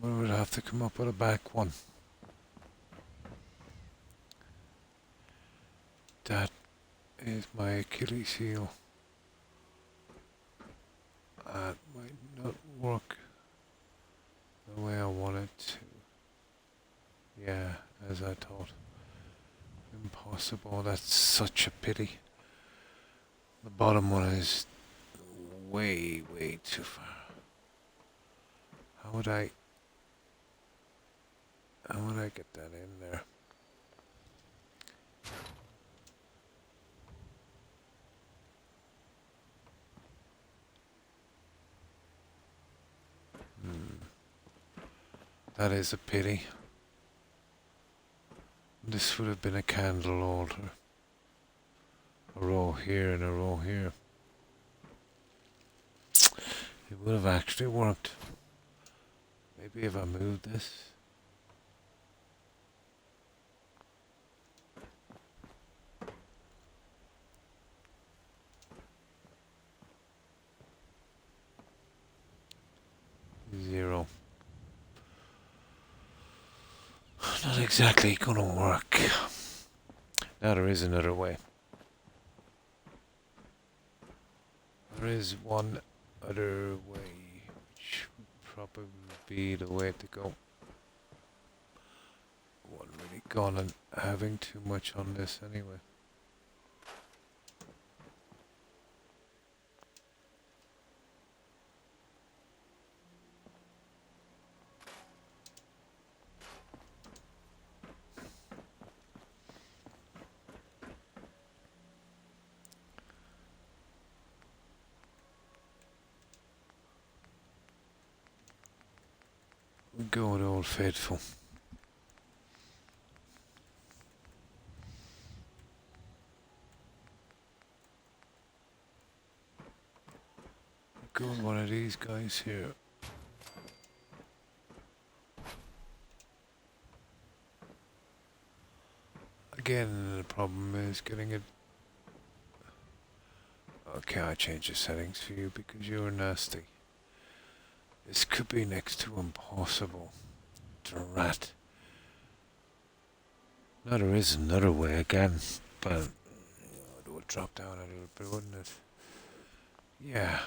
S2: We would have to come up with a back one. That is my Achilles heel. That might not work the way I want it to. Yeah, as I thought. Impossible, that's such a pity. The bottom one is way, way too far. How would I get that in there? That is a pity. This would have been a candle holder. A row here and a row here. It would have actually worked. Maybe if I moved this. Zero. Not exactly gonna work. Now there is another way. There is one other way, which would probably be the way to go. Wasn't really gone and having too much on this anyway. We go with Old Faithful. Go with one of these guys here. Again, the problem is getting it. Okay, I change the settings for you because you're nasty. This could be next to impossible. Drat. Now there is another way again, but it would drop down a little bit, wouldn't it? Yeah.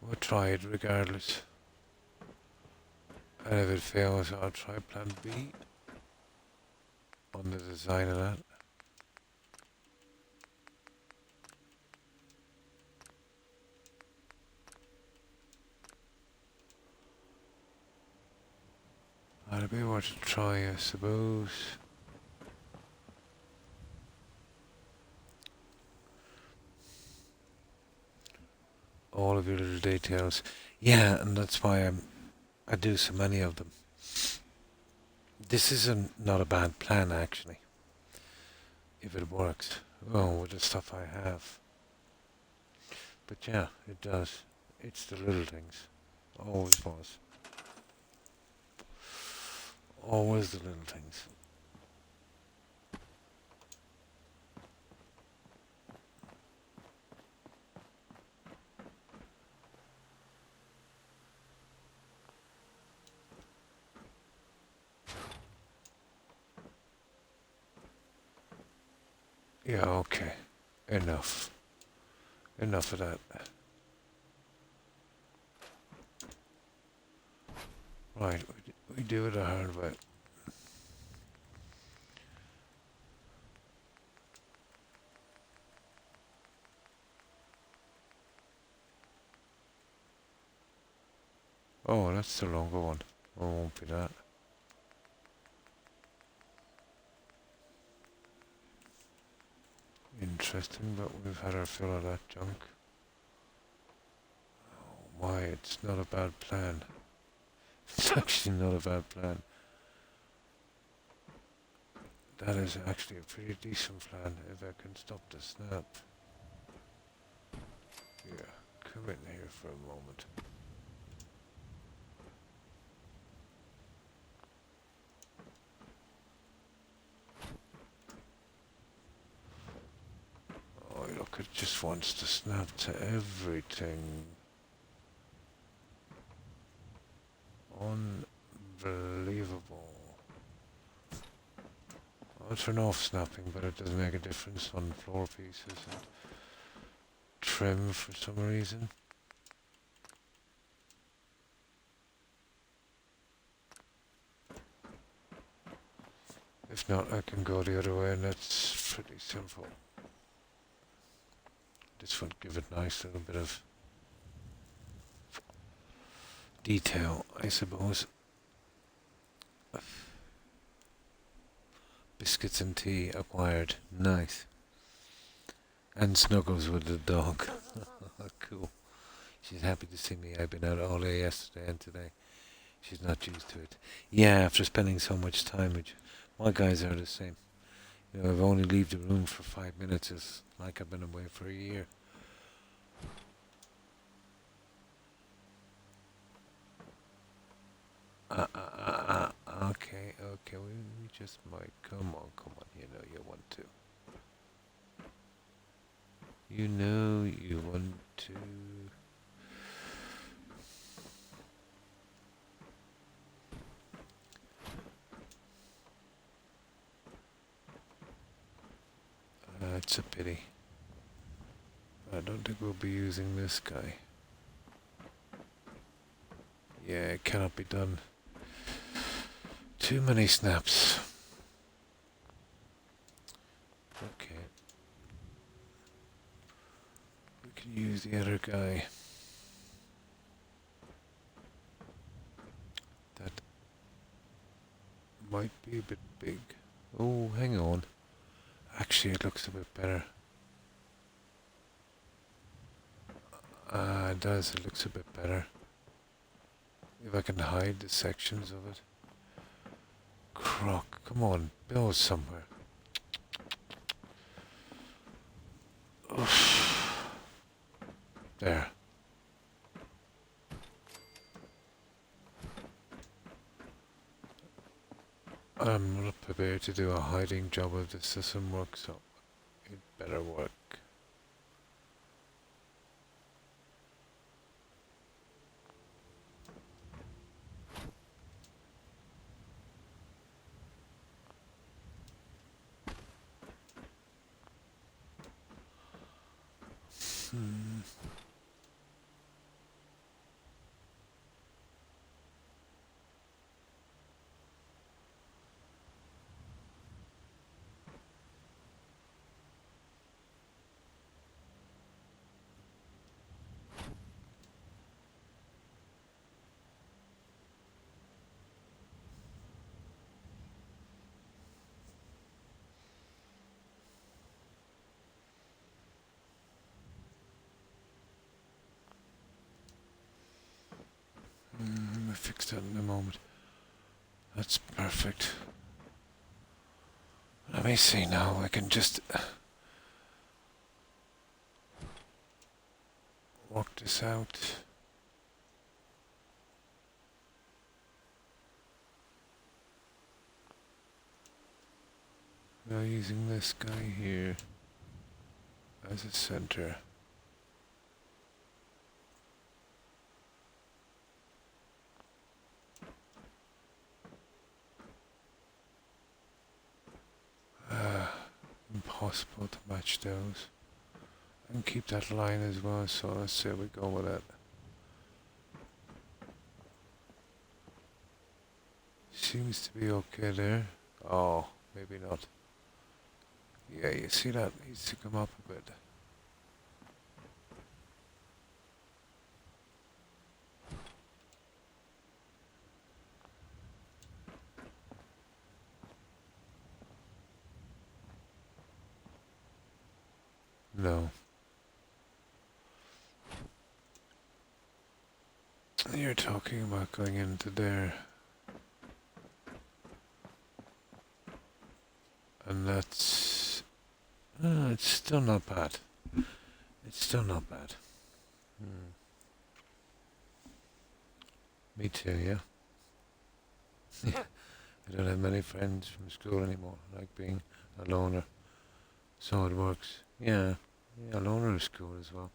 S2: We'll try it regardless. And if it fails, I'll try plan B on the design of that. I'd be worth a try, I suppose. All of your little details. Yeah, and that's why I do so many of them. This isn't not a bad plan, actually. If it works. Oh, with the stuff I have. But yeah, it does. It's the little things. Always was. Always the little things. Yeah, okay. Enough. Enough of that. Right, we do it a hard way. Oh, that's the longer one. Oh, it won't be that. Interesting, but we've had our fill of that junk. Oh my, it's not a bad plan. It's actually not a bad plan. That is actually a pretty decent plan if I can stop the snap. Yeah, come in here for a moment. Oh, look, it just wants to snap to everything. Unbelievable. I'll turn off snapping, but it doesn't make a difference on floor pieces and trim for some reason. If not, I can go the other way, and that's pretty simple. This would give it a nice little bit of detail, I suppose. Biscuits and tea acquired. Nice. And snuggles with the dog. Cool. She's happy to see me. I've been out all day yesterday and today. She's not used to it. Yeah, after spending so much time with you. My guys are the same. You know, I've only leave the room for 5 minutes. It's like I've been away for a year. Okay, we just might. Come on, you know you want to. You know you want to. It's a pity. I don't think we'll be using this guy. Yeah, it cannot be done. Too many snaps. Okay. We can use the other guy. That might be a bit big. Oh, hang on. Actually, it looks a bit better. It does. It looks a bit better. If I can hide the sections of it. Croc, come on, build somewhere. Oof. There. I'm not prepared to do a hiding job if this doesn't work, so it better work. Hmm. I'll fix that in a moment. That's perfect. Let me see now, I can just work this out. Now using this guy here as a center. Impossible to match those. And keep that line as well, so let's see how we go with it. seems to be okay there. Oh, maybe not. Yeah, you see that needs to come up a bit. No. You're talking about going into there. And that's... it's still not bad. It's still not bad. Me too, yeah. I don't have many friends from school anymore. I like being a loner. So it works. Yeah. Yeah, a loner is cool as well.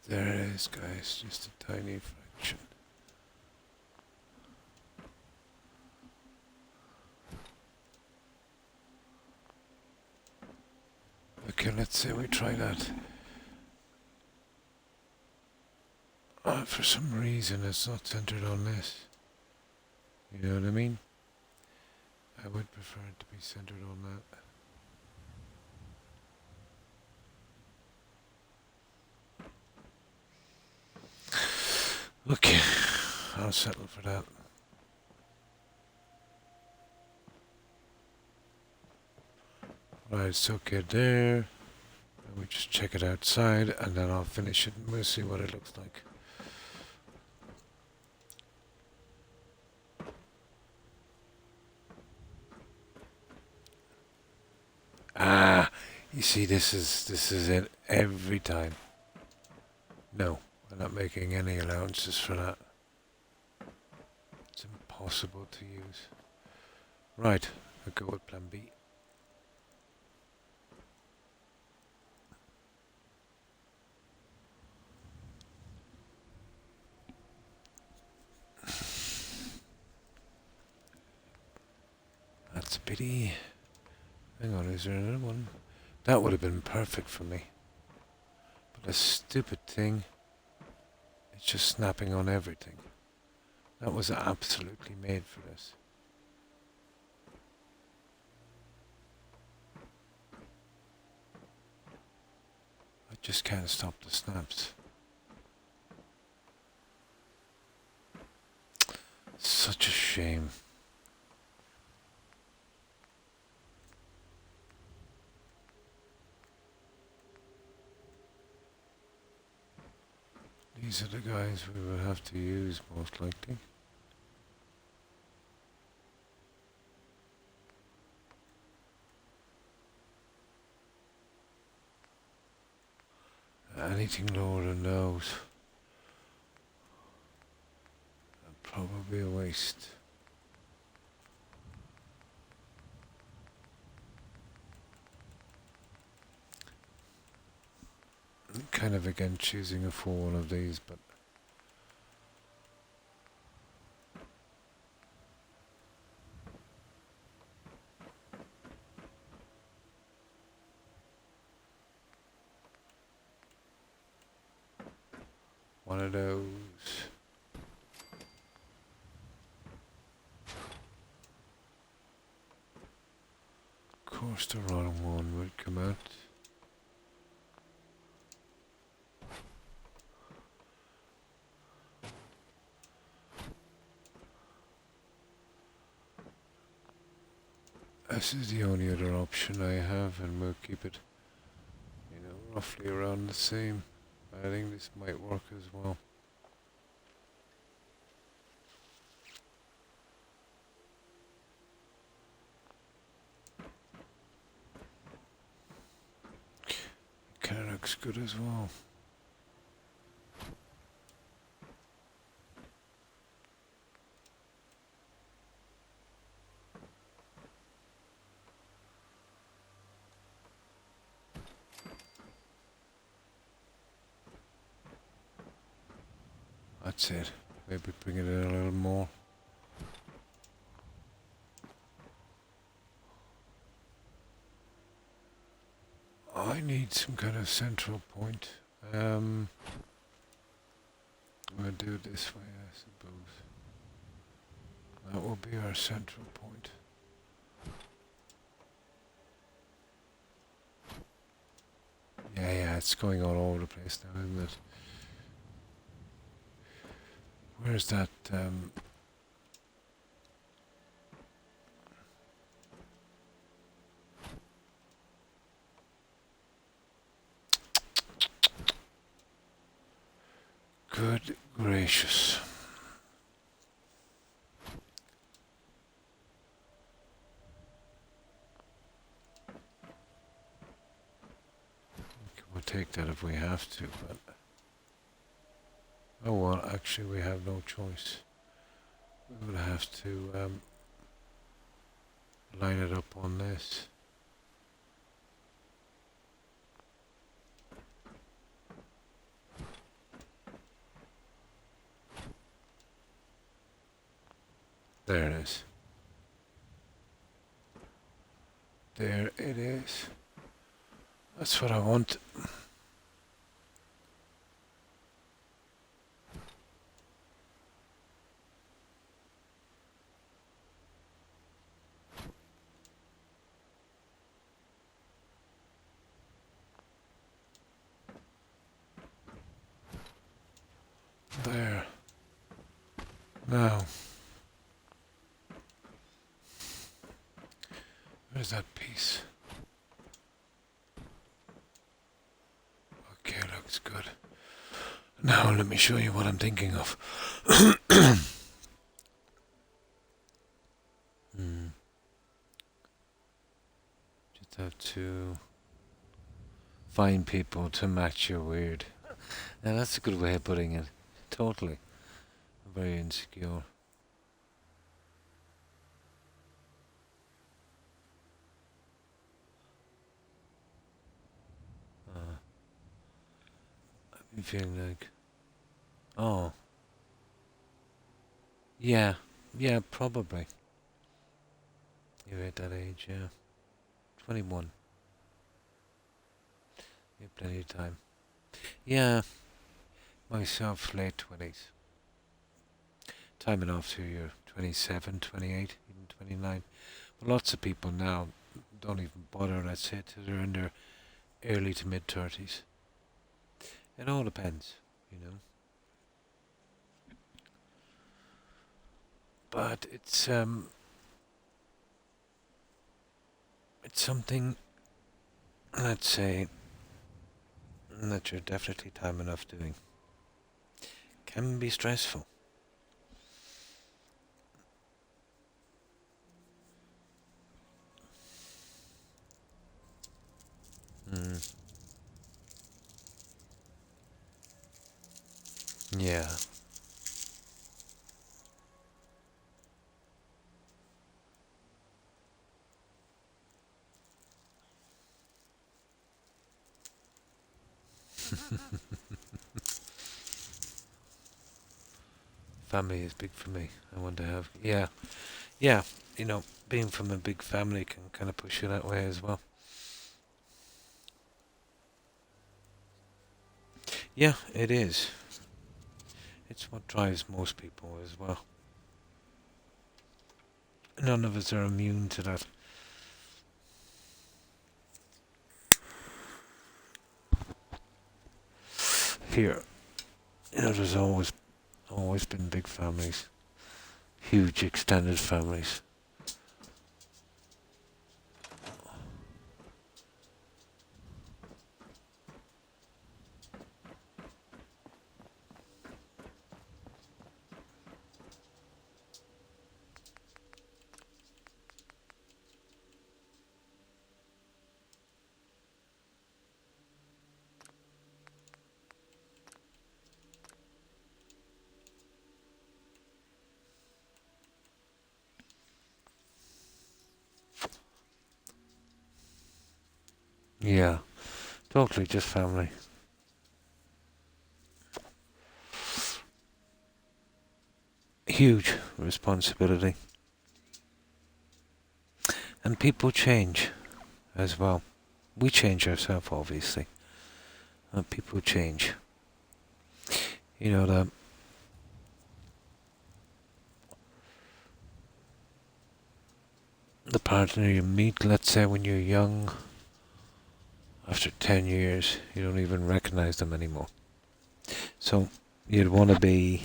S2: There it is, guys. Just a tiny fraction. Okay, let's say we try that. For some reason it's not centered on this. You know what I mean? I would prefer it to be centered on that. Okay, I'll settle for that. Right, it's okay there. And we just check it outside and then I'll finish it and we'll see what it looks like. Ah, you see, this is it every time. No, I'm not making any allowances for that. It's impossible to use. Right, I'll go with plan B. That's a pity. Hang on, is there another one? That would have been perfect for me. But the stupid thing, it's just snapping on everything. That was absolutely made for this. I just can't stop the snaps. Such a shame. These are the guys we will have to use most likely. Anything lower than those, probably a waste. I'm kind of against choosing a for one of these, but one of those. Of course the wrong one would come out. This is the only other option I have, and we'll keep it, roughly around the same. I think this might work as well. Kind of looks good as well. That's it. Maybe bring it in a little more. I need some kind of central point. We'll do it this way, I suppose. That will be our central point. Yeah, it's going all over the place now, isn't it? Where's that, good gracious. We'll take that if we have to, but... Oh well, actually we have no choice. We will have to line it up on this. There it is. There it is. That's what I want. There. Now. Where's that piece? Okay, looks good. Now let me show you what I'm thinking of. Just have to find people to match your weird. Now that's a good way of putting it. Totally. Very insecure. I've been feeling like... Oh. Yeah. Yeah, probably. You're at that age, yeah. 21. You have plenty of time. Yeah. Myself, late 20s. Time enough to you're 27, 28, even 29. But lots of people now don't even bother, let's say, till they're in their early to mid 30s. It all depends, you know. But it's something, let's say, that you're definitely time enough doing. Can be stressful. Yeah. Family is big for me. I want to have, yeah, you know, being from a big family can kind of push you that way as well. Yeah, it is. It's what drives most people as well. None of us are immune to that. Here, you know, there's always been big families, huge extended families. Yeah, totally just family. huge responsibility. And people change as well. We change ourselves, obviously. And people change. You know, the partner you meet, let's say when you're young, after 10 years, you don't even recognize them anymore. So you'd want to be,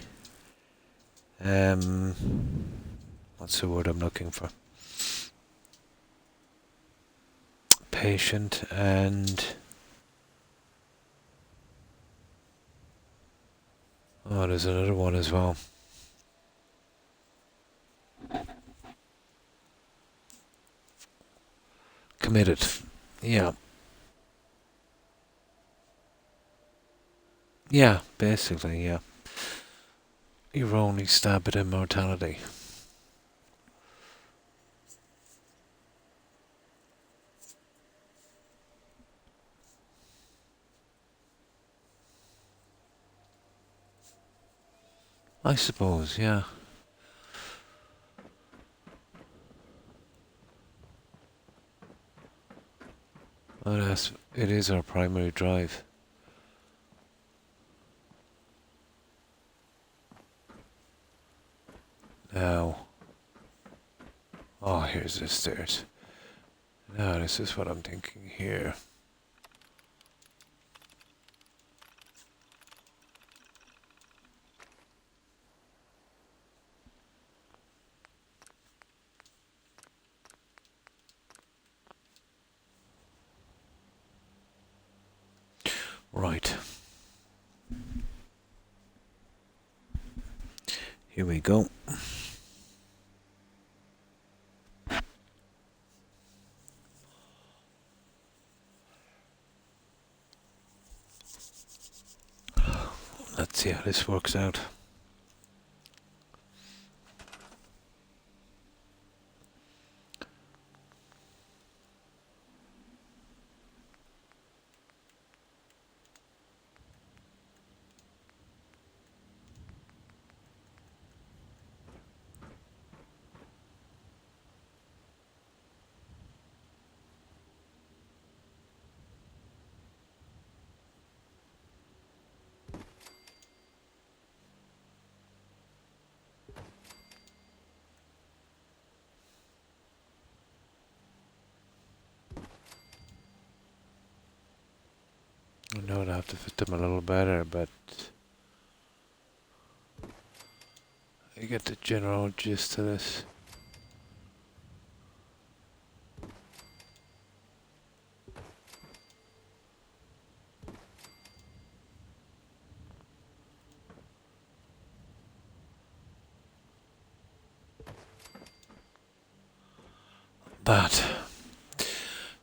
S2: what's the word I'm looking for? Patient and, oh, there's another one as well. Committed. Yeah. Yeah, basically, yeah. Your only stab at immortality. I suppose, yeah. Well, it is our primary drive. Now, oh, here's the stairs. Now, this is what I'm thinking here. Right. Here we go. Let's see how this works out. I know I'd have to fit them a little better, but I get the general gist of this.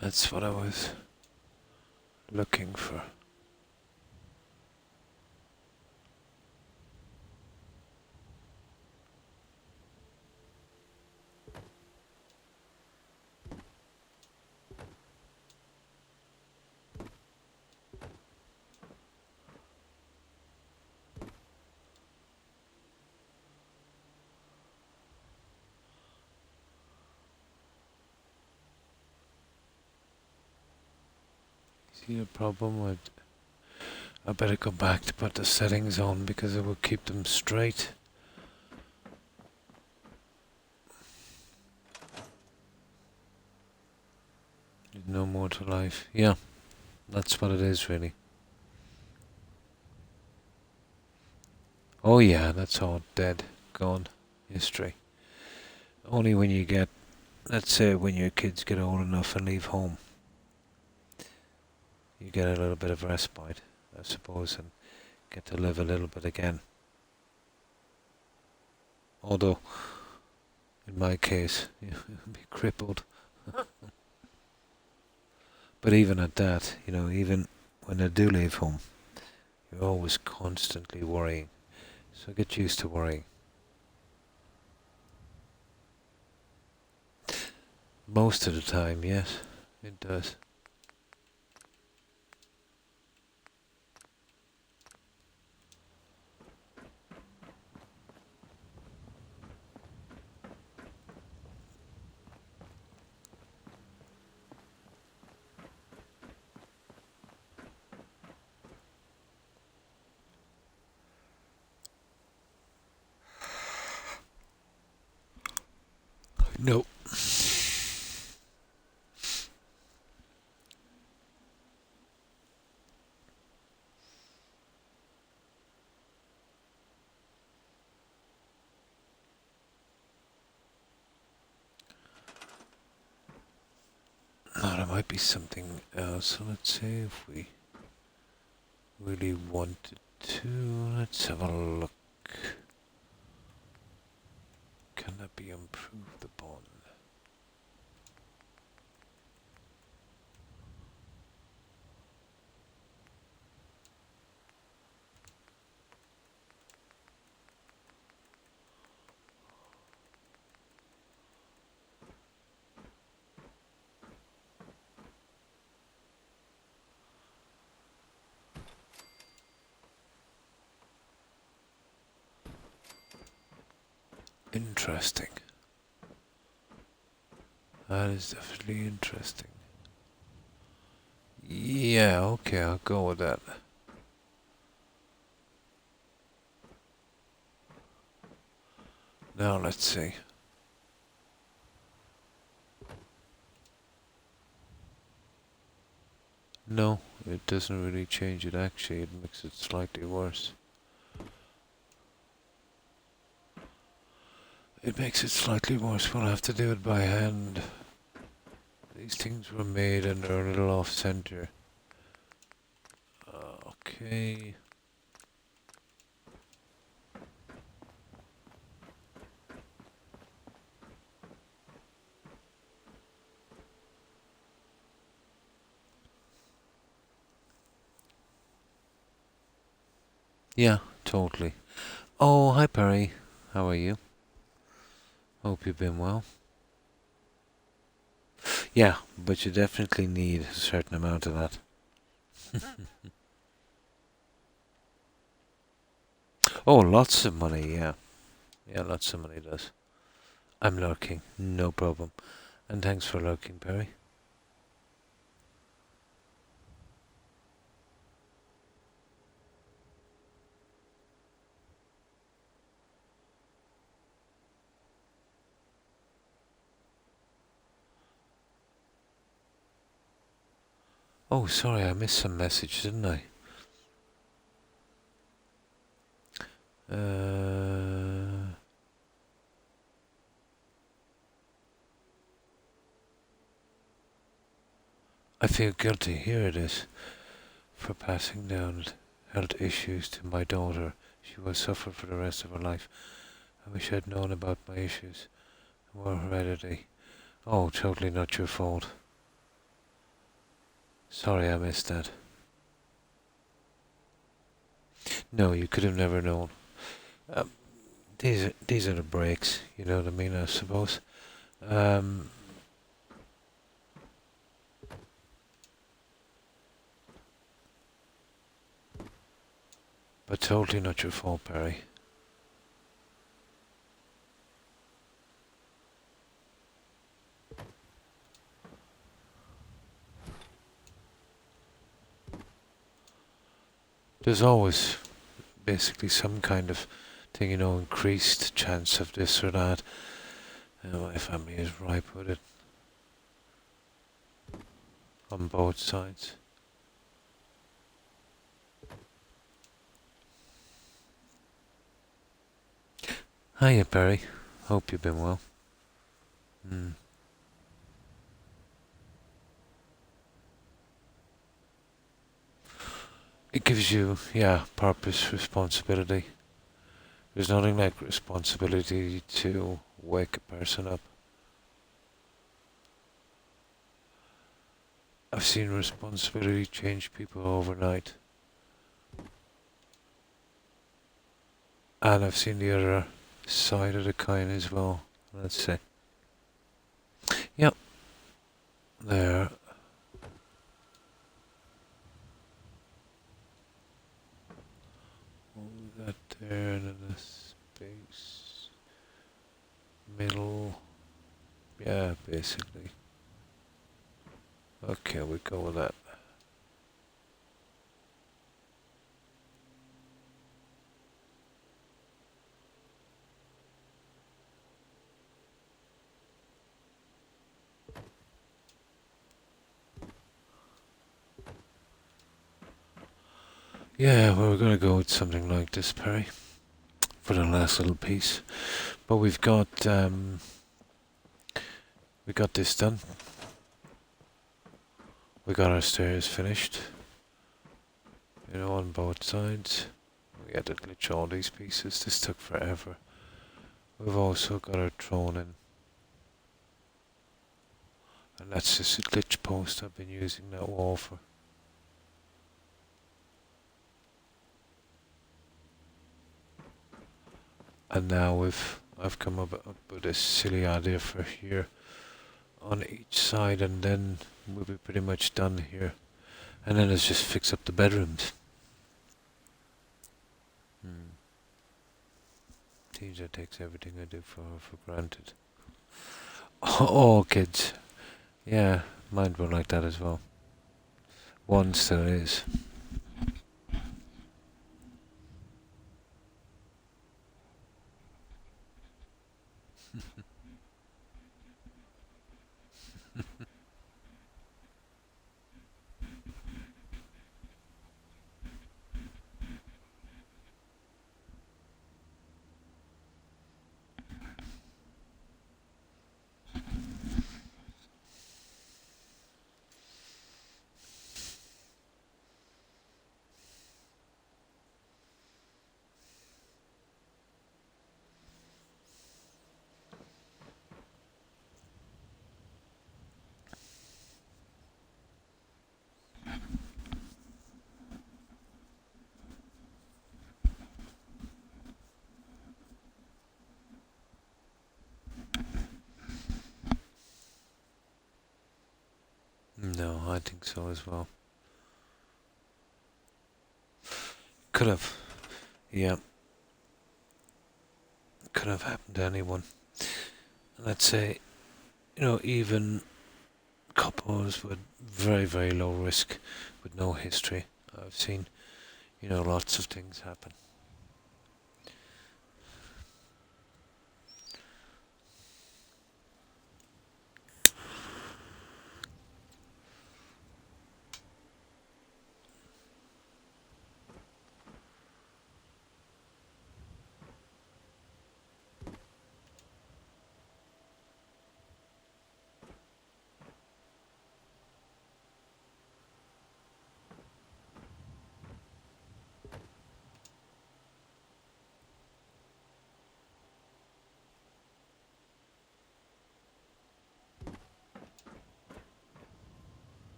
S2: That's what I was looking for. See the problem with... I better go back to put the settings on because it will keep them straight. There's no more to life. Yeah, that's what it is really. Oh yeah, that's all dead. Gone. History. Only when you get, let's say when your kids get old enough and leave home, you get a little bit of respite, I suppose, and get to live a little bit again. Although, in my case, you'll be crippled. But even at that, you know, even when I do leave home, you're always constantly worrying. So get used to worrying. Most of the time, yes, it does. No. Now there might be something else. So let's say if we really wanted to, let's have a look. Can that be improved upon? Interesting. That is definitely interesting. Yeah, okay, I'll go with that. Now let's see. No, it doesn't really change it actually, it makes it slightly worse. It makes it slightly worse. We'll have to do it by hand. These things were made and they're a little off center. Okay. Yeah, totally. Oh, hi Perry. How are you? Hope you've been well. Yeah, but you definitely need a certain amount of that. Oh, lots of money, yeah. Yeah, lots of money does. I'm lurking, no problem. And thanks for lurking, Perry. Oh, sorry, I missed some message, didn't I? I feel guilty, here it is, for passing down health issues to my daughter. She will suffer for the rest of her life. I wish I'd known about my issues. More heredity. Oh, totally not your fault. Sorry I missed that. No, you could have never known. Um, these are the breaks, you know what I mean, I suppose. Um, but totally not your fault, Barry. There's always basically some kind of thing, you know, increased chance of this or that. My family is ripe with it on both sides. Hiya, Barry. Hope you've been well. Hmm. It gives you, yeah, purpose, responsibility. There's nothing like responsibility to wake a person up. I've seen responsibility change people overnight. And I've seen the other side of the coin as well. Let's see. Yep. There. All that there and then the space. Middle. Yeah, basically. Okay, we go with that. Yeah, we were going to go with something like this, Perry, for the last little piece. But we got this done. We got our stairs finished, on both sides. We had to glitch all these pieces. This took forever. We've also got our throne in. And that's just a glitch post I've been using that wall for. And now I've come up with a silly idea for here on each side, and then we'll be pretty much done here. And then let's just fix up the bedrooms. TJ takes everything I do for granted. Oh, kids. Yeah, mine were like that as well. One still is. No, I think so as well. Could have. Yeah. Could have happened to anyone. Let's say, even couples with very, very low risk, with no history. I've seen, lots of things happen.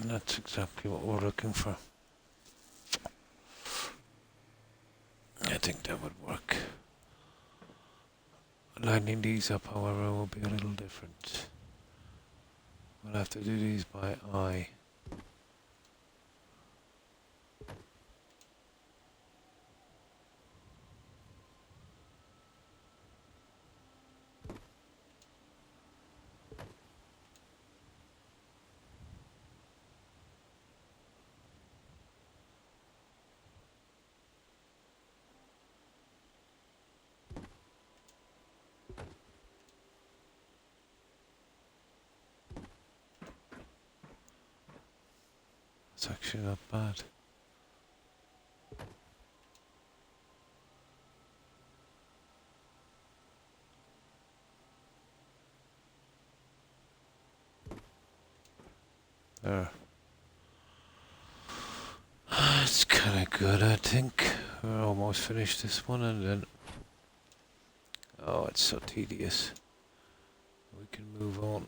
S2: And that's exactly what we're looking for. I think that would work. Lining these up, however, will be a little different. We'll have to do these by eye. It's actually not bad. There. It's kind of good, I think. We're almost finished this one, and then... Oh, it's so tedious. We can move on.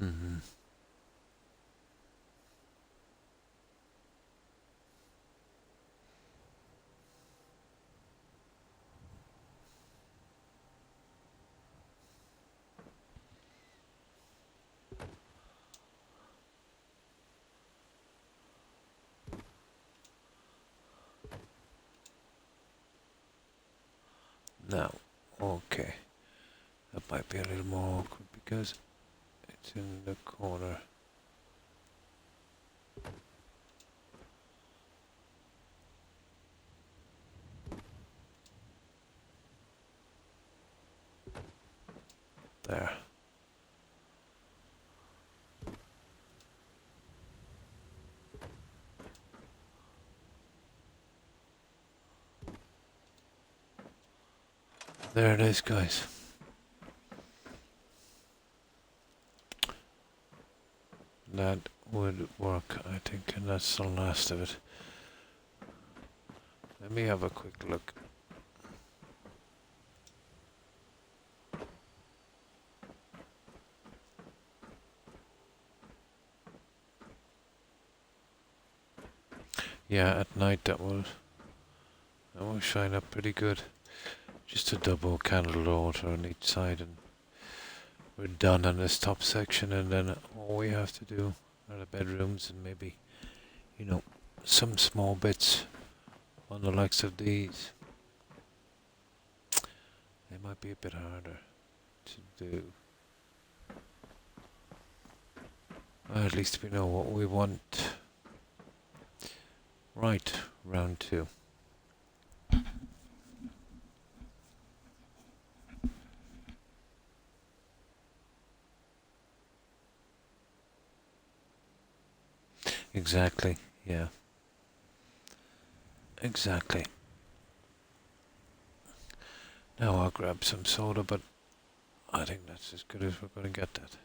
S2: Mm-hmm. Now, Okay, that might be a little more awkward because it's in the corner. There. There it is, guys. That would work, I think, and that's the last of it. Let me have a quick look. Yeah, at night that will shine up pretty good. Just a double candle order on each side, and we're done on this top section, and then all we have to do are the bedrooms and maybe, you know, some small bits on the likes of these. They might be a bit harder to do. Well, at least we know what we want. Right, round 2. Exactly, yeah. Exactly. Now I'll grab some soda, but I think that's as good as we're going to get that.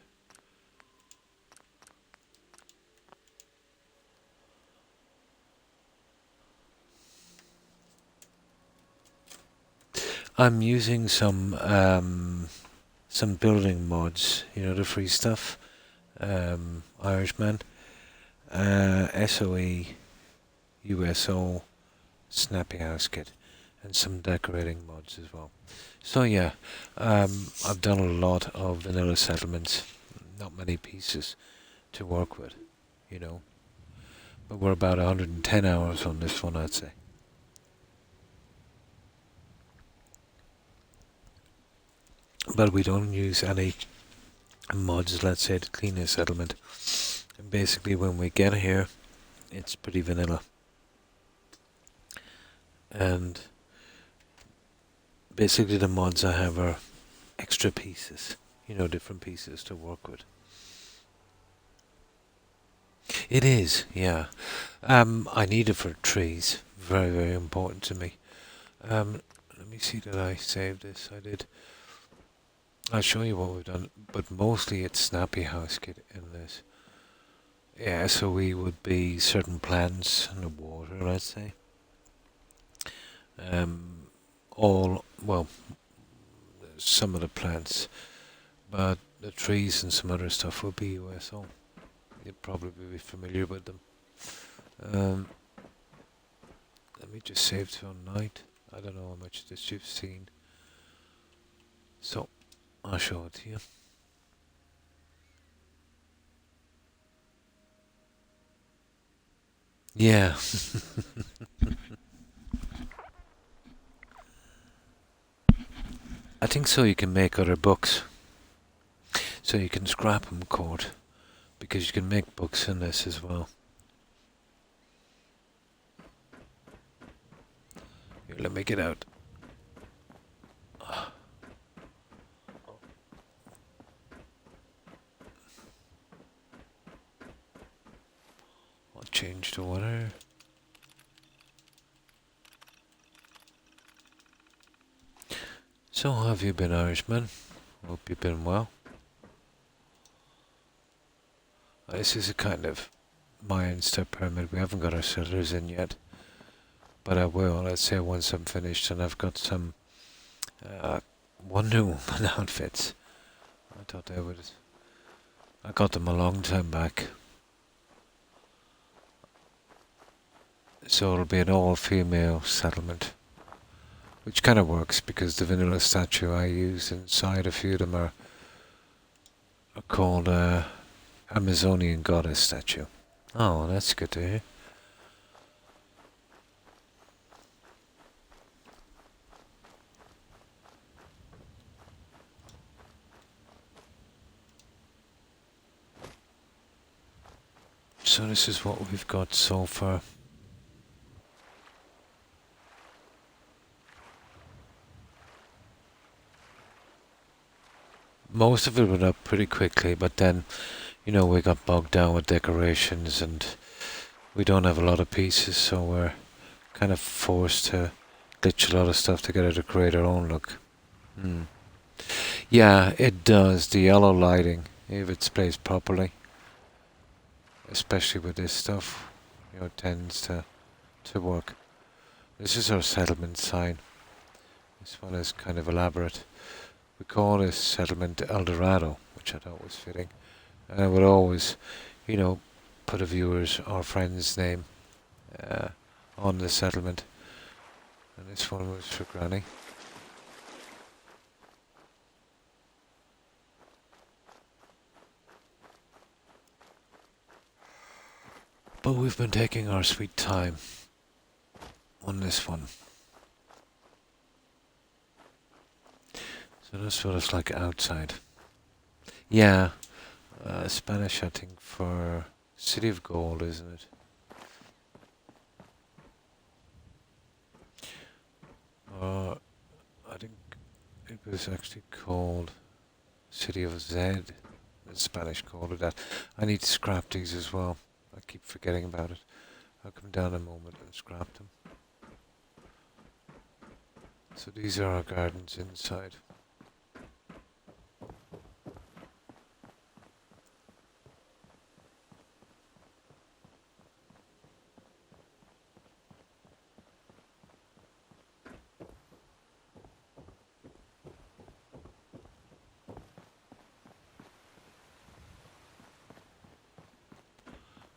S2: I'm using some building mods, you know, the free stuff. Irishman, SOE, USO, Snappy House Kit, and some decorating mods as well. So yeah, I've done a lot of vanilla settlements, not many pieces to work with, you know. But we're about 110 hours on this one, I'd say. But we don't use any mods, let's say, to clean a settlement. And basically when we get here, it's pretty vanilla. And basically the mods I have are extra pieces, you know, different pieces to work with. It is, yeah. I need it for trees. Very, very important to me. Let me see that I saved this. I did. I'll show you what we've done, but mostly it's Snappy House Kit in this. Yeah, so we would be certain plants in the water, let's say. Well, some of the plants, but the trees and some other stuff will be USO. You'd probably be familiar with them. Let me just save to on night. I don't know how much of this you've seen. So, I'll show it to you. Yeah. I think so you can make other books. So you can scrap them, Cord, because you can make books in this as well. Here, let me get out. I'll change to water. So how have you been, Irishman? Hope you've been well. This is a kind of Mayan step pyramid. We haven't got our cellars in yet, but I will. Let's say once I'm finished and I've got some Wonder Woman outfits. I thought they would. I got them a long time back. So it'll be an all-female settlement, which kind of works because the vanilla statue I use inside a few of them are called Amazonian goddess statue. Oh, that's good to hear. So this is what we've got so far. Most of it went up pretty quickly, but then, you know, we got bogged down with decorations and we don't have a lot of pieces, so we're kind of forced to glitch a lot of stuff together to create our own look. Yeah, it does. The yellow lighting, if it's placed properly, especially with this stuff, you know, tends to work. This is our settlement sign. This one is kind of elaborate. We call this settlement El Dorado, which I thought was fitting. And I would always, you know, put a viewer's or friend's name on the settlement. And this one was for Granny. But we've been taking our sweet time on this one. So that's what it's like outside. Yeah, Spanish I think for City of Gold, isn't it? I think it was actually called City of Z. The Spanish called it that. I need to scrap these as well. I keep forgetting about it. I'll come down a moment and scrap them. So these are our gardens inside.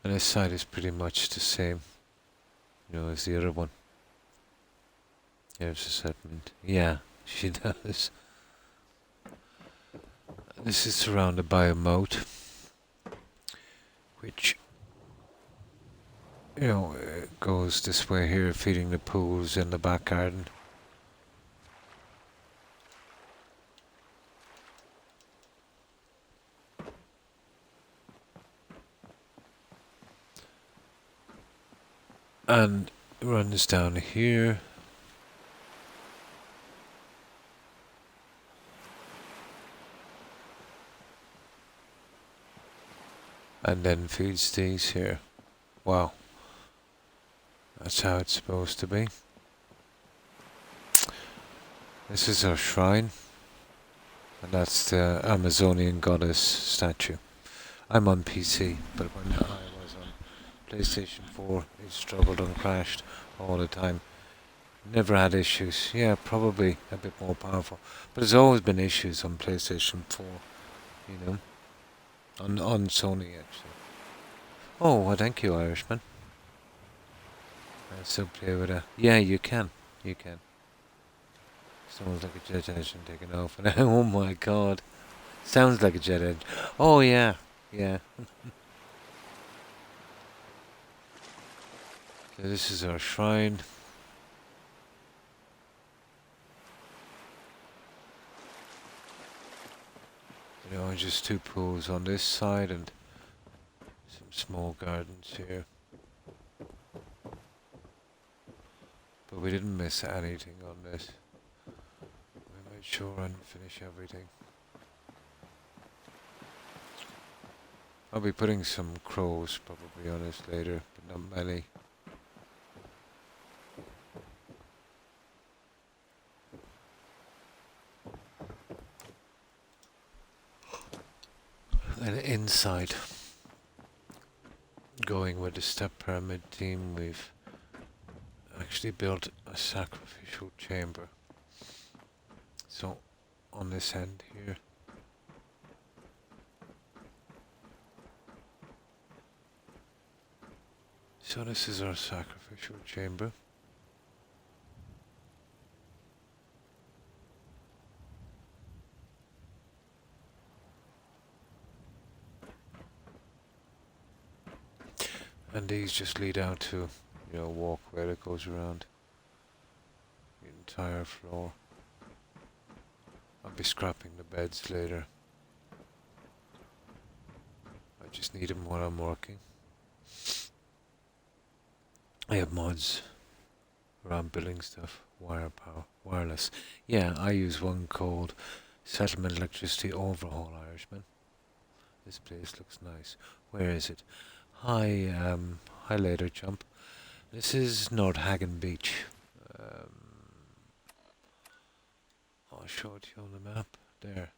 S2: And this side is pretty much the same, you know, as the other one. There's a settlement. Yeah, she does. This is surrounded by a moat, which, you know, goes this way here, feeding the pools in the back garden. And runs down here. And then feeds these here. Wow. That's how it's supposed to be. This is our shrine. And that's the Amazonian goddess statue. I'm on PC, but when I was on PlayStation 4, it struggled and crashed all the time. Never had issues. Yeah, probably a bit more powerful. But there's always been issues on PlayStation 4, you know. On Sony, actually. Oh, well, thank you, Irishman. I still play with that. Yeah, you can. You can. Sounds like a jet engine taking off. And oh my god. Sounds like a jet engine. Oh, yeah. Yeah. So this is our shrine. You know, just two pools on this side and some small gardens here. But we didn't miss anything on this. We made sure and finish everything. I'll be putting some crows probably on this later, but not many. And inside, going with the step pyramid theme, we've actually built a sacrificial chamber. So on this end here, so this is our sacrificial chamber. And these just lead out to, you know, a walkway that goes around the entire floor. I'll be scrapping the beds later. I just need them while I'm working. I have mods around building stuff, wireless. Yeah, I use one called Settlement Electricity Overhaul Irishman. This place looks nice. Where is it? Hi later, chump. This is North Hagen Beach. Um, I'll show it to you on the map. There.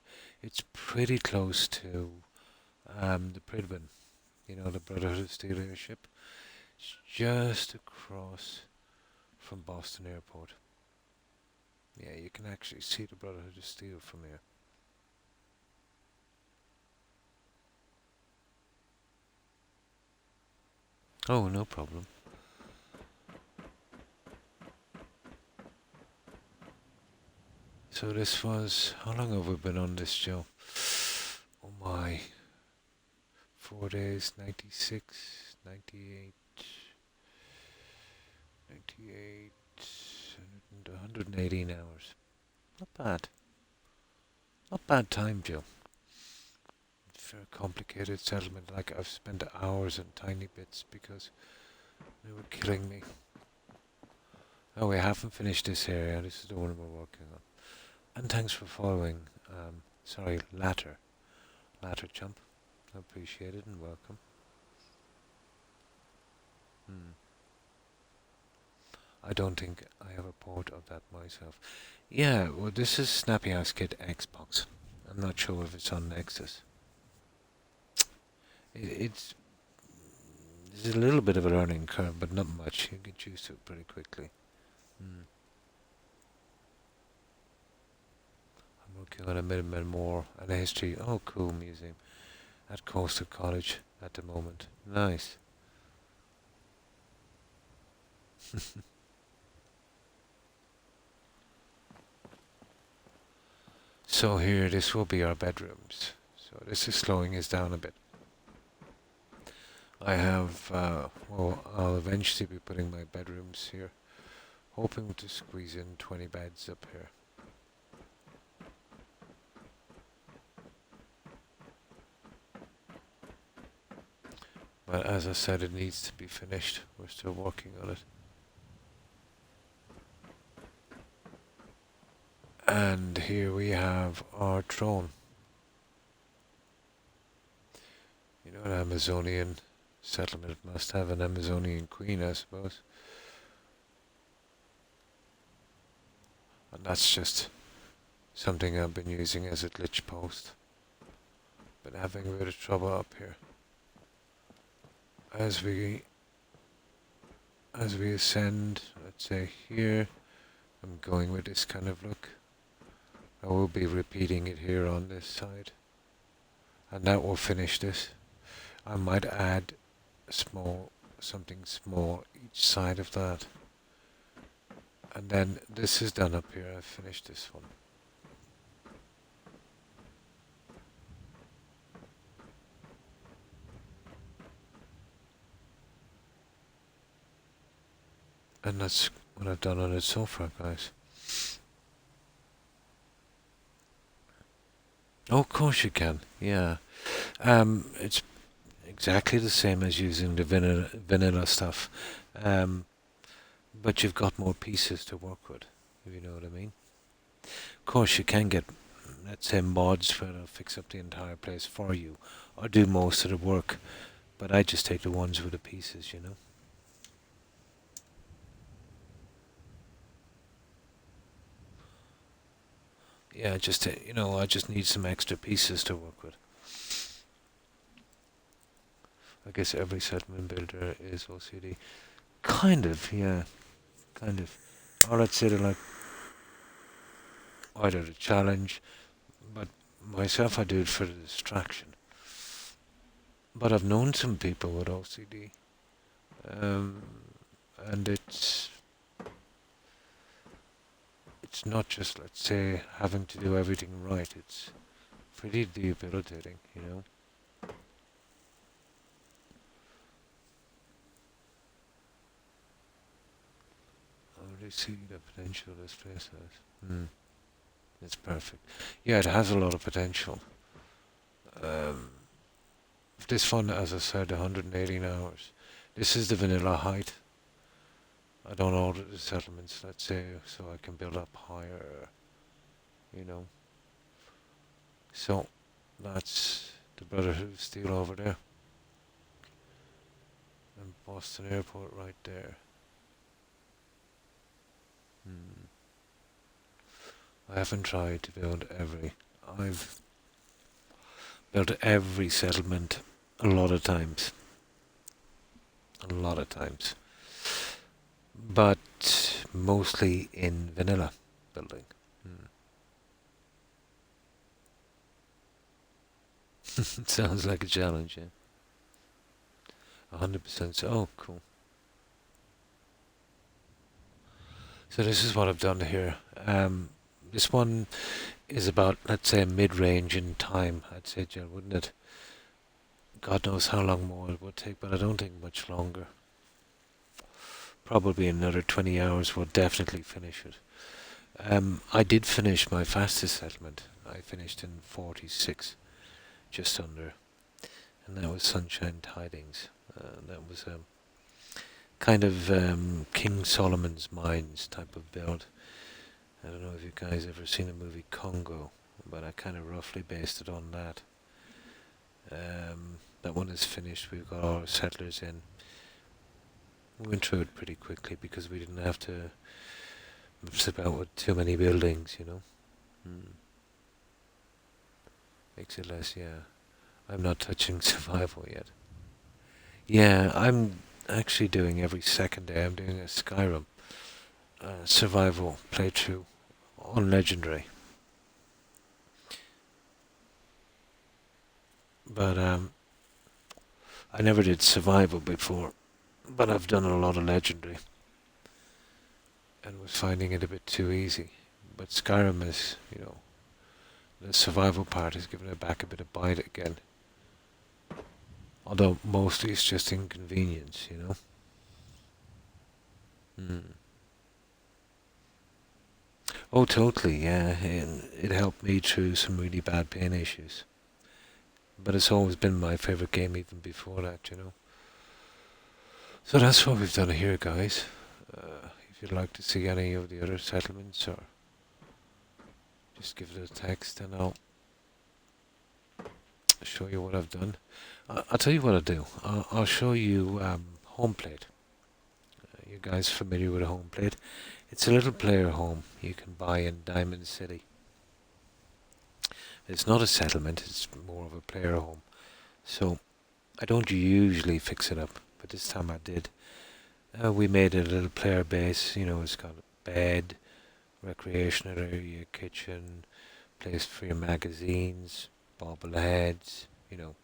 S2: It's pretty close to the Pridwin. You know, the Brotherhood of Steel airship. It's just across from Boston Airport. Yeah, you can actually see the Brotherhood of Steel from here. Oh, no problem. So this was, how long have we been on this, Joe? Oh my, 4 days, 96, 98, 98, and 118 hours. Not bad. Not bad time, Joe. For a complicated settlement, like I've spent hours on tiny bits because they were killing me. Oh, we haven't finished this area. This is the one we're working on. And thanks for following. Sorry, Latter chump. Appreciate it and welcome. I don't think I have a port of that myself. Yeah, well, this is Snappy House Kit Xbox. I'm not sure if it's on Nexus. It's a little bit of a learning curve, but not much. You get used to it pretty quickly. I'm working on a memoir and a history. Oh, cool museum at Coastal College at the moment. Nice. So here, this will be our bedrooms. So this is slowing us down a bit. I have, well, I'll eventually be putting my bedrooms here. Hoping to squeeze in 20 beds up here. But as I said, it needs to be finished. We're still working on it. And here we have our throne. You know, an Amazonian settlement must have an Amazonian queen, I suppose. And that's just something I've been using as a glitch post. Been having a bit of trouble up here. As we ascend, let's say here, I'm going with this kind of look. I will be repeating it here on this side. And that will finish this. I might add something small each side of that. And then this is done up here. I've finished this one. And that's what I've done on it so far, guys. Oh, of course you can. Yeah. It's exactly the same as using the vanilla stuff. But you've got more pieces to work with, if you know what I mean. Of course, you can get, let's say, mods where they'll fix up the entire place for you, or do most of the work. But I just take the ones with the pieces, you know. Yeah, just I just need some extra pieces to work with. I guess every settlement builder is OCD. Kind of, yeah. Kind of. Or let's say they're like either the challenge, but myself I do it for the distraction. But I've known some people with OCD, and it's not just, let's say, having to do everything right. It's pretty debilitating, you know. I really see the potential this place has. It's perfect. Yeah, it has a lot of potential. Um, this one, as I said, 118 hours. This is the vanilla height. I don't order the settlements, let's say, so I can build up higher, you know. So that's the Brotherhood of Steel over there, and Boston Airport right there. Hmm. I haven't tried to build every. I've built every settlement a lot of times. A lot of times. But mostly in vanilla building. Hmm. Sounds like a challenge, yeah. 100%. Oh, cool. So this is what I've done here. This one is about, let's say, mid-range in time, I'd say, Jill, wouldn't it? God knows how long more it would take, but I don't think much longer. Probably another 20 hours will definitely finish it. I did finish my fastest settlement. I finished in 46, just under, and that was Sunshine Tidings. That was a kind of King Solomon's Mines type of build. I don't know if you guys ever seen the movie Congo, but I kind of roughly based it on that. That one is finished. We've got all our settlers in. We went through it pretty quickly because we didn't have to mess about with too many buildings, you know. Hmm. Makes it less, yeah. I'm not touching survival yet. Yeah, I'm actually doing every second day. I'm doing a Skyrim survival playthrough on Legendary. But I never did survival before, but I've done a lot of Legendary and was finding it a bit too easy. But Skyrim is, you know, the survival part is giving it back a bit of bite again. Although mostly it's just inconvenience, you know. Mm. Oh, totally, yeah. And it helped me through some really bad pain issues. But it's always been my favourite game even before that, you know. So that's what we've done here, guys. If you'd like to see any of the other settlements, or just give it a text and I'll show you what I've done. I'll tell you what I'll do. I'll show you home plate. You guys familiar with a home plate? It's a little player home you can buy in Diamond City. It's not a settlement, it's more of a player home. So I don't usually fix it up, but this time I did. We made it a little player base, you know, it's got a bed, recreational area, kitchen, place for your magazines, bobbleheads, you know,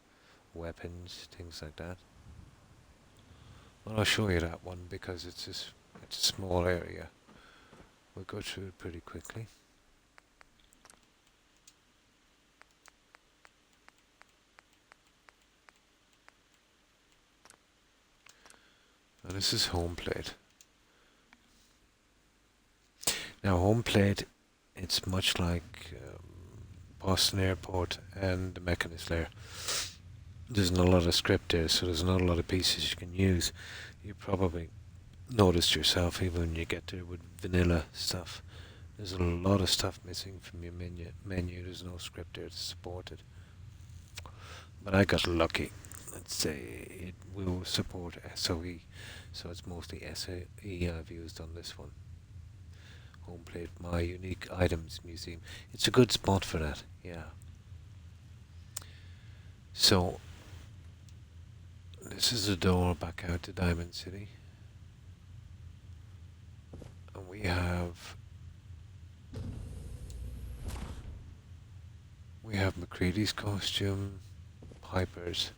S2: weapons, things like that. Well, I'll show you that one because it's a small area. We'll go through it pretty quickly. Now this is home plate. Now home plate, it's much like Boston Airport and the Mechanist layer. There's not a lot of script there, so there's not a lot of pieces you can use. You probably noticed yourself even when you get there with vanilla stuff. There's a lot of stuff missing from your menu. There's no script there to support it. But I got lucky. Let's say it will support SOE, so it's mostly SOE I've used on this one. Home plate, my unique items museum. It's a good spot for that, yeah. So this is the door back out to Diamond City. And we have McCready's costume, Piper's,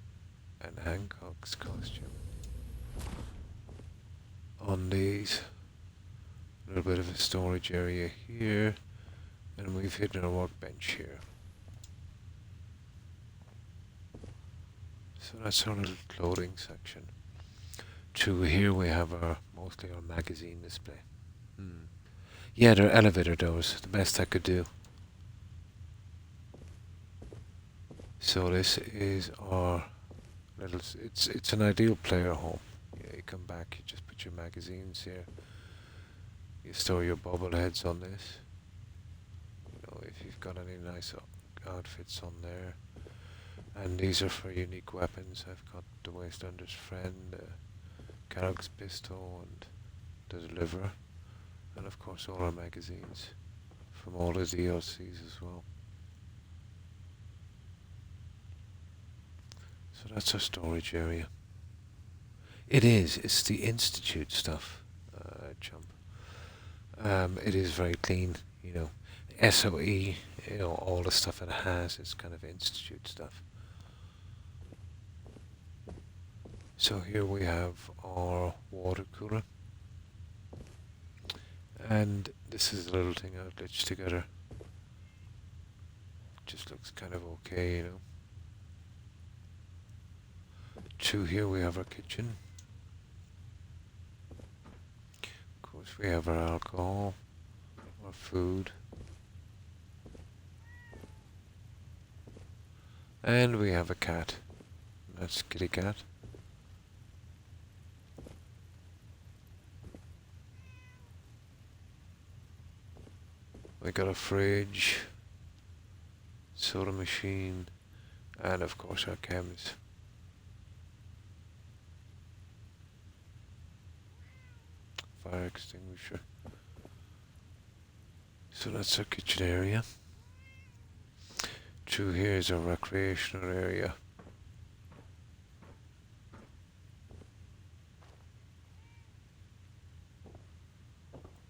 S2: and Hancock's costume on these. A little bit of a storage area here, and we've hidden a workbench here. So that's our little clothing section. Through here we have mostly our magazine display. Hmm. Yeah, they're elevator doors, the best I could do. So this is our little, it's an ideal player home. Yeah, you come back, you just put your magazines here. You store your bobbleheads on this. If you've got any nice outfits on there. And these are for unique weapons. I've got the Wastelander's Friend, Croc's pistol, and the Deliverer. And of course all our magazines from all the DLCs as well. So that's our storage area. It's the Institute stuff, chump. It is very clean, SOE, all the stuff it has is kind of Institute stuff. So here we have our water cooler. And this is a little thing I glitched together. Just looks kind of okay, Through here we have our kitchen. Of course we have our alcohol, our food. And we have a cat. That's Kitty Cat. We got a fridge, soda machine, and of course our chems. Fire extinguisher. So that's our kitchen area. Through here is our recreational area.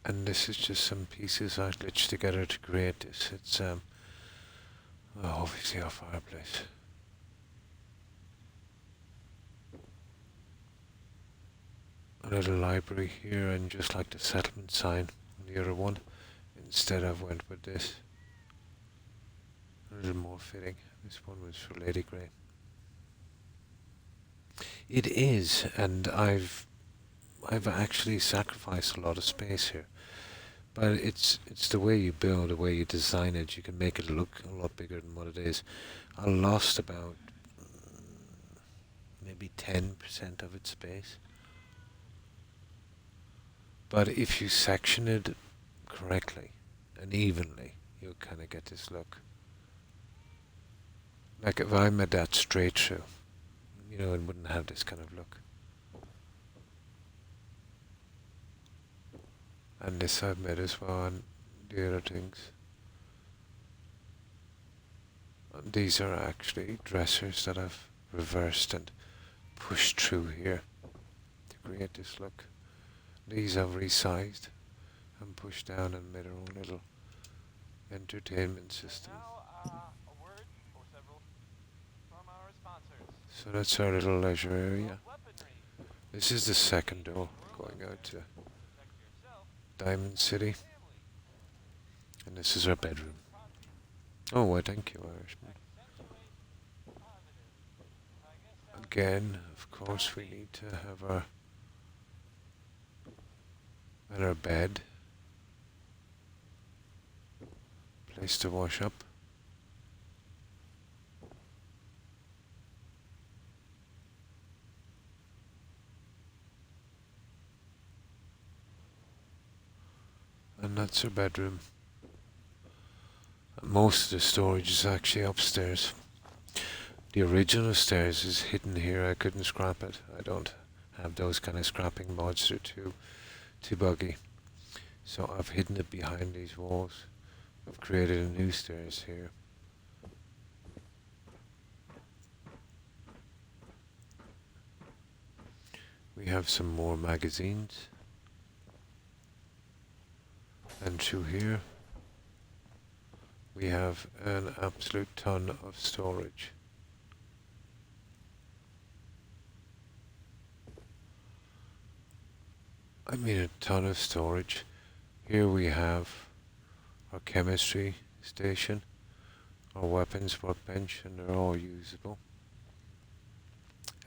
S2: And this is just some pieces I glitched together to create this. It's obviously our fireplace. A little library here, and just like the settlement sign on the other one, instead I've went with this. A little more fitting. This one was for Lady Grey. It is, and I've actually sacrificed a lot of space here. But it's the way you build, the way you design it. You can make it look a lot bigger than what it is. I lost about maybe 10% of its space. But if you section it correctly and evenly, you'll kind of get this look. Like if I made that straight through, it wouldn't have this kind of look. And this I've made as well, and the other things. And these are actually dressers that I've reversed and pushed through here to create this look. These I've resized and pushed down and made our own little entertainment system.
S3: A word or several from our sponsors.
S2: So that's our little leisure area. This is the second door going out to Diamond City. And this is our bedroom. Oh, why thank you, Irishman. Again, of course, we need to have our bed. Place to wash up. And that's our bedroom. And most of the storage is actually upstairs. The original stairs is hidden here. I couldn't scrap it. I don't have those kind of scrapping mods. They're too buggy. So I've hidden it behind these walls. I've created a new stairs here. We have some more magazines. And through here we have an absolute ton of storage. I mean a ton of storage. Here we have our chemistry station, our weapons workbench, and they're all usable.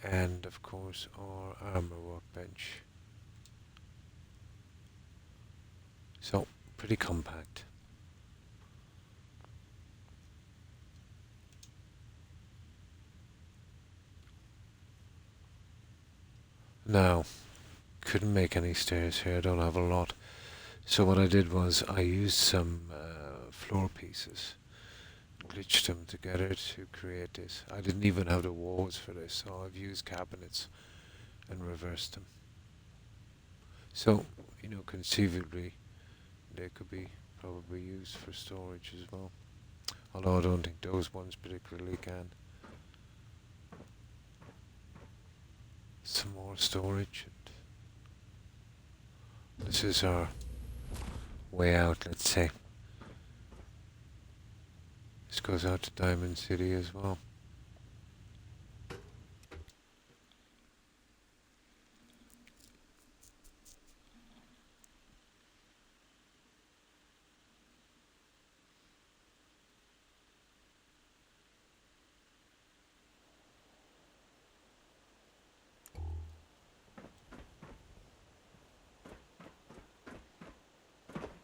S2: And of course our armor workbench. So, pretty compact. Now, couldn't make any stairs here, I don't have a lot. So what I did was I used some floor pieces, glitched them together to create this. I didn't even have the walls for this, so I've used cabinets and reversed them. So, conceivably, they could be probably used for storage as well. Although I don't think those ones particularly can. Some more storage. This is our way out, let's say. This goes out to Diamond City as well.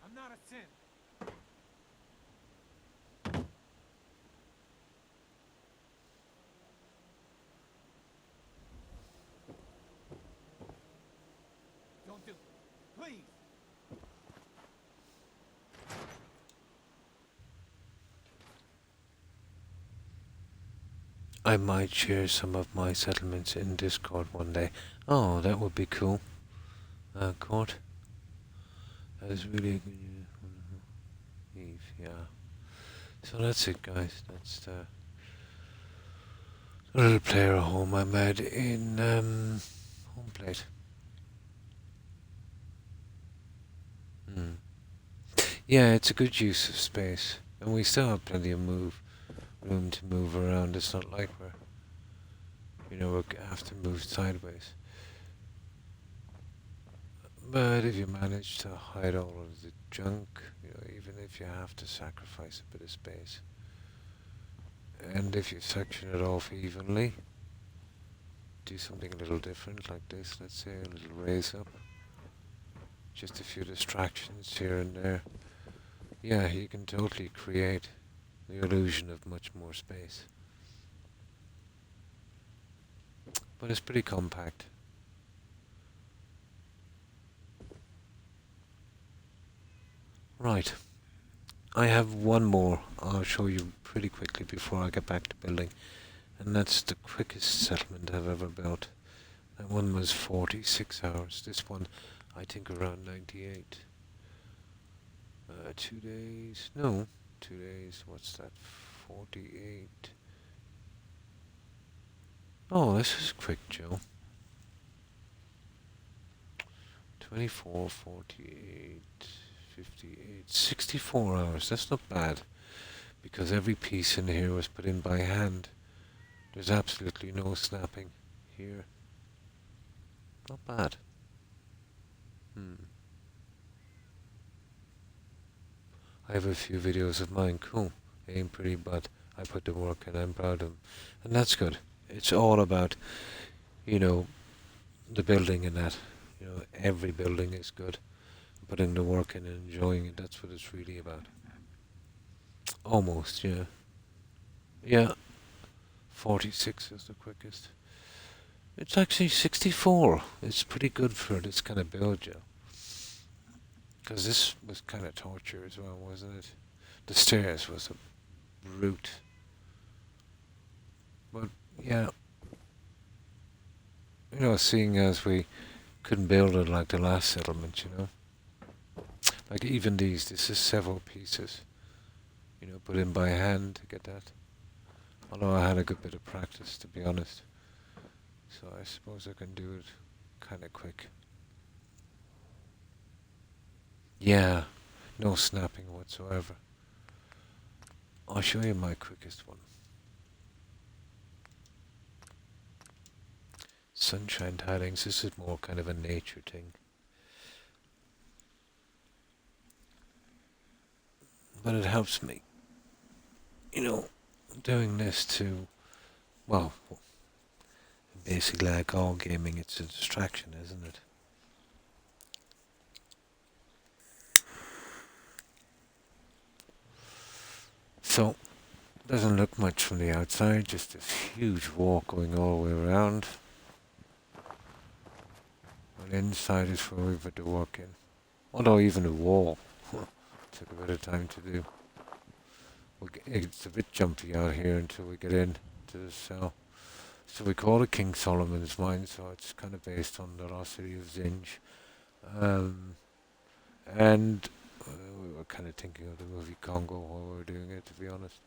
S3: I'm not a sin. Don't do it. Please.
S2: I might share some of my settlements in Discord one day. Oh, that would be cool. Court. That is really a good Eve, yeah. So that's it, guys. That's the little player home I made in home plate. Yeah, it's a good use of space, and we still have plenty of room to move around. It's not like we have to move sideways. But if you manage to hide all of the junk, even if you have to sacrifice a bit of space, and if you section it off evenly, do something a little different like this, let's say a little raise up, just a few distractions here and there, yeah, you can totally create the illusion of much more space. But it's pretty compact. Right. I have one more I'll show you pretty quickly before I get back to building. And that's the quickest settlement I've ever built. That one was 46 hours. This one, I think around 98. 2 days. No, 2 days. What's that? 48. Oh, this is quick, Joe. 24, 48, 58, 64 hours. That's not bad. Because every piece in here was put in by hand. There's absolutely no snapping here. Not bad. I have a few videos of mine. Cool. They ain't pretty, but I put the work in. I'm proud of them. And that's good. It's all about, the building and that. Every building is good. Putting the work in and enjoying it. That's what it's really about. Almost, yeah. Yeah. 46 is the quickest. It's actually 64. It's pretty good for this kind of build, Joe. Because this was kind of torture as well, wasn't it? The stairs was a brute. But, yeah. Seeing as we couldn't build it like the last settlement, Like even this is several pieces, put in by hand to get that. Although I had a good bit of practice, to be honest. So I suppose I can do it kind of quick. Yeah, no snapping whatsoever. I'll show you my quickest one. Sunshine tidings, this is more kind of a nature thing. But it helps me, doing this to, well, basically like all gaming, it's a distraction, isn't it? So, doesn't look much from the outside, just this huge walk going all the way around. But inside is where we put the work in. Although even the wall took a bit of time to do. It's a bit jumpy out here until we get in to the cell. So we call it King Solomon's Mine, so it's kind of based on the lost city of Zinj. And we were kind of thinking of the movie Congo while we were doing it, to be honest.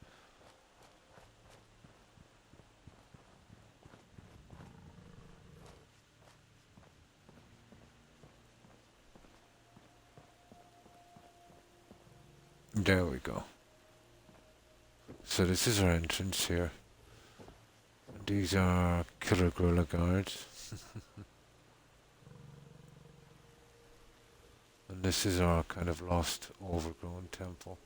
S2: There we go. So this is our entrance here. These are killer gorilla guards. And this is our kind of lost, overgrown temple.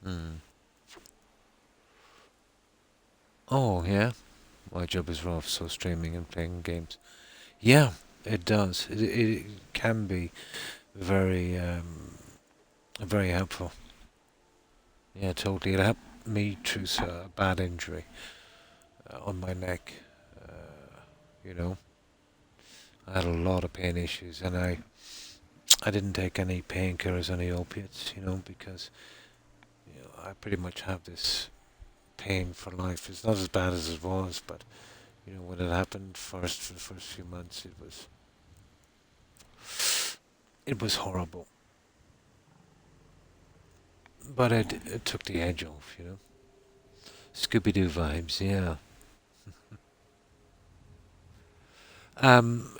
S2: Hmm. Oh, yeah. My job is rough, so streaming and playing games. Yeah, it does. It can be very, very helpful. Yeah, totally. It helped me through a bad injury on my neck. You know, I had a lot of pain issues, and I didn't take any painkillers, any opiates, because I pretty much have this pain for life. It's not as bad as it was, but when it happened for the first few months, it was horrible. But it took the edge off, Scooby-Doo vibes, yeah.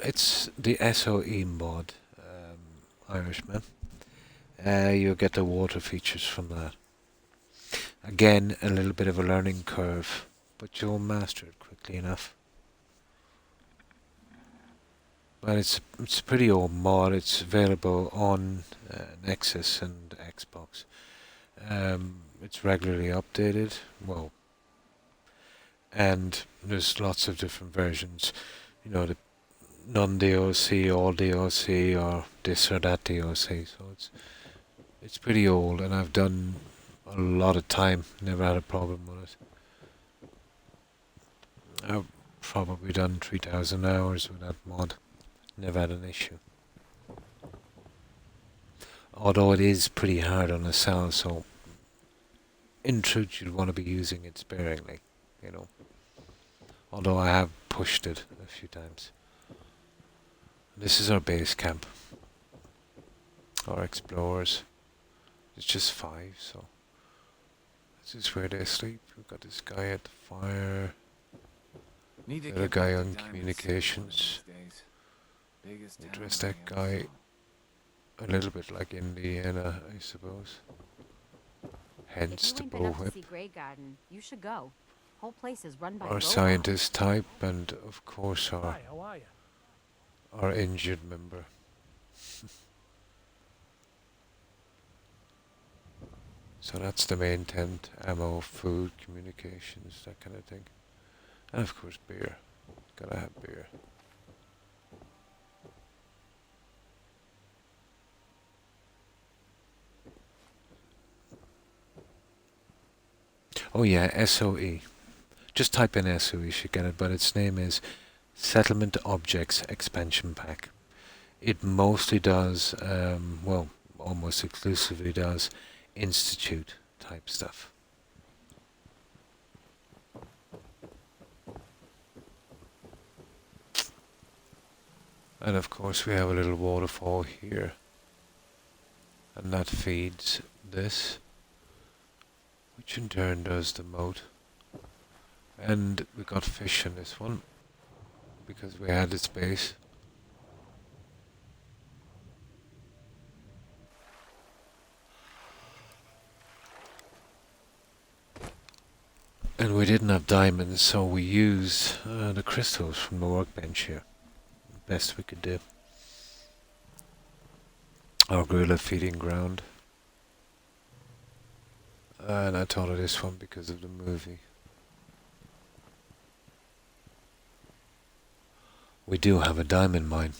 S2: It's the SOE mod, Irishman. You'll get the water features from that. Again, a little bit of a learning curve, but you'll master it quickly enough. But it's a pretty old mod. It's available on Nexus and Xbox. It's regularly updated. Well, and there's lots of different versions. The non-DOC, all DOC, or this or that DOC. So it's pretty old, and I've done a lot of time. Never had a problem with it. I've probably done 3,000 hours with that mod. Never had an issue. Although it is pretty hard on the cell, so in truth you'd want to be using it sparingly, Although I have pushed it a few times. This is our base camp. Our explorers. It's just 5, so this is where they sleep. We've got this guy at the fire. The other guy on communications. We dress that guy a little bit like Indiana, I suppose. Hence the bow whip.
S4: You should go. Whole place is run by
S2: Our scientist type, and of course our injured member. So that's the main tent: ammo, food, communications, that kind of thing, and of course beer. Gotta have beer. Oh yeah, SOE. Just type in SOE, you should get it, but its name is Settlement Objects Expansion Pack. It mostly does, well, almost exclusively does Institute type stuff. And of course we have a little waterfall here, and that feeds this, which in turn does the moat. And we got fish in this one because we had the space. And we didn't have diamonds, so we used the crystals from the workbench here. Best we could do. Our gorilla feeding ground. And I thought of this one because of the movie. We do have a diamond mine.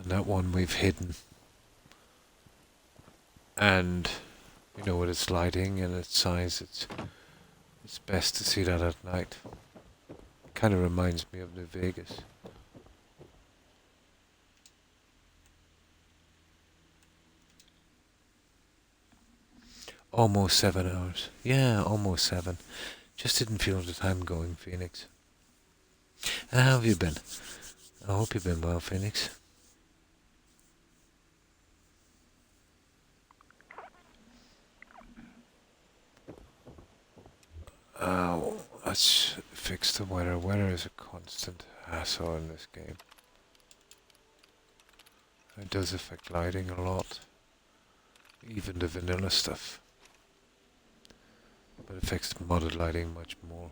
S2: And that one we've hidden. And, you know, with its lighting and its size, it's best to see that at night. Kind of reminds me of New Vegas. Almost 7 hours. Yeah, almost 7. Just didn't feel the time going, Phoenix. And how have you been? I hope you've been well, Phoenix. Let's fix the weather. Weather is a constant hassle in this game. It does affect lighting a lot. Even the vanilla stuff. But it affects the modded lighting much more.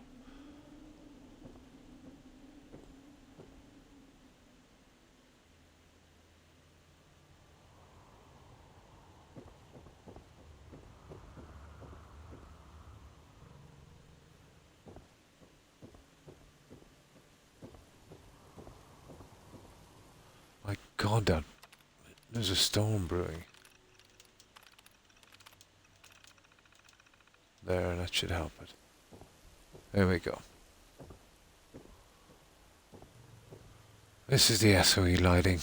S2: My god, there's a storm brewing. There, that should help it. There we go. This is the SOE lighting.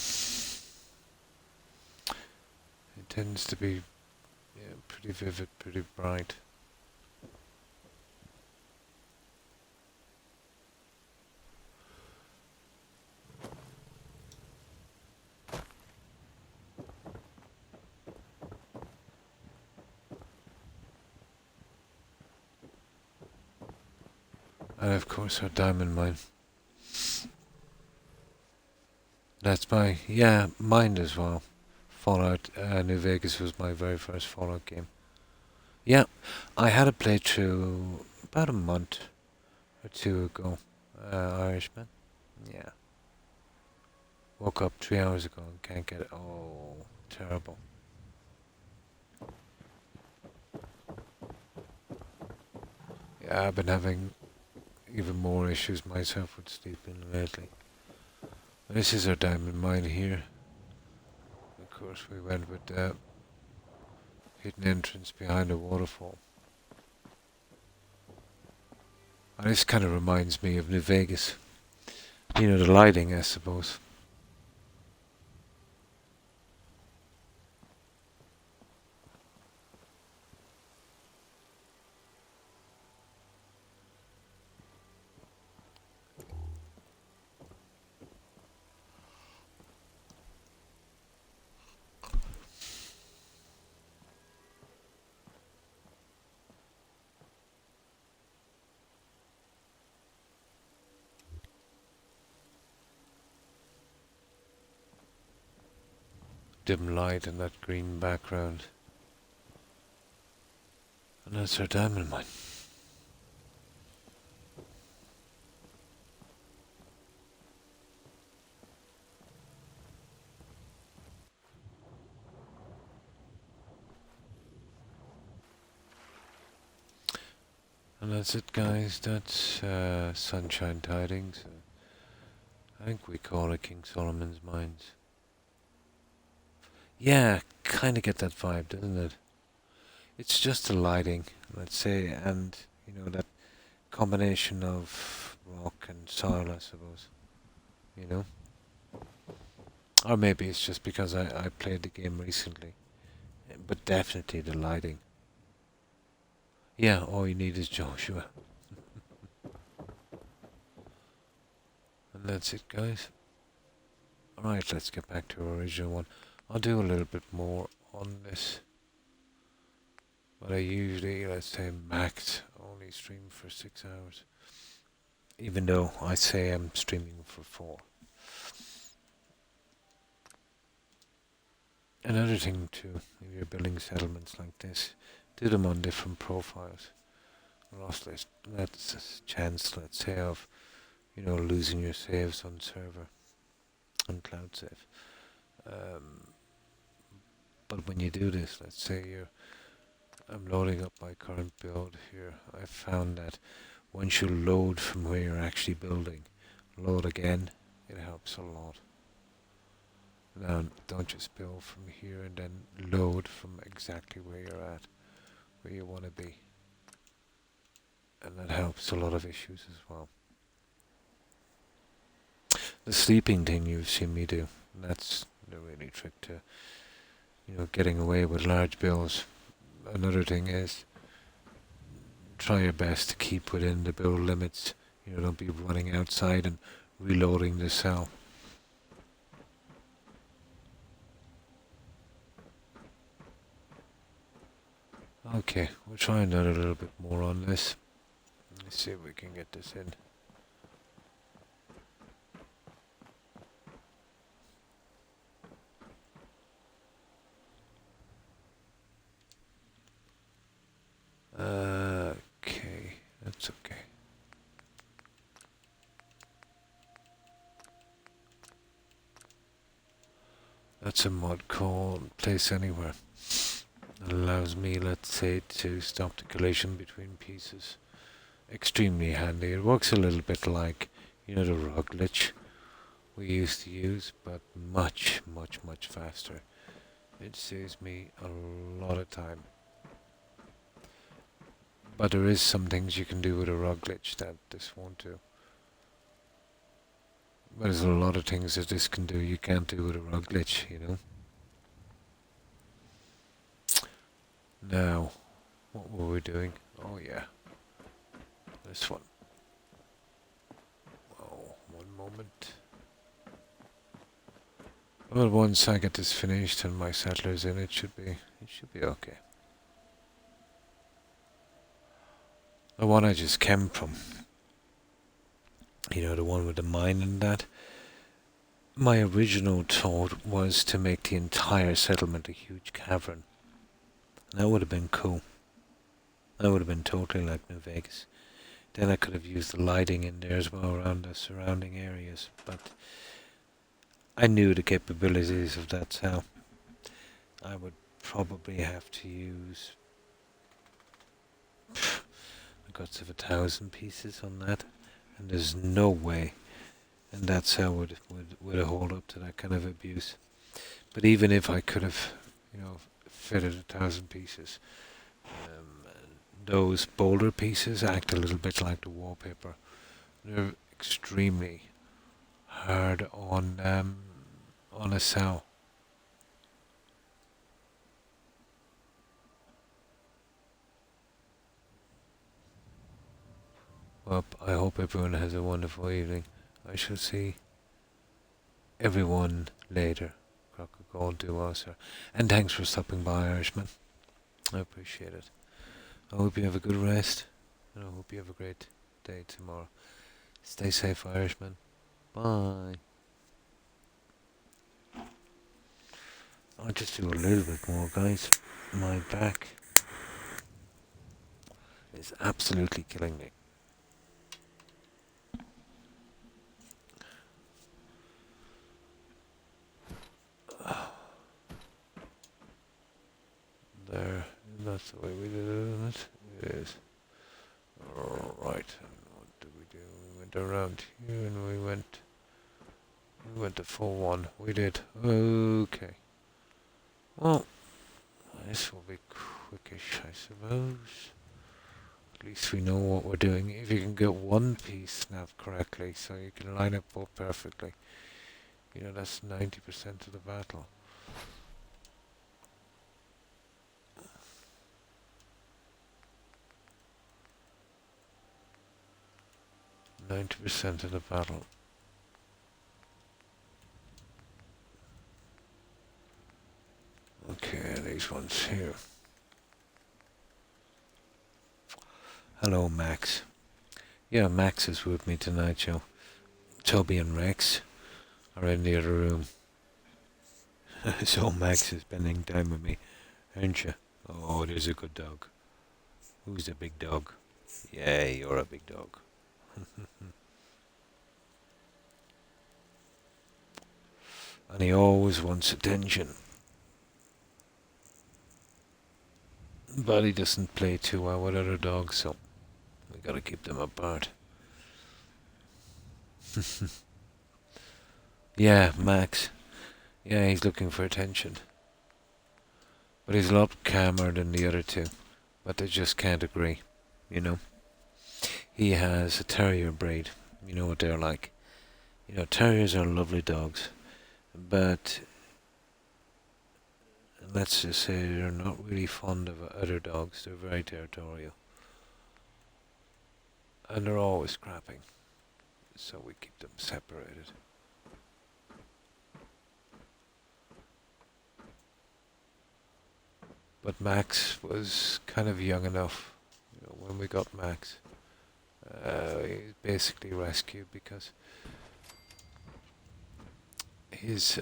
S2: It tends to be pretty vivid, pretty bright. And of course our diamond mine. That's mine as well. Fallout, New Vegas was my very first Fallout game. Yeah, I had a playthrough about a month or two ago. Irishman. Yeah. Woke up 3 hours ago and can't get it. Oh, terrible. Yeah, I've been having even more issues myself with sleeping lately. This is our diamond mine here. Of course, we went with the hidden entrance behind a waterfall. And this kind of reminds me of New Vegas. You know, the lighting, I suppose. Dim light and that green background. And that's our diamond mine. And that's it, guys. That's Sunshine Tidings. I think we call it King Solomon's Mines. Yeah, kind of get that vibe, doesn't it? It's just the lighting, let's say, and, you know, that combination of rock and soil, I suppose. You know? Or maybe it's just because I played the game recently. But definitely the lighting. Yeah, all you need is Joshua. And that's it, guys. Alright, let's get back to our original one. I'll do a little bit more on this. But I usually, let's say, max only stream for 6 hours. Even though I say I'm streaming for 4. Another thing too, if you're building settlements like this, do them on different profiles. That's a chance, let's say, of, you know, losing your saves on server, on cloud save. But when you do this, let's say I'm loading up my current build here. I found that once you load from where you're actually building, load again, it helps a lot. Now, don't just build from here and then load from exactly where you're at, where you want to be. And that helps a lot of issues as well. The sleeping thing you've seen me do, that's the really trick to, getting away with large builds. Another thing is, try your best to keep within the build limits. Don't be running outside and reloading the cell. Okay, we'll try and do a little bit more on this. Let's see if we can get this in. Okay, that's okay. That's a mod called Place Anywhere. That allows me, let's say, to stop the collision between pieces. Extremely handy. It works a little bit like, the rug glitch we used to use, but much, much, much faster. It saves me a lot of time. But there is some things you can do with a rug glitch that this won't do. But there's a lot of things that this can do you can't do with a rug glitch, Now, what were we doing? Oh yeah, this one. Oh, one moment. Well, once I get this finished and my settlers in, it should be okay. The one I just came from, the one with the mine and that. My original thought was to make the entire settlement a huge cavern. That would have been cool. That would have been totally like New Vegas. Then I could have used the lighting in there as well around the surrounding areas, but I knew the capabilities of that cell. I would probably have to use the guts of 1,000 pieces on that, and there's no way, and that cell would hold up to that kind of abuse. But even if I could have, fitted 1,000 pieces, those boulder pieces act a little bit like the wallpaper. They're extremely hard on a cell. Well, I hope everyone has a wonderful evening. I shall see everyone later. Croc, do well, sir. And thanks for stopping by, Irishman. I appreciate it. I hope you have a good rest, and I hope you have a great day tomorrow. Stay safe, Irishman. Bye. I'll just do a little bit more, guys. My back is absolutely killing me. There, that's the way we did it, isn't it? It is. Alright, what did we do? We went around here and we went to full one. We did. Okay. Well, this will be quickish, I suppose. At least we know what we're doing. If you can get one piece snapped correctly, so you can line up both perfectly, that's 90% of the battle. 90% of the battle. Okay, these ones here. Hello, Max. Yeah, Max is with me tonight, Joe. Toby and Rex are in the other room. So Max is spending time with me, aren't you? Oh, there's a good dog. Who's the big dog? Yeah, you're a big dog. And he always wants attention. But he doesn't play too well with other dogs, so we gotta keep them apart. Yeah, Max. Yeah, he's looking for attention. But he's a lot calmer than the other two. But they just can't agree, you know. He has a terrier breed. You know what they're like. You know, terriers are lovely dogs, but let's just say they're not really fond of other dogs. They're very territorial. And they're always scrapping. So we keep them separated. But Max was kind of young enough, you know, when we got Max. He was basically rescued because his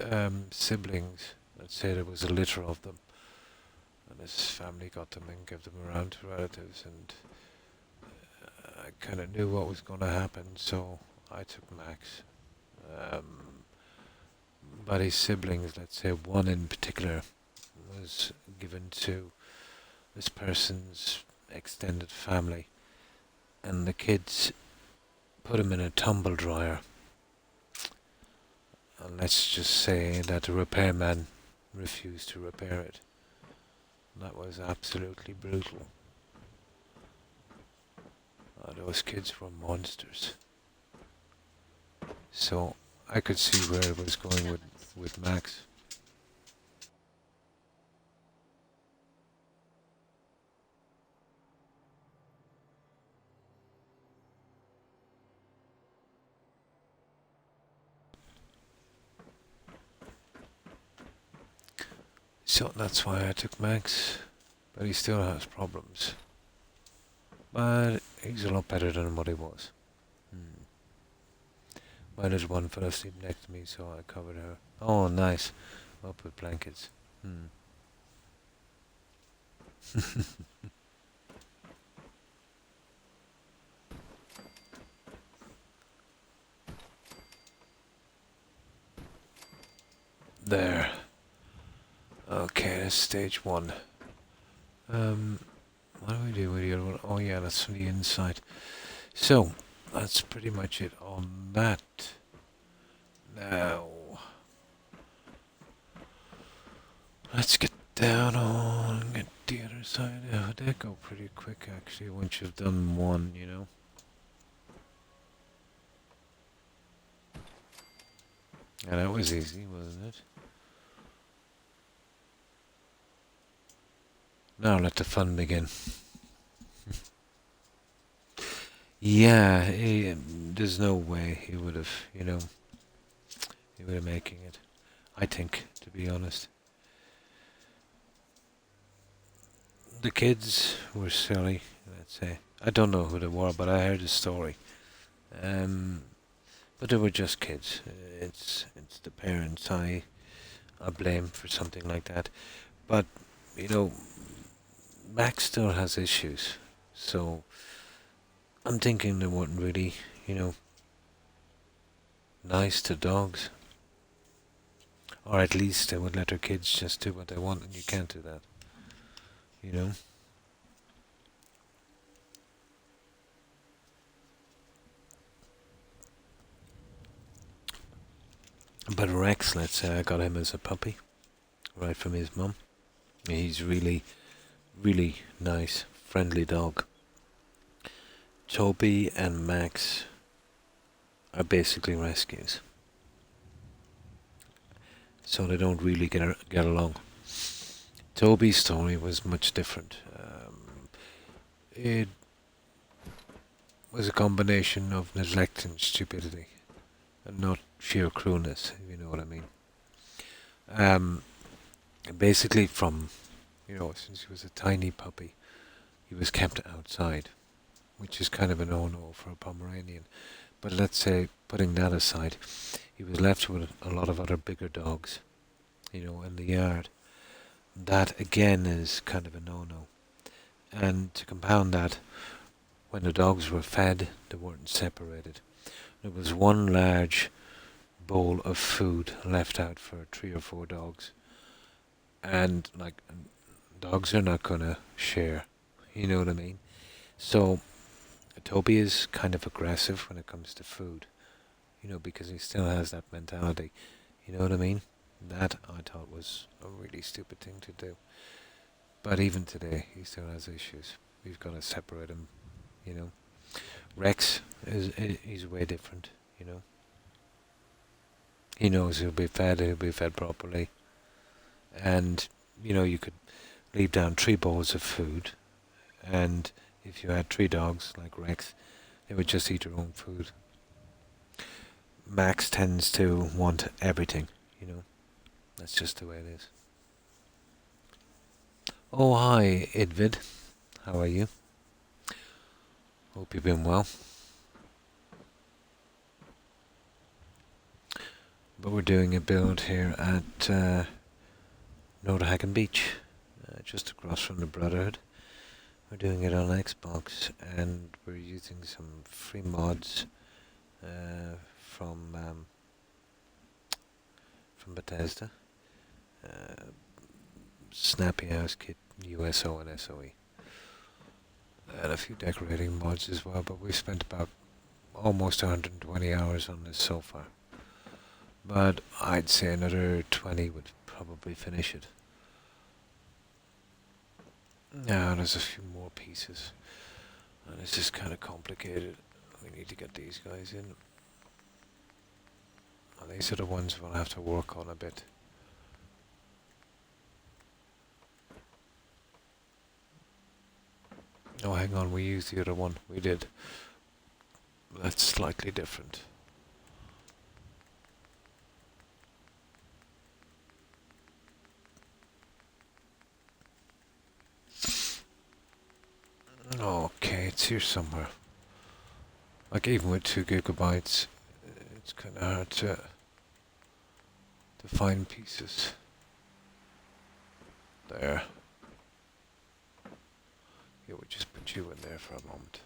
S2: siblings, let's say there was a litter of them, and his family got them and gave them around to relatives, and I kind of knew what was going to happen, so I took Max. Um, but his siblings, let's say one in particular, was given to this person's extended family, and the kids put him in a tumble dryer. And let's just say that the repairman refused to repair it. That was absolutely brutal. Those kids were monsters. So I could see where it was going with Max. So that's why I took Max. But he still has problems. But he's a lot better than what he was. Well, there's one fella sleeping next to me, so I covered her. Oh, nice. Up with blankets. There. Okay, that's stage one. What do we do with the other one? Oh yeah, that's from the inside. So, that's pretty much it on that. Now, let's get down on and get the other side. Oh, they go pretty quick actually once you've done one, you know. And that was easy, wasn't it? Now let the fun begin. Yeah, there's no way he would have, you know, he would have making it. I think, to be honest. The kids were silly, let's say. I don't know who they were, but I heard the story. But they were just kids. It's the parents I blame for something like that. But you know, Max still has issues, so I'm thinking they weren't really, you know, nice to dogs. Or at least they would let their kids just do what they want, and you can't do that. You know? But Rex, let's say I got him as a puppy, right from his mum. He's really, really nice, friendly dog. Toby and Max are basically rescues. So they don't really get along. Toby's story was much different. It was a combination of neglect and stupidity, and not sheer cruelness, if you know what I mean. Um, Basically, from, you know, since he was a tiny puppy, he was kept outside, which is kind of a no-no for a Pomeranian. But let's say, putting that aside, he was left with a lot of other bigger dogs, you know, in the yard. That again is kind of a no-no. And to compound that, when the dogs were fed, they weren't separated. There was one large bowl of food left out for 3 or 4 dogs. And, like, dogs are not going to share, you know what I mean? So, Toby is kind of aggressive when it comes to food, you know, because he still has that mentality, you know what I mean? That I thought was a really stupid thing to do. But even today, he still has issues. We've got to separate him, you know. Rex he's way different, you know. He knows he'll be fed properly. And, you know, you could leave down 3 bowls of food, and if you had 3 dogs like Rex, they would just eat their own food. Max tends to want everything, you know. That's just the way it is. Oh, hi, Idvid. How are you? Hope you've been well. But we're doing a build here at Nordhagen Beach, just across from the Brotherhood. We're doing it on Xbox, and we're using some free mods from Bethesda. Snappy House Kit, USO and SOE. And a few decorating mods as well, but we've spent about almost 120 hours on this so far. But I'd say another 20 would probably finish it. Now there's a few more pieces, and it's just kind of complicated. We need to get these guys in. And these are the ones we'll have to work on a bit. Oh, hang on, we used the other one. We did. That's slightly different. Okay, it's here somewhere. Like, even with 2 gigabytes, it's kind of hard to find pieces. There. Yeah, we'll just put you in there for a moment.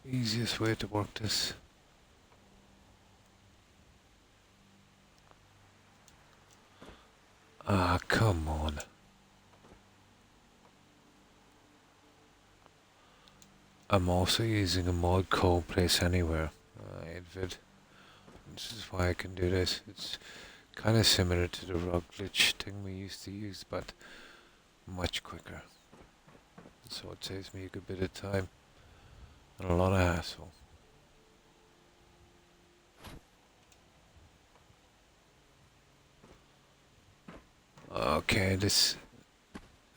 S2: Easiest way to work this. Ah, come on. I'm also using a mod called Place Anywhere, Idvid. This is why I can do this. It's kind of similar to the rug glitch thing we used to use, but much quicker. So it saves me a good bit of time and a lot of hassle. Okay, this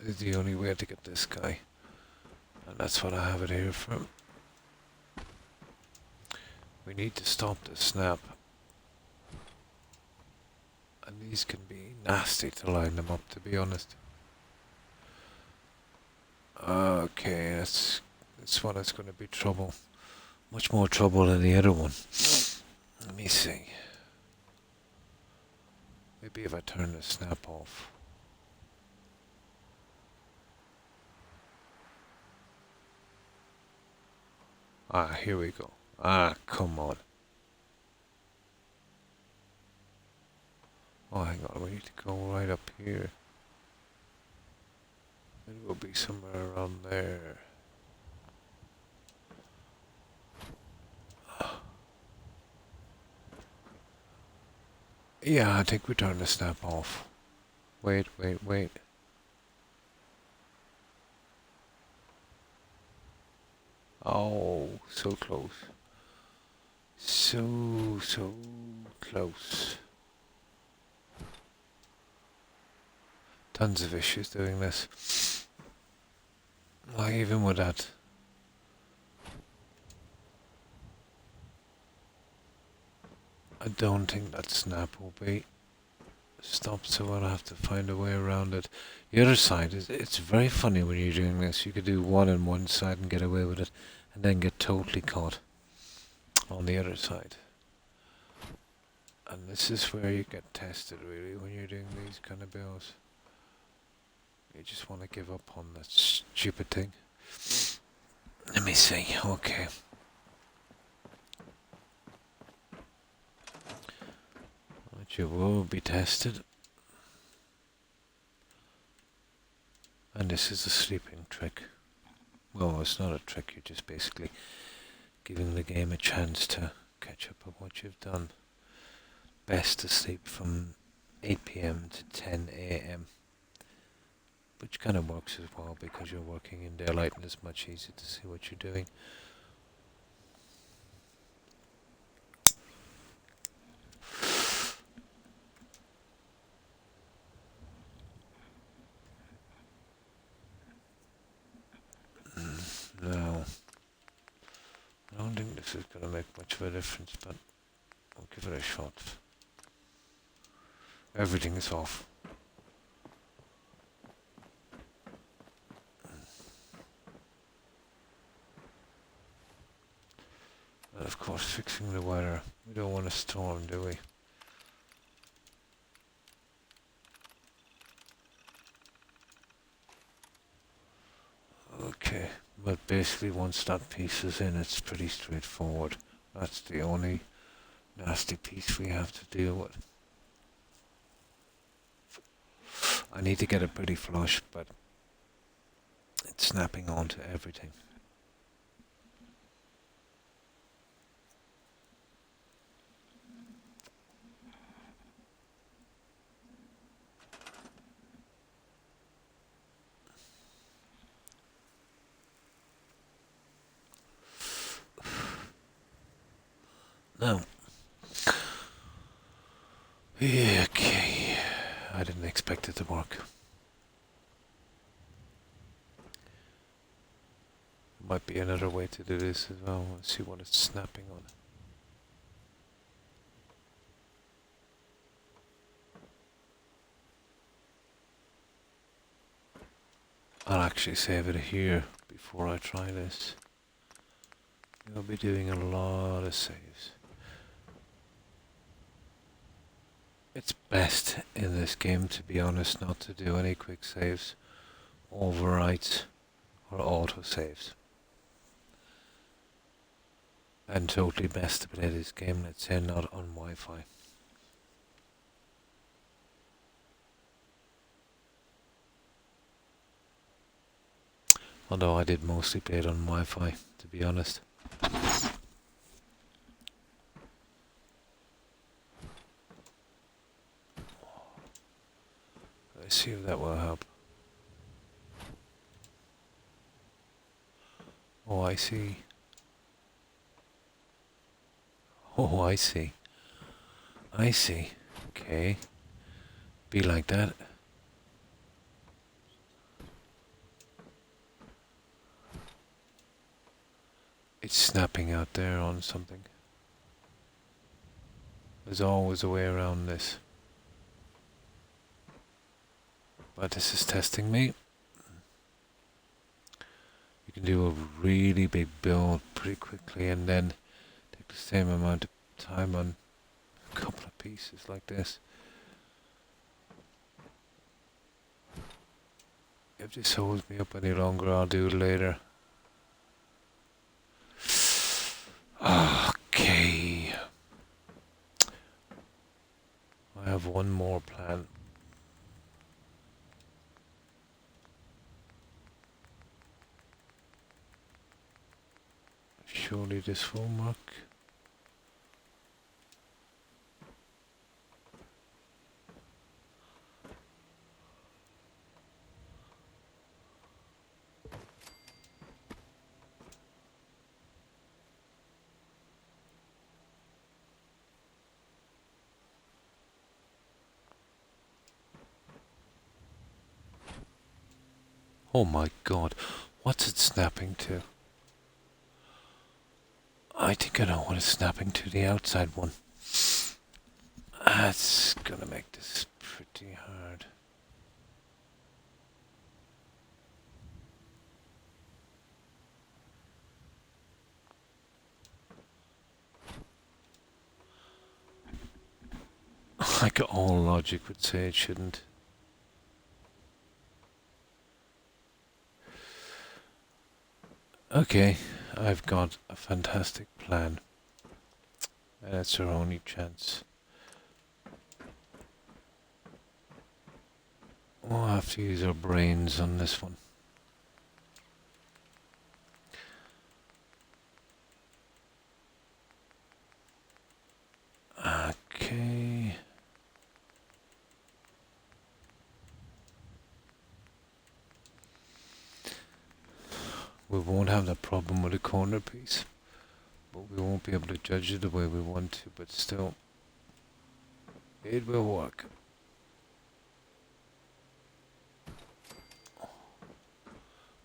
S2: is the only way to get this guy. And that's what I have it here for. We need to stop the snap. And these can be nasty to line them up, to be honest. Okay, that's one that's going to be trouble. Much more trouble than the other one. Let me see. Maybe if I turn the snap off. Ah, here we go. Ah, come on. Oh, hang on, we need to go right up here. It will be somewhere around there. Yeah, I think we turn the snap off. Wait. Oh, so close. So close. Tons of issues doing this. Like, even with that. I don't think that snap will be stopped, so I'll have to find a way around it. The other side is, it's very funny when you're doing this. You could do one on one side and get away with it, and then get totally caught on the other side. And this is where you get tested, really, when you're doing these kind of builds. You just want to give up on that stupid thing. Let me see, okay. But you will be tested. And this is a sleeping trick. Well, it's not a trick, you're just basically giving the game a chance to catch up on what you've done. best to sleep from 8 p.m. to 10 a.m. Which kind of works as well because you're working in daylight and it's much easier to see what you're doing. No, I don't think this is going to make much of a difference, but I'll give it a shot. Everything is off. And of course, fixing the weather. We don't want a storm, do we? Okay, but basically once that piece is in, it's pretty straightforward. That's the only nasty piece we have to deal with. I need to get it pretty flush, but it's snapping onto everything. Now, okay, I didn't expect it to work. Might be another way to do this as well. Let's see what it's snapping on. I'll actually save it here before I try this. I'll be doing a lot of saves. It's best in this game, to be honest, not to do any quick saves, overwrites, or auto saves. And totally best to play this game, let's say, not on Wi-Fi. Although I did mostly play it on Wi-Fi, to be honest. Let's see if that will help. Oh, I see. Oh, I see. I see. Okay. Be like that. It's snapping out there on something. There's always a way around this. But this is testing me. You can do a really big build pretty quickly and then take the same amount of time on a couple of pieces like this. If this holds me up any longer, I'll do it later. Okay. I have one more plan. Surely this will work. Oh my god, what's it snapping to? I think I know what it's snapping to, the outside one. That's gonna make this pretty hard. Like all logic would say it shouldn't. Okay, I've got a fantastic plan. And it's our only chance. We'll have to use our brains on this one. Okay. we won't have that problem with the corner piece. But we won't be able to judge it the way we want to, but still, it will work.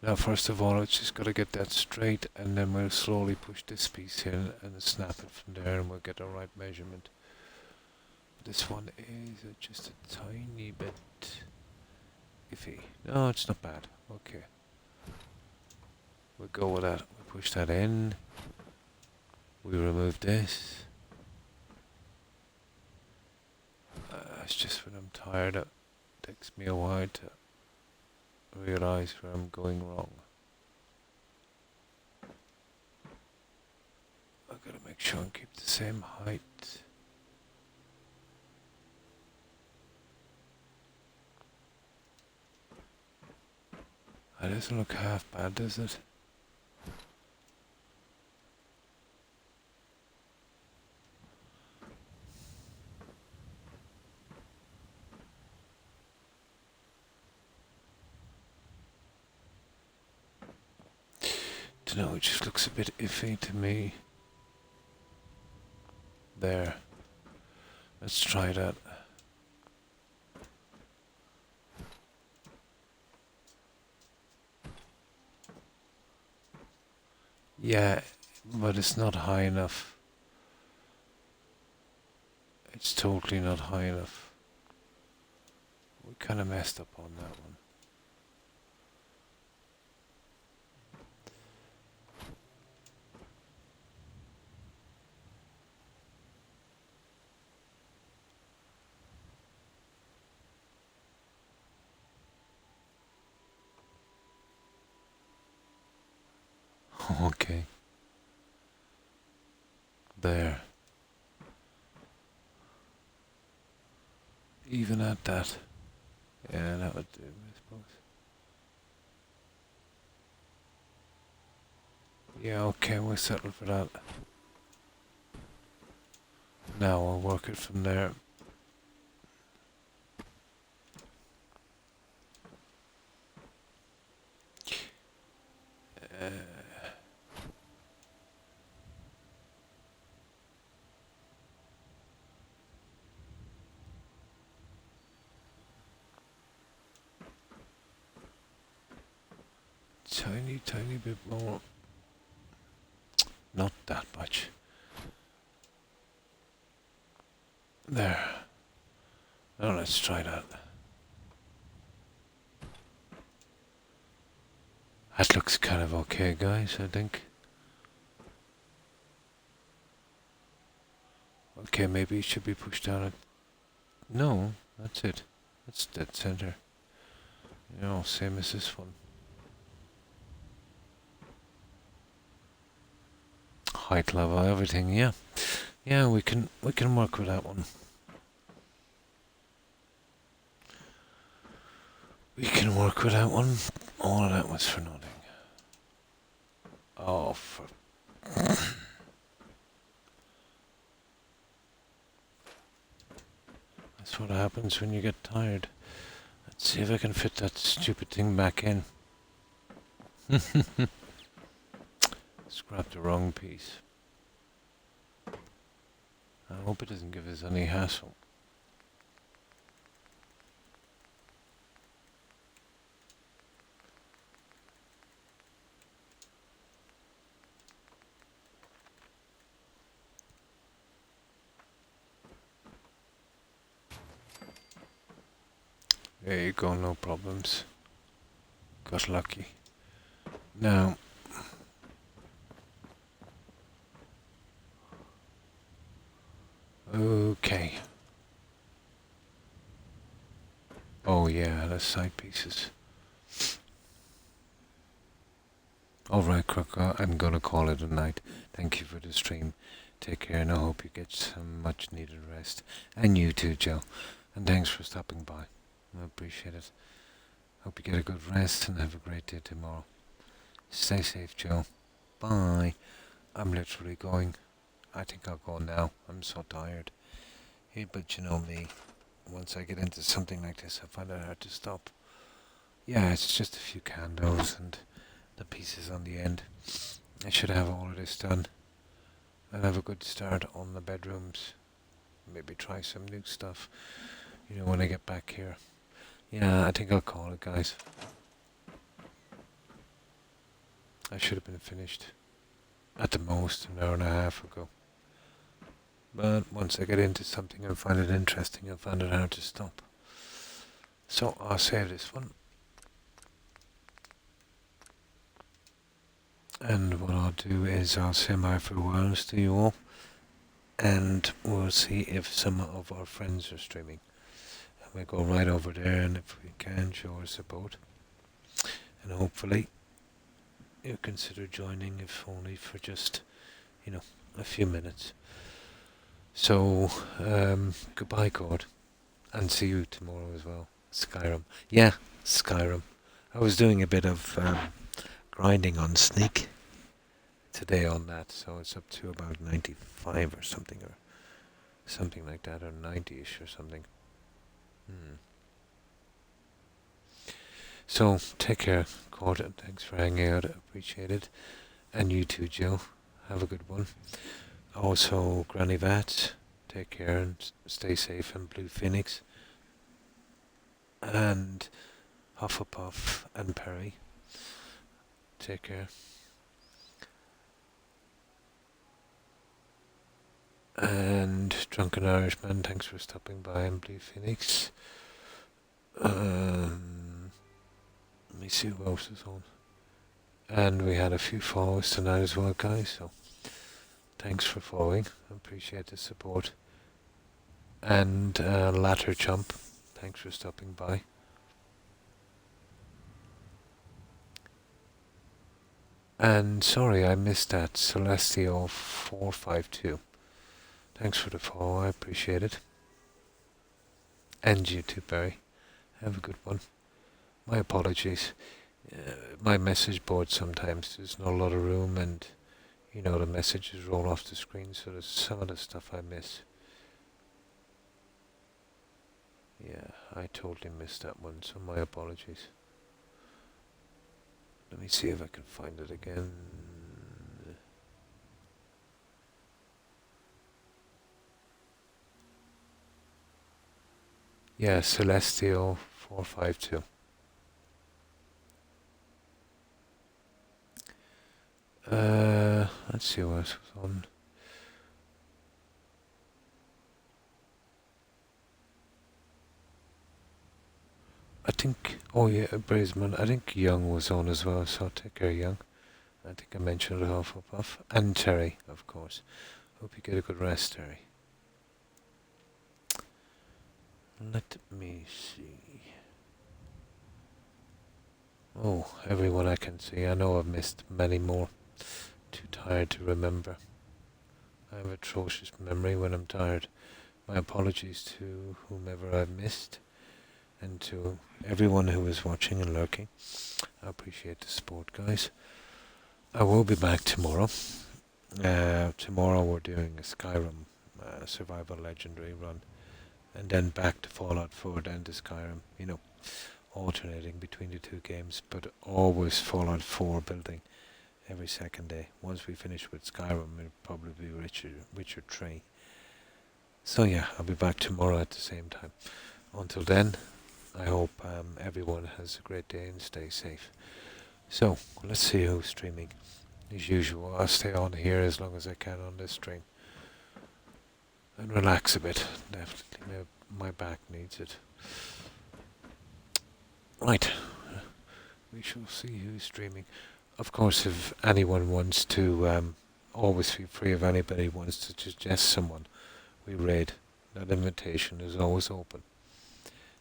S2: Now first of all, it's just got to get that straight, and then we'll slowly push this piece in and snap it from there, and we'll get the right measurement. This one is just a tiny bit iffy. No, it's not bad. Okay. We'll go with that. We push that in. We remove this. It's just when I'm tired, it takes me a while to realize where I'm going wrong. I've got to make sure and keep the same height. That doesn't look half bad, does it? Dunno, it just looks a bit iffy to me. There. Let's try that. Yeah, but it's not high enough. It's totally not high enough. We kind of messed up on that one. Okay. There. Even at that. Yeah, that would do, I suppose. Yeah, okay, we'll settle for that. Now I'll work it from there. Tiny bit more. Not that much. There. Now let's try that. That looks kind of okay, guys, I think. Okay, maybe it should be pushed down at... No, that's it. That's dead center. You know, same as this one. Height level, everything, yeah. Yeah, we can work with that one. We can work with that one. All of that was for nothing. Oh, for... That's what happens when you get tired. Let's see if I can fit that stupid thing back in. Scrapped the wrong piece. I hope it doesn't give us any hassle. There you go, no problems. Got lucky. Now, okay. Oh yeah, the side pieces. Alright, Croc, I'm gonna call it a night. Thank you for the stream. Take care, and I hope you get some much needed rest. And you too, Joe. And thanks for stopping by. I appreciate it. Hope you get a good rest and have a great day tomorrow. Stay safe, Joe. Bye. I'm literally going. I think I'll go now. I'm so tired. Hey, but you know me. Once I get into something like this, I find it hard to stop. Yeah, it's just a few candles and the pieces on the end. I should have all of this done and have a good start on the bedrooms. Maybe try some new stuff, when I get back here. Yeah, I think I'll call it, guys. I should have been finished at the most an hour and a half ago. But once I get into something and find it interesting, I find it hard to stop. So I'll save this one. And what I'll do is I'll say my farewells to you all. And we'll see if some of our friends are streaming. And we'll go right over there, and if we can, show our support. And hopefully you consider joining, if only for just, a few minutes. So, goodbye, Cord. And see you tomorrow as well. Skyrim. Yeah, Skyrim. I was doing a bit of grinding on Sneak today on that, so it's up to about 95 or something like that, or 90ish or something. So take care, Cord. Thanks for hanging out. Appreciate it. And you too, Joe. Have a good one. Also, Granny Vat, take care and stay safe. And Blue Phoenix. And Hufflepuff and Perry, take care. And Drunken Irishman, thanks for stopping by. And Blue Phoenix. Let me see who else is on. And we had a few follows tonight as well, guys, so thanks for following. I appreciate the support. And Latter Chump, thanks for stopping by. And sorry I missed that, Celestial452. Thanks for the follow, I appreciate it. And you too, Barry. Have a good one. My apologies. My message board sometimes, there's not a lot of room, and the messages roll off the screen, so there's some of the stuff I miss. Yeah, I totally missed that one, so my apologies. Let me see if I can find it again. Yeah, Celestial452. Let's see what else was on. I think, oh yeah, Brazeman, I think Young was on as well, so take care, Young. I think I mentioned Hufflepuff. And Terry, of course. Hope you get a good rest, Terry. Let me see. Oh, everyone I can see. I know I've missed many more. Too tired to remember. I have atrocious memory when I'm tired. My apologies to whomever I've missed, and to everyone who is watching and lurking. I appreciate the support, guys. I will be back tomorrow. Tomorrow we're doing a Skyrim Survival Legendary run, and then back to Fallout 4, then to Skyrim, alternating between the two games, but always Fallout 4 building every second day. Once we finish with Skyrim, it'll probably be Witcher 3. So yeah, I'll be back tomorrow at the same time. Until then, I hope everyone has a great day and stay safe. So, let's see who's streaming. As usual, I'll stay on here as long as I can on this stream. And relax a bit, definitely. My back needs it. Right, we shall see who's streaming. Of course, if anyone wants to, always feel free if anybody wants to suggest someone we raid. That invitation is always open.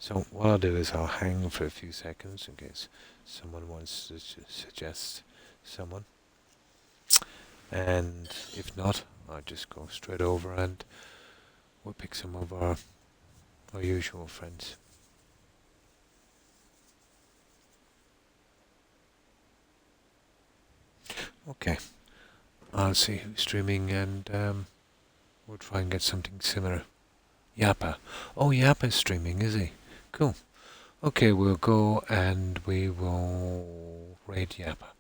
S2: So what I'll do is I'll hang for a few seconds in case someone wants to suggest someone. And if not, I'll just go straight over and we'll pick some of our usual friends. Okay, I'll see who's streaming, and we'll try and get something similar. Yappa. Oh, Yappa's streaming, is he? Cool. Okay, we'll go and we will raid Yappa.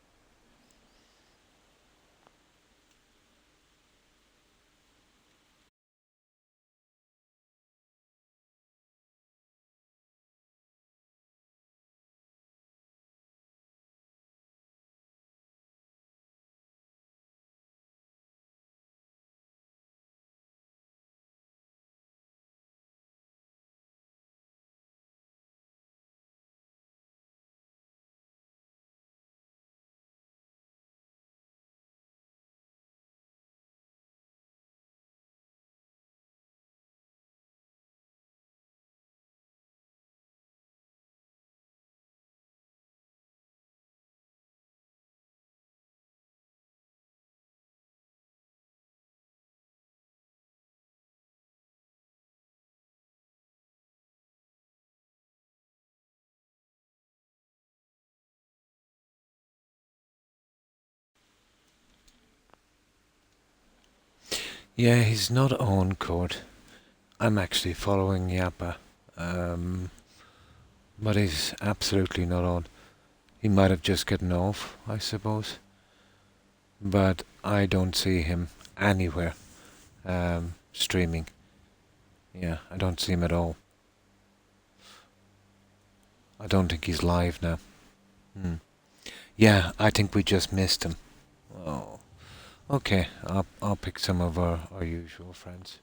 S2: Yeah, he's not on Court. I'm actually following Yappa. But he's absolutely not on. He might have just gotten off, I suppose. But I don't see him anywhere streaming. Yeah, I don't see him at all. I don't think he's live now. Yeah, I think we just missed him. Oh. Okay, I'll pick some of our usual friends.